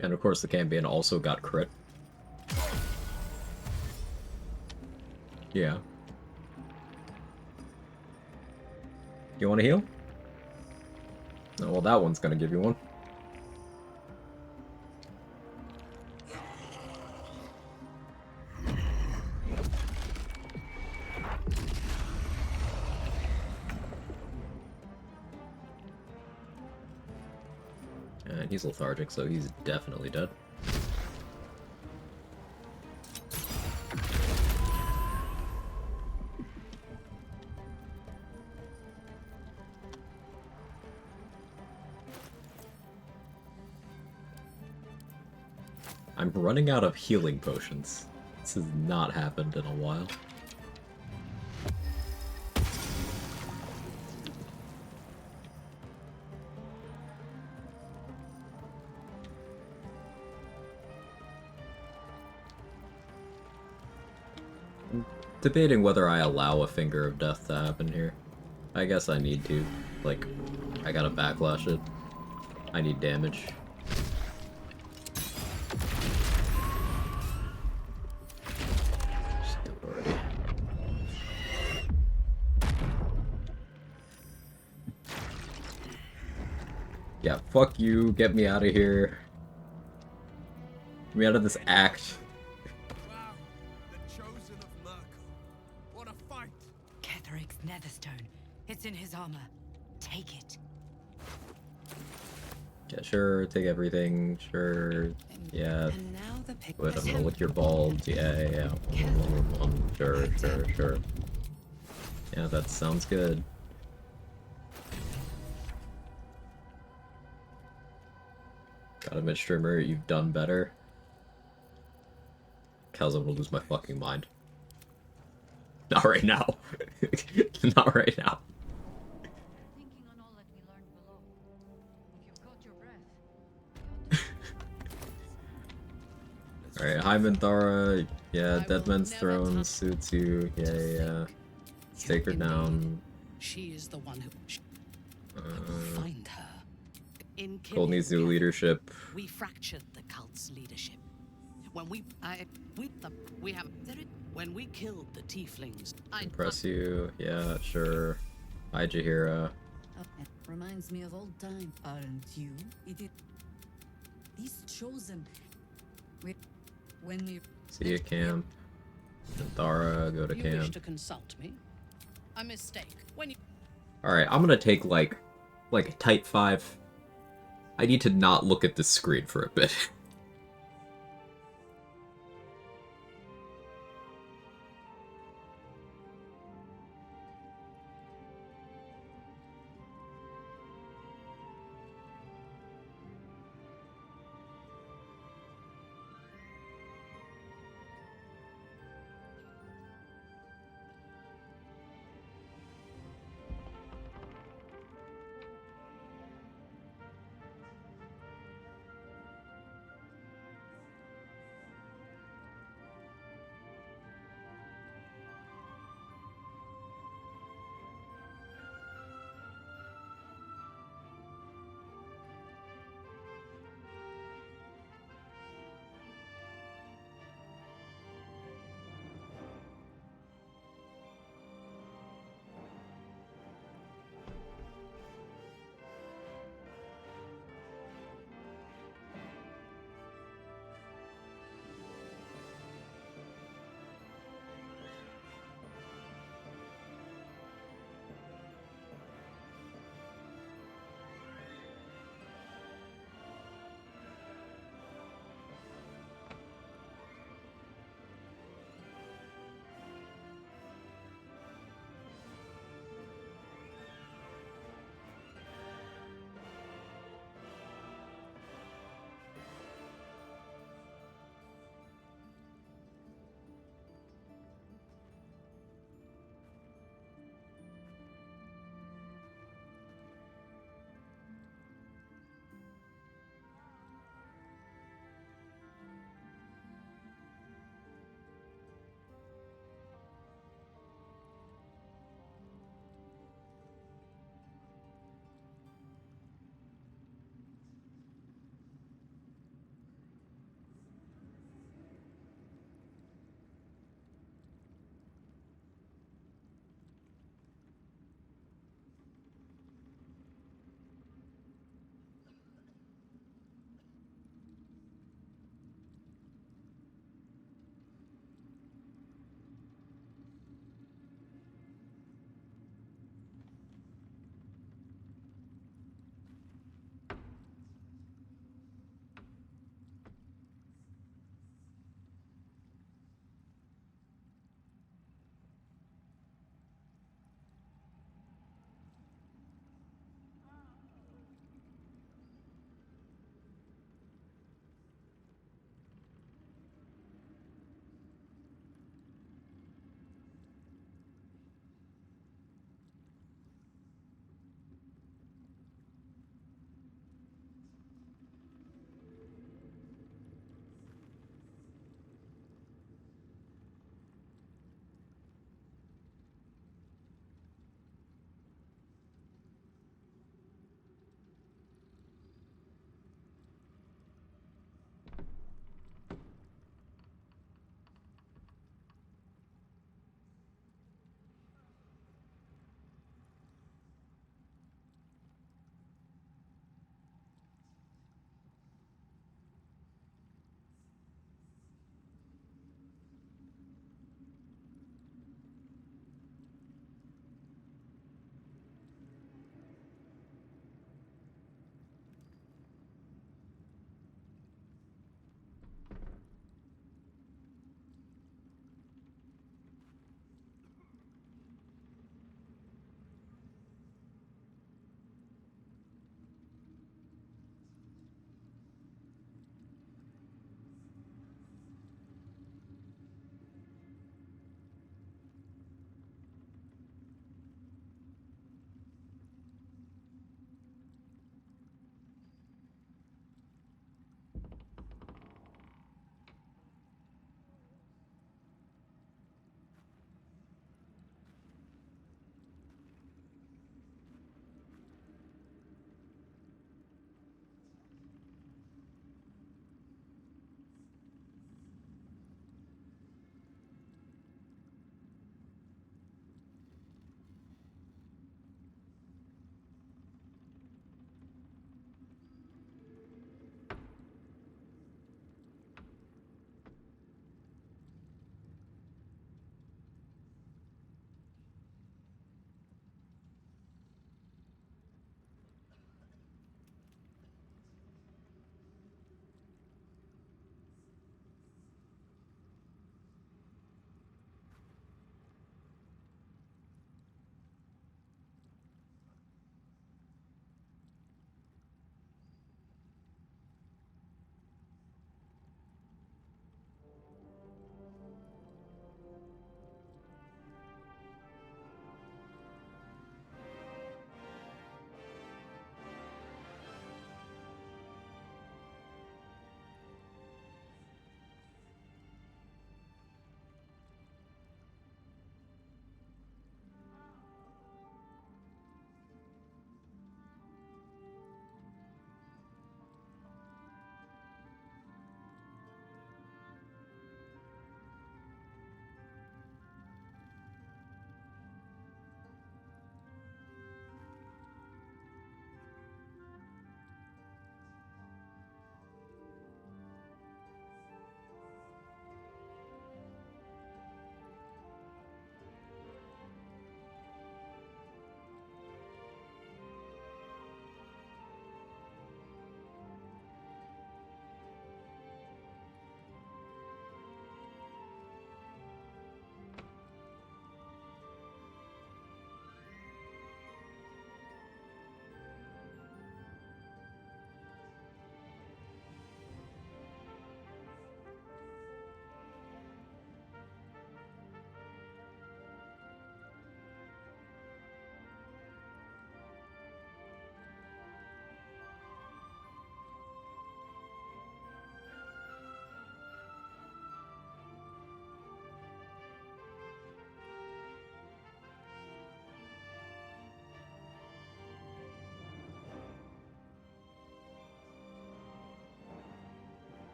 A: And of course the Cambion also got crit. Yeah. You want to heal? Oh, well, that one's gonna give you one. And he's lethargic, so he's definitely dead. I'm running out of healing potions. This has not happened in a while. I'm debating whether I allow a Finger of Death to happen here. I guess I need to. Like, I gotta backlash it. I need damage. Yeah, fuck you, get me out of here. Get me out of this act.
Q: Wow, the chosen of Merkel. What a fight!
E: Ketheric's never Featherstone. It's in his armor. Take it.
A: Yeah, sure, take everything, sure, yeah.
E: And now the pick.
A: Wait, I don't know, with your balls, yeah. Sure. Yeah, that sounds good. Gotta admit, streamer, you've done better. Cause I'm gonna lose my fucking mind. Not right now. Not right now. Alright, Hyman Thara, yeah, Deadman's Throne suits you, yeah. Take her down.
R: She is the one who. I will find her. In
A: Gold needs new leadership.
R: We fractured the cult's leadership. When we killed the tieflings.
A: Impress you, yeah, sure. Hi, Jahira.
I: Reminds me of old time, aren't you? These chosen. When we
A: See you, camp. And Thara, go to
R: you
A: camp.
R: wish to consult me? A mistake. When you.
A: Alright, I'm gonna take like a type 5. I need to not look at this screen for a bit.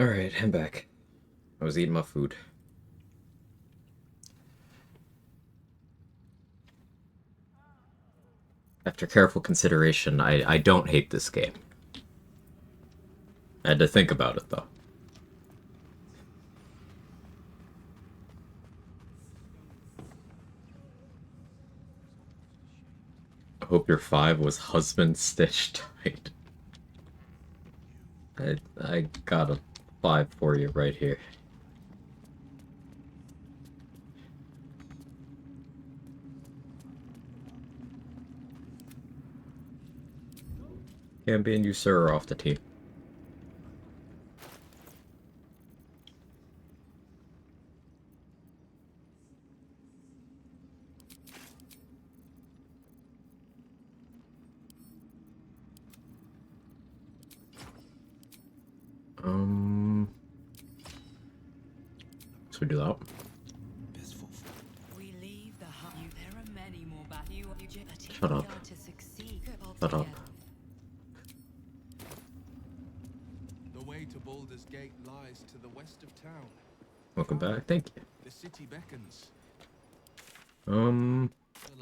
A: Alright, I'm back. I was eating my food. After careful consideration, I don't hate this game. I had to think about it, though. I hope your 5 was husband stitched tight. I got a 5 for you right here. Gambia and you, sir, are off the team. So we do that.
E: We leave the hut. There are many more
A: Shut up. Shut up.
O: The way to Baldur's Gate lies to the west of town.
A: Welcome back. Thank you.
O: The city beckons.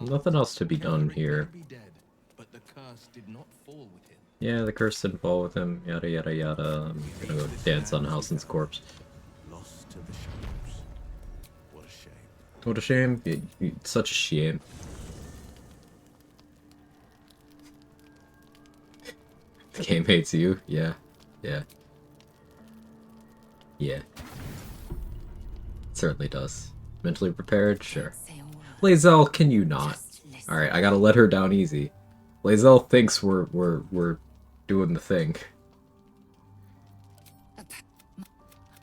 A: Nothing else to be done here.
O: But the curse did not fall with him.
A: Yeah, the curse didn't fall with him. Yada yada yada. I'm gonna go dance on Halsin's corpse.
B: Lost to the shadows. What a shame.
A: What a shame. It's such a shame. The game hates you. Yeah. Yeah. Yeah. It certainly does. Mentally prepared? Sure. Lae'zel, can you not? Alright, I gotta let her down easy. Lae'zel thinks we're doing the thing.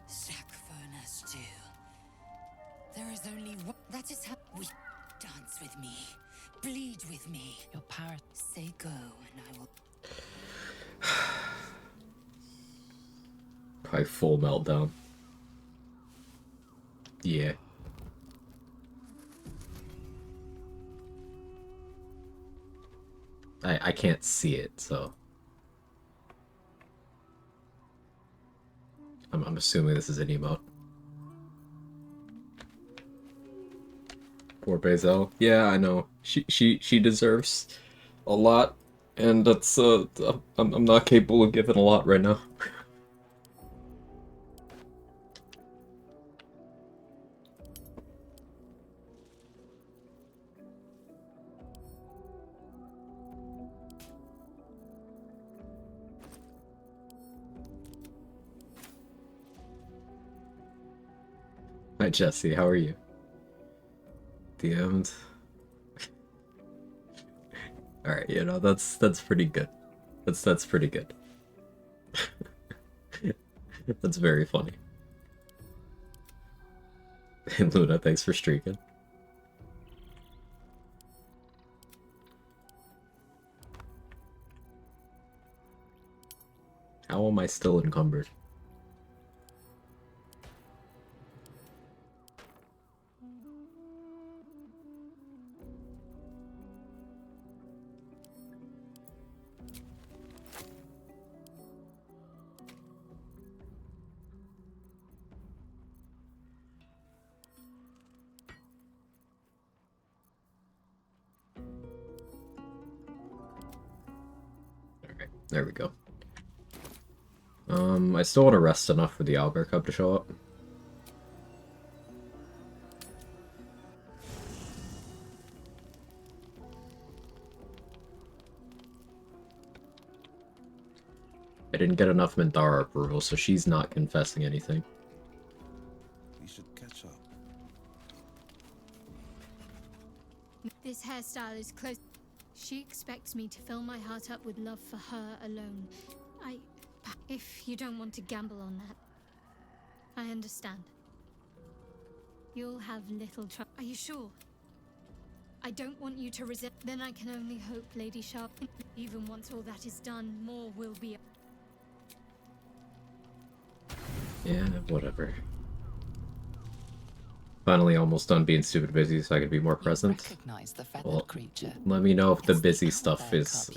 I: Sacrifice too. There is only one. That is how we dance with me, bleed with me.
F: Your parrot.
I: Say go, and I will.
A: Probably full meltdown. Yeah. I can't see it, so I'm assuming this is an emote. Poor Bazel. Yeah, I know. She deserves a lot, and that's I'm not capable of giving a lot right now. Hi Jesse, how are you? DM'd. Alright, you know, that's pretty good. That's pretty good. That's very funny. And Luna, thanks for streaking. How am I still encumbered? There we go. I still want to rest enough for the Owlbear Cub to show up. I didn't get enough Minthara approval, so she's not confessing anything.
N: We should catch up.
G: This hairstyle is close. She expects me to fill my heart up with love for her alone. If you don't want to gamble on that, I understand. You'll have little trouble. Are you sure? I don't want you to resent. Then I can only hope, Lady Sharp. Even once all that is done, more will be.
A: Yeah, whatever. Finally almost done being stupid busy so I can be more present. Well, let me know if the busy stuff is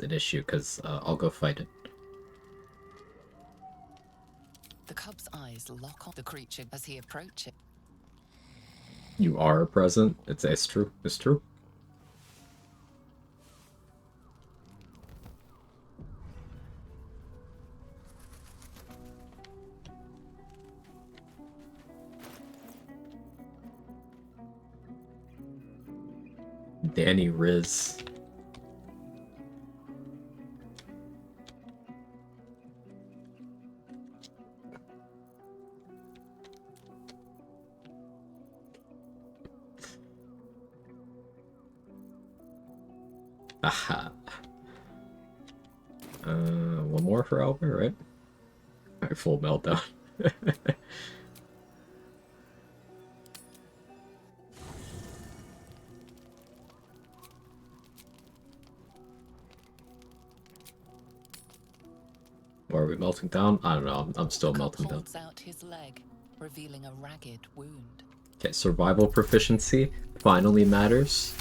A: an issue, because I'll go fight it.
F: The cub's eyes lock on the creature as he approaches.
A: You are present. It's true. It's true. Danny Riz. Aha. One more for Albert, right? Alright, full meltdown. Or are we melting down? I don't know. I'm still melting down.
F: Holds out his leg, revealing a ragged wound.
A: Okay, survival proficiency finally matters.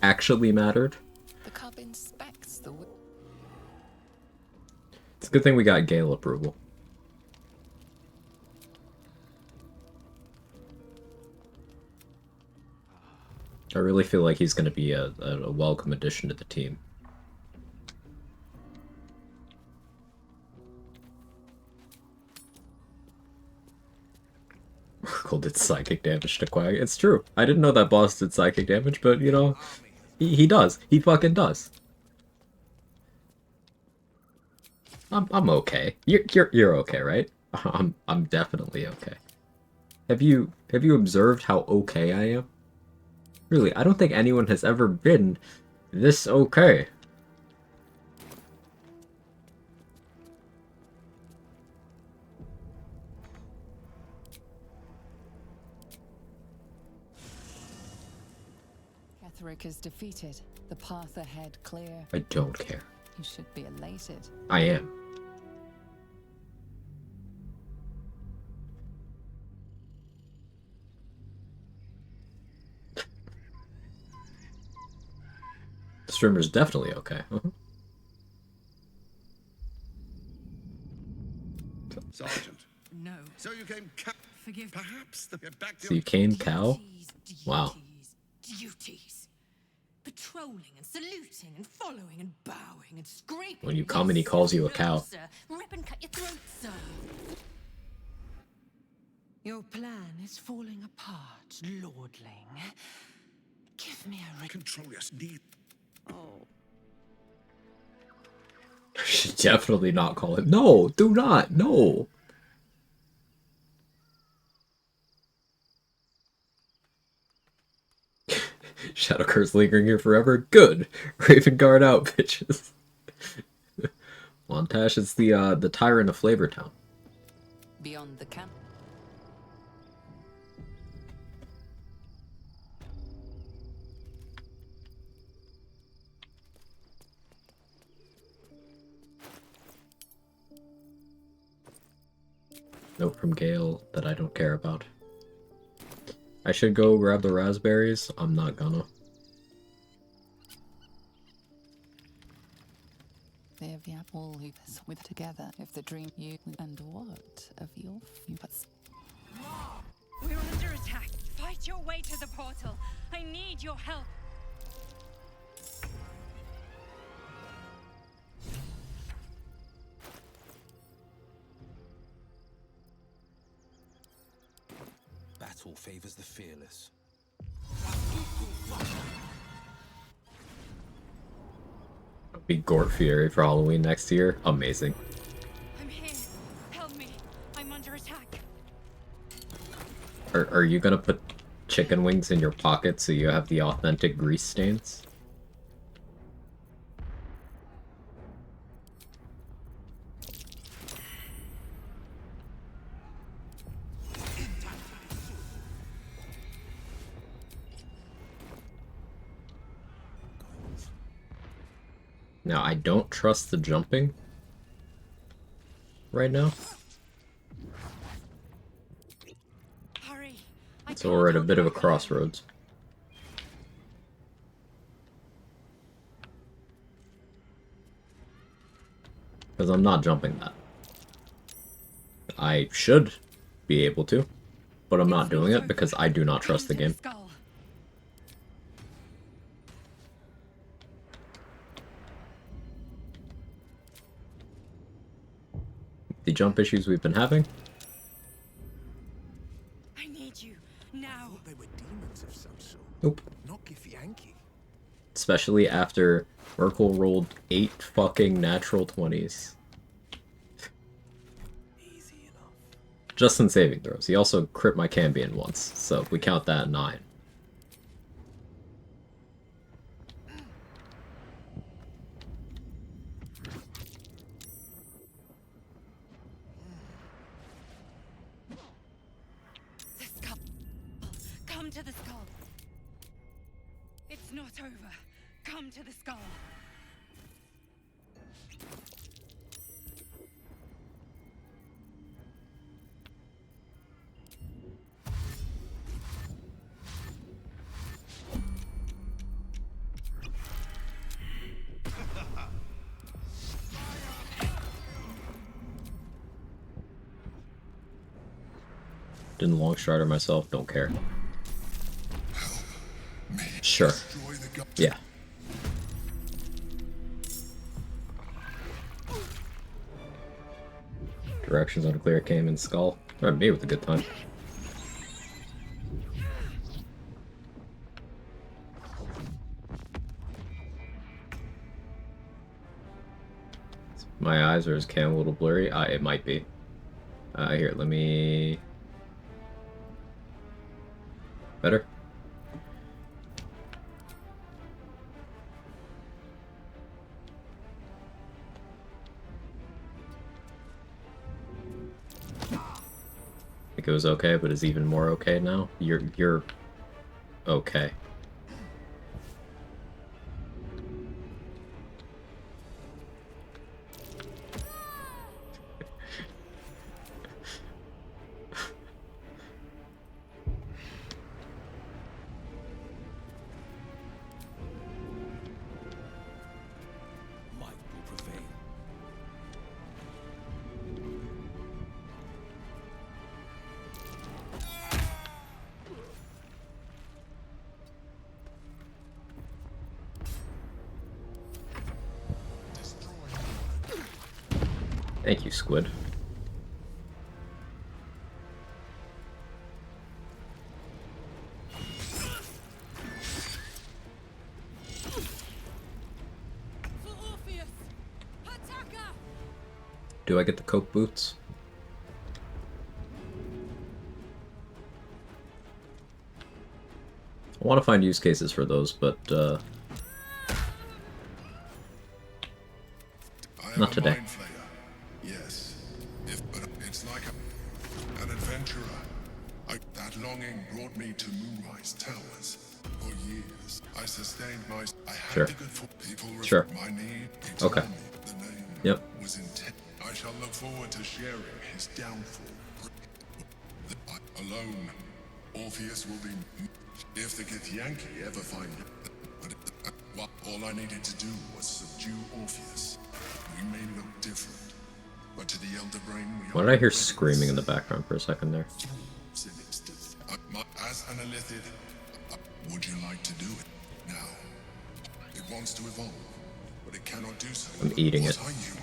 A: Actually mattered.
F: The cub inspects the wound.
A: It's a good thing we got Gale approval. I really feel like he's going to be a welcome addition to the team. Oracle did psychic damage to Quag. It's true. I didn't know that boss did psychic damage, but you know, he does. He fucking does. I'm okay. You're okay, right? I'm definitely okay. Have you observed how okay I am? Really, I don't think anyone has ever been this okay.
F: Ketheric is defeated. The path ahead clear.
A: I don't care.
F: You should be elated.
A: I am. The streamer's definitely okay.
N: Sergeant.
K: No.
N: So you came
K: Forgive.
N: Perhaps the get back to
A: So you came cow? Wow.
K: Duties. Patrolling and saluting and following and bowing and scraping.
A: When you come and he calls you a cow.
K: Sir. Rip and cut your throat, sir. Your plan is falling apart, lordling. Give me a
N: control your need.
K: Oh.
A: Should definitely not call him. No, do not. No. Shadow Curse lingering here forever. Good. Raven Guard out, bitches. Montash is the tyrant of Flavortown.
F: Beyond the camp.
A: Note from Gale that I don't care about. I should go grab the raspberries. I'm not gonna.
F: They have the apple hoops with together. If the dream you and what of your fupas.
G: We're under attack. Fight your way to the portal. I need your help.
O: Battle favors the fearless.
A: Be Gort Fury for Halloween next year. Amazing.
G: I'm here. Help me. I'm under attack.
A: Are you gonna put chicken wings in your pocket so you have the authentic grease stains? Now, I don't trust the jumping right now.
G: Hurry.
A: So we're at a bit of a crossroads. Because I'm not jumping that. I should be able to, but I'm not doing it because I do not trust the game. The jump issues we've been having.
I: I need you now.
B: They were demons of some sort.
A: Nope.
B: Not Githyanki.
A: Especially after Merkel rolled 8 fucking natural 20s. Just in saving throws. He also crit my Cambion once, so if we count that 9.
I: The skull. Come to the skull. It's not over. Come to the skull.
A: Didn't long strider myself, don't care. Sure. Yeah. Directions unclear, came in skull. Alright, me with a good time. My eyes are his cam a little blurry. It might be. Here, let me... Better? I think it was okay, but is even more okay now? You're okay. Thank you, Squid. Do I get the Coke boots? I want to find use cases for those, but not today.
H: Yes, but it's like an adventurer. That longing brought me to Moonrise Towers. For years, I sustained my. I had the good for people.
A: Sure.
H: My need.
A: Okay.
H: The name
A: Yep.
H: was intent. I shall look forward to sharing his downfall. Alone, Orpheus will be. If the Githyanki ever find him. But all I needed to do was subdue Orpheus. We may look different, but to the Elder Brain we
A: Why did I hear screaming in the background for a second there?
H: As an Illithid, would you like to do it now? It wants to evolve, but it cannot do so.
A: I'm eating it.
H: What are you?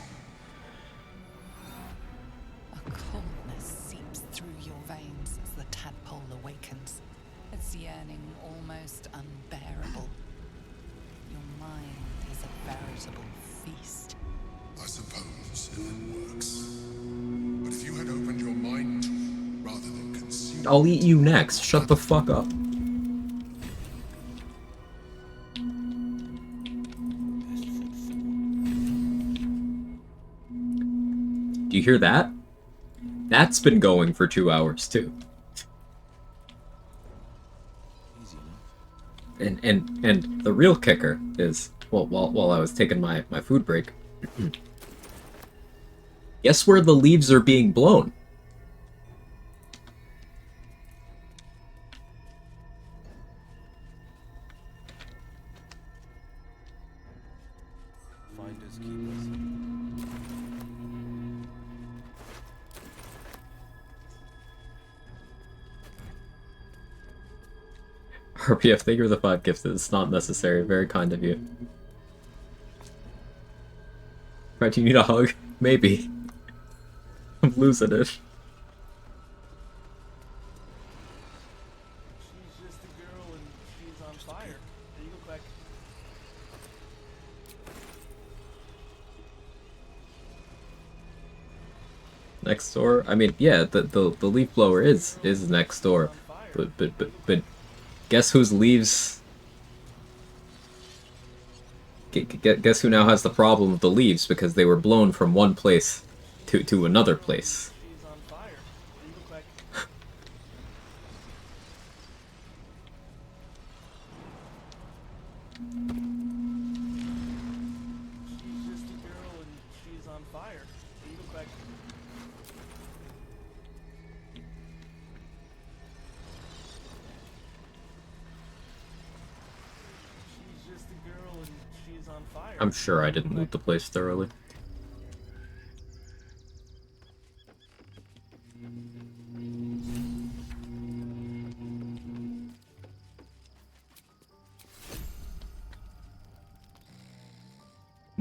F: A coldness seeps through your veins as the tadpole awakens, its yearning almost unbearable. Your mind is a veritable feast.
H: I suppose if it works. But if you had opened your mind to it rather than consume,
A: I'll eat you next. Shut the fuck up. Do you hear that? That's been going for 2 hours too. And the real kicker is, well, while I was taking my food break, guess where the leaves are being blown?
M: Finders keepers.
A: RPF, thank you for the 5 gifts. It's not necessary. Very kind of you. Right, do you need a hug? Maybe. I'm losing it.
M: She's just a girl and she's on fire. There you go, Quag.
A: Next door? I mean, yeah, the leaf blower is next door. But guess whose leaves... Guess who now has the problem with the leaves because they were blown from one place to another place.
M: She's on fire. There you go, Quag. She's just a girl and she's on fire. There you go, Quag. She's just a girl and she's on fire.
A: I'm sure I didn't loot the place thoroughly.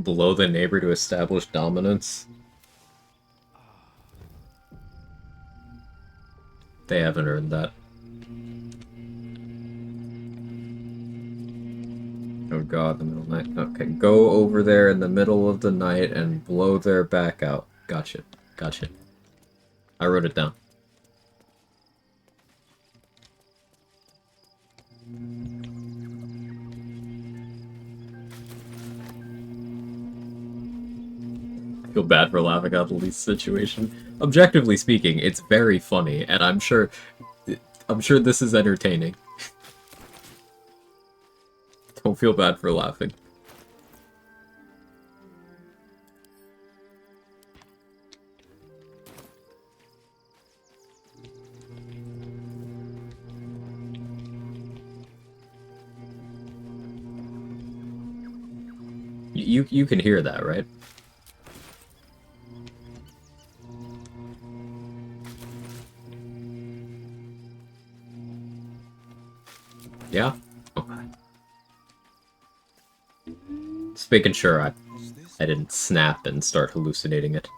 A: Below the neighbor to establish dominance. They haven't earned that. Oh god, the middle of the night. Okay, go over there in the middle of the night and blow their back out. Gotcha. Gotcha. I wrote it down. I feel bad for laughing at the least situation. Objectively speaking, it's very funny, and I'm sure this is entertaining. Don't feel bad for laughing. You can hear that, right? Yeah? Okay. Just making sure I didn't snap and start hallucinating it.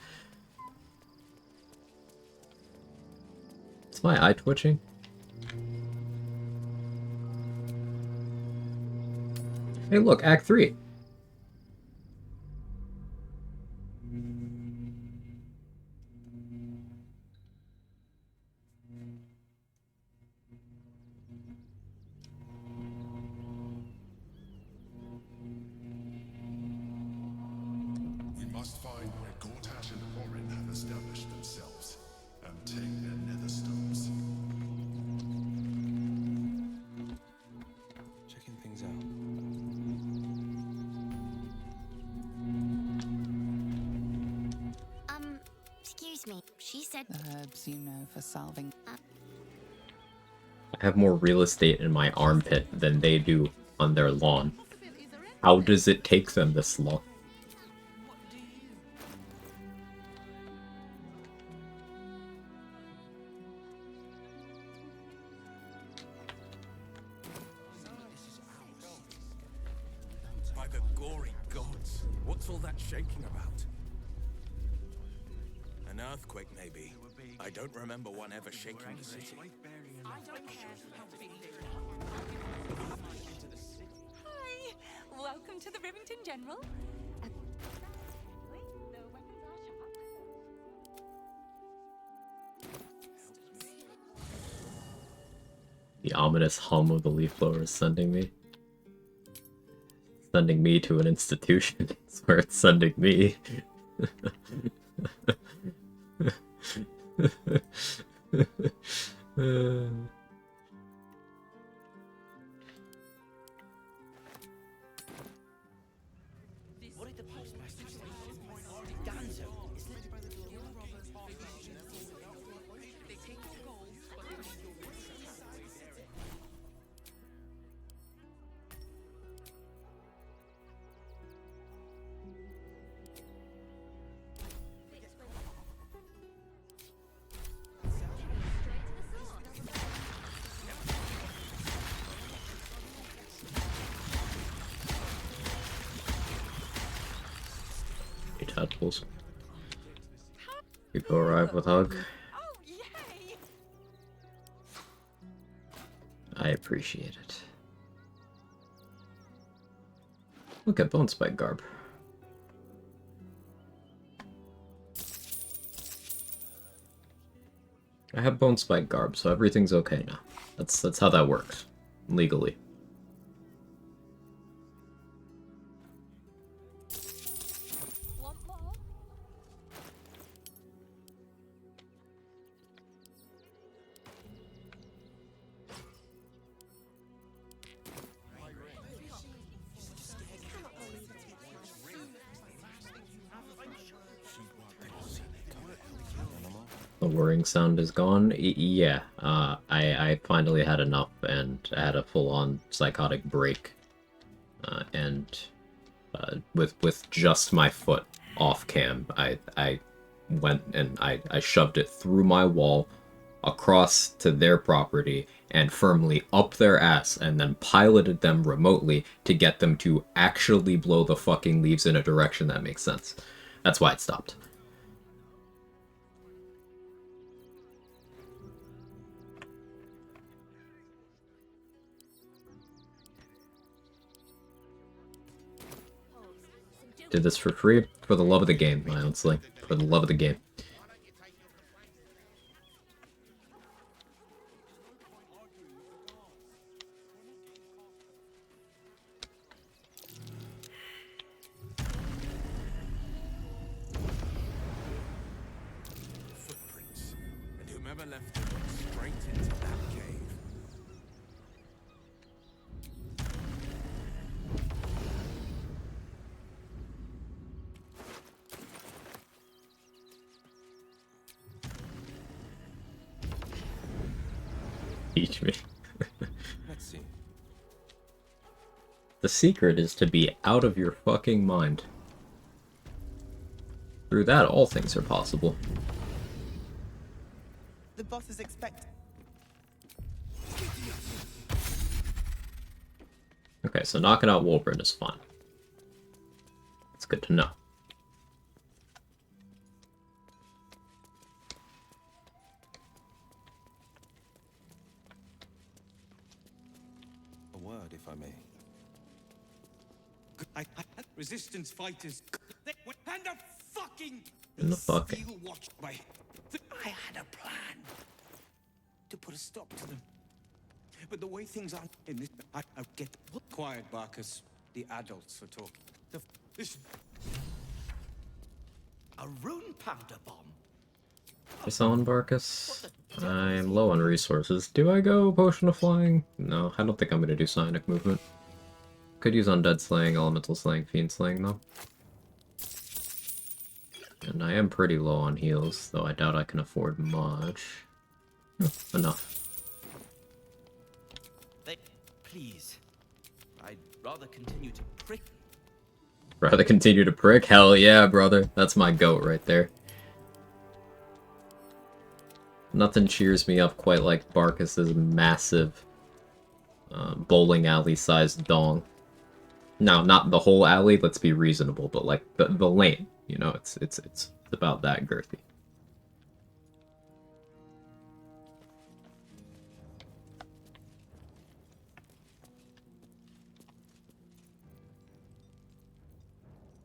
A: Is my eye twitching? Hey look, Act 3.
H: We must find where Gortash and Orin have established themselves and take their nether stones.
P: Checking things out.
S: Excuse me. She said
F: the herbs you know for salving.
A: I have more real estate in my armpit than they do on their lawn. How does it take them this long?
D: By the gory gods, what's all that shaking about? An earthquake, maybe. I don't remember one ever shaking the city.
K: Hi! Welcome to the Rivington General.
A: The ominous hum of the leaf blower is sending me. Sending me to an institution. That's where it's sending me. Hey, tadpoles. People arrive with hug. I appreciate it. Look at Bone Spike garb. I have Bone Spike garb, so everything's okay now. That's how that works, legally. The whirring sound is gone. Yeah, I finally had enough, and I had a full-on psychotic break, and with just my foot off cam, I went and I shoved it through my wall, across to their property, and firmly up their ass, and then piloted them remotely to get them to actually blow the fucking leaves in a direction that makes sense. That's why it stopped. Did this for free? For the love of the game, honestly. For the love of the game.
D: Footprints. And whomever left them went straight into that cave.
A: Teach me.
D: Let's see.
A: The secret is to be out of your fucking mind. Through that, all things are possible.
T: The boss is expecting.
A: Okay, so knocking out Wolverine is fun. It's good to know.
U: A word, if I may. Resistance fighters. And a fucking.
A: In the fucking.
U: I had a plan to put a stop to them. But the way things are in this, I get quiet, Barkus. The adults are talking. Listen. A rune powder bomb.
A: Selling Barkus. I'm low on resources. Do I go Potion of Flying? No, I don't think I'm gonna do Psionic Movement. Could use Undead Slaying, Elemental Slaying, Fiend Slaying though. And I am pretty low on heals, though I doubt I can afford much. Enough.
U: Please. I'd rather continue to prick.
A: Rather continue to prick? Hell yeah, brother. That's my goat right there. Nothing cheers me up quite like Barkus's massive bowling alley-sized dong. Now, not the whole alley, let's be reasonable, but like the lane, you know, it's about that girthy.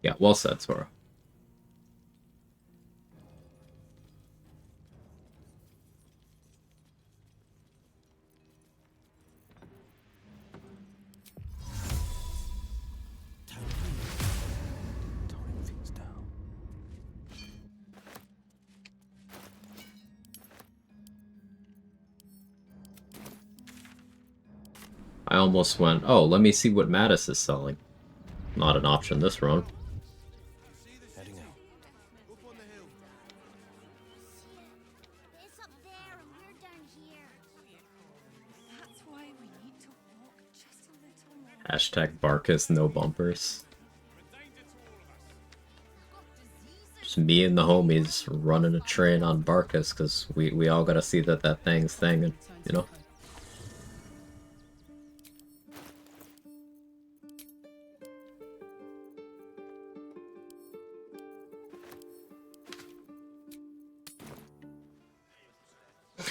A: Yeah, well said, Sora. I almost went, oh, let me see what Mattis is selling. Not an option this run. Hashtag Barkus, no bumpers. Just me and the homies running a train on Barkus, because we all gotta see that thing's thinging, you know?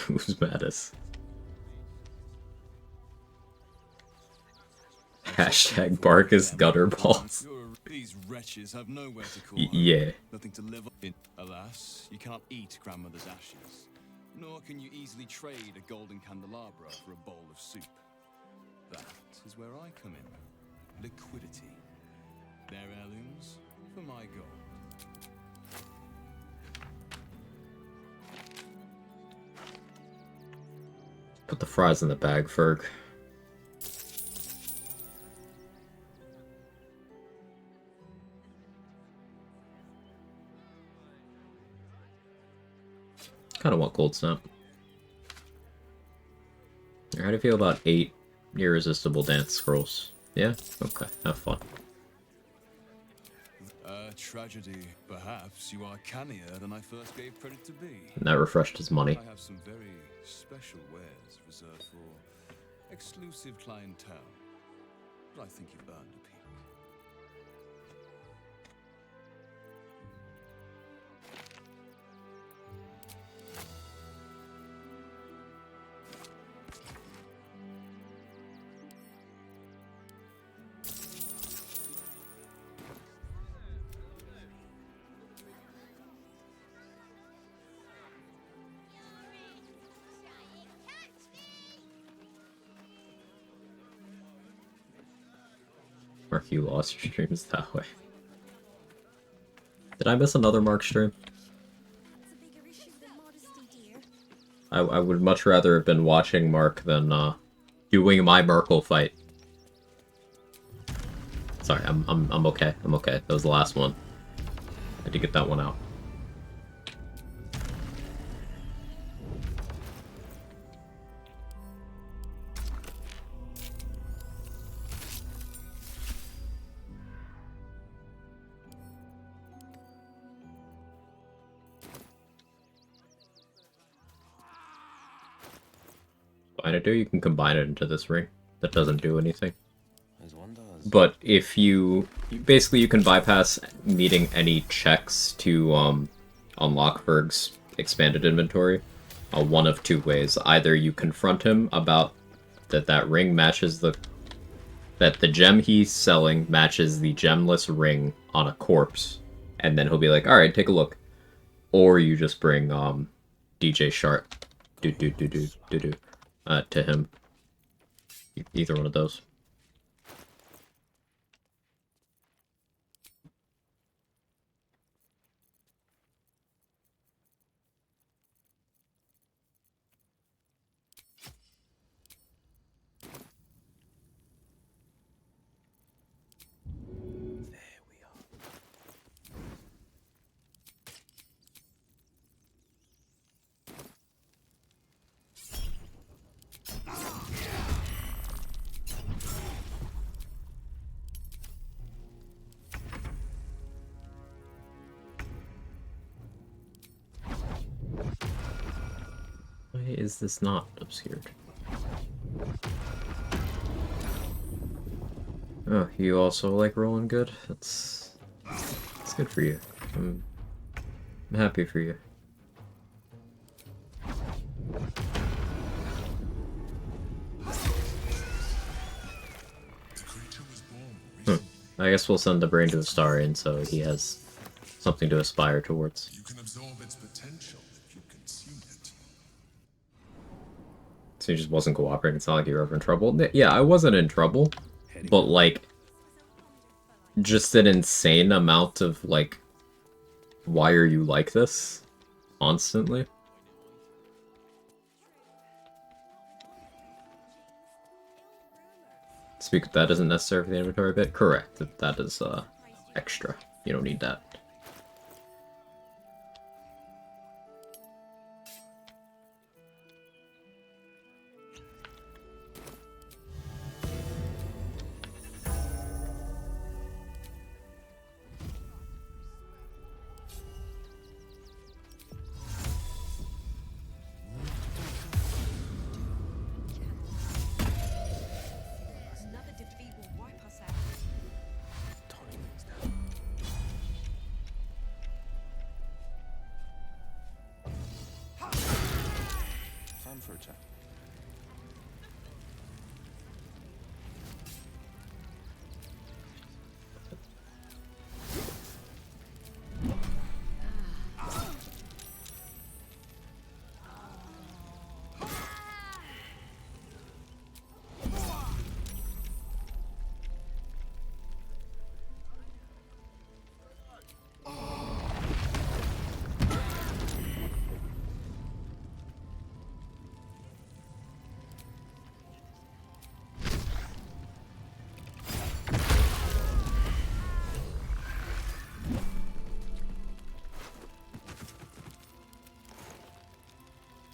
A: Who's Mattis? Hashtag Barkus Gutterballs.
C: These wretches have nowhere to call
A: Yeah.
C: nothing to live in. Alas, you cannot eat grandmother's ashes, nor can you easily trade a golden candelabra for a bowl of soup. That is where I come in. Liquidity. Their heirlooms for my gold.
A: Put the fries in the bag, Ferg. Kind of want Cold Snap. How do you feel about 8 irresistible dance scrolls? Yeah? Okay, have fun.
C: Tragedy. Perhaps you are cannier than I first gave credit to be.
A: And that refreshed his money.
C: I have some very special wares reserved for exclusive clientele. But I think you've earned a peek.
A: Mark, you lost your streams that way. Did I miss another Mark stream? I would much rather have been watching Mark than doing my Merkle fight. Sorry, I'm okay. I'm okay. That was the last one. I had to get that one out. You can combine it into this ring that doesn't do anything. But if you basically you can bypass needing any checks to unlock Ferg's expanded inventory one of two ways. Either you confront him about that ring matches the gem he's selling matches the gemless ring on a corpse, and then he'll be like, alright, take a look. Or you just bring DJ Sharp to him. Either one of those. Why is this not obscured? Oh, you also like rolling good? That's good for you. I'm happy for you. I guess we'll send the brain to Astarion so he has something to aspire towards.
H: You can absorb its potential if you consume it.
A: So he just wasn't cooperating. It's not like you were ever in trouble. Yeah, I wasn't in trouble, but like, just an insane amount of like, why are you like this? Constantly. Speak, that isn't necessary for the inventory bit? Correct. That is extra. You don't need that.
P: attack.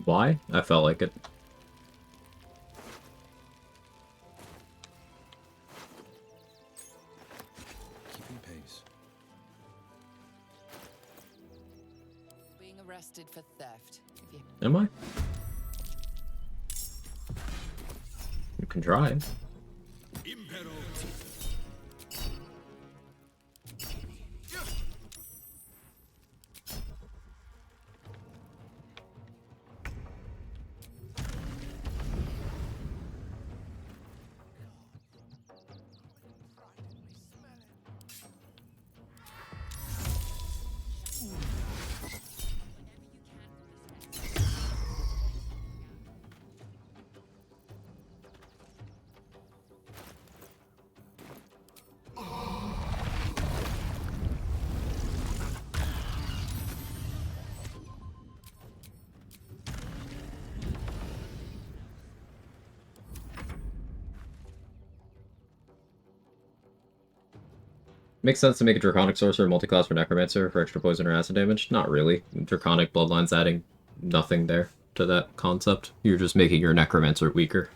A: Why? I felt like it.
P: Keeping pace.
F: Being arrested for theft. If you...
A: Am I? You can try. Makes sense to make a Draconic Sorcerer multi-class for Necromancer for extra poison or acid damage? Not really. Draconic Bloodline's adding nothing there to that concept. You're just making your Necromancer weaker.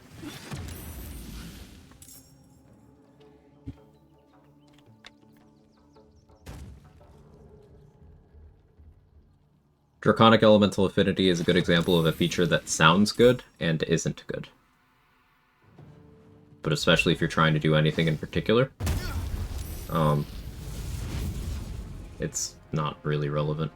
A: Draconic Elemental Affinity is a good example of a feature that sounds good and isn't good. But especially if you're trying to do anything in particular. It's not really relevant.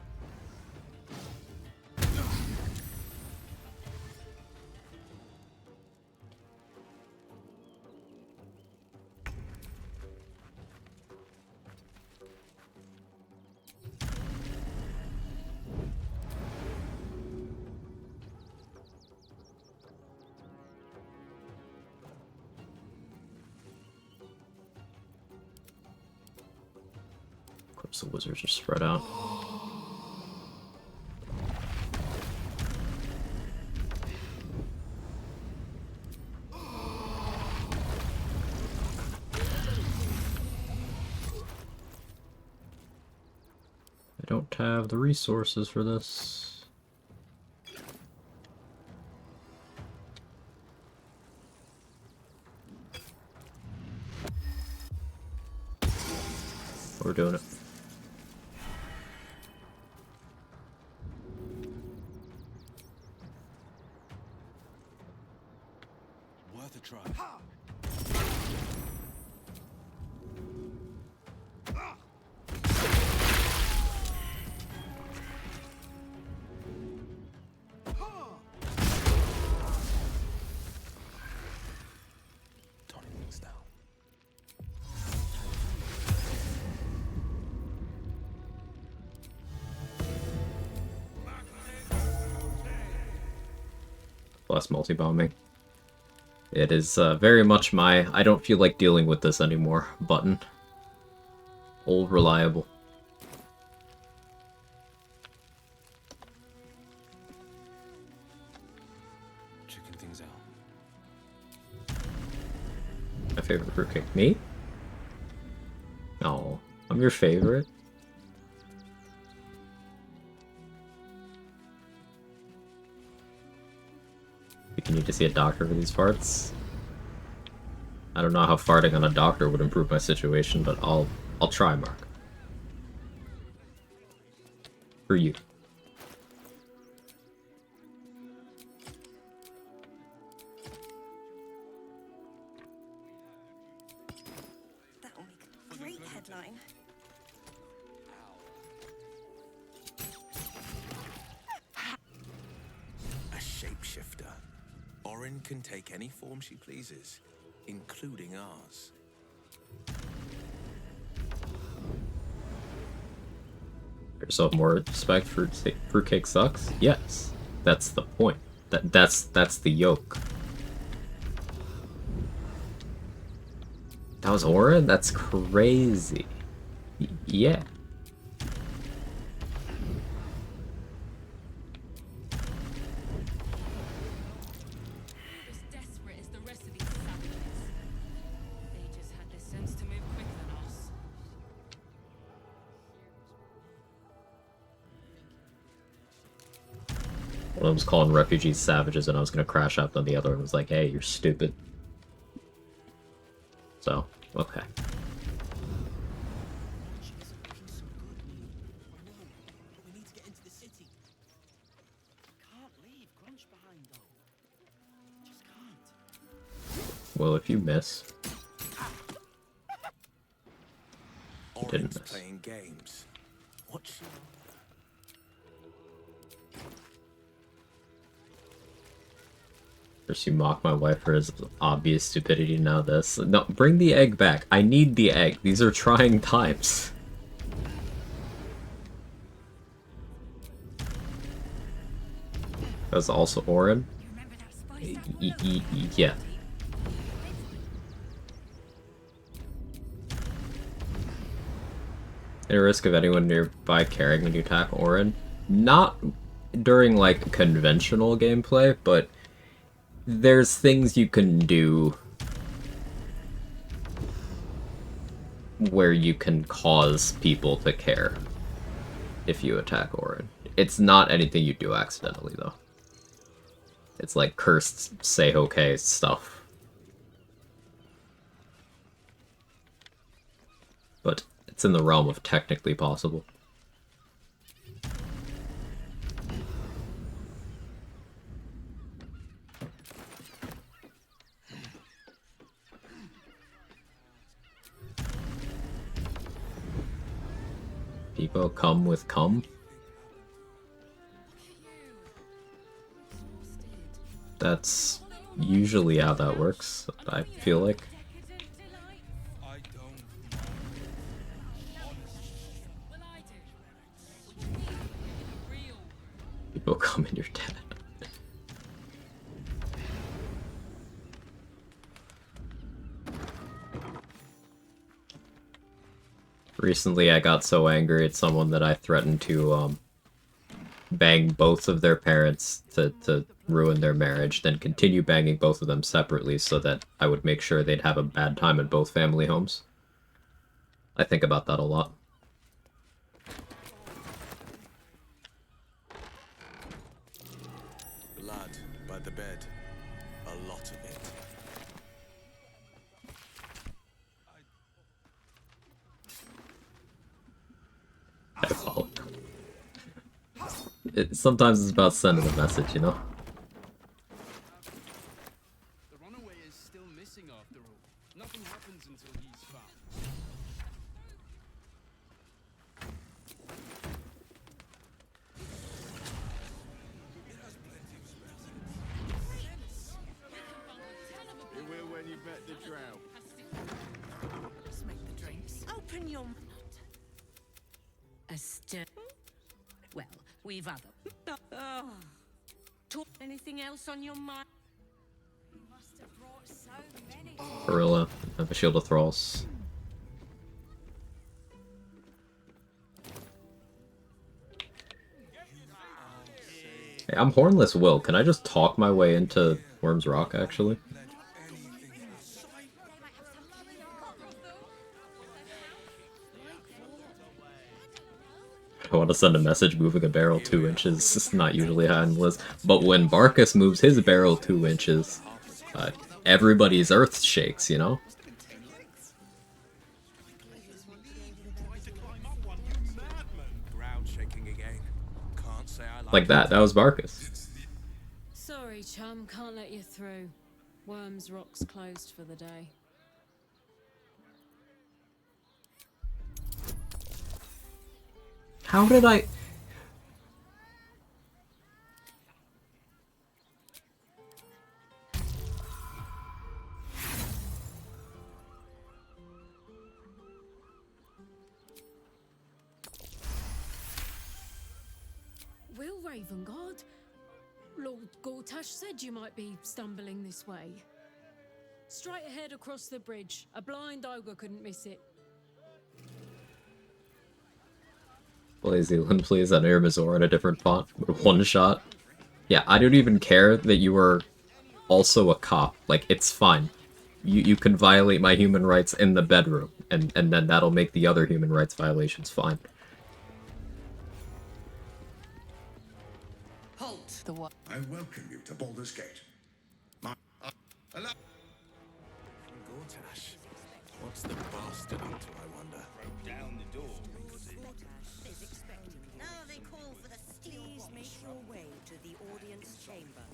A: The wizards are spread out. I don't have the resources for this. We're doing it.
P: Worth a try. Toning things down.
A: Less multi-bombing. It is very much my I don't feel like dealing with this anymore button. Old reliable.
P: Checking things out.
A: My favorite fruitcake. Me? Oh, I'm your favorite. You need to see a doctor for these farts. I don't know how farting on a doctor would improve my situation, but I'll try, Mark. For you.
T: That'll make a great headline.
B: A shapeshifter.
Q: Orin can take any form she pleases, including ours.
A: Yourself more respect for fruitcake sucks? Yes. That's the point. That's the yoke. That was Orin? That's crazy. Yeah. One of them was calling refugees savages, and I was gonna crash out, then the other one was like, hey, you're stupid. So, okay. Well, if you miss, you didn't miss.
Q: Playing games. What's
A: First you mock my wife for his obvious stupidity, now this. No, bring the egg back. I need the egg. These are trying times. That was also Orin? Yeah. At risk of anyone nearby caring when you attack Orin? Not during, like, conventional gameplay, but there's things you can do where you can cause people to care if you attack Orin. It's not anything you do accidentally, though. It's like cursed say okay stuff. But it's in the realm of technically possible. People come with cum? That's usually how that works, I feel like. People come and you're dead. Recently I got so angry at someone that I threatened to bang both of their parents to ruin their marriage, then continue banging both of them separately so that I would make sure they'd have a bad time in both family homes. I think about that a lot.
Q: blood by the bed? A lot of it.
A: I apologize. Sometimes it's about sending a message, you know?
L: The runaway is still missing after all. Nothing happens until he's found.
Q: It will when you've met the drought.
I: Just make the drinks. Open your mouth. A stir. Well, we've other. Oh. Talk anything else on your mind? You must have brought so many.
A: Gorilla, I have a shield of thralls. Hey, I'm Hornless Will. Can I just talk my way into Worm's Rock, actually? I want to send a message moving a barrel 2 inches. It's not usually high on the list. But when Barkus moves his barrel 2 inches, everybody's earth shakes, you know?
Q: Ground shaking again. Can't say I
A: Like that. That was Barkus.
V: Sorry, chum, can't let you through. Worm's Rock's closed for the day.
A: How did I...
V: Raven Guard? Lord Gortash said you might be stumbling this way. Straight ahead across the bridge. A blind ogre couldn't miss it.
A: Blaziland, please, that Irmazor in a different font. One shot. Yeah, I don't even care that you were also a cop. Like, it's fine. You can violate my human rights in the bedroom, and then that'll make the other human rights violations fine.
I: Halt!
F: The what?
N: I welcome you to Baldur's Gate.
U: Gortash, what's the bastard up to, I wonder?
Q: Broke down the door.
I: Is expecting you. Now they call for the steel. Please make your way to the audience chamber.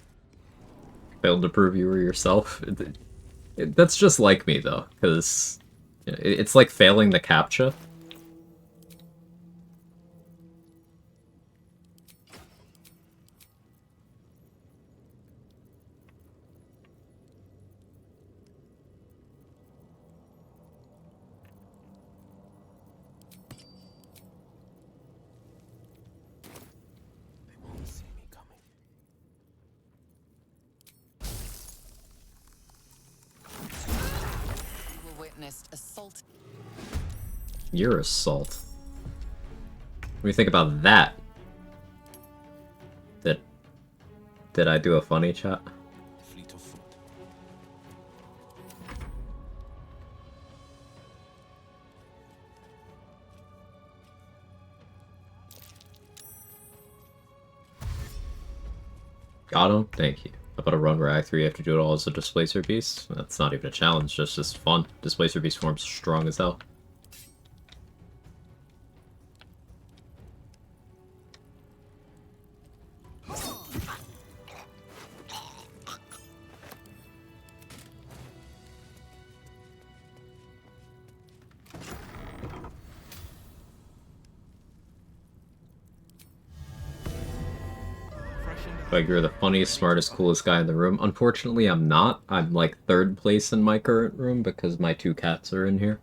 A: Failed to prove you were yourself. That's just like me, though, because it's like failing the CAPTCHA.
F: Witnessed assault.
A: Your assault. What do you think about that? Did I do a funny chat?
U: Fleet of foot.
A: Got him? Thank you. How about a run where Act 3 you have to do it all as a Displacer Beast? That's not even a challenge, just fun. Displacer Beast form's strong as hell. Like, you're the funniest, smartest, coolest guy in the room. Unfortunately, I'm not. I'm like 3rd place in my current room because my 2 cats are in here.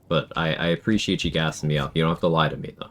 A: But I appreciate you gassing me up. You don't have to lie to me, though.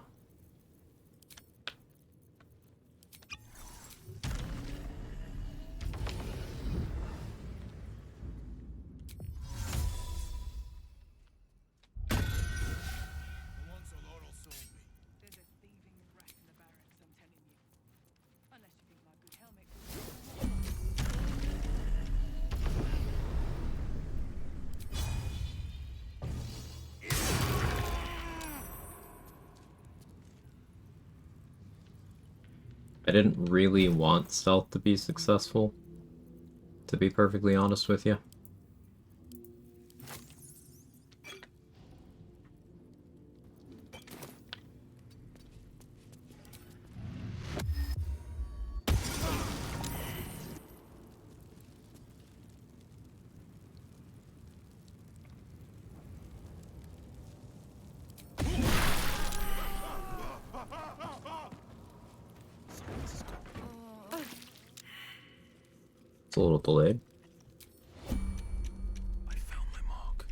A: I didn't really want stealth to be successful, to be perfectly honest with you. It's a little delayed.
U: I found my mark.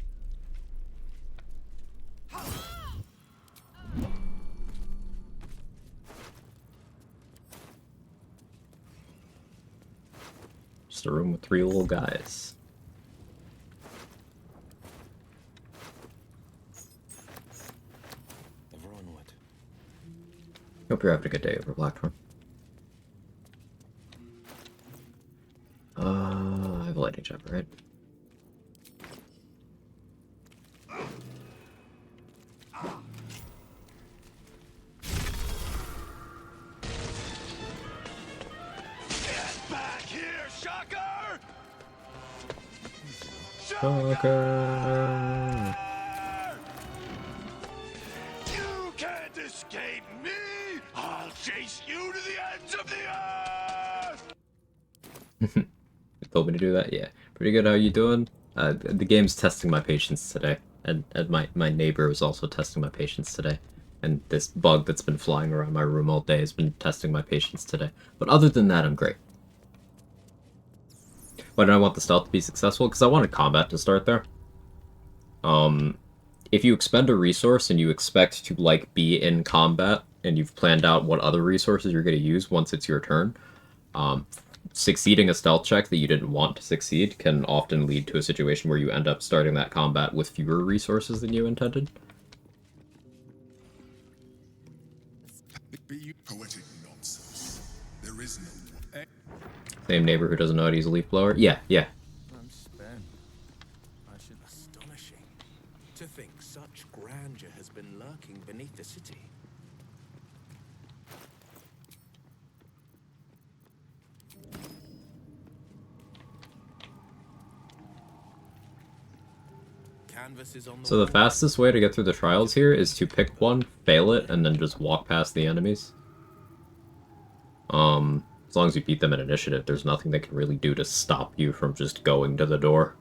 A: Just a room with 3 little guys.
U: Ever onward.
A: Hope you're having a good day over Blackthorn. I have a lightning jumper, right?
Q: Get back here, Shocker!
A: Shocker!
Q: You can't escape me! I'll chase you to the ends of the earth!
A: You told me to do that? Yeah. Pretty good, how you doing? The game's testing my patience today. And my neighbor was also testing my patience today. And this bug that's been flying around my room all day has been testing my patience today. But other than that, I'm great. Why did I want the stealth to be successful? Because I wanted combat to start there. If you expend a resource and you expect to, like, be in combat and you've planned out what other resources you're going to use once it's your turn, succeeding a stealth check that you didn't want to succeed can often lead to a situation where you end up starting that combat with fewer resources than you intended.
H: Poetic nonsense. There is no
A: Same neighbor who doesn't know how to use a leaf blower? Yeah, yeah.
D: I'm spent. Astonishing. To think such grandeur has been lurking beneath the city.
A: So the fastest way to get through the trials here is to pick one, fail it, and then just walk past the enemies. As long as you beat them in initiative, there's nothing they can really do to stop you from just going to the door.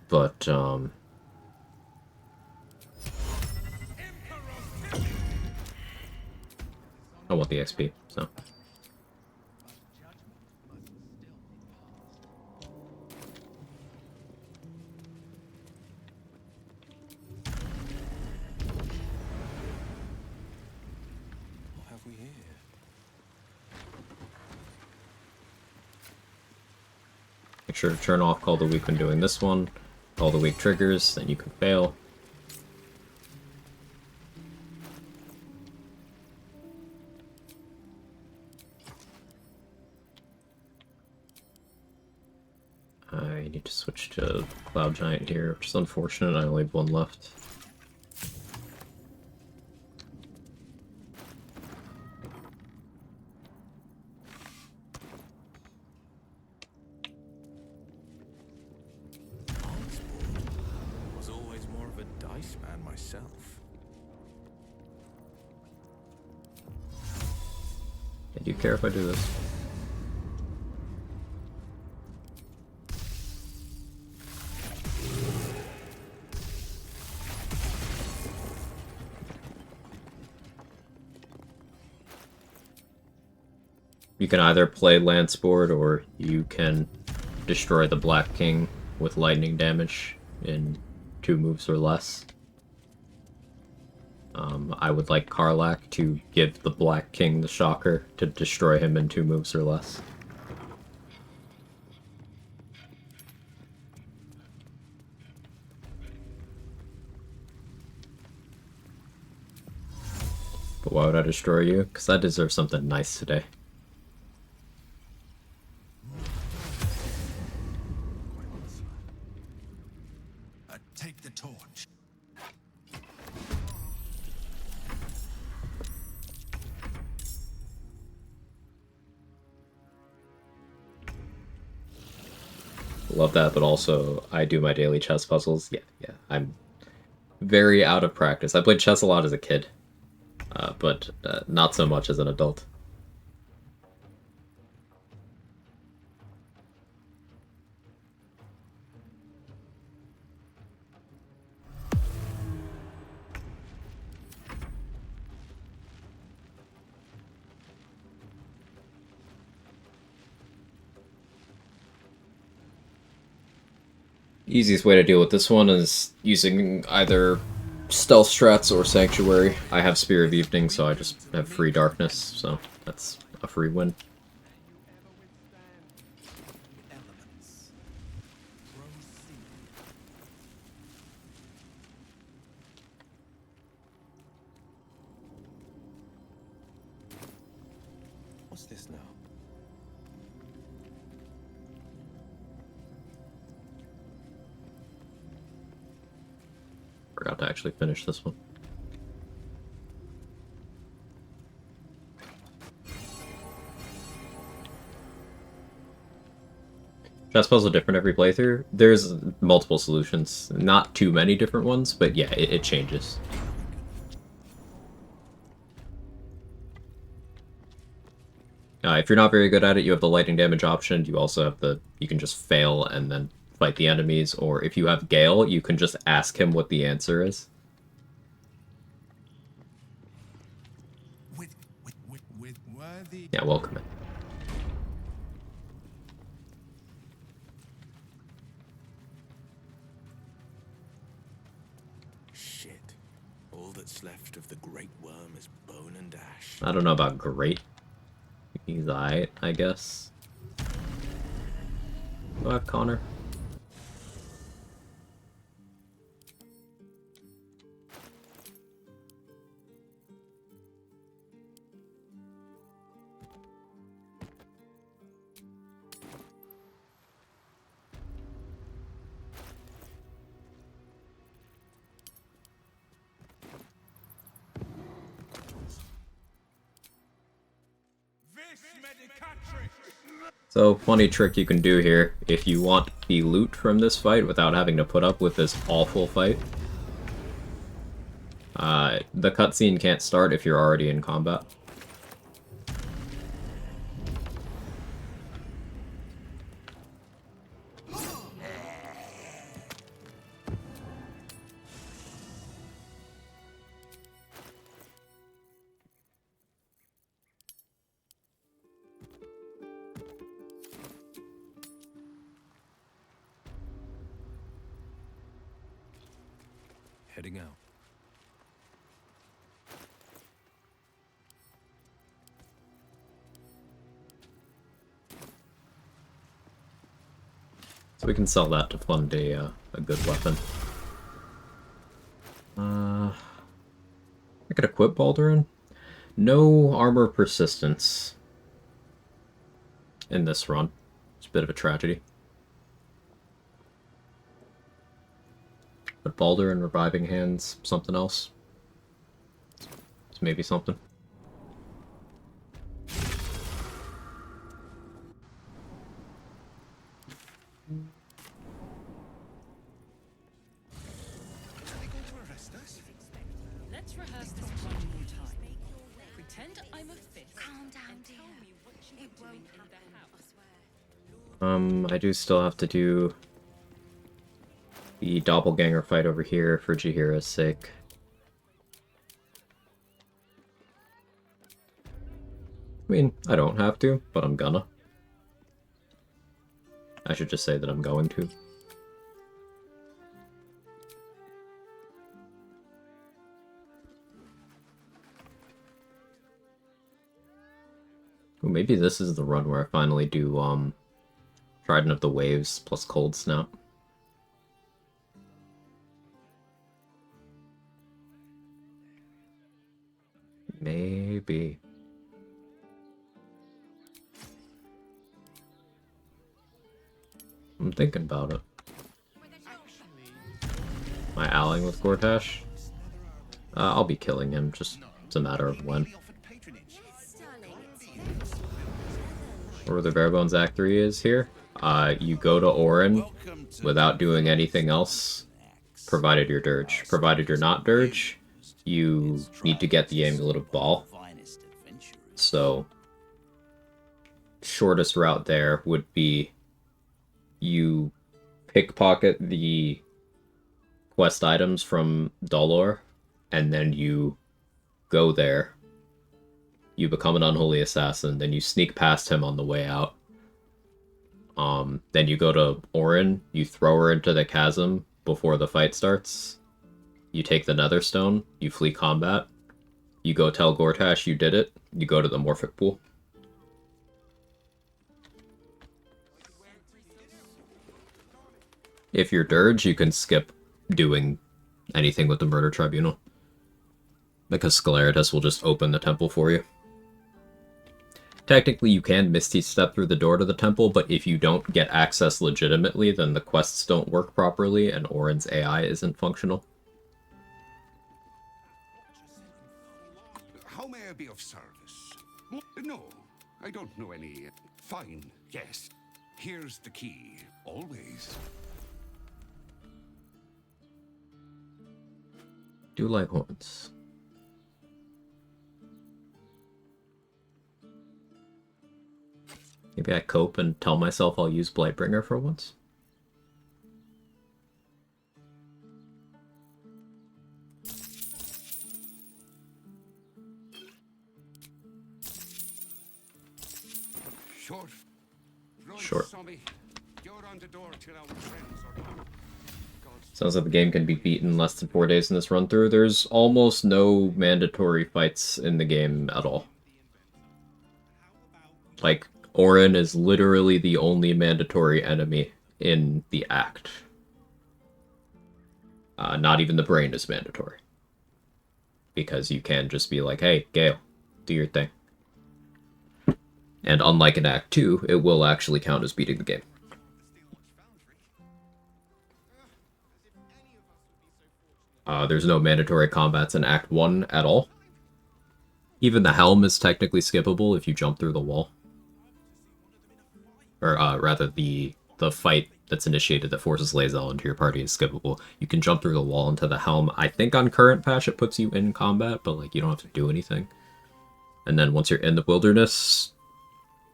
A: But, I want the XP, so.
D: What have we here?
A: Make sure to turn off Call the Weak when doing this one. Call the Weak triggers, then you can fail. I need to switch to Cloud Giant here, which is unfortunate. I only have one left.
D: Was always more of a dice man myself.
A: Do you care if I do this? You can either play Lance Board or you can destroy the Black King with lightning damage in 2 moves or less. I would like Karlach to give the Black King the Shocker to destroy him in 2 moves or less. But why would I destroy you? Because I deserve something nice today.
H: Take the torch.
A: Love that, but also I do my daily chess puzzles. Yeah, I'm very out of practice. I played chess a lot as a kid, but not so much as an adult. Easiest way to deal with this one is using either stealth strats or sanctuary. I have Spear of Evening, so I just have free darkness, so that's a free win.
D: What's this now?
A: Forgot to actually finish this one. Chess puzzle different every playthrough. There's multiple solutions. Not too many different ones, but yeah, it changes. If you're not very good at it, you have the lightning damage option. You also have you can just fail and then fight the enemies, or if you have Gale, you can just ask him what the answer is. Yeah, welcome in.
D: Shit. All
B: that's left of the great worm is bone and ash.
A: I don't know about great. He's alright, I guess. Go ahead, Connor. So, funny trick you can do here, if you want the loot from this fight without having to put up with this awful fight. The cutscene can't start if you're already in combat.
O: Heading out.
A: So we can sell that to fund a good weapon. I could equip Baldurin. No armor persistence in this run. It's a bit of a tragedy. But Baldurin, Reviving Hands, something else. It's maybe something.
I: Let's rehearse this one more time. Pretend I'm a fifth.
S: Calm down, dear.
I: Tell me what you
S: It
I: were doing
S: won't
I: in the house.
A: I do still have to do the doppelganger fight over here for Jaheira's sake. I mean, I don't have to, but I'm gonna. I should just say that I'm going to. Ooh, maybe this is the run where I finally do, Trident of the Waves plus Cold Snap. Maybe. I'm thinking about it. Am I allying with Gortash? I'll be killing him, just it's a matter of when. Where the Barebones Act 3 is here. You go to Orin without doing anything else, provided you're Dirge. Provided you're not Dirge, you need to get the Amulet of Ball. So, shortest route there would be you pickpocket the quest items from Dolor, and then you go there. You become an Unholy Assassin, then you sneak past him on the way out. Then you go to Orin, you throw her into the chasm before the fight starts. You take the Netherstone, you flee combat. You go tell Gortash you did it, you go to the Morphic Pool. If you're Dirge, you can skip doing anything with the Murder Tribunal, because Scalaritas will just open the temple for you. Technically, you can Misty Step through the door to the temple, but if you don't get access legitimately, then the quests don't work properly, and Orin's AI isn't functional.
H: How may I be of service? No, I don't know any. Fine, yes. Here's the key. Always.
A: Do like horns. Maybe I cope and tell myself I'll use Blightbringer for once.
H: Short.
A: Short. Sounds like the game can be beaten in less than 4 days in this run-through. There's almost no mandatory fights in the game at all. Like, Orin is literally the only mandatory enemy in the act. Not even the brain is mandatory. Because you can just be like, hey, Gale, do your thing. And unlike in Act 2, it will actually count as beating the game. There's no mandatory combats in Act 1 at all. Even the helm is technically skippable if you jump through the wall. Or, rather, the fight that's initiated that forces Lae'zel into your party is skippable. You can jump through the wall into the helm. I think on current patch it puts you in combat, but, like, you don't have to do anything. And then once you're in the wilderness,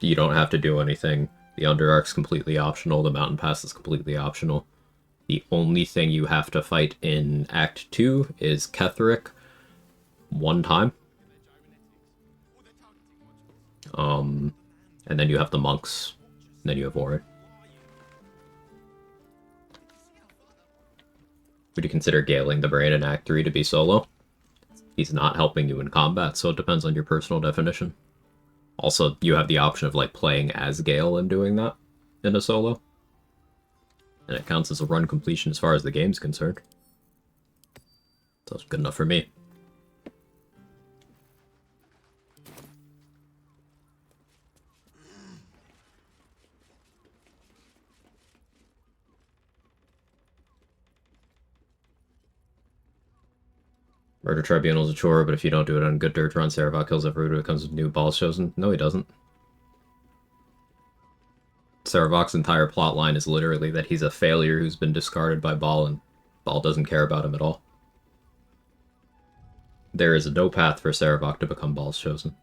A: you don't have to do anything. The Underdark's completely optional. The Mountain Pass is completely optional. The only thing you have to fight in Act 2 is Ketheric one time. And then you have the monks. And then you have Orin. Would you consider Galing the Brain in Act 3 to be solo? He's not helping you in combat, so it depends on your personal definition. Also, you have the option of, like, playing as Gale and doing that in a solo. And it counts as a run completion as far as the game's concerned. So it's good enough for me. Murder Tribunal's a chore, but if you don't do it on good dirt run, Sarevok kills everyone who comes with new balls chosen. No, he doesn't. Sarevok's entire plotline is literally that he's a failure who's been discarded by Ball, and Ball doesn't care about him at all. There is no path for Sarevok to become Ball's chosen.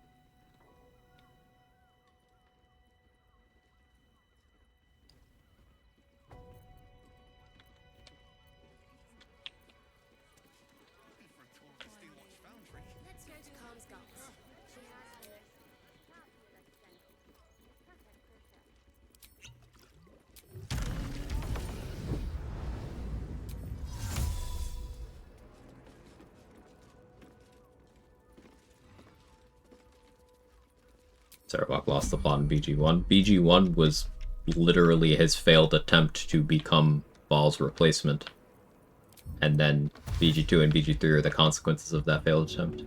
A: Sarevok lost the plot in BG1. BG1 was literally his failed attempt to become Ball's replacement. And then BG2 and BG3 are the consequences of that failed attempt.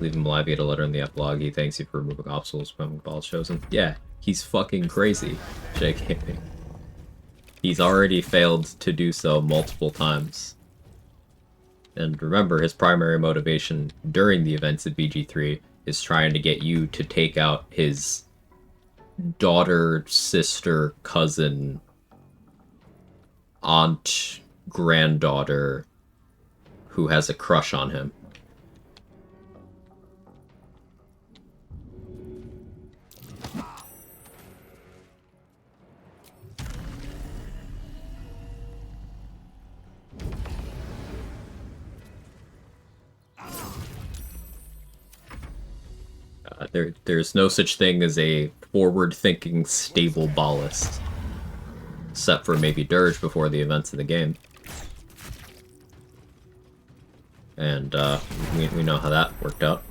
A: Leave him alive, he had a letter in the epilogue. He thanks you for removing obstacles from Ball's chosen. Yeah, he's fucking crazy, JK. He's already failed to do so multiple times. And remember, his primary motivation during the events of BG3 is trying to get you to take out his daughter, sister, cousin, aunt, granddaughter, who has a crush on him. There's no such thing as a forward-thinking, stable ballist. Except for maybe Dirge before the events of the game. And, we know how that worked out.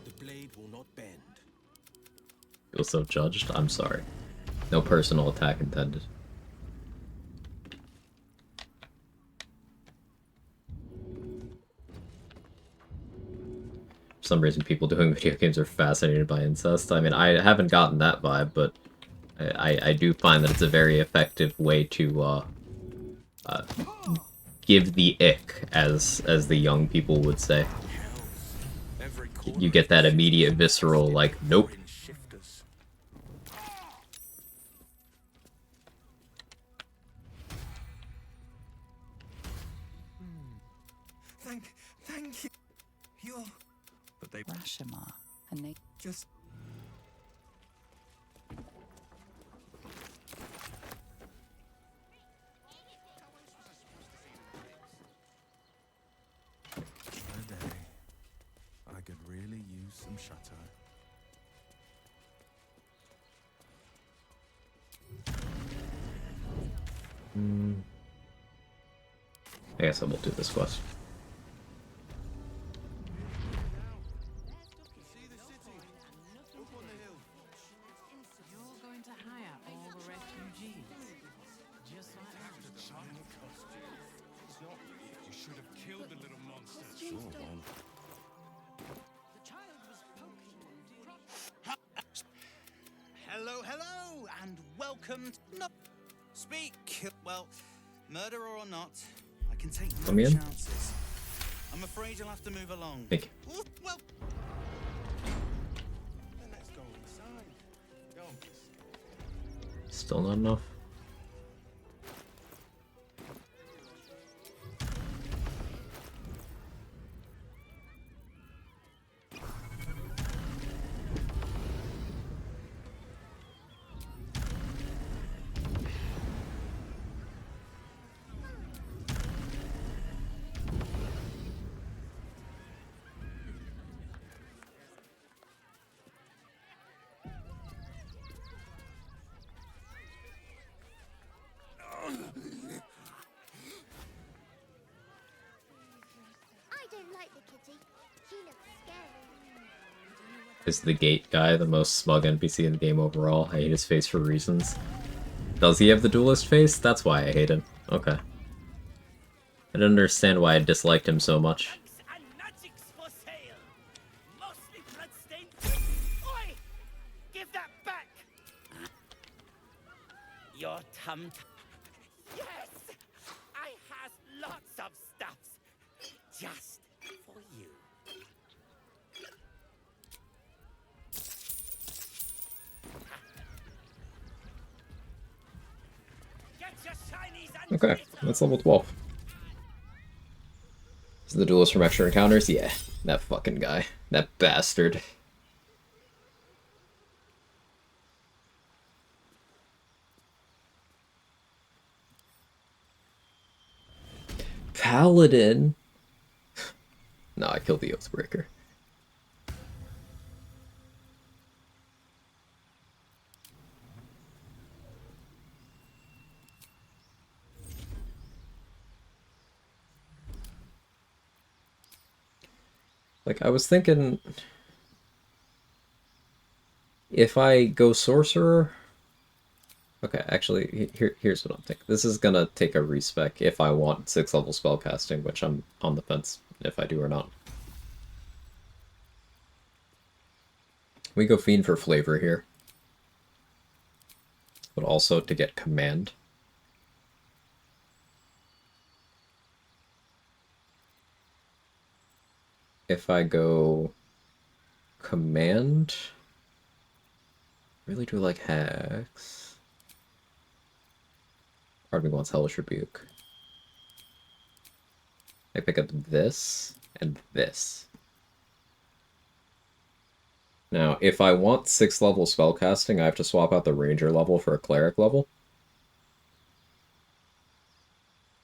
B: The blade will not bend.
A: Feel so judged? I'm sorry. No personal attack intended. For some reason people doing video games are fascinated by incest. I mean, I haven't gotten that vibe, but I do find that it's a very effective way to give the ick, as the young people would say. you get that immediate visceral, like, nope.
U: Thank you. You're... But they...
F: Rashomar, and they
U: just...
P: A day. I could really use some shut-eye.
A: I guess I will do this quest.
J: Hello, and welcome. No, speak. Well, murderer or not, I can take no
A: Come in.
J: chances. I'm afraid you'll have to move along.
A: Thank you.
J: Well,
U: Then let's go inside. Don't be scared.
A: Still not enough. Is the gate guy the most smug NPC in the game overall? I hate his face for reasons. Does he have the duelist face? That's why I hate him. Okay. I don't understand why I disliked him so much.
J: your tum. Yes, I has lots of stuffs just for you.
A: Okay, that's level 12. Is the duelist from extra encounters? Yeah, that fucking guy. That bastard. Paladin? No, I killed the Oathbreaker. Like, I was thinking, if I go Sorcerer... Okay, actually, here's what I'm thinking. This is gonna take a respec if I want 6th level spellcasting, which I'm on the fence if I do or not. We go Fiend for flavor here. But also to get command. If I go command, really do like Hex. Part of me wants Hellish Rebuke. I pick up this and this. Now, if I want 6th level spellcasting, I have to swap out the Ranger level for a Cleric level.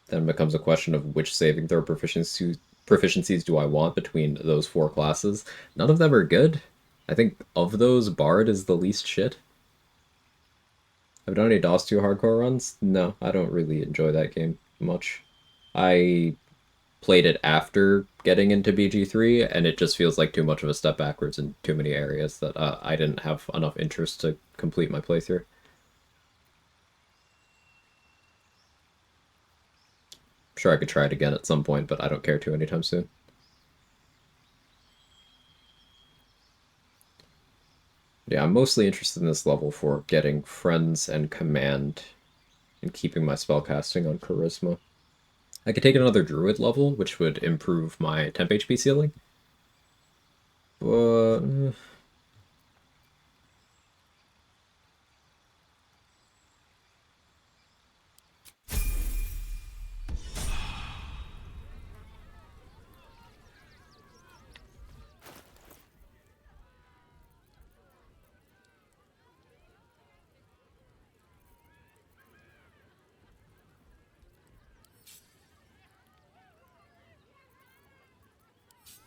A: Then it becomes a question of which saving throw proficiencies do I want between those 4 classes. None of them are good. I think of those, Bard is the least shit. Have I done any DOS 2 hardcore runs? No, I don't really enjoy that game much. I played it after getting into BG3, and it just feels like too much of a step backwards in too many areas that I didn't have enough interest to complete my playthrough. I'm sure I could try it again at some point, but I don't care to anytime soon. Yeah, I'm mostly interested in this level for getting friends and command and keeping my spellcasting on charisma. I could take another druid level, which would improve my temp HP ceiling. but...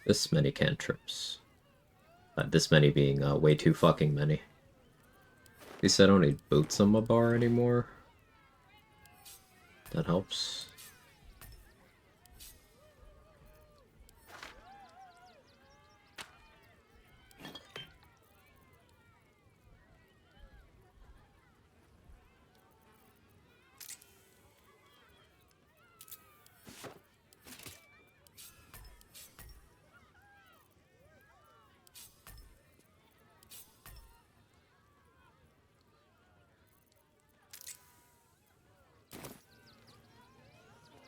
A: This many cantrips. This many being way too fucking many. At least I don't need boots on my bar anymore. That helps.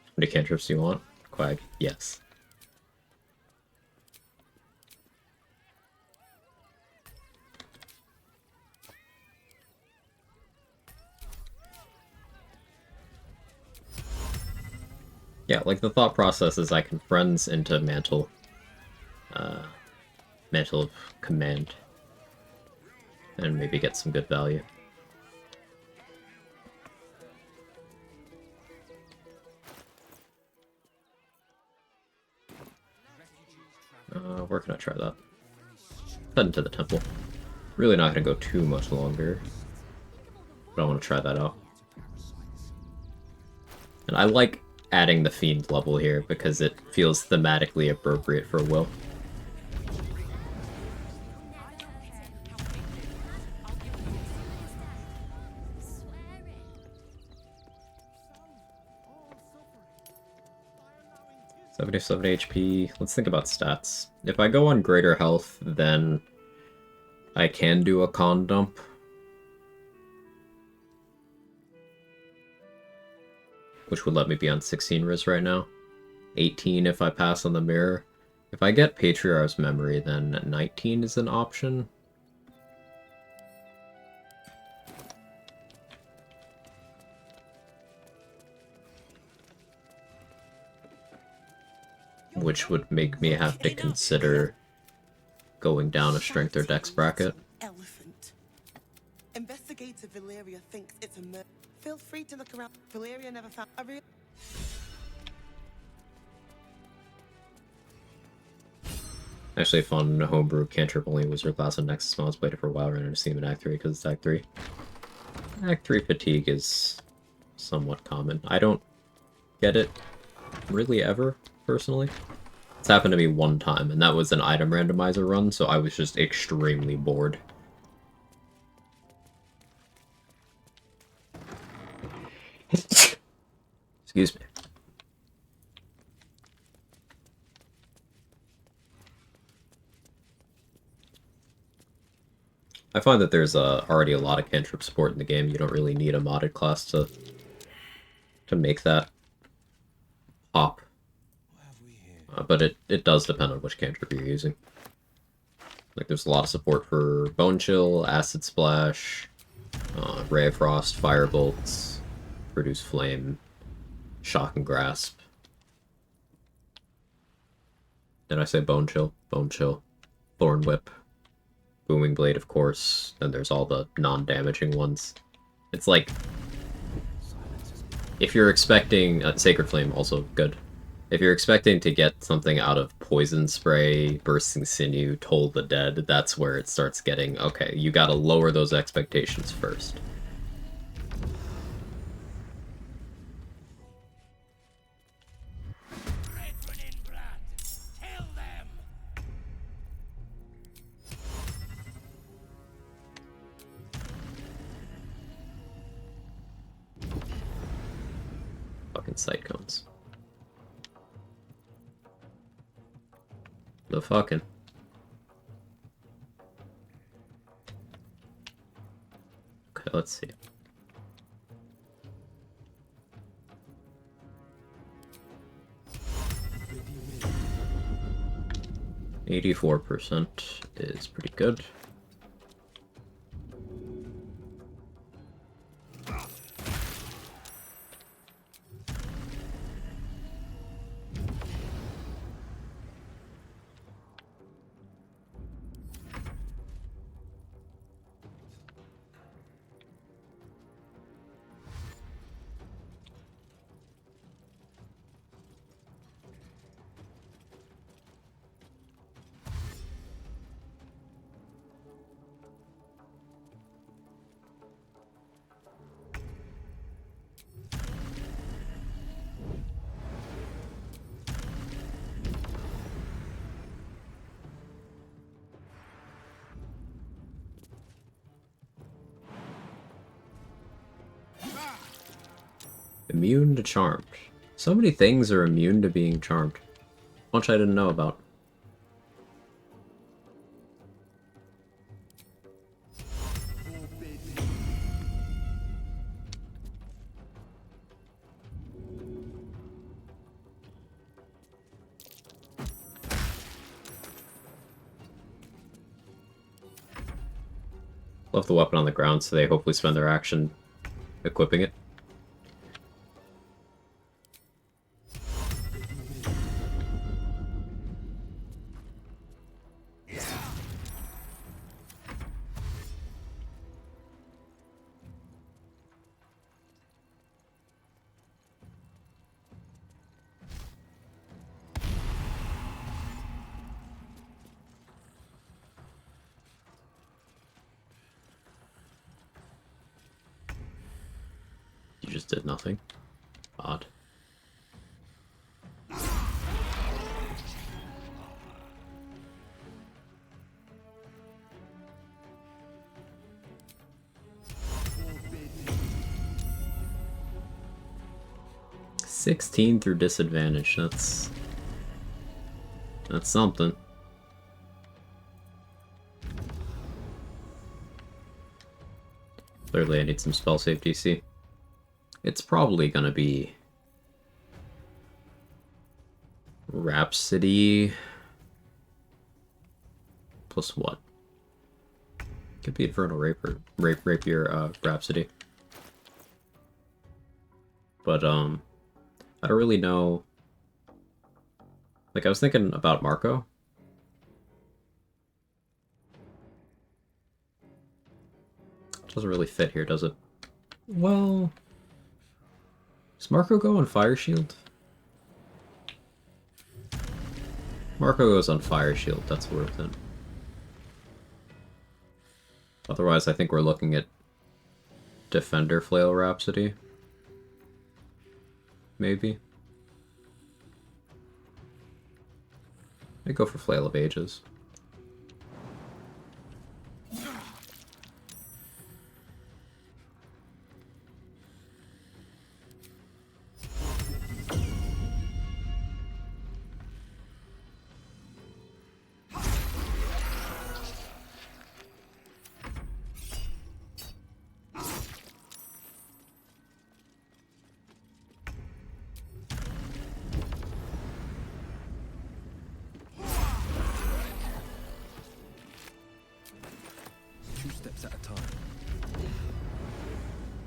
A: How many cantrips do you want? Quag? Yes. Yeah, like the thought process is I can friends into Mantle. Mantle of Command. And maybe get some good value. Where can I try that? Head into the temple. Really not gonna go too much longer. But I want to try that out. And I like adding the Fiend level here because it feels thematically appropriate for Will. $77 HP. Let's think about stats. If I go on greater health, then I can do a con dump. Which would let me be on 16 Riz right now. 18 if I pass on the mirror. If I get Patriarch's Memory, then 19 is an option. Which would make me have to consider going down a strength or dex bracket.
E: Elephant. Investigator Valeria thinks it's a murder. Feel free to look around. Valeria never found a real...
A: Actually, fun homebrew cantrip only wizard class on Nexus mods. Played it for a while, ran into Steam in Act 3 because it's Act 3. Act 3 fatigue is somewhat common. I don't get it really ever, personally. It's happened to me one time, and that was an item randomizer run, so I was just extremely bored. Excuse me. I find that there's already a lot of cantrip support in the game. You don't really need a modded class to make that pop. But it does depend on which cantrip you're using. Like, there's a lot of support for Bone Chill, Acid Splash, Ray of Frost, Fire Bolts, Produce Flame, Shock and Grasp. Did I say Bone Chill? Bone Chill. Thorn Whip. Booming Blade, of course. Then there's all the non-damaging ones. It's like... if you're expecting... Sacred Flame, also good. If you're expecting to get something out of Poison Spray, Bursting Sinew, Toll the Dead, that's where it starts getting, okay, you gotta lower those expectations first. Fucking sight cones. The fucking. Okay, let's see. 84% is pretty good. Immune to Charmed. So many things are immune to being charmed. Much I didn't know about. Left the weapon on the ground, so they hopefully spend their action equipping it. You just did nothing. Odd. $16 through disadvantage. That's something. Clearly I need some spell save DC. It's probably gonna be Rhapsody plus what? Could be Infernal Rapier Rhapsody. But I don't really know. Like, I was thinking about Marco. Doesn't really fit here, does it? Well, does Marco go on Fire Shield? Marco goes on Fire Shield, that's worth it. Otherwise, I think we're looking at Defender Flail Rhapsody. Maybe. I'd go for Flail of Ages.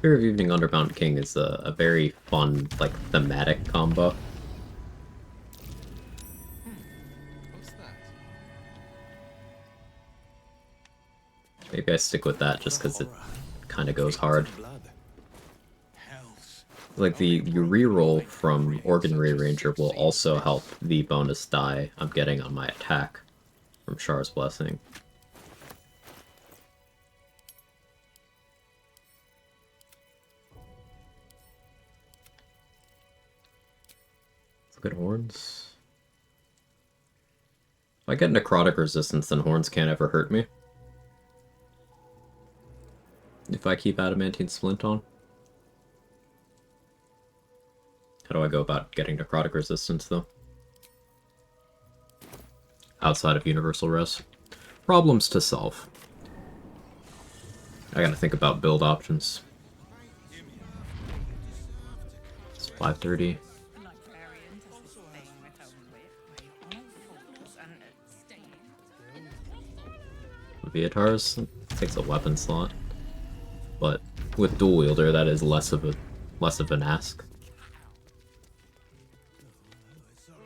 A: Fear of Evening Underbound King is a very fun, like, thematic combo. Maybe I stick with that just because it kind of goes hard. Like, your reroll from Organ Rearranger will also help the bonus die I'm getting on my attack from Char's Blessing. Good horns. If I get necrotic resistance, then horns can't ever hurt me. If I keep adamantine splint on. How do I go about getting necrotic resistance, though? Outside of universal res. Problems to solve. I gotta think about build options. It's 5:30. Aviatar's takes a weapon slot, but with dual wielder, that is less of an ask.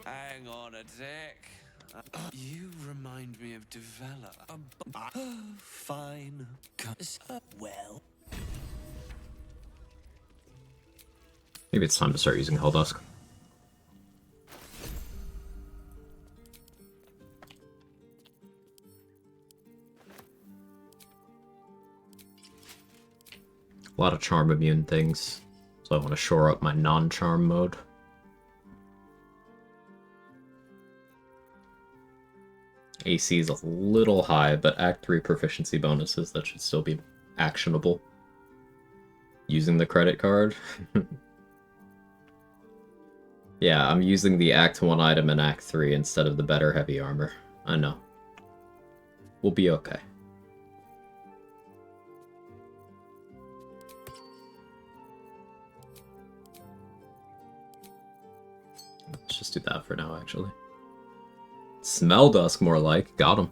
C: Hang on a sec. You remind me of Develop.
B: Fine. Well.
A: Maybe it's time to start using Helldusk. A lot of charm immune things, so I want to shore up my non-charm mode. AC is a little high, but Act 3 proficiency bonuses, that should still be actionable. Using the credit card. Yeah, I'm using the Act 1 item in Act 3 instead of the better heavy armor. I know. We'll be okay. Let's just do that for now, actually. Smell Dusk, more like. Got him.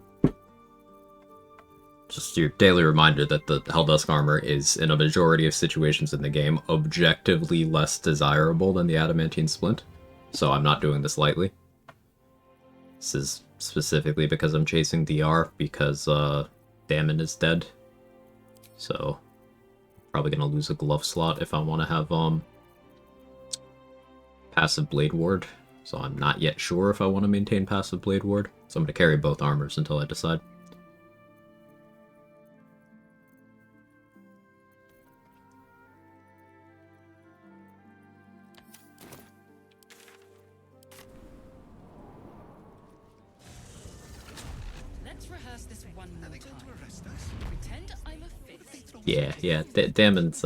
A: Just your daily reminder that the Helldusk armor is, in a majority of situations in the game, objectively less desirable than the Adamantine Splint. So I'm not doing this lightly. This is specifically because I'm chasing DR, because Damon is dead. So probably gonna lose a glove slot if I want to have passive Blade Ward. So I'm not yet sure if I want to maintain passive Blade Ward. So I'm going to carry both armors until I decide.
F: Let's rehearse this one more time. Pretend I'm a fifth.
A: Yeah, Damon's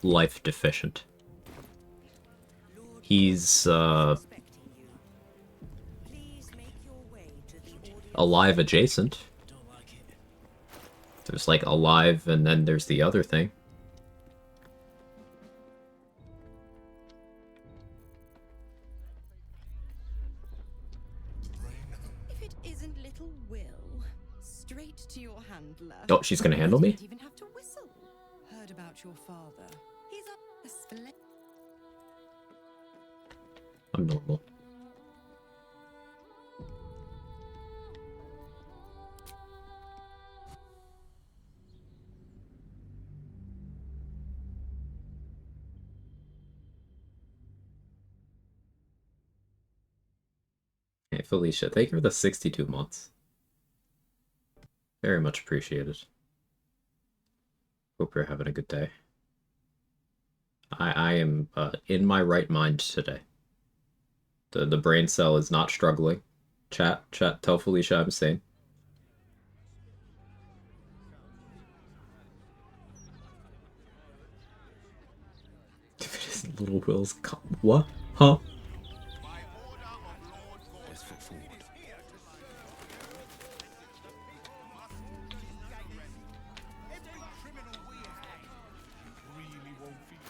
A: life deficient. He's alive adjacent. There's like alive and then there's the other thing.
T: If it isn't little Will, straight to your handler.
A: Oh, she's gonna handle me?
T: Didn't even have to whistle. Heard about your father. He's up a split.
A: I'm normal. Hey, Felicia, thank you for the 62 months. Very much appreciated. Hope you're having a good day. I am in my right mind today. The brain cell is not struggling. Chat, tell Felicia I'm sane. If it is Little Will's what? Huh?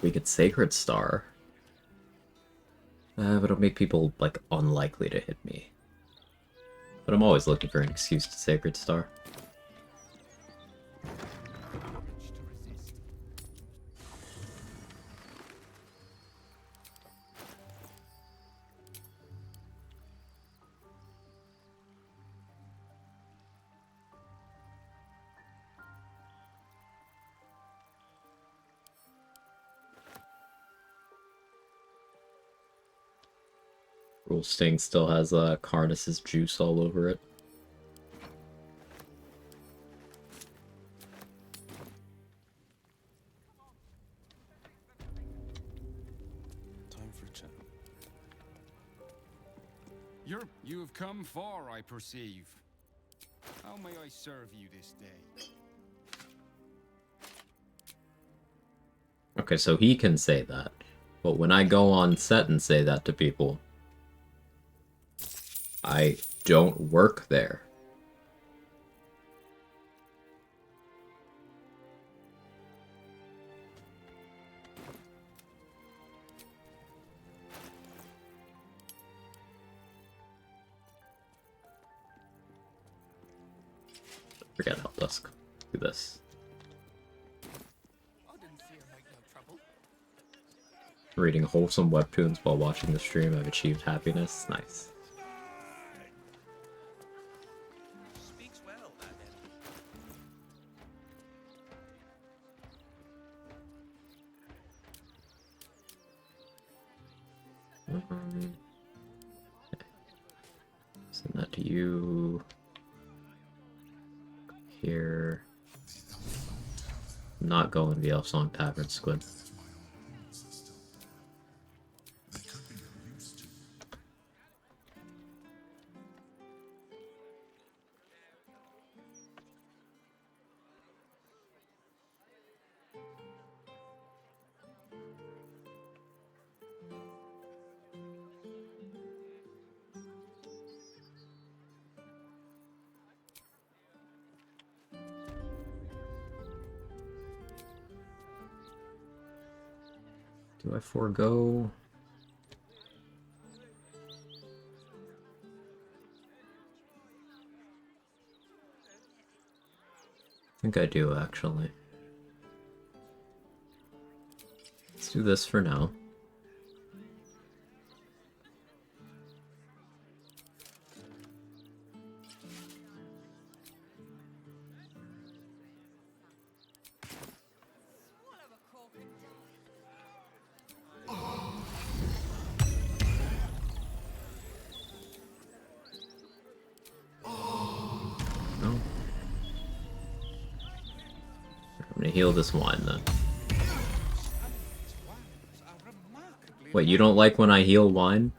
A: We get Sacred Star. But it'll make people, like, unlikely to hit me. But I'm always looking for an excuse to Sacred Star. Rule Sting still has Karnas's juice all over it.
C: Time for a chat.
L: You have come far, I perceive. How may I serve you this day?
A: Okay, so he can say that. But when I go on set and say that to people, I don't work there. Forget Help Dusk. Do this. Reading wholesome webtoons while watching the stream. I've achieved happiness. Nice.
J: Speaks well, that
A: Send that to you. Here. Not going the Elf Song Tavern, Squid. Do I forego? I think I do, actually. Let's do this for now. I'm gonna heal this wine then. Wait, you don't like when I heal wine?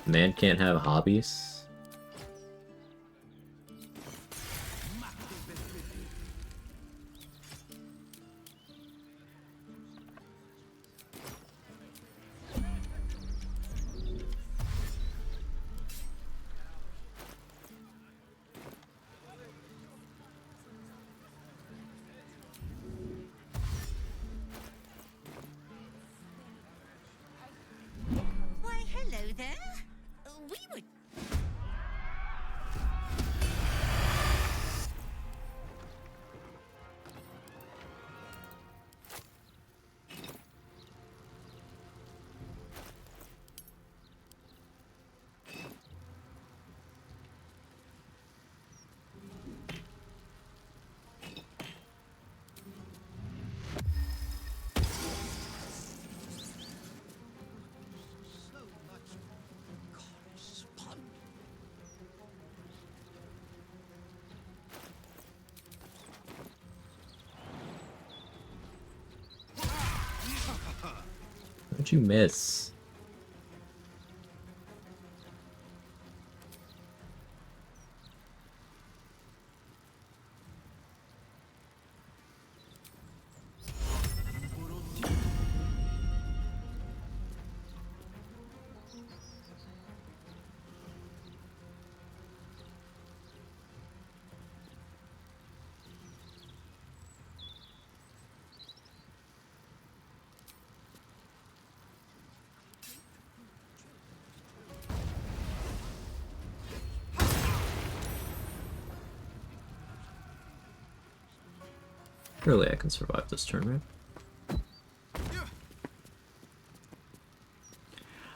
A: Man can't have hobbies?
I: Why, hello there. We would.
A: How'd you miss? Surely I can survive this turn, right?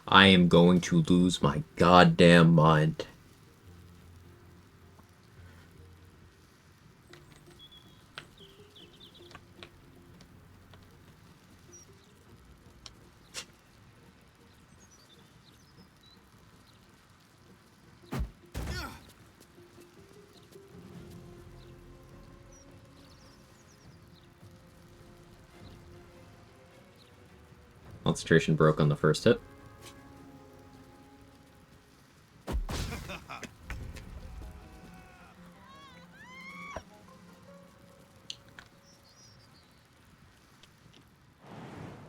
A: I am going to lose my goddamn mind. Concentration broke on the first hit.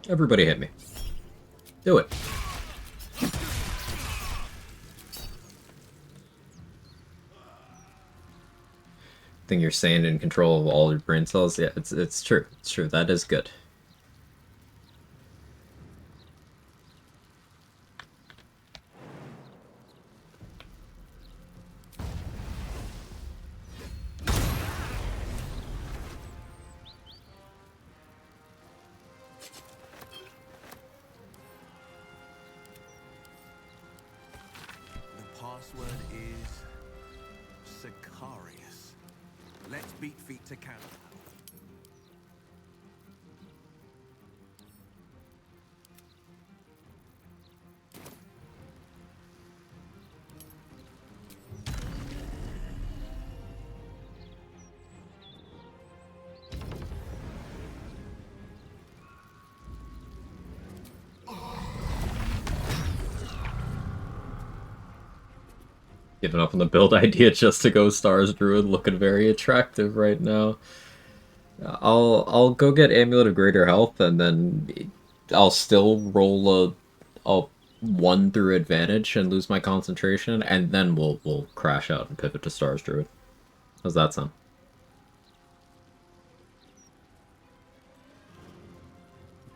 A: Everybody hit me. Do it. everything you're saying in control of all your brain cells. Yeah, it's true. It's true. That is good.
Q: The password is Sicarius. Let's beat feet to count.
A: Giving up on the build idea just to go Stars Druid, looking very attractive right now. I'll go get Amulet of Greater Health, and then I'll still roll a 1 through advantage and lose my concentration, and then we'll crash out and pivot to Stars Druid. How's that sound?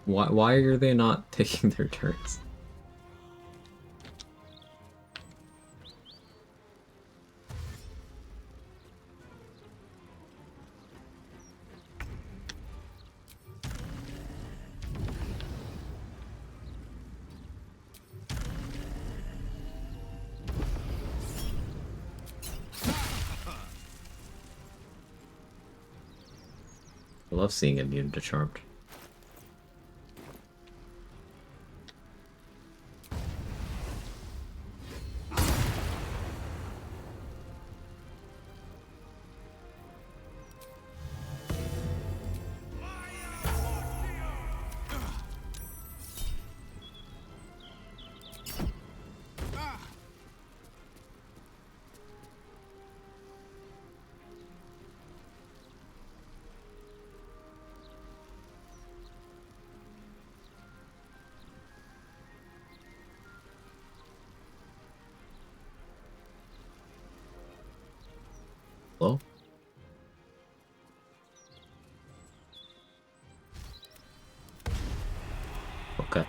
A: Why are they not taking their turns? I love seeing immune to Charmed. Hello? Okay.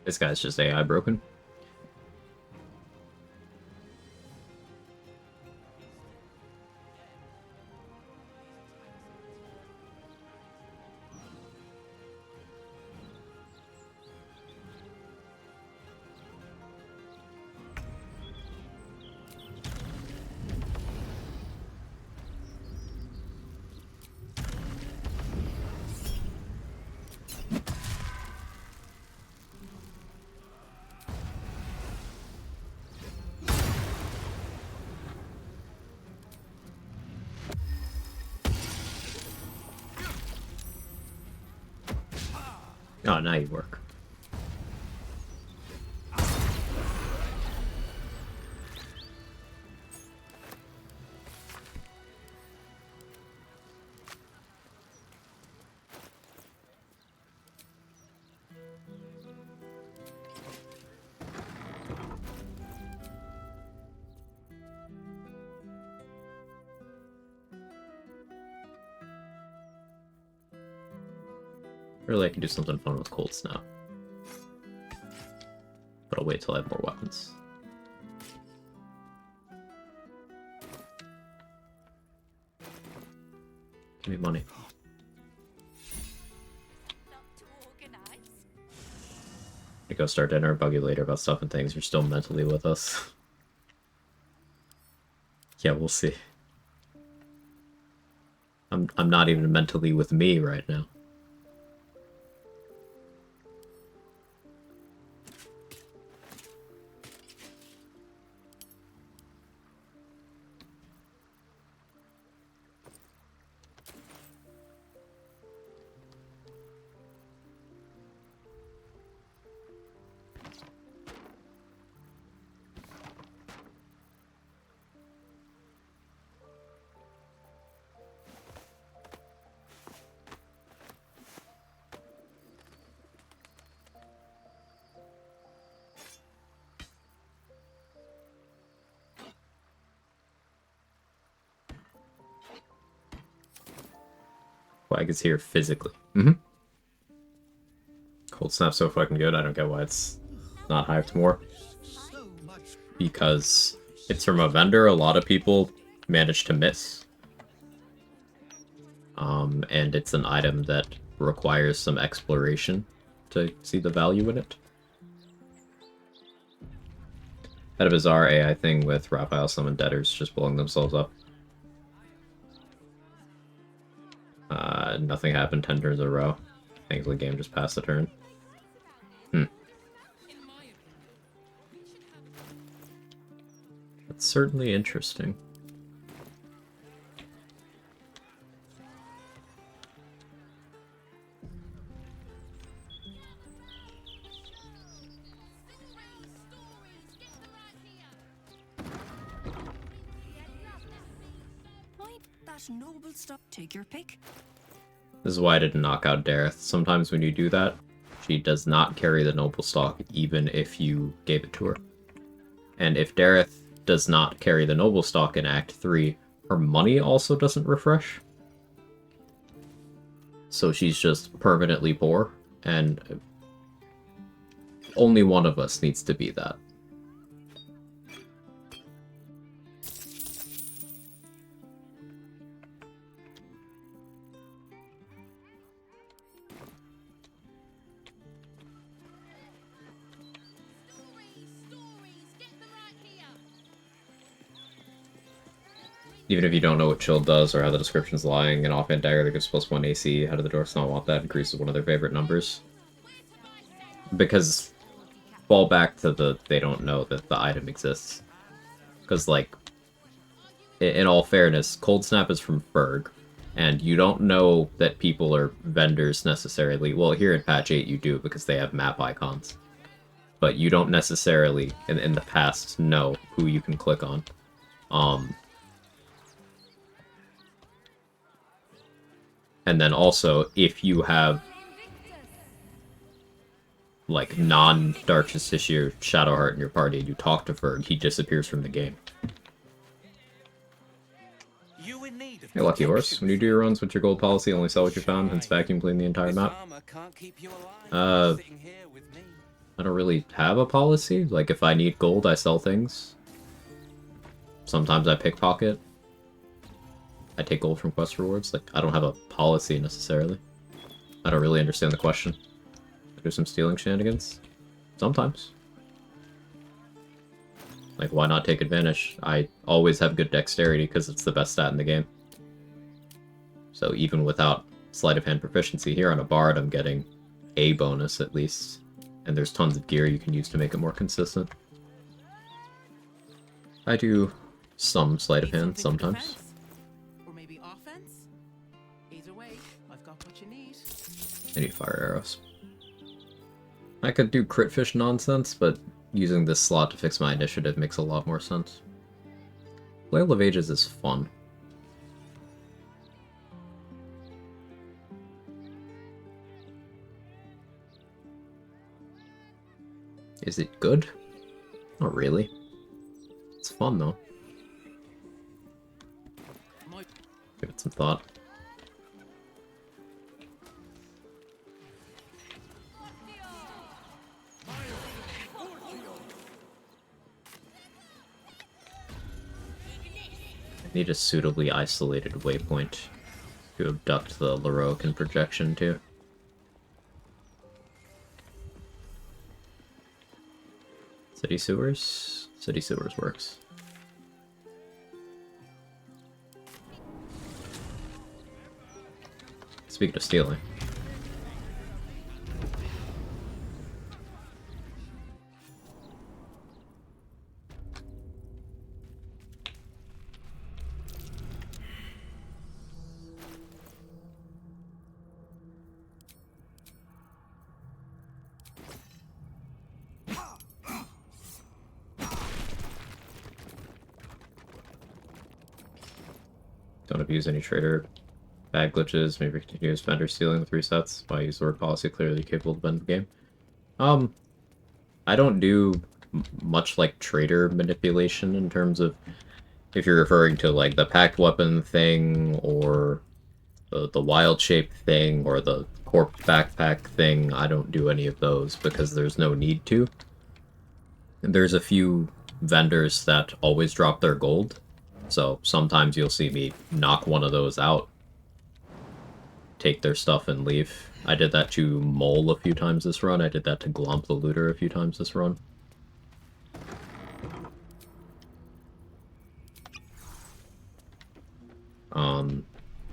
A: This guy's just AI broken. Oh, now you work. Really, I can do something fun with Cold Snap. But I'll wait till I have more weapons. Give me money. I go start dinner, bug you later about stuff and things. You're still mentally with us. Yeah, we'll see. I'm not even mentally with me right now. Quag is here physically. Cold Snap's so fucking good, I don't get why it's not hyped more. Because it's from a vendor a lot of people manage to miss. And it's an item that requires some exploration to see the value in it. Had a bizarre AI thing with Raphael Summon Debtors just blowing themselves up. Nothing happened 10 turns in a row. Thankfully, the game just passed the turn. That's certainly interesting.
I: Noble stuff. Take your pick.
A: This is why I didn't knock out Dareth. Sometimes when you do that, she does not carry the noble stock even if you gave it to her. And if Dareth does not carry the noble stock in Act 3, her money also doesn't refresh. So she's just permanently poor, and only one of us needs to be that. Even if you don't know what Chill does or how the description's lying, an offhand dagger that gives +1 AC, how do the dwarfs not want that? Increases one of their favorite numbers. Because, fall back to the they don't know that the item exists. Because, like, in all fairness, Cold Snap is from Ferg, and you don't know that people are vendors necessarily. Well, here in Patch 8 you do, because they have map icons. But you don't necessarily, in the past, know who you can click on. And then also, if you have, like, non-Dark Justiciar Shadowheart in your party and you talk to Ferg, he disappears from the game. Hey, Lucky Horse, when you do your runs with your gold policy, only sell what you found, hence vacuum clean the entire map. I don't really have a policy. Like, if I need gold, I sell things. Sometimes I pickpocket. I take gold from quest rewards. Like, I don't have a policy necessarily. I don't really understand the question. I do some stealing shenanigans. Sometimes. Like, why not take advantage? I always have good dexterity because it's the best stat in the game. So even without sleight of hand proficiency here on a bard, I'm getting a bonus at least. And there's tons of gear you can use to make it more consistent. I do some sleight of hand sometimes. I need fire arrows. I could do crit fish nonsense, but using this slot to fix my initiative makes a lot more sense. Flail of Ages is fun. Is it good? Not really. It's fun though. Give it some thought. I need a suitably isolated waypoint to abduct the Leroican projection to. City sewers? City sewers works. speaking of stealing. Don't abuse any trader bag glitches, maybe continuous vendor stealing with resets. Why use the word policy clearly capable of bend the game? I don't do much like trader manipulation in terms of if you're referring to like the packed weapon thing or the wild shape thing or the corpse backpack thing. I don't do any of those because there's no need to. And there's a few vendors that always drop their gold, so sometimes you'll see me knock one of those out, take their stuff and leave. I did that to Mole a few times this run. I did that to Glump the Looter a few times this run.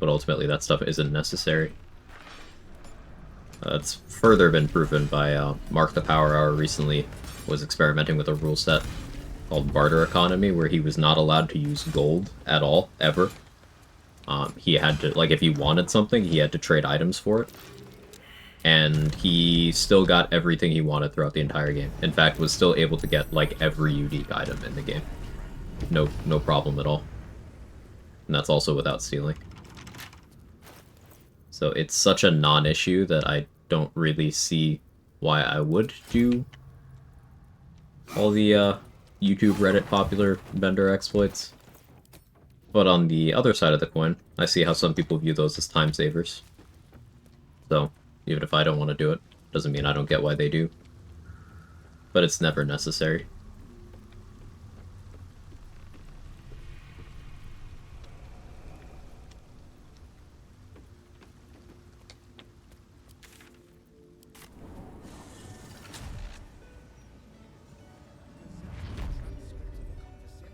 A: But ultimately that stuff isn't necessary. It's further been proven by Mark the Power Hour recently was experimenting with a rule set called Barter Economy, where he was not allowed to use gold at all, ever. He had to, like, if he wanted something, he had to trade items for it. And he still got everything he wanted throughout the entire game. In fact, was still able to get, like, every unique item in the game. No problem at all. And that's also without stealing. So it's such a non-issue that I don't really see why I would do all the YouTube, Reddit popular vendor exploits. But on the other side of the coin, I see how some people view those as time savers. So, even if I don't want to do it, doesn't mean I don't get why they do. But it's never necessary.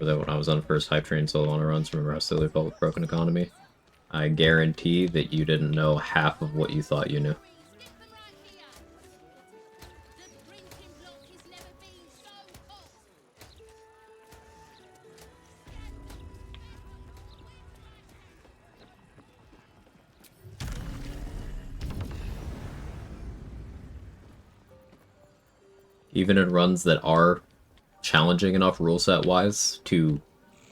A: That when I was on first hype train solo on runs, remember how silly it felt with Broken Economy? I guarantee that you didn't know half of what you thought you knew. Even in runs that are challenging enough rule set wise to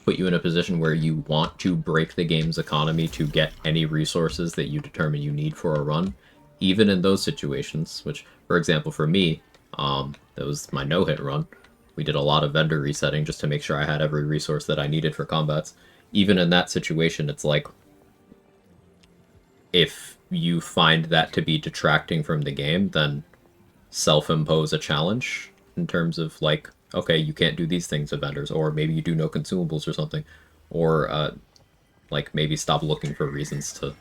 A: put you in a position where you want to break the game's economy to get any resources that you determine you need for a run, even in those situations, which, for example, for me, that was my no-hit run. We did a lot of vendor resetting just to make sure I had every resource that I needed for combats. Even in that situation, it's like, if you find that to be detracting from the game, then self-impose a challenge in terms of, like, okay, you can't do these things with vendors, or maybe you do no consumables or something, or like maybe stop looking for reasons to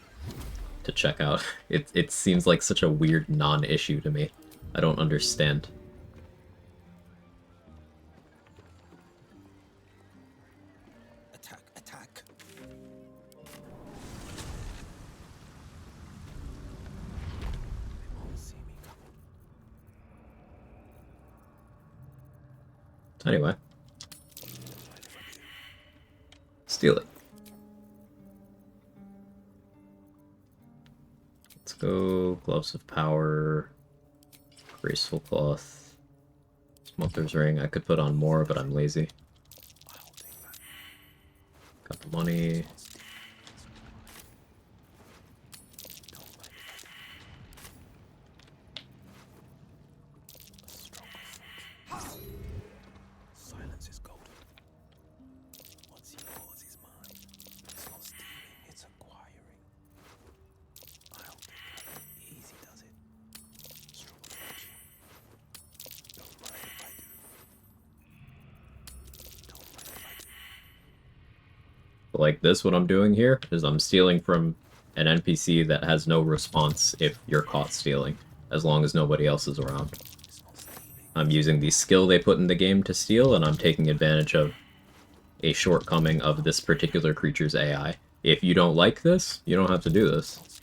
A: check out. It seems like such a weird non-issue to me. I don't understand.
U: Attack.
A: Anyway. Steal it. Let's go Gloves of Power, Graceful Cloth, Smuggler's Ring. I could put on more, but I'm lazy. Got the money.
B: Silence is golden. What's yours is mine. It's not stealing, it's acquiring. I'll take it. Easy does it. Struggle fortune. Don't mind if I do. Don't mind if I do.
A: Like this, what I'm doing here is I'm stealing from an NPC that has no response if you're caught stealing, as long as nobody else is around. I'm using the skill they put in the game to steal, and I'm taking advantage of a shortcoming of this particular creature's AI. If you don't like this, you don't have to do this.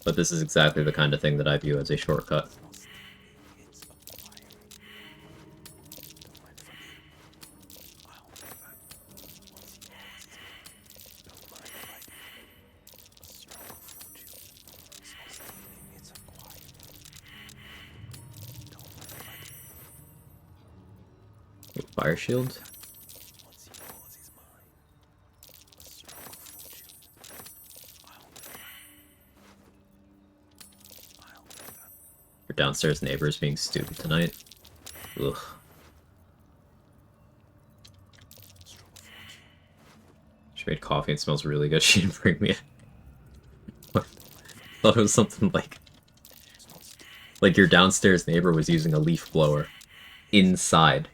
A: But this is exactly the kind of thing that I view as a shortcut. Fire shield? Your downstairs neighbors being stupid tonight. Ugh. She made coffee and smells really good. She didn't bring me I thought it was something like your downstairs neighbor was using a leaf blower inside.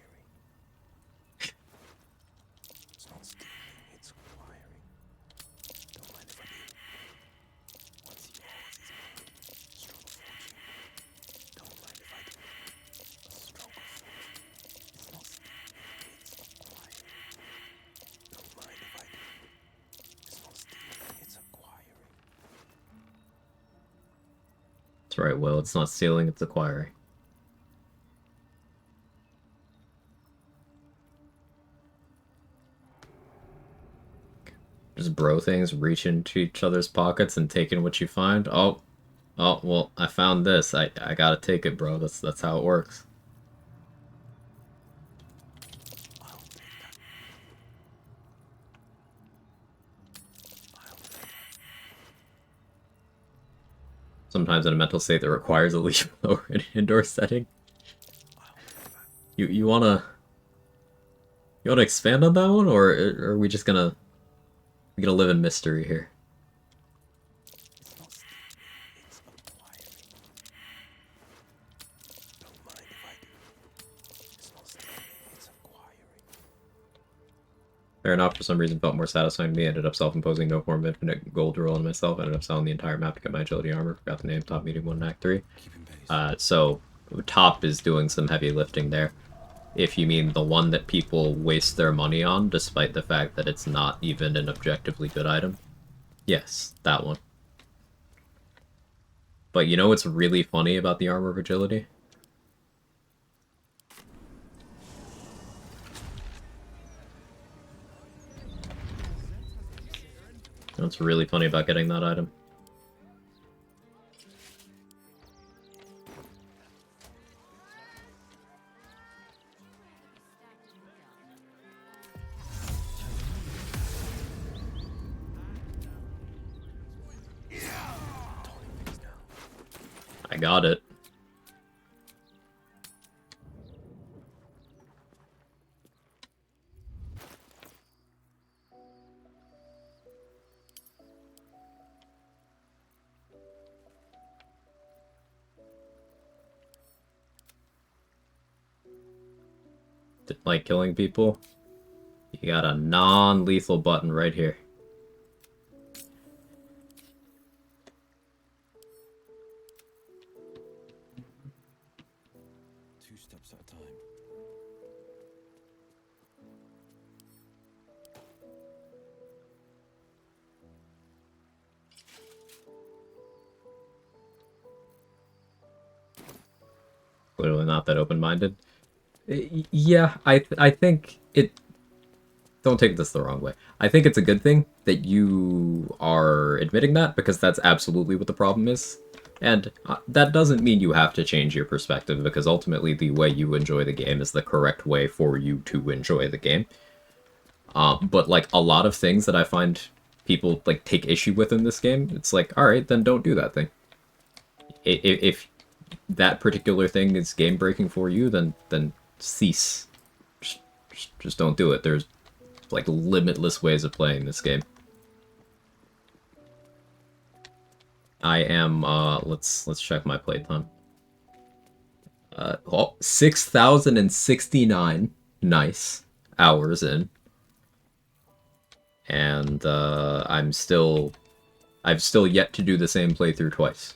A: That's right, Will. It's not stealing, it's acquiring. Just bro things, reach into each other's pockets and taking what you find. Oh, well, I found this. I gotta take it, bro. That's how it works. Sometimes in a mental state that requires a leaf blower in an indoor setting. You wanna expand on that one, or are we just gonna live in mystery here? Fair enough, for some reason felt more satisfying to me. Ended up self-imposing no form of infinite gold rule on myself. Ended up selling the entire map to get my agility armor. Forgot the name, top, medium, 1, and act 3. So top is doing some heavy lifting there. If you mean the one that people waste their money on, despite the fact that it's not even an objectively good item. Yes, that one. But you know what's really funny about the armor of agility? You know what's really funny about getting that item? I got it. Didn't like killing people? You got a non-lethal button right here. Clearly not that open-minded. Yeah, I think it... Don't take this the wrong way. I think it's a good thing that you are admitting that, because that's absolutely what the problem is. And that doesn't mean you have to change your perspective, because ultimately the way you enjoy the game is the correct way for you to enjoy the game. But, like, a lot of things that I find people, like, take issue with in this game, it's like, alright, then don't do that thing. If that particular thing is game-breaking for you, then cease. Just don't do it. There's, like, limitless ways of playing this game. I am, let's check my playtime. 6,069 nice hours in. And, I've still yet to do the same playthrough twice.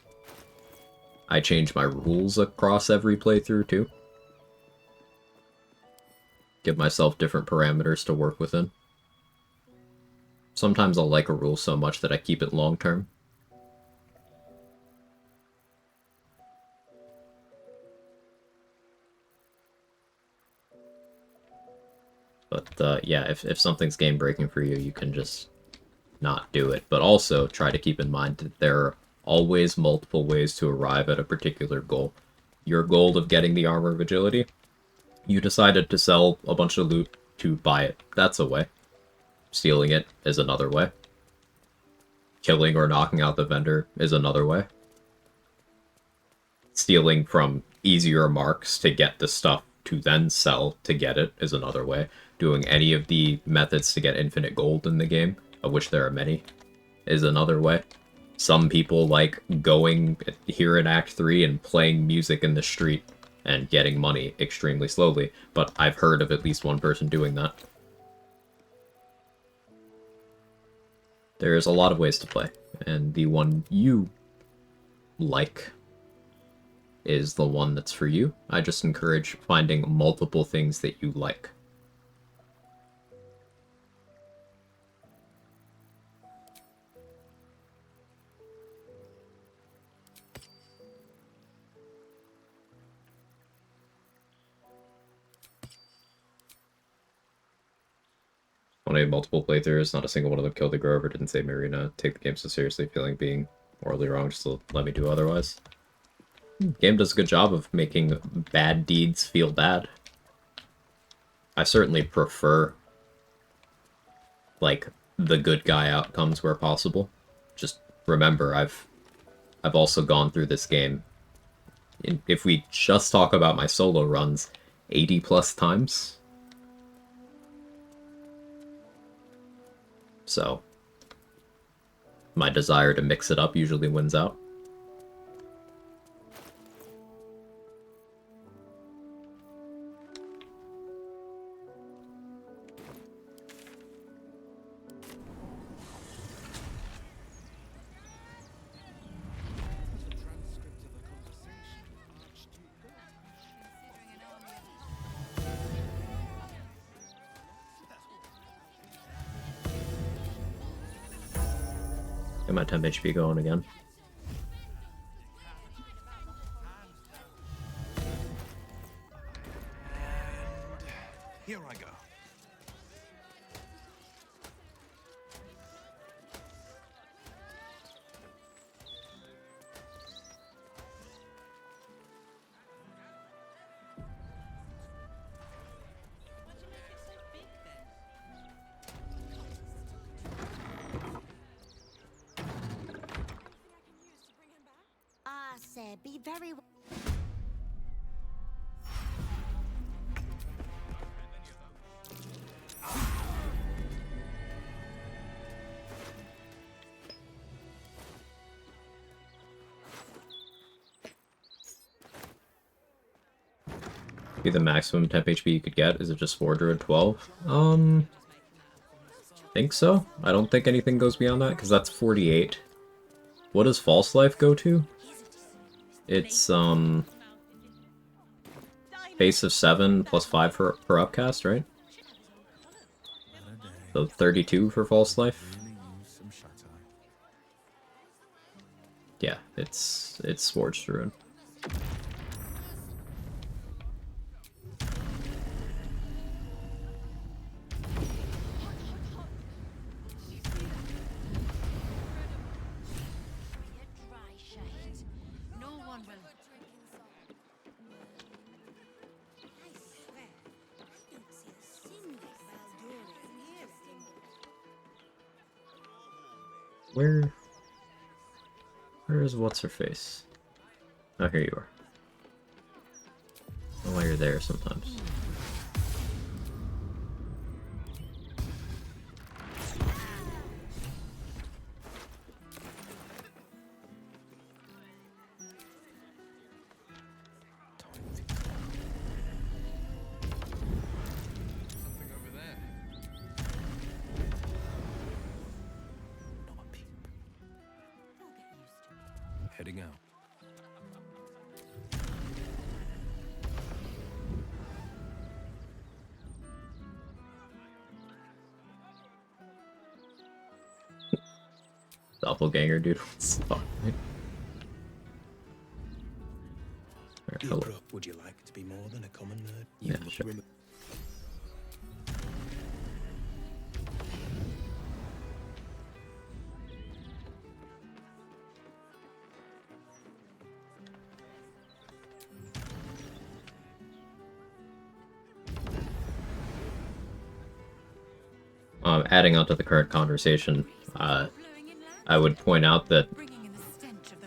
A: I change my rules across every playthrough, too. Give myself different parameters to work within. Sometimes I'll like a rule so much that I keep it long-term. But yeah, if something's game breaking for you, you can just not do it. But also try to keep in mind that there are always multiple ways to arrive at a particular goal. Your goal of getting the Armor of Agility, you decided to sell a bunch of loot to buy it. That's a way. Stealing it is another way. Killing or knocking out the vendor is another way. Stealing from easier marks to get the stuff to then sell to get it is another way. Doing any of the methods to get infinite gold in the game, of which there are many, is another way. Some people like going here in Act 3 and playing music in the street and getting money extremely slowly, but I've heard of at least one person doing that. There's a lot of ways to play, and the one you like is the one that's for you. I just encourage finding multiple things that you like. When I had multiple playthroughs, not a single one of them killed the Grover, didn't say Marina, take the game so seriously, feeling being morally wrong just to let me do otherwise. Game does a good job of making bad deeds feel bad. I certainly prefer, like, the good guy outcomes where possible. Just remember, I've also gone through this game, if we just talk about my solo runs, 80 plus times. So, my desire to mix it up usually wins out. Get my 10 HP going again.
Q: Here I go.
S: Ah, sir, be very...
A: Be the maximum temp HP you could get. Is it just 4 Druid 12? Think so. I don't think anything goes beyond that, because that's 48. What does False Life go to? It's, base of 7 plus 5 per upcast, right? So 32 for False Life? Yeah, it's Swords Druid. Where is what's-her-face? Oh, here you are. I don't know why you're there sometimes.
O: Heading out.
A: Doppelganger, dude. What's up, right? Alright, hello.
B: Would you like to be more than a common nerd?
A: Yeah, sure. Adding on to the current conversation, I would point out that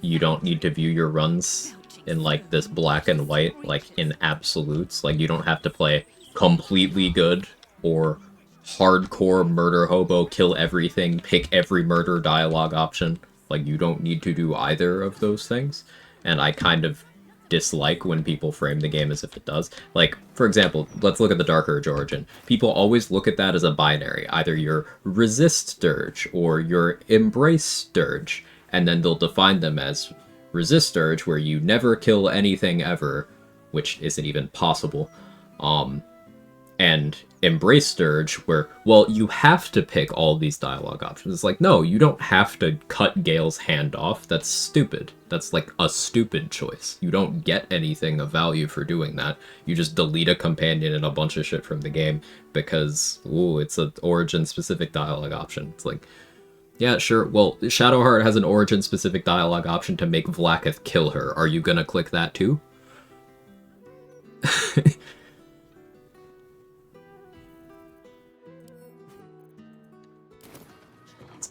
A: you don't need to view your runs in like this black and white, like in absolutes. Like you don't have to play completely good or hardcore murder hobo, kill everything, pick every murder dialogue option. Like you don't need to do either of those things. And I kind of dislike when people frame the game as if it does. Like, for example, let's look at the Dark Urge origin. People always look at that as a binary. Either you're resist dirge or you're embrace dirge. And then they'll define them as resist dirge, where you never kill anything ever, which isn't even possible. And embrace dirge, where, well, you have to pick all these dialogue options. It's like, no, you don't have to cut Gale's hand off. That's stupid. That's like a stupid choice. You don't get anything of value for doing that. You just delete a companion and a bunch of shit from the game because, ooh, it's an origin-specific dialogue option. It's like, yeah, sure, well, Shadowheart has an origin-specific dialogue option to make Vlaakith kill her. Are you gonna click that too?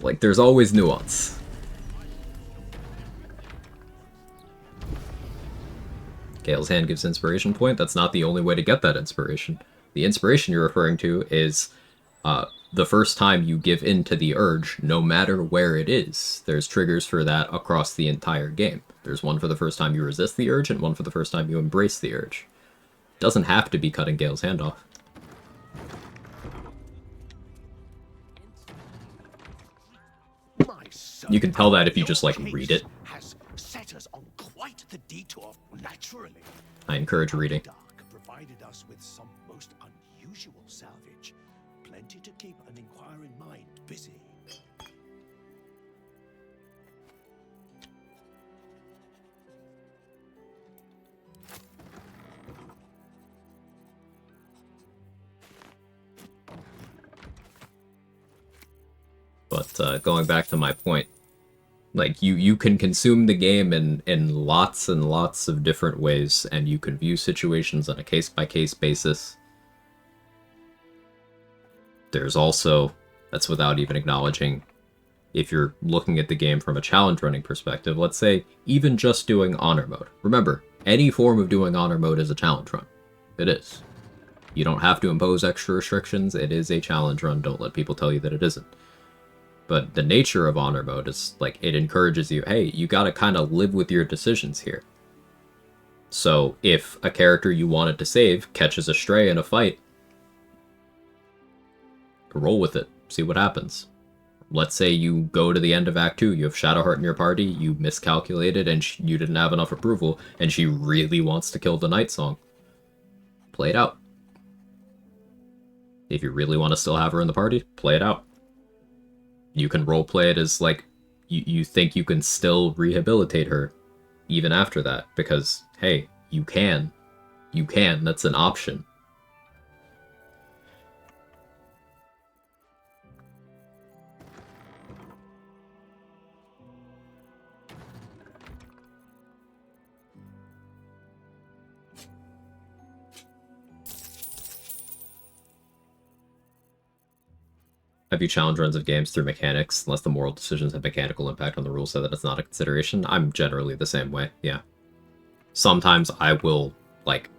A: Like, there's always nuance. Gale's hand gives inspiration point. That's not the only way to get that inspiration. The inspiration you're referring to is the first time you give in to the urge, no matter where it is. There's triggers for that across the entire game. There's one for the first time you resist the urge, and one for the first time you embrace the urge. Doesn't have to be cutting Gale's hand off. You can tell that if you just, like, read it.
B: Has set us on quite the detour, naturally.
A: I encourage reading.
B: Dark provided us with some most unusual salvage. Plenty to keep an inquiring mind busy.
A: But going back to my point, like, you can consume the game in lots and lots of different ways, and you can view situations on a case-by-case basis. There's also, that's without even acknowledging, if you're looking at the game from a challenge running perspective, let's say even just doing honor mode. Remember, any form of doing honor mode is a challenge run. It is. You don't have to impose extra restrictions. It is a challenge run. Don't let people tell you that it isn't. But the nature of honor mode is, like, it encourages you, hey, you gotta kind of live with your decisions here. So if a character you wanted to save catches a stray in a fight, roll with it, see what happens. Let's say you go to the end of Act 2, you have Shadowheart in your party, you miscalculated and you didn't have enough approval, and she really wants to kill the Night Song. Play it out. If you really want to still have her in the party, play it out. You can roleplay it as, like, you think you can still rehabilitate her even after that, because, hey, you can. You can. That's an option. I view challenge runs of games through mechanics, unless the moral decisions have mechanical impact on the rules so that it's not a consideration. I'm generally the same way, yeah. Sometimes I will, like,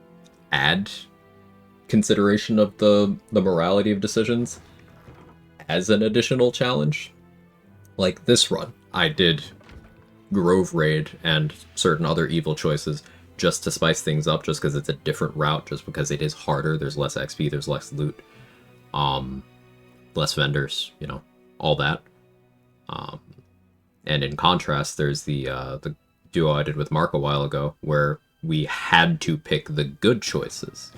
A: add consideration of the morality of decisions as an additional challenge. Like this run, I did Grove Raid and certain other evil choices just to spice things up, just because it's a different route, just because it is harder, there's less XP, there's less loot. Less vendors, you know, all that. And in contrast, there's the duo I did with Mark a while ago, where we had to pick the good choices,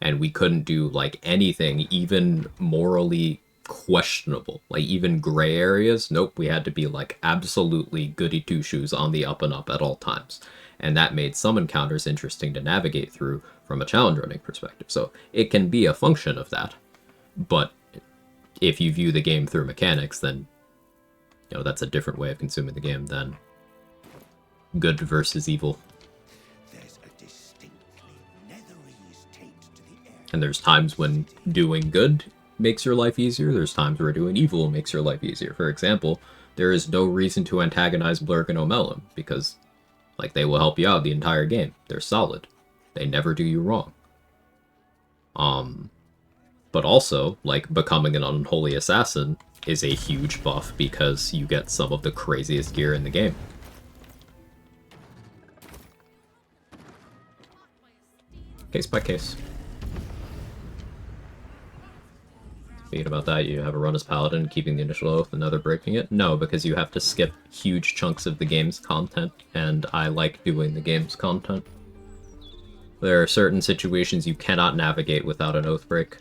A: and we couldn't do, like, anything even morally questionable, like even gray areas. Nope, we had to be, like, absolutely goody two-shoes on the up and up at all times, and that made some encounters interesting to navigate through from a challenge running perspective. So it can be a function of that, but if you view the game through mechanics, then, you know, that's a different way of consuming the game than good versus evil.
B: There's a distinctly netherese taint to the air.
A: And there's times when doing good makes your life easier. There's times where doing evil makes your life easier. For example, there is no reason to antagonize Blurg and Omelum because, like, they will help you out the entire game. They're solid. They never do you wrong. But also, like, becoming an unholy assassin is a huge buff because you get some of the craziest gear in the game. Case by case. Speaking about that, you have a run as Paladin, keeping the initial oath and never breaking it? No, because you have to skip huge chunks of the game's content, and I like doing the game's content. There are certain situations you cannot navigate without an oath break,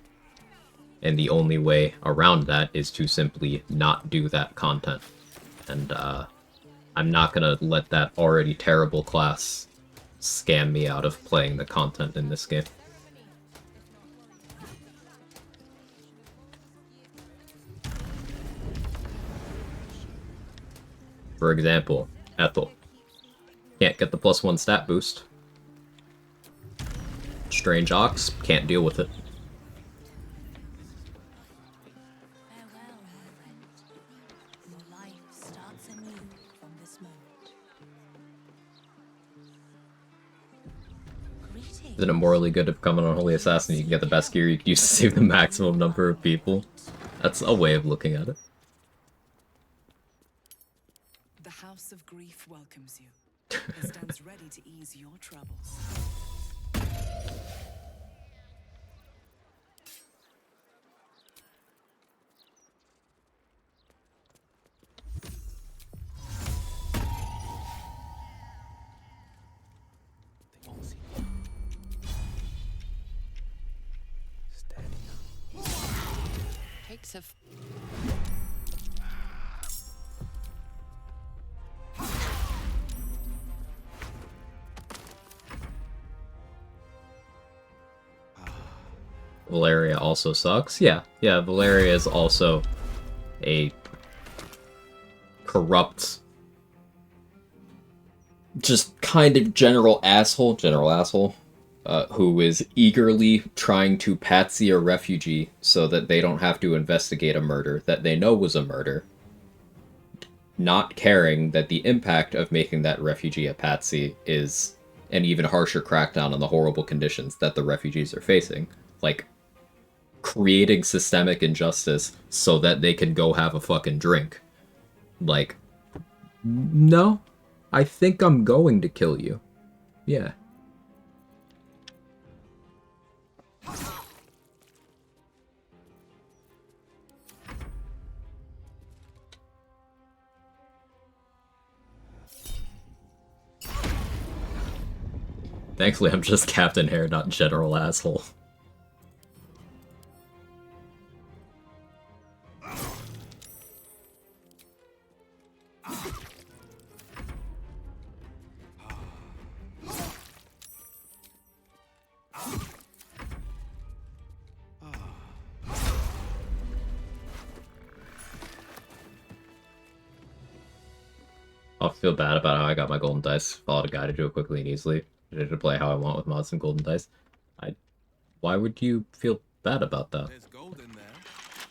A: and the only way around that is to simply not do that content. And I'm not gonna let that already terrible class scam me out of playing the content in this game. For example, Ethel. Can't get the +1 stat boost. Strange Ox, can't deal with it. Isn't it morally good to become an unholy assassin? You can get the best gear you can use to save the maximum number of people. That's a way of looking at it.
F: The House of Grief welcomes you. It stands ready to ease your troubles. Cakes of...
A: Valeria also sucks. Yeah, Valeria is also a corrupt, just kind of general asshole, who is eagerly trying to patsy a refugee so that they don't have to investigate a murder that they know was a murder, not caring that the impact of making that refugee a patsy is an even harsher crackdown on the horrible conditions that the refugees are facing. Like, creating systemic injustice so that they can go have a fucking drink. Like, no, I think I'm going to kill you. Yeah. Thankfully, I'm just Captain Hair, not General Asshole. I'll feel bad about how I got my golden dice. Followed a guide to do it quickly and easily. I did to play how I want with mods and golden dice. Why would you feel bad about that?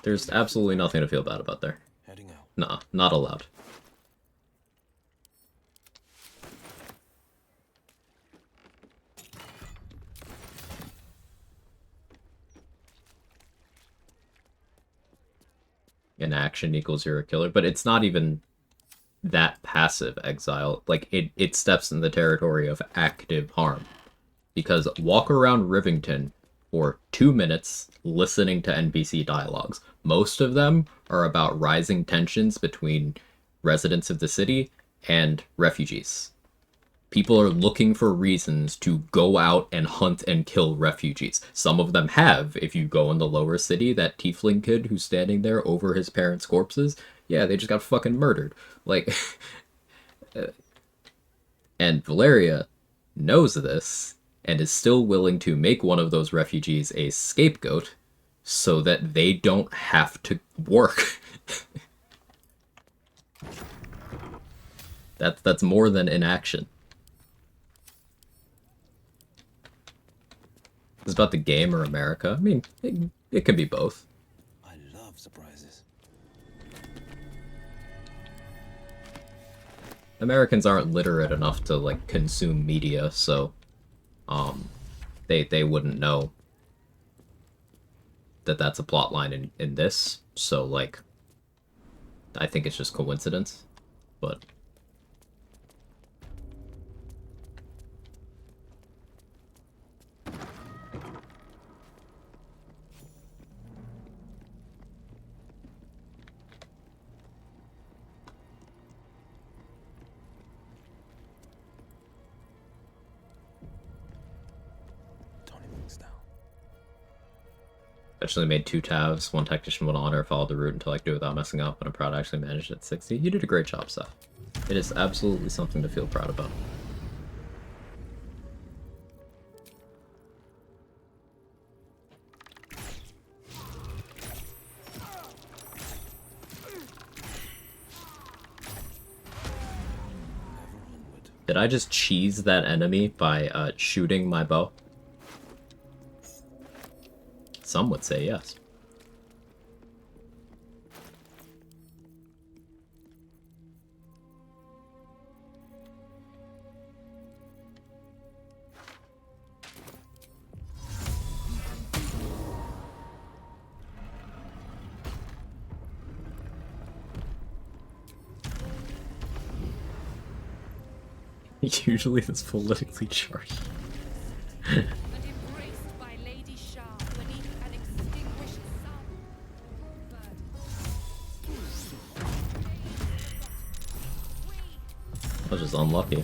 A: There's absolutely nothing to feel bad about there. Nah, not allowed. Inaction equals you're a killer, but it's not even that passive exile. Like, it steps in the territory of active harm. Because walk around Rivington for 2 minutes listening to NPC dialogues. Most of them are about rising tensions between residents of the city and refugees. People are looking for reasons to go out and hunt and kill refugees. Some of them have. If you go in the lower city, that tiefling kid who's standing there over his parents' corpses, yeah, they just got fucking murdered. Like, and Valeria knows this and is still willing to make one of those refugees a scapegoat so that they don't have to work. That's more than inaction. Is it about the game or America? I mean, it can be both. Americans aren't literate enough to like consume media, so they wouldn't know that that's a plot line in this. So like I think it's just coincidence, but actually made 2 tabs, 1 technician, 1 honor, followed the route until I could do it without messing up, and I'm proud I actually managed it at 60. You did a great job, Seth. It is absolutely something to feel proud about. Did I just cheese that enemy by shooting my bow? Some would say yes. Usually it's politically charged. I was just unlucky.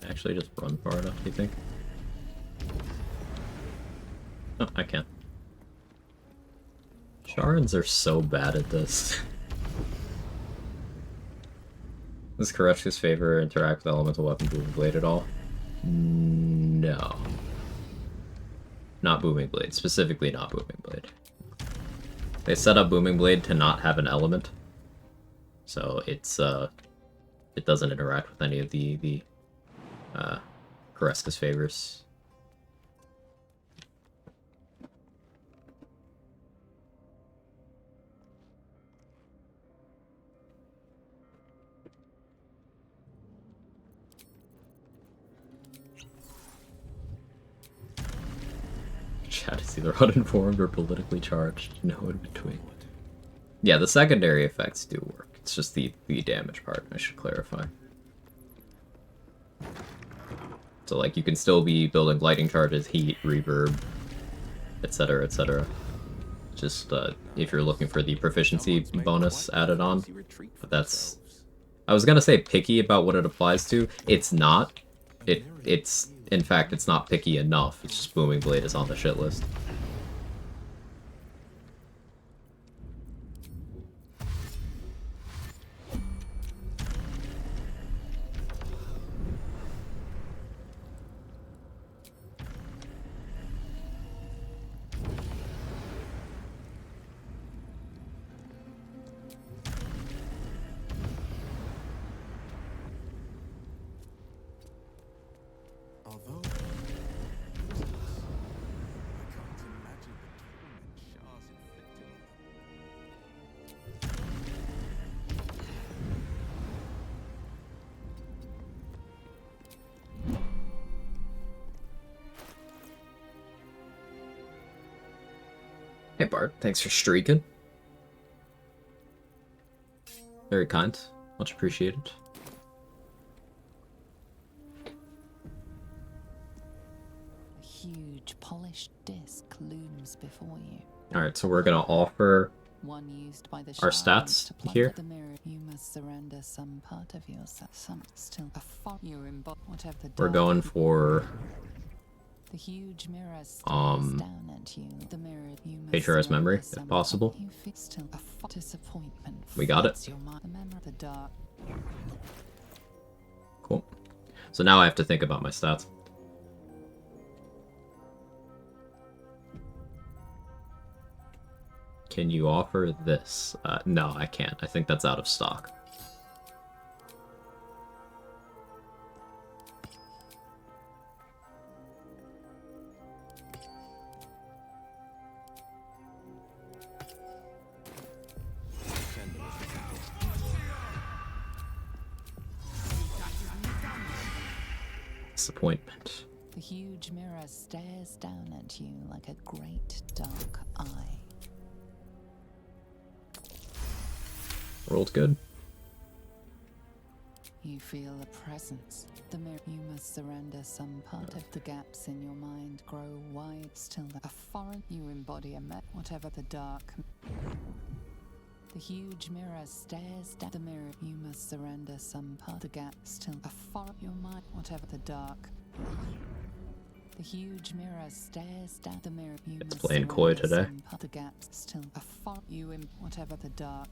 A: Actually just run far enough, do you think? Oh, I can. Sharans are so bad at this. Does Koreshka's favor interact with elemental weapon Booming Blade at all? No. Not Booming Blade. Specifically not Booming Blade. They set up Booming Blade to not have an element. So it's it doesn't interact with any of the Koreshka's favors. Chat is either uninformed or politically charged. No in between. Yeah, the secondary effects do work. It's just the damage part, I should clarify. So like you can still be building lighting charges, heat, reverb, etc, etc. Just if you're looking for the proficiency bonus added on. But that's... I was gonna say picky about what it applies to. It's not. It's in fact, it's not picky enough. It's just Booming Blade is on the shit list. Hey Bart, thanks for streaking. Very kind. Much appreciated.
F: A huge polished disc looms before you.
A: Alright, so we're gonna offer
F: One used by the
A: our stats here.
F: the mirror. You must surrender some part of yourself. Some still a you whatever the
A: We're going for
F: the huge mirror down at you. The mirror you must
A: HRS memory, if possible.
F: You feel still a disappointment.
A: We got it.
F: Your mind. The memory of the dark.
A: Cool. So now I have to think about my stats. Can you offer this? No, I can't. I think that's out of stock. Disappointment.
F: The huge mirror stares down at you like a great dark eye.
A: Rolled good.
F: You feel a presence. The mirror. You must surrender some part of the gaps in your mind grow wide still. A foreign. You embody a whatever the dark. The huge mirror stares down the mirror. You must surrender some part of the gaps till a foreign. Your mind. Whatever the dark. The huge mirror stares down the mirror. You
A: It's
F: must
A: playing coy
F: surrender
A: today.
F: some part of the gaps still a foreign. You whatever the dark.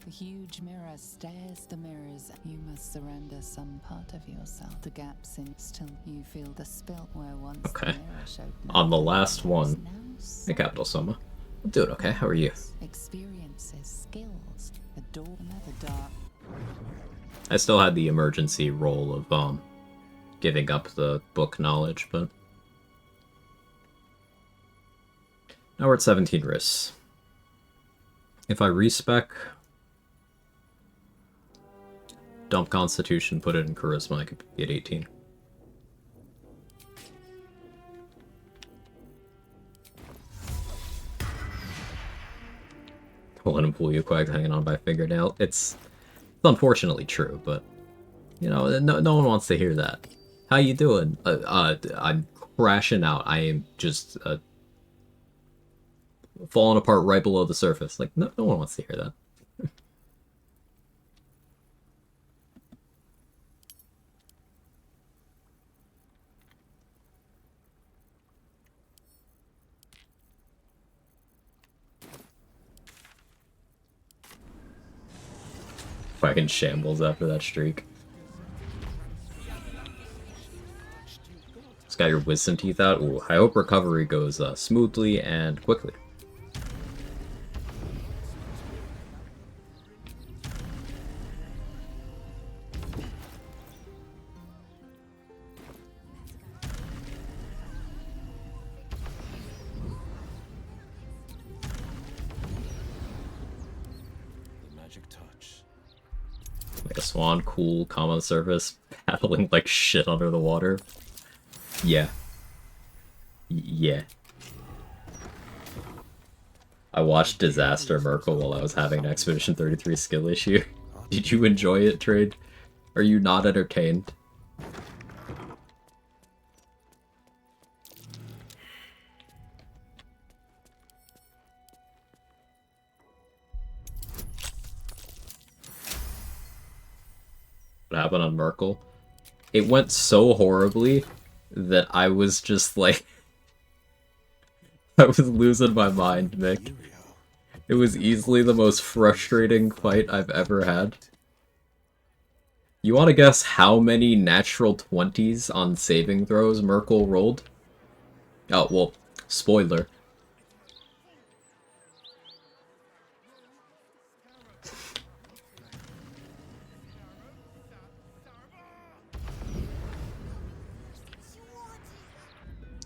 F: The huge mirror stares the mirrors. You must surrender some part of yourself. The gaps in still you feel the spill where once
A: Okay.
F: the mirror showed
A: On the
F: nothing.
A: last one. Hey, Capital Soma. I'm doing okay. How are you?
F: Experiences, skills, a door, another dark.
A: I still had the emergency roll of giving up the book knowledge, but now we're at 17 risks. If I respec, dump Constitution, put it in Charisma, I could be at 18. I'll let him fool you, Quag, hanging on by a fingernail. It's unfortunately true, but you know, no one wants to hear that. How you doing? I'm crashing out. I am just falling apart right below the surface. Like, no one wants to hear that. Fucking shambles after that streak. Just got your wisdom teeth out. Ooh, I hope recovery goes smoothly and quickly.
C: Magic touch.
A: Like a swan, cool, calm on the surface, paddling like shit under the water. Yeah. Yeah. I watched Disaster Merkel while I was having an Expedition 33 skill issue. Did you enjoy it, Trade? Are you not entertained? What happened on Merkel? It went so horribly that I was just like... I was losing my mind, Mick. It was easily the most frustrating fight I've ever had. You want to guess how many natural 20s on saving throws Merkel rolled? Oh, well, spoiler.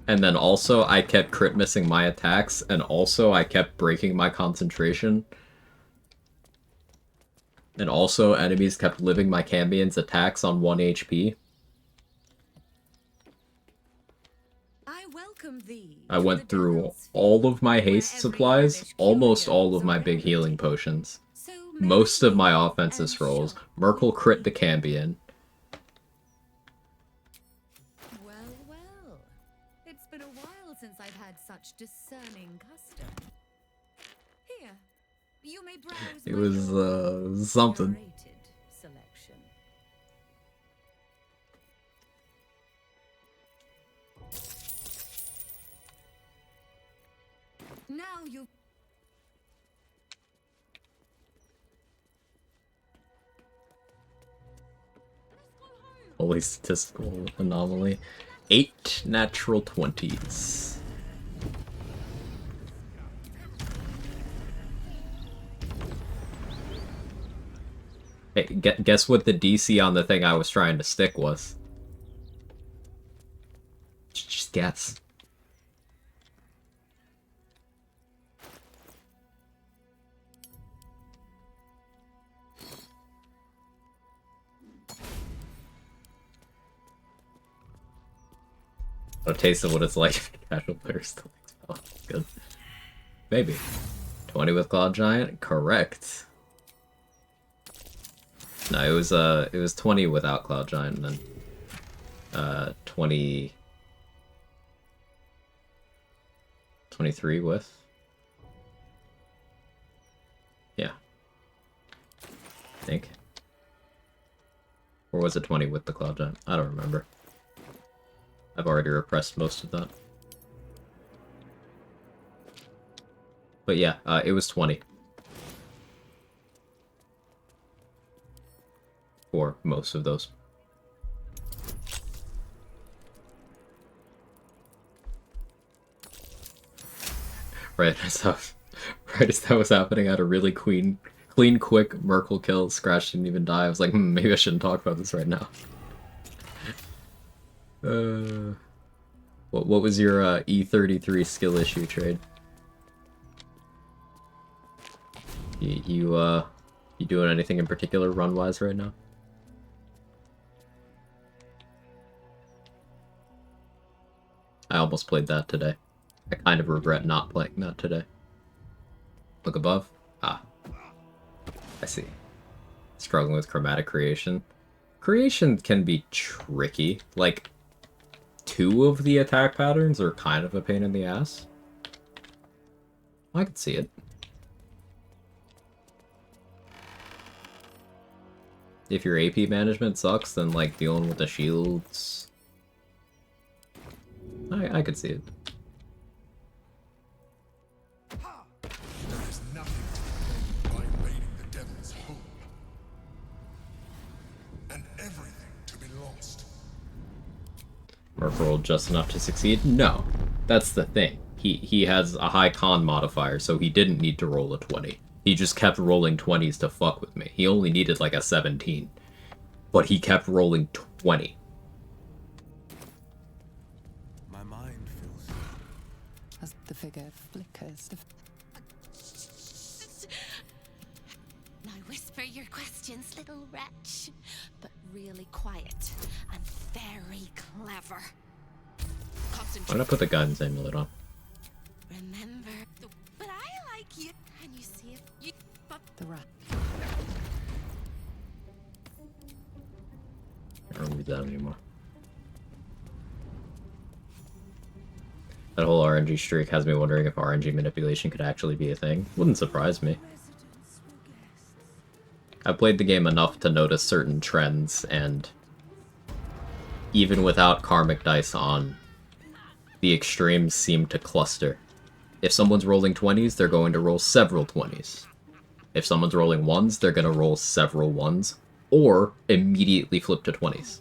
A: And then also, I kept crit missing my attacks, and also I kept breaking my concentration. And also, enemies kept living my Cambion's attacks on 1 HP.
I: I welcome thee.
A: I went through all of my haste supplies, almost all of my big healing potions, most of my offensive scrolls. Merkel crit the Cambion.
I: Well. It's been a while since I've had such discerning custom. Here, you may browse
A: It
I: my
A: was, something.
I: curated selection. Now you... Let's go home.
A: Holy statistical anomaly. 8 natural 20s. Hey, guess what the DC on the thing I was trying to stick was? Just guess. A taste of what it's like if casual players still like spell. Good. Maybe. 20 with Cloud Giant? Correct. No, it was 20 without Cloud Giant, and then 23 with. Yeah. I think. Or was it 20 with the Cloud Giant? I don't remember. I've already repressed most of that. But yeah, it was 20. For most of those. Right as that was happening, I had a really clean, quick Merkle kill. Scratch didn't even die. I was like, maybe I shouldn't talk about this right now. What was your E33 skill issue trade? You doing anything in particular run-wise right now? I almost played that today. I kind of regret not playing that today. Look above. Ah. I see. Struggling with chromatic creation. Creation can be tricky. Like, 2 of the attack patterns are kind of a pain in the ass. I can see it. If your AP management sucks, then like dealing with the shields... I could see it.
H: There is nothing by invading the devil's home. And everything to be lost.
A: Merc rolled just enough to succeed? No. That's the thing. He has a high con modifier, so he didn't need to roll a 20. He just kept rolling 20s to fuck with me. He only needed like a 17. But he kept rolling 20.
B: My mind feels...
F: As the figure flickers.
S: Now whisper your questions, little wretch. But really quiet and very clever.
A: Why did I put the guidance amulet on?
S: Remember, but I like you. Can you see it? You, but
F: the rat.
A: I don't read that anymore. That whole RNG streak has me wondering if RNG manipulation could actually be a thing. Wouldn't surprise me. I've played the game enough to notice certain trends, and even without karmic dice on, the extremes seem to cluster. If someone's rolling 20s, they're going to roll several 20s. If someone's rolling 1s, they're going to roll several 1s, or immediately flip to 20s.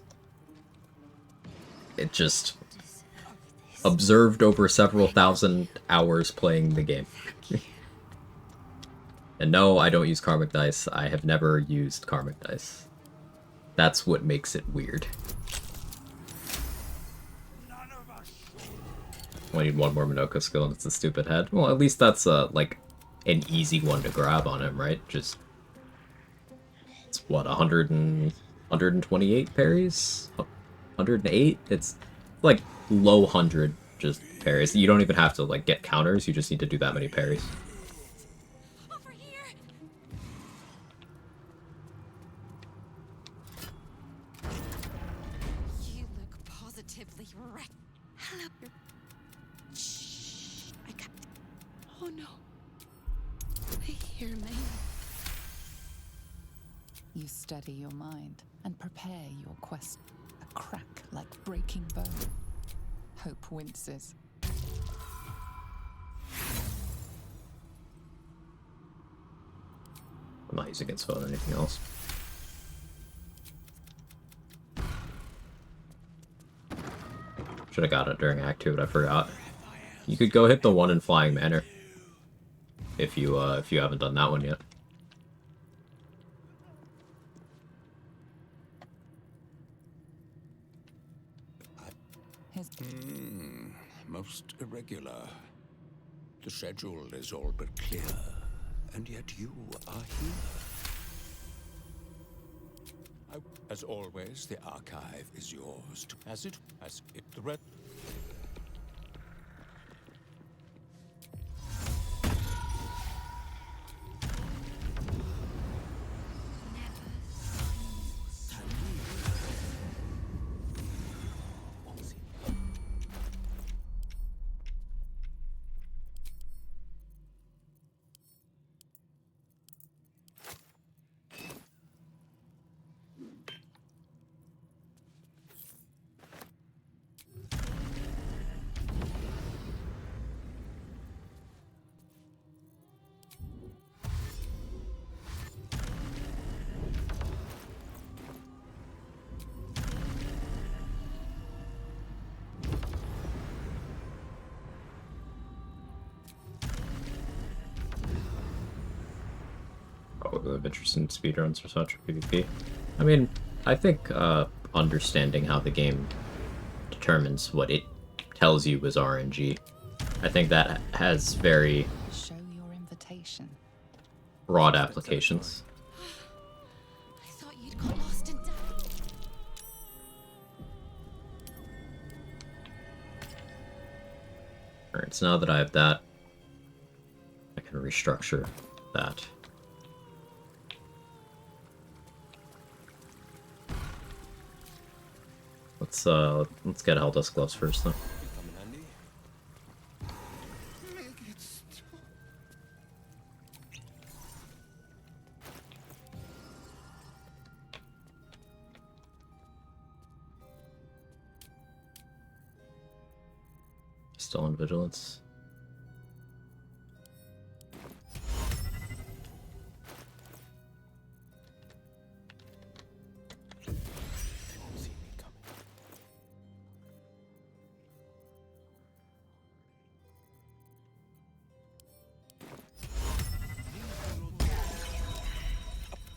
A: It just... observed over several thousand hours playing the game. And no, I don't use karmic dice. I have never used karmic dice. That's what makes it weird. I need one more Minoko skill and it's a stupid head. Well, at least that's like an easy one to grab on him, right? Just... it's what, 128 parries? 108? It's like low 100 just parries. You don't even have to like get counters, you just need to do that many parries.
S: over here. You look positively wrecked. Hello. Shh. I got. Oh no. They hear me.
F: You steady your mind and prepare your quest. A crack like breaking bone. Hope winces.
A: I'm not using its phone or anything else. Should have got it during Act 2, but I forgot. You could go hit the one in Flying Manor. If you haven't done that one yet.
B: Most irregular. The schedule is all but clear, and yet you are here. As always, the archive is yours, as it the red.
A: Of interest in speedruns or such, PvP. I mean, I think understanding how the game determines what it tells you is RNG, I think that has very
F: Show your invitation.
A: broad applications.
S: I thought you'd got lost and died.
A: Alright, so now that I have that, I can restructure that. Let's get Helldust gloves first, though. Still on vigilance.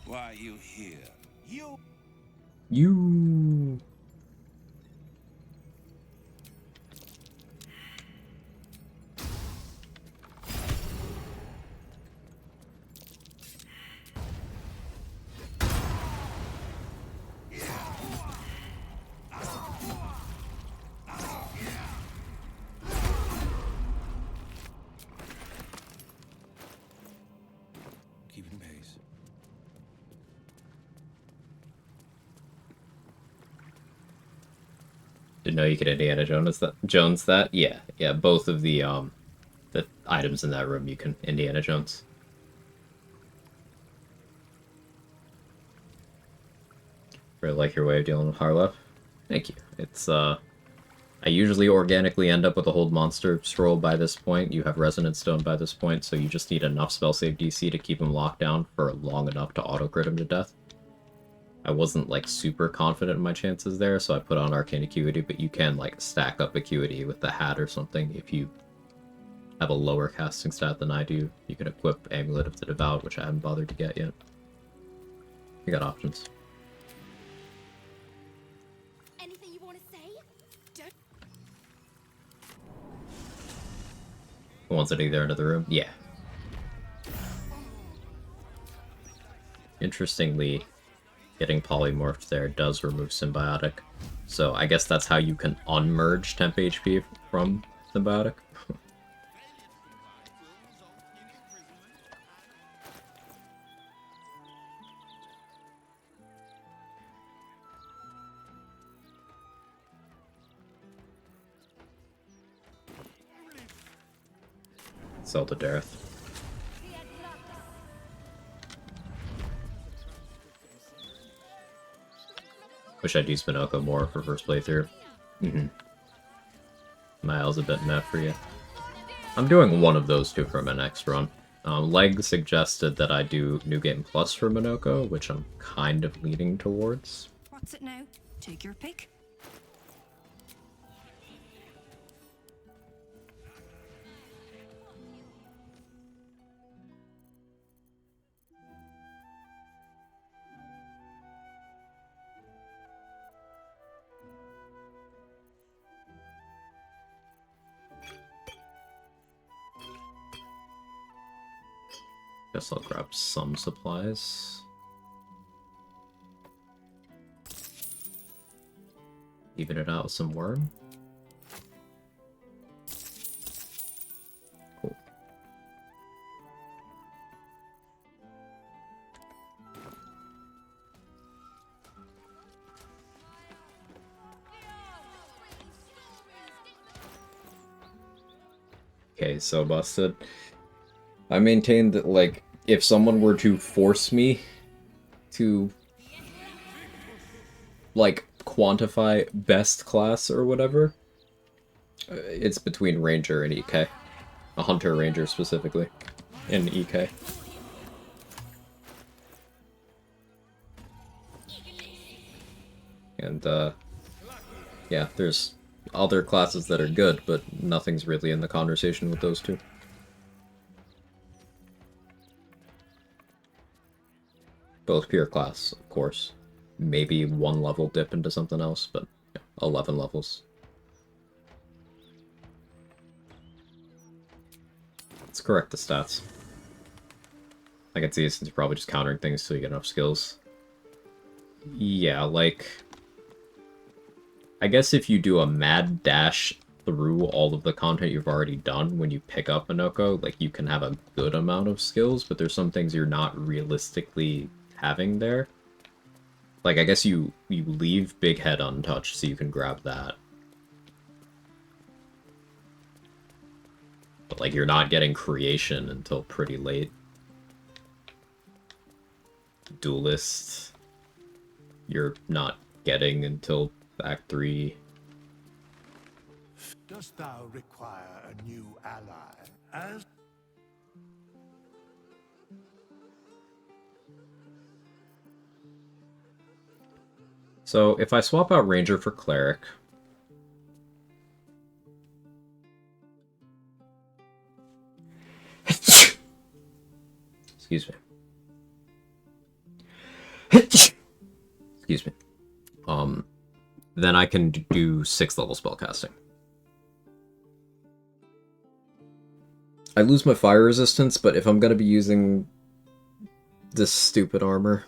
B: Why are you here?
A: You.
B: Keeping pace.
A: Didn't know you could Indiana Jones that? Yeah, both of the items in that room you can Indiana Jones. Really like your way of dealing with Harlow. Thank you. It's I usually organically end up with a hold monster scroll by this point. You have Resonance Stone by this point, so you just need enough spell save DC to keep him locked down for long enough to auto crit him to death. I wasn't like super confident in my chances there, so I put on Arcane Acuity, but you can like stack up Acuity with the hat or something if you have a lower casting stat than I do. You can equip Amulet of the Devout, which I haven't bothered to get yet. You got options.
S: Anything you want to say? Don't.
A: The ones at either end of the room? Yeah. Interestingly, getting polymorphed there does remove Symbiotic. So I guess that's how you can unmerge temp HP from Symbiotic. Zelda Dareth. Wish I'd used Minoko more for first playthrough. Miles a bit meh for you. I'm doing one of those two for my next run. Leg suggested that I do New Game Plus for Minoko, which I'm kind of leaning towards.
G: What's it now? Take your pick.
A: Guess I'll grab some supplies. Even it out with some worm. Cool. Okay, so busted. I maintain that, like, if someone were to force me to, like, quantify best class or whatever, it's between Ranger and EK. A Hunter Ranger specifically, in EK. And, yeah, there's other classes that are good, but nothing's really in the conversation with those two. Both pure class, of course. Maybe one level dip into something else, but yeah, 11 levels. Let's correct the stats. I can see it since you're probably just countering things till you get enough skills. Yeah, like... I guess if you do a mad dash through all of the content you've already done when you pick up Minoko, like, you can have a good amount of skills, but there's some things you're not realistically having there. Like, I guess you leave Big Head untouched, so you can grab that. But, like, you're not getting Creation until pretty late. Duelist, you're not getting until Act 3.
Q: Dost thou require a new ally? As
A: So, if I swap out Ranger for Cleric... Excuse me. Excuse me. Then I can do 6th level spellcasting. I lose my fire resistance, but if I'm gonna be using this stupid armor,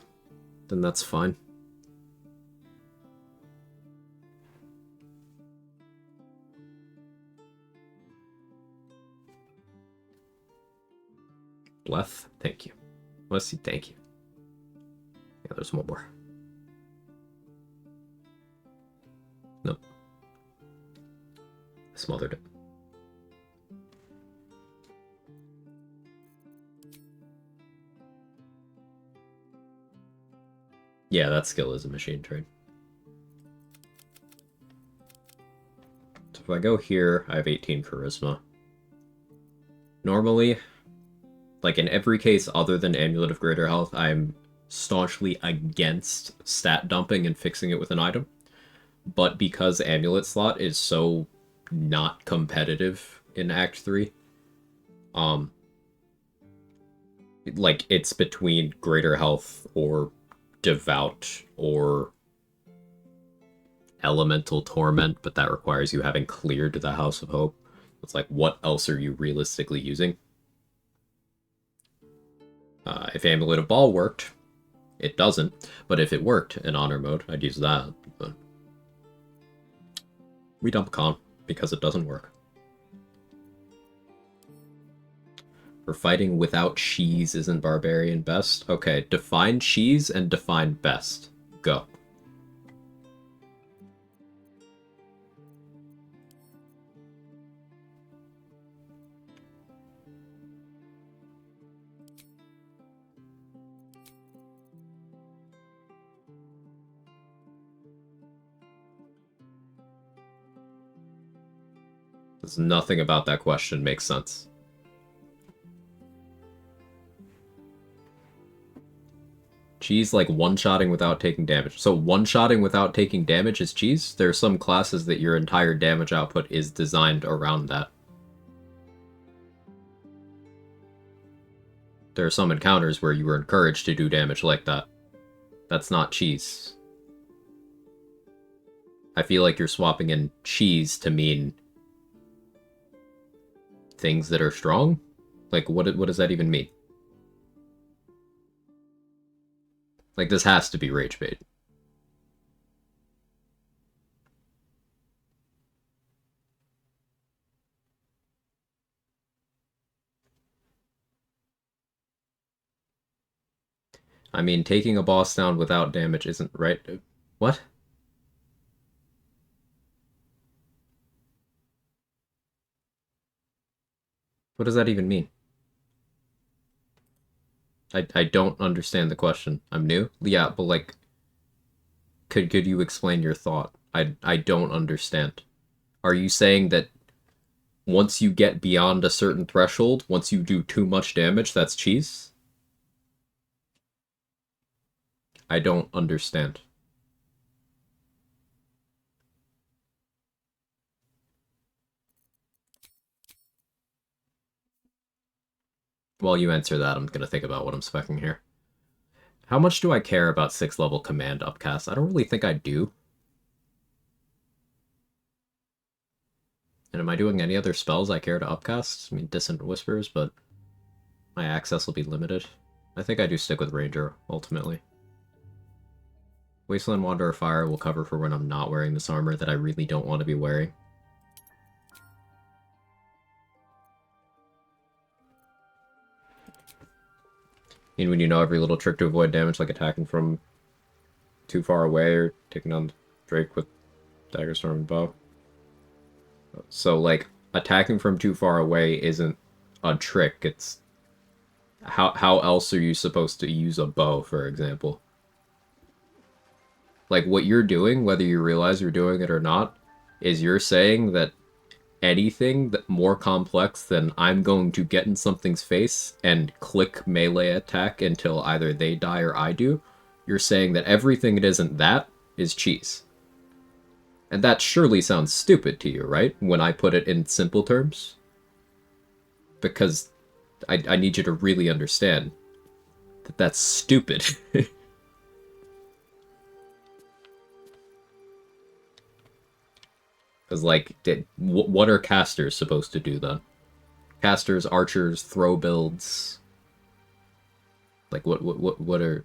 A: then that's fine. Bleth, thank you. Let's see, thank you. Yeah, there's one more. Nope. Smothered it. Yeah, that skill is a machine trade. So if I go here, I have 18 charisma. Normally, like in every case other than Amulet of Greater Health, I'm staunchly against stat dumping and fixing it with an item. But because Amulet slot is so not competitive in Act 3, like it's between Greater Health or Devout or Elemental Torment, but that requires you having cleared the House of Hope. It's like, what else are you realistically using? If Amulet of Ball worked, it doesn't, but if it worked in Honor mode, I'd use that. But we dump Con because it doesn't work. For fighting without cheese isn't Barbarian best? Okay, define cheese and define best. Go. There's nothing about that question makes sense. Cheese like one-shotting without taking damage. So one-shotting without taking damage is cheese? There are some classes that your entire damage output is designed around that. There are some encounters where you were encouraged to do damage like that. That's not cheese. I feel like you're swapping in cheese to mean things that are strong? Like, what does that even mean? Like, this has to be rage bait. I mean, taking a boss down without damage isn't right. What? What does that even mean? I don't understand the question. I'm new? Yeah, but like, could you explain your thought? I don't understand. Are you saying that once you get beyond a certain threshold, once you do too much damage, that's cheese? I don't understand. While you answer that, I'm gonna think about what I'm specking here. How much do I care about 6th level command upcast? I don't really think I do. And am I doing any other spells I care to upcast? I mean, Dissonant Whispers, but my access will be limited. I think I do stick with Ranger, ultimately. Wasteland Wanderer Fire will cover for when I'm not wearing this armor that I really don't want to be wearing. And when you know every little trick to avoid damage, like attacking from too far away or taking on Drake with Dagger Storm and Bow. So, like, attacking from too far away isn't a trick. It's how else are you supposed to use a bow, for example? Like, what you're doing, whether you realize you're doing it or not, is you're saying that anything that more complex than I'm going to get in something's face and click melee attack until either they die or I do, you're saying that everything that isn't that is cheese. And that surely sounds stupid to you, right? When I put it in simple terms? Because I need you to really understand that that's stupid. Because, like, what are casters supposed to do, then? Casters, archers, throw builds... Like, what are...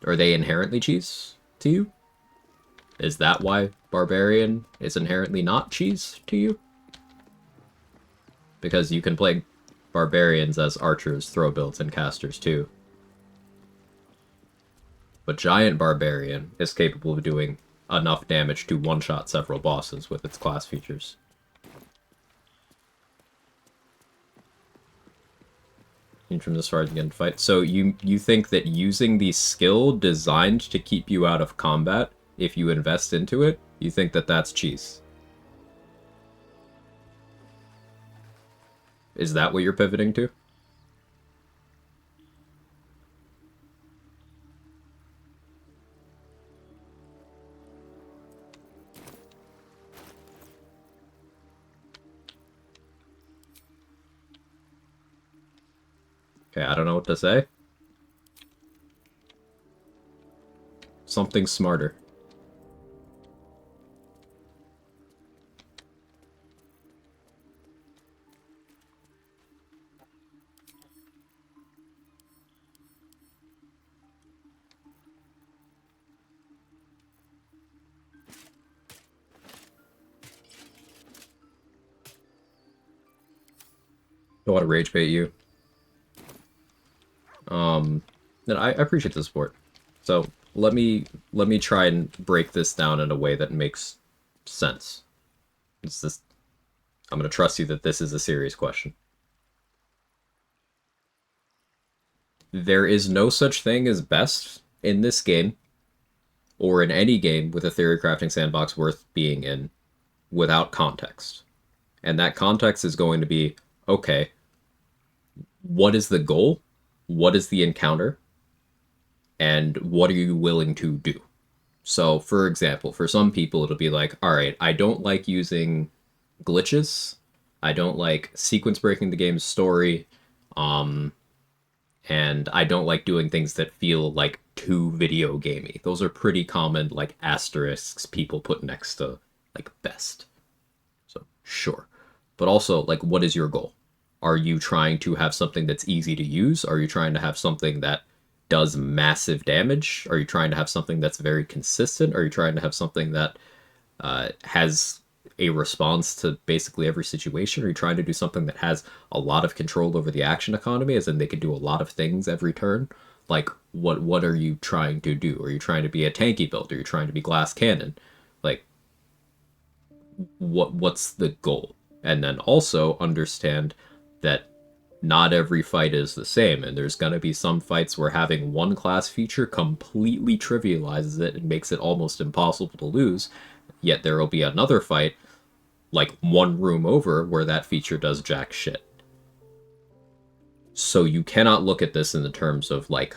A: Are they inherently cheese to you? Is that why Barbarian is inherently not cheese to you? Because you can play Barbarians as archers, throw builds, and casters, too. But Giant Barbarian is capable of doing enough damage to one-shot several bosses with its class features. From this far as you get in fight. So you think that using the skill designed to keep you out of combat, if you invest into it, you think that that's cheese? Is that what you're pivoting to? Okay, I don't know what to say. Something smarter. Don't want to rage bait you. And I appreciate the support. So let me try and break this down in a way that makes sense. I'm gonna trust you that this is a serious question. There is no such thing as best in this game, or in any game with a theory crafting sandbox worth being in, without context. And that context is going to be, okay, what is the goal? What is the encounter? And what are you willing to do? So, for example, for some people, it'll be like, all right, I don't like using glitches. I don't like sequence breaking the game's story. And I don't like doing things that feel like too video gamey. Those are pretty common, like, asterisks people put next to, like, best. So, sure. But also, like, what is your goal? Are you trying to have something that's easy to use? Are you trying to have something that does massive damage? Are you trying to have something that's very consistent? Are you trying to have something that has a response to basically every situation? Are you trying to do something that has a lot of control over the action economy, as in they can do a lot of things every turn? Like, what are you trying to do? Are you trying to be a tanky build? Are you trying to be glass cannon? Like, what's the goal? And then also understand that not every fight is the same, and there's going to be some fights where having one class feature completely trivializes it and makes it almost impossible to lose, yet there will be another fight, like one room over, where that feature does jack shit. So you cannot look at this in the terms of, like,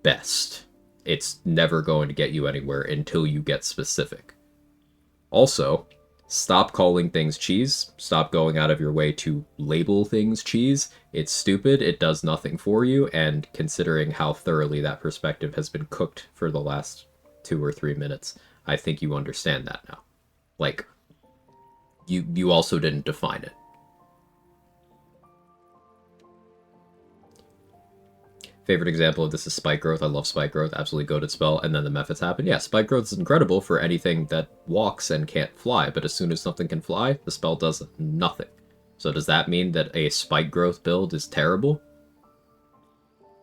A: best. It's never going to get you anywhere until you get specific. Also, stop calling things cheese. Stop going out of your way to label things cheese. It's stupid, it does nothing for you, and considering how thoroughly that perspective has been cooked for the last 2 or 3 minutes, I think you understand that now. Like, you also didn't define it. Favorite example of this is Spike Growth. I love Spike Growth. Absolutely goated spell. And then the methods happen. Yeah, Spike Growth is incredible for anything that walks and can't fly. But as soon as something can fly, the spell does nothing. So does that mean that a Spike Growth build is terrible?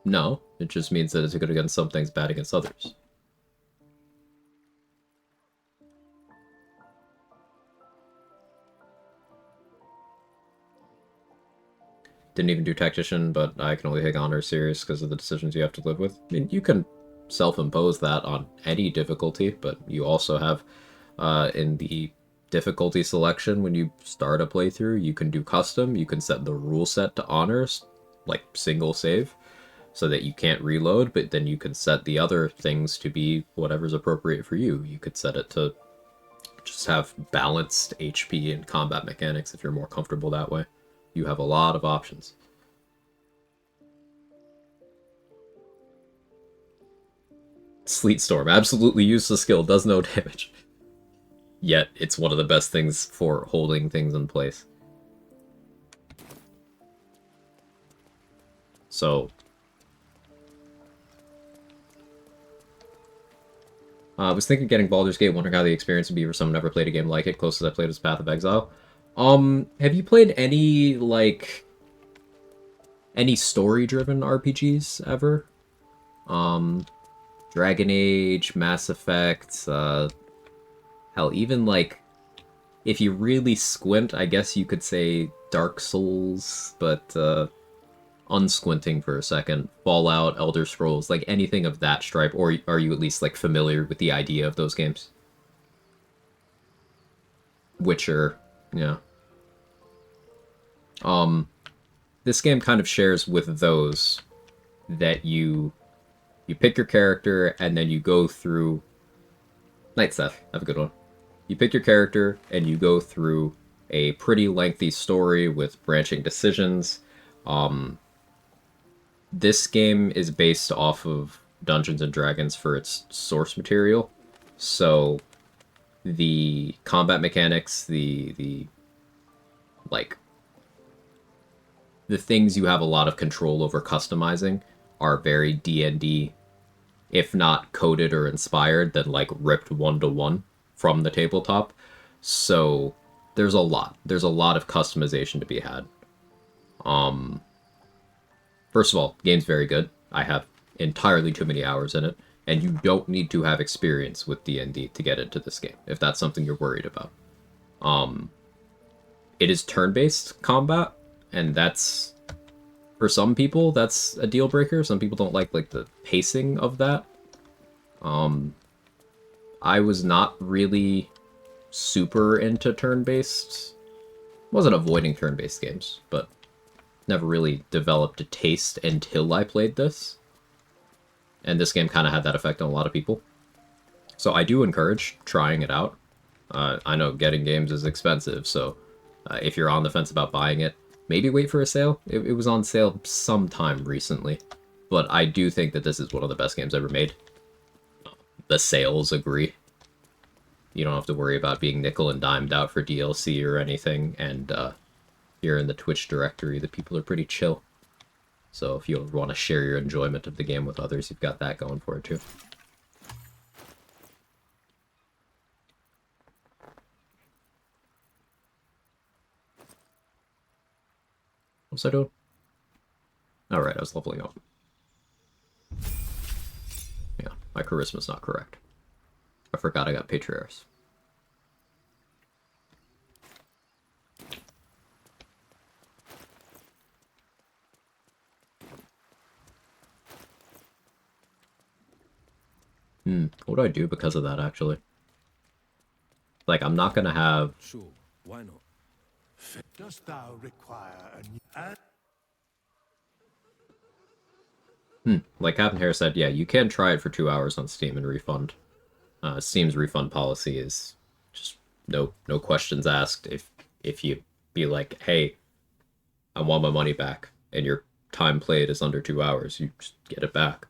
A: No. It just means that it's good against some things, bad against others. Didn't even do Tactician, but I can only take Honor serious because of the decisions you have to live with. I mean, you can self-impose that on any difficulty, but you also have, in the difficulty selection, when you start a playthrough, you can do custom, you can set the rule set to Honors, like single save, so that you can't reload, but then you can set the other things to be whatever's appropriate for you. You could set it to just have balanced HP and combat mechanics if you're more comfortable that way. You have a lot of options. Sleet Storm, absolutely useless skill, does no damage. Yet, it's one of the best things for holding things in place. So, I was thinking getting Baldur's Gate, wondering how the experience would be for someone who never played a game like it. Closest I played was Path of Exile. Have you played any, like, any story-driven RPGs ever? Dragon Age, Mass Effect, hell, even, like, if you really squint, I guess you could say Dark Souls, but, unsquinting for a second, Fallout, Elder Scrolls, like, anything of that stripe, or are you at least, like, familiar with the idea of those games? Witcher, yeah. This game kind of shares with those that you pick your character and then you go through... Night Seth, have a good one. You pick your character and you go through a pretty lengthy story with branching decisions. This game is based off of Dungeons & Dragons for its source material, so the combat mechanics, the things you have a lot of control over customizing are very D&D, if not coded or inspired, then like ripped one-to-one from the tabletop. So there's a lot of customization to be had. First of all, game's very good. I have entirely too many hours in it, and you don't need to have experience with D&D to get into this game, if that's something you're worried about. It is turn-based combat, and that's, for some people, that's a deal breaker. Some people don't like the pacing of that. I was not really super into turn-based. Wasn't avoiding turn-based games, but never really developed a taste until I played this. And this game kind of had that effect on a lot of people. So I do encourage trying it out. I know getting games is expensive, so if you're on the fence about buying it, maybe wait for a sale. It was on sale sometime recently, but I do think that this is one of the best games ever made. The sales agree. You don't have to worry about being nickel and dimed out for DLC or anything, and you're in the Twitch directory. The people are pretty chill. So if you want to share your enjoyment of the game with others, you've got that going for it too. What was I doing? Alright, I was leveling up. Yeah, my charisma's not correct. I forgot I got Patriarchs. What do I do because of that, actually? Like, I'm not gonna have...
B: Sure, why not? Dost thou require a new...
A: Like Captain Hare said, yeah, you can try it for 2 hours on Steam and refund. Steam's refund policy is just no questions asked. If you be like, hey, I want my money back, and your time played is under 2 hours, you just get it back.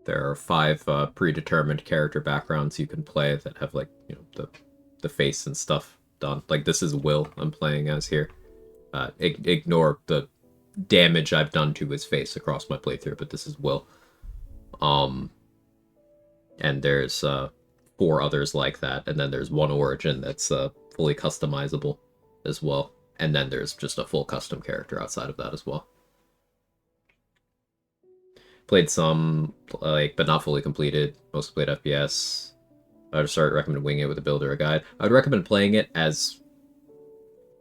A: There are 5 predetermined character backgrounds you can play that have, like, you know, the face and stuff done. Like, this is Will I'm playing as here. Ignore the damage I've done to his face across my playthrough, but this is Will. And there's 4 others like that, and then there's one Origin that's fully customizable as well. And then there's just a full custom character outside of that as well. Played some, like, but not fully completed. Mostly played FPS. I would recommend winging it with a build or a guide. I would recommend playing it as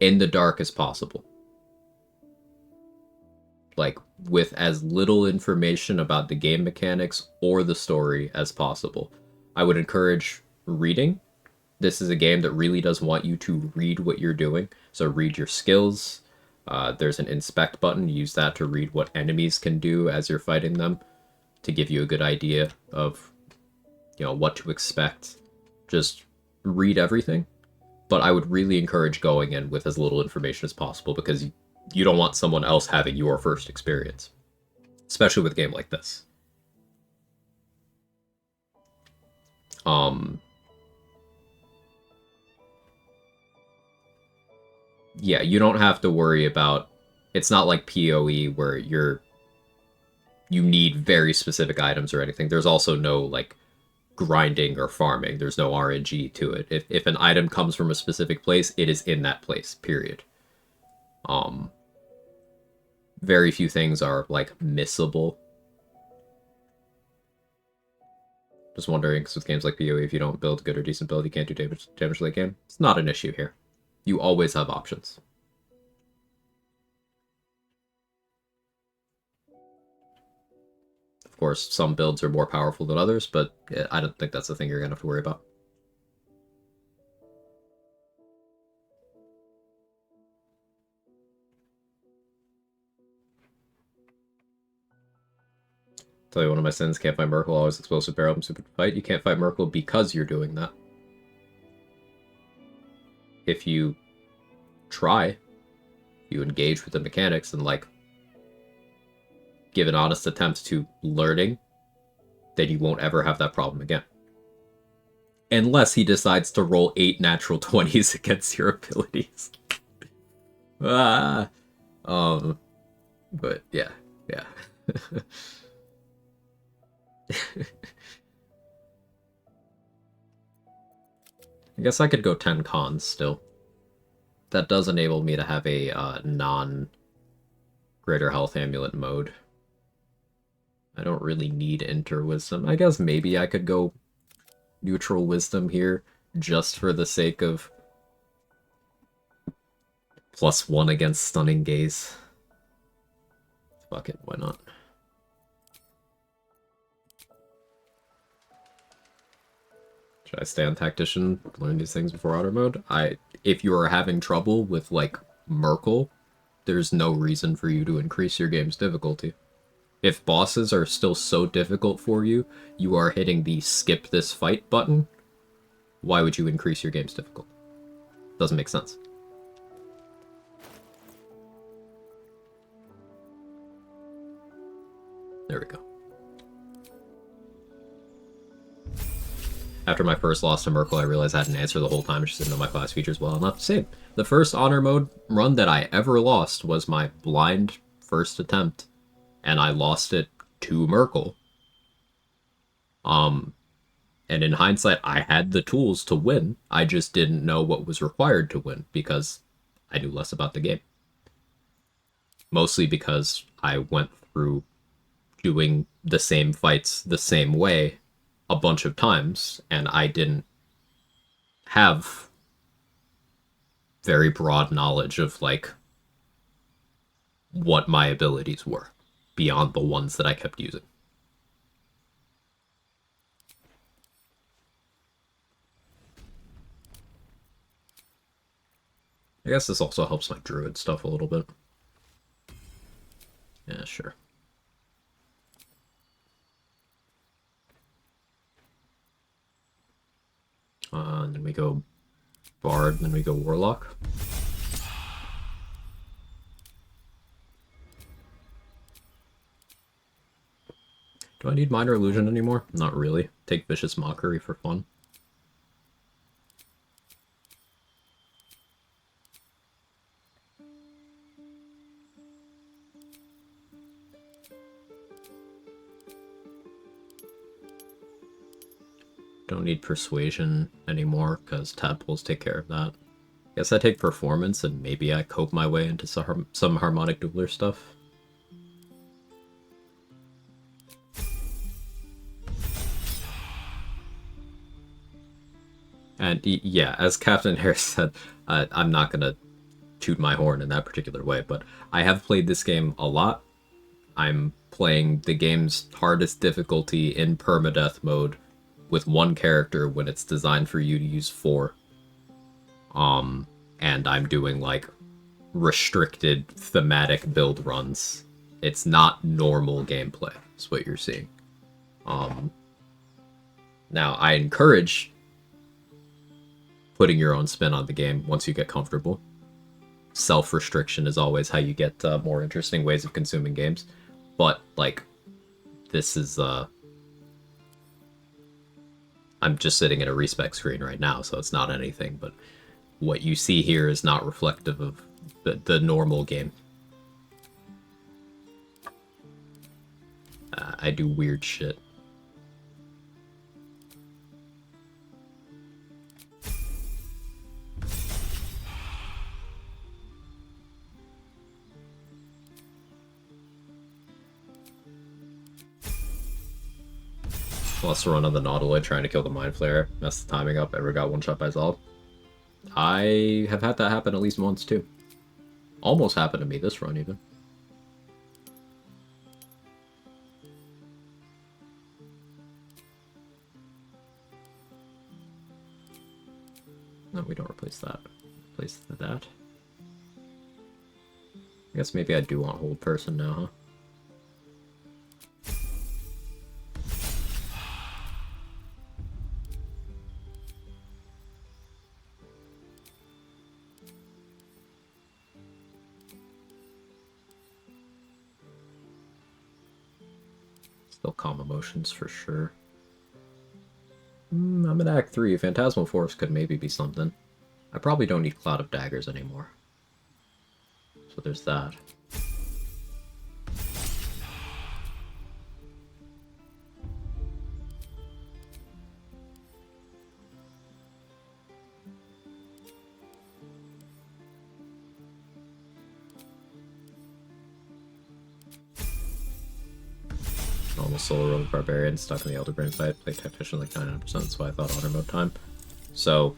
A: in the dark as possible. Like, with as little information about the game mechanics or the story as possible. I would encourage reading. This is a game that really does want you to read what you're doing. So read your skills. There's an inspect button. Use that to read what enemies can do as you're fighting them, to give you a good idea of, you know, what to expect. Just read everything. But I would really encourage going in with as little information as possible, because you don't want someone else having your first experience, especially with a game like this. Yeah, you don't have to worry about... It's not like PoE where you need very specific items or anything. There's also no, like, grinding or farming. There's no RNG to it. If an item comes from a specific place, it is in that place, period. Very few things are, like, missable. Just wondering, because with games like PoE, if you don't build a good or decent build, you can't do damage late game. It's not an issue here. You always have options. Of course, some builds are more powerful than others, but I don't think that's the thing you're going to have to worry about. Tell you one of my sins, can't fight Merkel, always explosive barrel and super fight. You can't fight Merkel because you're doing that. If you try, you engage with the mechanics and, like, give an honest attempt to learning, then you won't ever have that problem again. Unless he decides to roll 8 natural 20s against your abilities. But yeah. I guess I could go 10 cons still. That does enable me to have a non-greater health amulet mode. I don't really need Enter Wisdom. I guess maybe I could go neutral wisdom here, just for the sake of +1 against Stunning Gaze. Fuck it, why not? Should I stay on Tactician, learn these things before Outer Mode? If you are having trouble with, like, Merkel, there's no reason for you to increase your game's difficulty. If bosses are still so difficult for you, you are hitting the skip this fight button, why would you increase your game's difficulty? Doesn't make sense. After my first loss to Merkel, I realized I had an answer the whole time. I just didn't know my class features well enough. Same. The first honor mode run that I ever lost was my blind first attempt, and I lost it to Merkel. And in hindsight, I had the tools to win. I just didn't know what was required to win because I knew less about the game. Mostly because I went through doing the same fights the same way a bunch of times, and I didn't have very broad knowledge of, like, what my abilities were beyond the ones that I kept using. I guess this also helps my druid stuff a little bit. Yeah, sure. And then we go Bard, then we go Warlock. Do I need Minor Illusion anymore? Not really. Take Vicious Mockery for fun. Don't need Persuasion anymore, because tadpoles take care of that. Guess I take Performance, and maybe I cope my way into some Harmonic Dueler stuff. And yeah, as Captain Harris said, I'm not going to toot my horn in that particular way, but I have played this game a lot. I'm playing the game's hardest difficulty in permadeath mode with one character when it's designed for you to use 4. And I'm doing, like, restricted thematic build runs. It's not normal gameplay, is what you're seeing. Now, I encourage putting your own spin on the game once you get comfortable. Self-restriction is always how you get more interesting ways of consuming games. But, like, this is, I'm just sitting at a respec screen right now, so it's not anything, but what you see here is not reflective of the normal game. I do weird shit. Lost a run on the Nautiloid trying to kill the Mind Flayer. Messed the timing up. Ever got one shot by Zolb. I have had that happen at least once too. Almost happened to me this run even. No, we don't replace that. Replace that. I guess maybe I do want Hold Person now, huh? Still calm emotions for sure. I'm in Act 3. Phantasmal Force could maybe be something. I probably don't need Cloud of Daggers anymore. So there's that. Almost solo rolled Barbarian, stuck in the Elder Brain fight, played Tactician like 99%, that's why I thought honor mode time. So,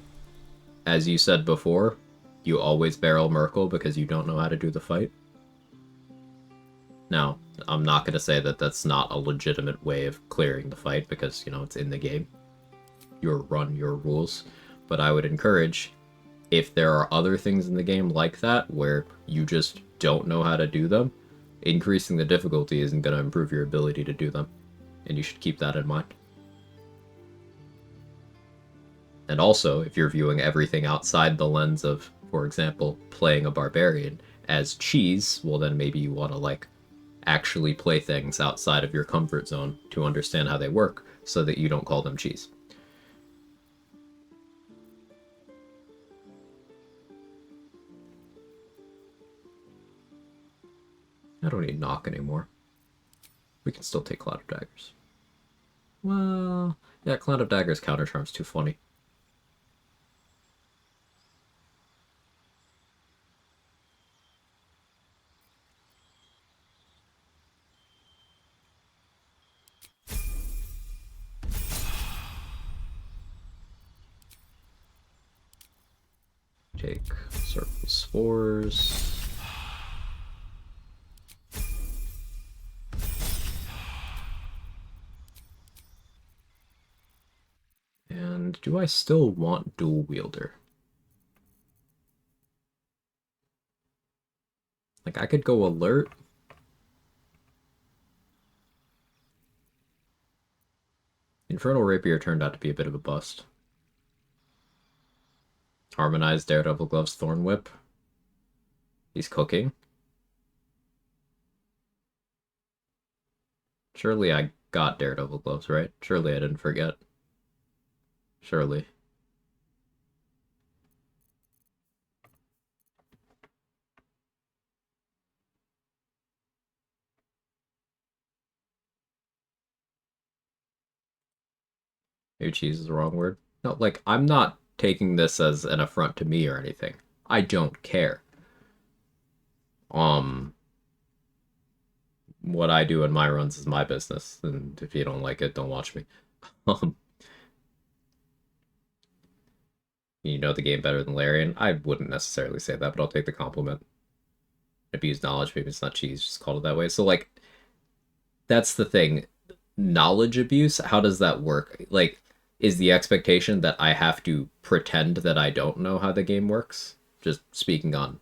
A: as you said before, you always barrel Merkel because you don't know how to do the fight. Now, I'm not going to say that that's not a legitimate way of clearing the fight because, you know, it's in the game. Your run, your rules. But I would encourage, if there are other things in the game like that where you just don't know how to do them, increasing the difficulty isn't going to improve your ability to do them. And you should keep that in mind. And also, if you're viewing everything outside the lens of, for example, playing a barbarian as cheese, well then maybe you want to, like, actually play things outside of your comfort zone to understand how they work so that you don't call them cheese. I don't need knock anymore. We can still take Cloud of Daggers. Well, yeah, Cloud of Daggers counter charm's too funny. Take Circle Spores. And do I still want Dual Wielder? Like, I could go Alert. Infernal Rapier turned out to be a bit of a bust. Harmonized Daredevil Gloves Thorn Whip. He's cooking. Surely I got Daredevil Gloves, right? Surely I didn't forget. Surely. Maybe cheese is the wrong word. No, like, I'm not taking this as an affront to me or anything. I don't care. What I do in my runs is my business, and if you don't like it, don't watch me. You know the game better than Larian? I wouldn't necessarily say that, but I'll take the compliment. Abuse knowledge, maybe it's not cheese, just called it that way. So, like, that's the thing. Knowledge abuse, how does that work? Like, is the expectation that I have to pretend that I don't know how the game works? Just speaking on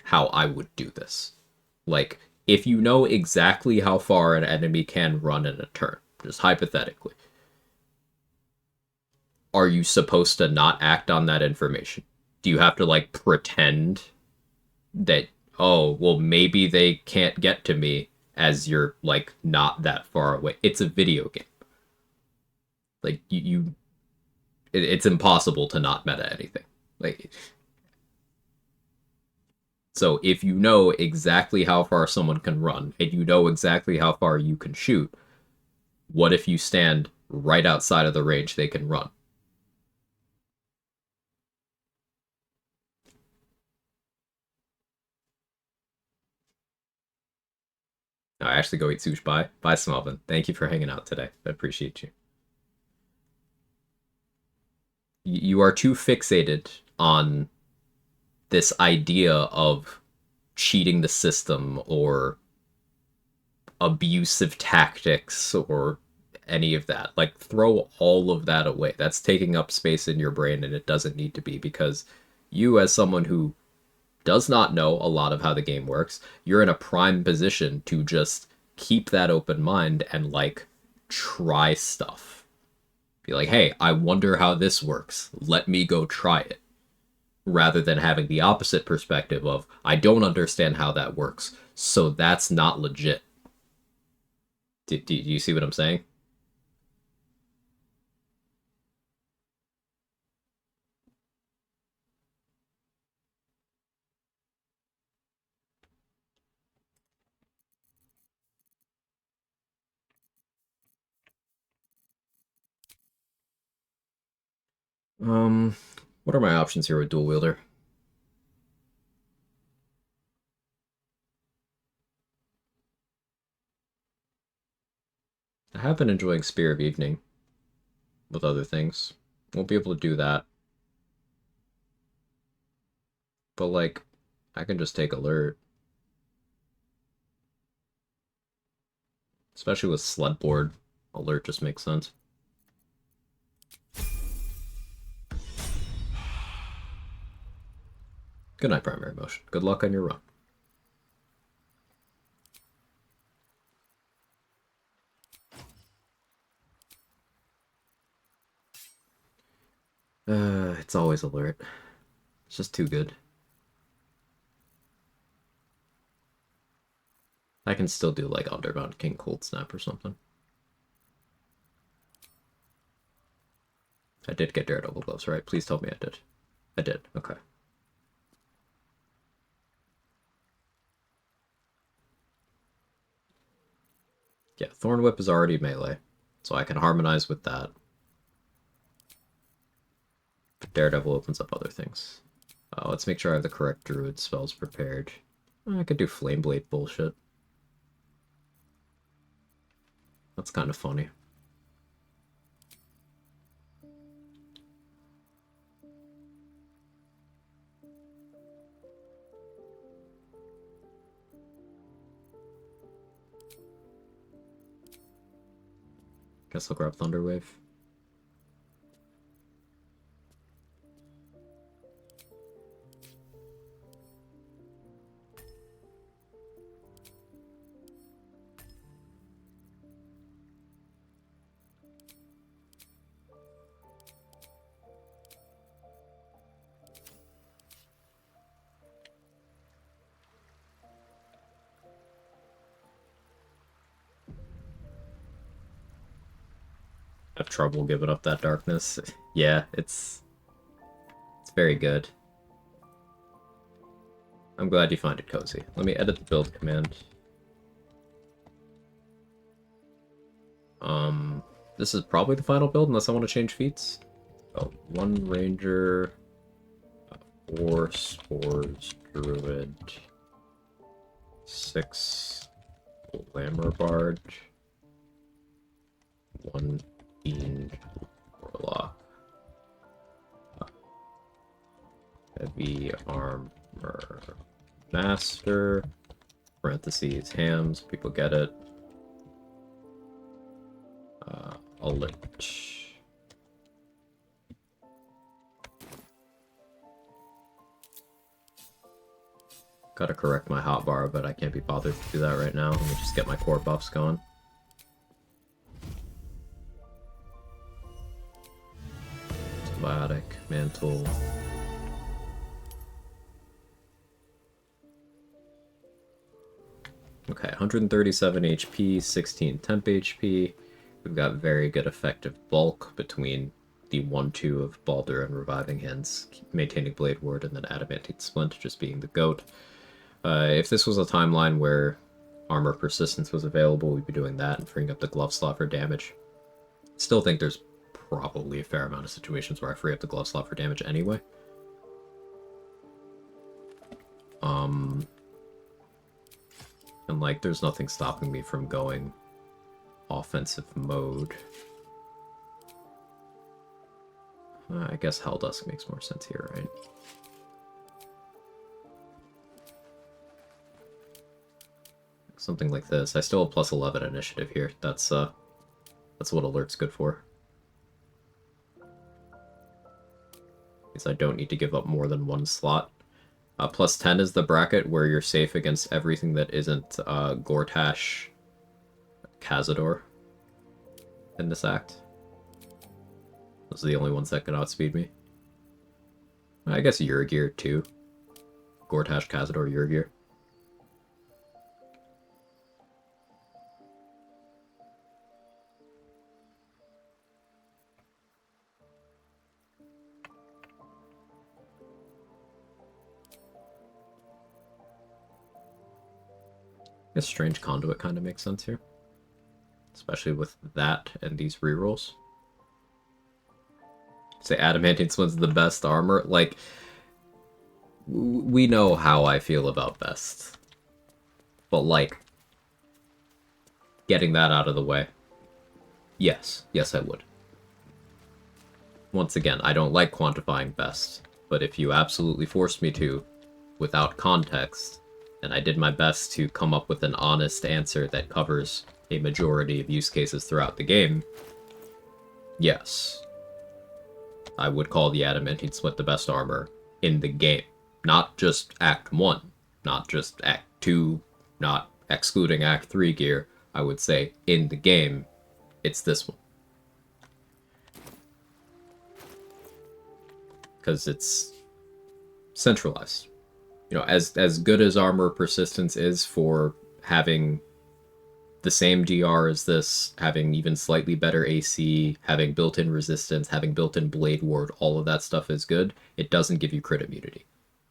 A: how I would do this. Like, if you know exactly how far an enemy can run in a turn, just hypothetically, are you supposed to not act on that information? Do you have to, like, pretend that, oh, well, maybe they can't get to me as you're, like, not that far away? It's a video game. Like, it's impossible to not meta anything. Like, so if you know exactly how far someone can run, and you know exactly how far you can shoot, what if you stand right outside of the range they can run? I actually go eat sushi. Bye. Bye, Smalvin. Thank you for hanging out today. I appreciate you. You are too fixated on this idea of cheating the system or abusive tactics or any of that. Like, throw all of that away. That's taking up space in your brain, and it doesn't need to be, because you, as someone who does not know a lot of how the game works, you're in a prime position to just keep that open mind and, like, try stuff. Be like, hey, I wonder how this works. Let me go try it. Rather than having the opposite perspective of, I don't understand how that works, so that's not legit. Do you see what I'm saying? What are my options here with Dual Wielder? I have been enjoying Spear of Evening with other things. Won't be able to do that. But, like, I can just take Alert. Especially with Sled Board, Alert just makes sense. Good night, Primary Motion. Good luck on your run. It's always Alert. It's just too good. I can still do, like, Underbound King Cold Snap or something. I did get Daredevil Gloves, right? Please tell me I did. I did, okay. Yeah, Thorn Whip is already melee, so I can harmonize with that. But Daredevil opens up other things. Let's make sure I have the correct druid spells prepared. I could do Flame Blade bullshit. That's kind of funny. Guess I'll grab Thunderwave. I have trouble giving up that darkness. Yeah, it's very good. I'm glad you find it cozy. Let me edit the build command. This is probably the final build unless I want to change feats. Oh, 1 ranger, 4 spores, druid, 6 glamour bard, 1 fiend warlock, heavy armor master, parentheses hams, people get it, a lich. Gotta correct my hotbar, but I can't be bothered to do that right now. Let me just get my core buffs going. Biotic, mantle. Okay, 137 HP, 16 temp HP. We've got very good effective bulk between the 1-2 of Baldur and Reviving Hands, maintaining Blade Ward, and then Adamantine Splint just being the GOAT. If this was a timeline where Armor Persistence was available, we'd be doing that and freeing up the glove slot for damage. Still think there's probably a fair amount of situations where I free up the glove slot for damage anyway. And like, there's nothing stopping me from going offensive mode. I guess Helldusk makes more sense here, right? Something like this. I still have plus 11 initiative here. That's what alert's good for. Because I don't need to give up more than 1 slot. Plus 10 is the bracket where you're safe against everything that isn't Gortash Cazador in this act. Those are the only ones that can outspeed me. I guess Urgir too. Gortash, Cazador, Urgir. I guess Strange Conduit kind of makes sense here. Especially with that and these rerolls. Say Adamantine Splint's the best armor. Like, we know how I feel about best. But, like, getting that out of the way. Yes. Yes, I would. Once again, I don't like quantifying best. But if you absolutely forced me to, without context, and I did my best to come up with an honest answer that covers a majority of use cases throughout the game, yes. I would call the Adamantine Splint the best armor in the game. Not just Act 1, not just Act 2, not excluding Act 3 gear. I would say, in the game, it's this one. Because it's centralized. You know, as good as Armor Persistence is for having the same DR as this, having even slightly better AC, having built-in resistance, having built-in Blade Ward, all of that stuff is good. It doesn't give you crit immunity.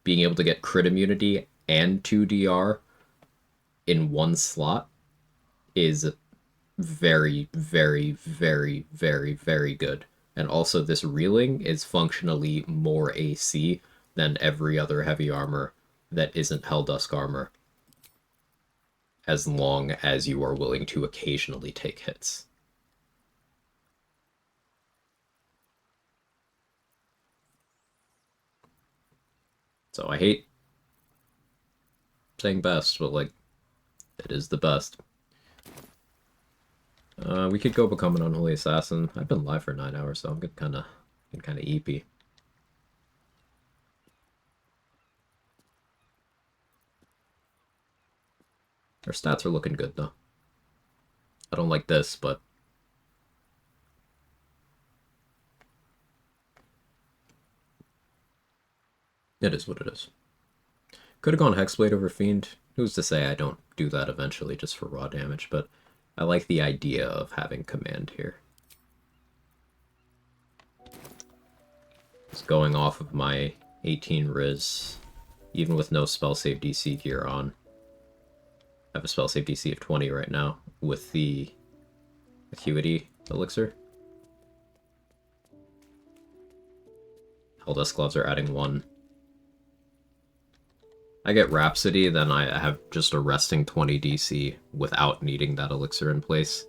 A: Being able to get crit immunity and 2 DR in 1 slot is very, very, very, very, very good. And also this reeling is functionally more AC than every other heavy armor that isn't Helldusk armor, as long as you are willing to occasionally take hits. So I hate saying best, but like, it is the best. We could go become an unholy assassin. I've been live for 9 hours, so I'm getting kind of eepy. Our stats are looking good though. I don't like this, but it is what it is. Could have gone Hexblade over Fiend. Who's to say I don't do that eventually just for raw damage, but I like the idea of having command here. Just going off of my 18 Riz, even with no spell save DC gear on. I have a spell save DC of 20 right now with the Acuity Elixir. Helldusk Gloves are adding 1. I get Rhapsody, then I have just a resting 20 DC without needing that elixir in place.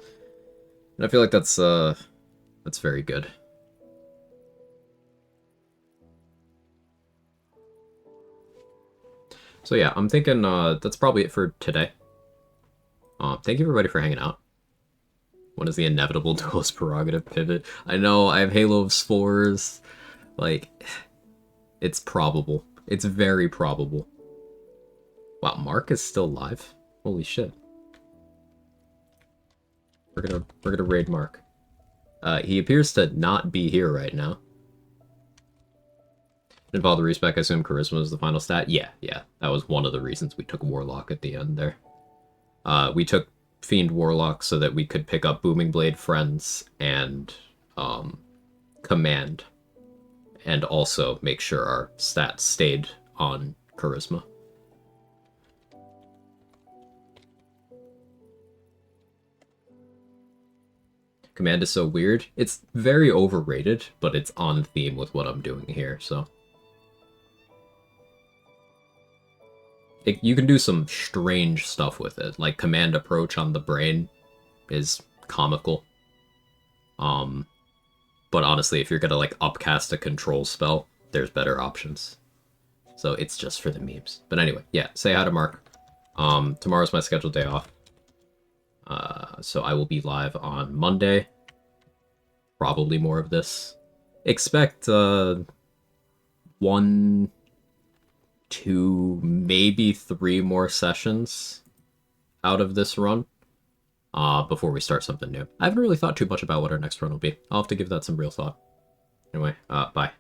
A: And I feel like that's very good. So yeah, I'm thinking that's probably it for today. Thank you everybody for hanging out. When is the inevitable duelist prerogative pivot? I know, I have Halo of Spores. Like, it's probable. It's very probable. Wow, Mark is still live? Holy shit. We're gonna raid Mark. He appears to not be here right now. Involve the respec, I assume Charisma is the final stat? Yeah. That was one of the reasons we took Warlock at the end there. We took Fiend Warlock so that we could pick up Booming Blade Friends and Command. And also make sure our stats stayed on Charisma. Command is so weird. It's very overrated, but it's on theme with what I'm doing here, so. You can do some strange stuff with it, like Command Approach on the brain is comical. But honestly, if you're gonna like upcast a control spell, there's better options. So it's just for the memes. But anyway, yeah, say hi to Mark. Tomorrow's my scheduled day off. So I will be live on Monday. Probably more of this. Expect 1, 2, maybe 3 more sessions out of this run before we start something new. I haven't really thought too much about what our next run will be. I'll have to give that some real thought. Anyway, bye.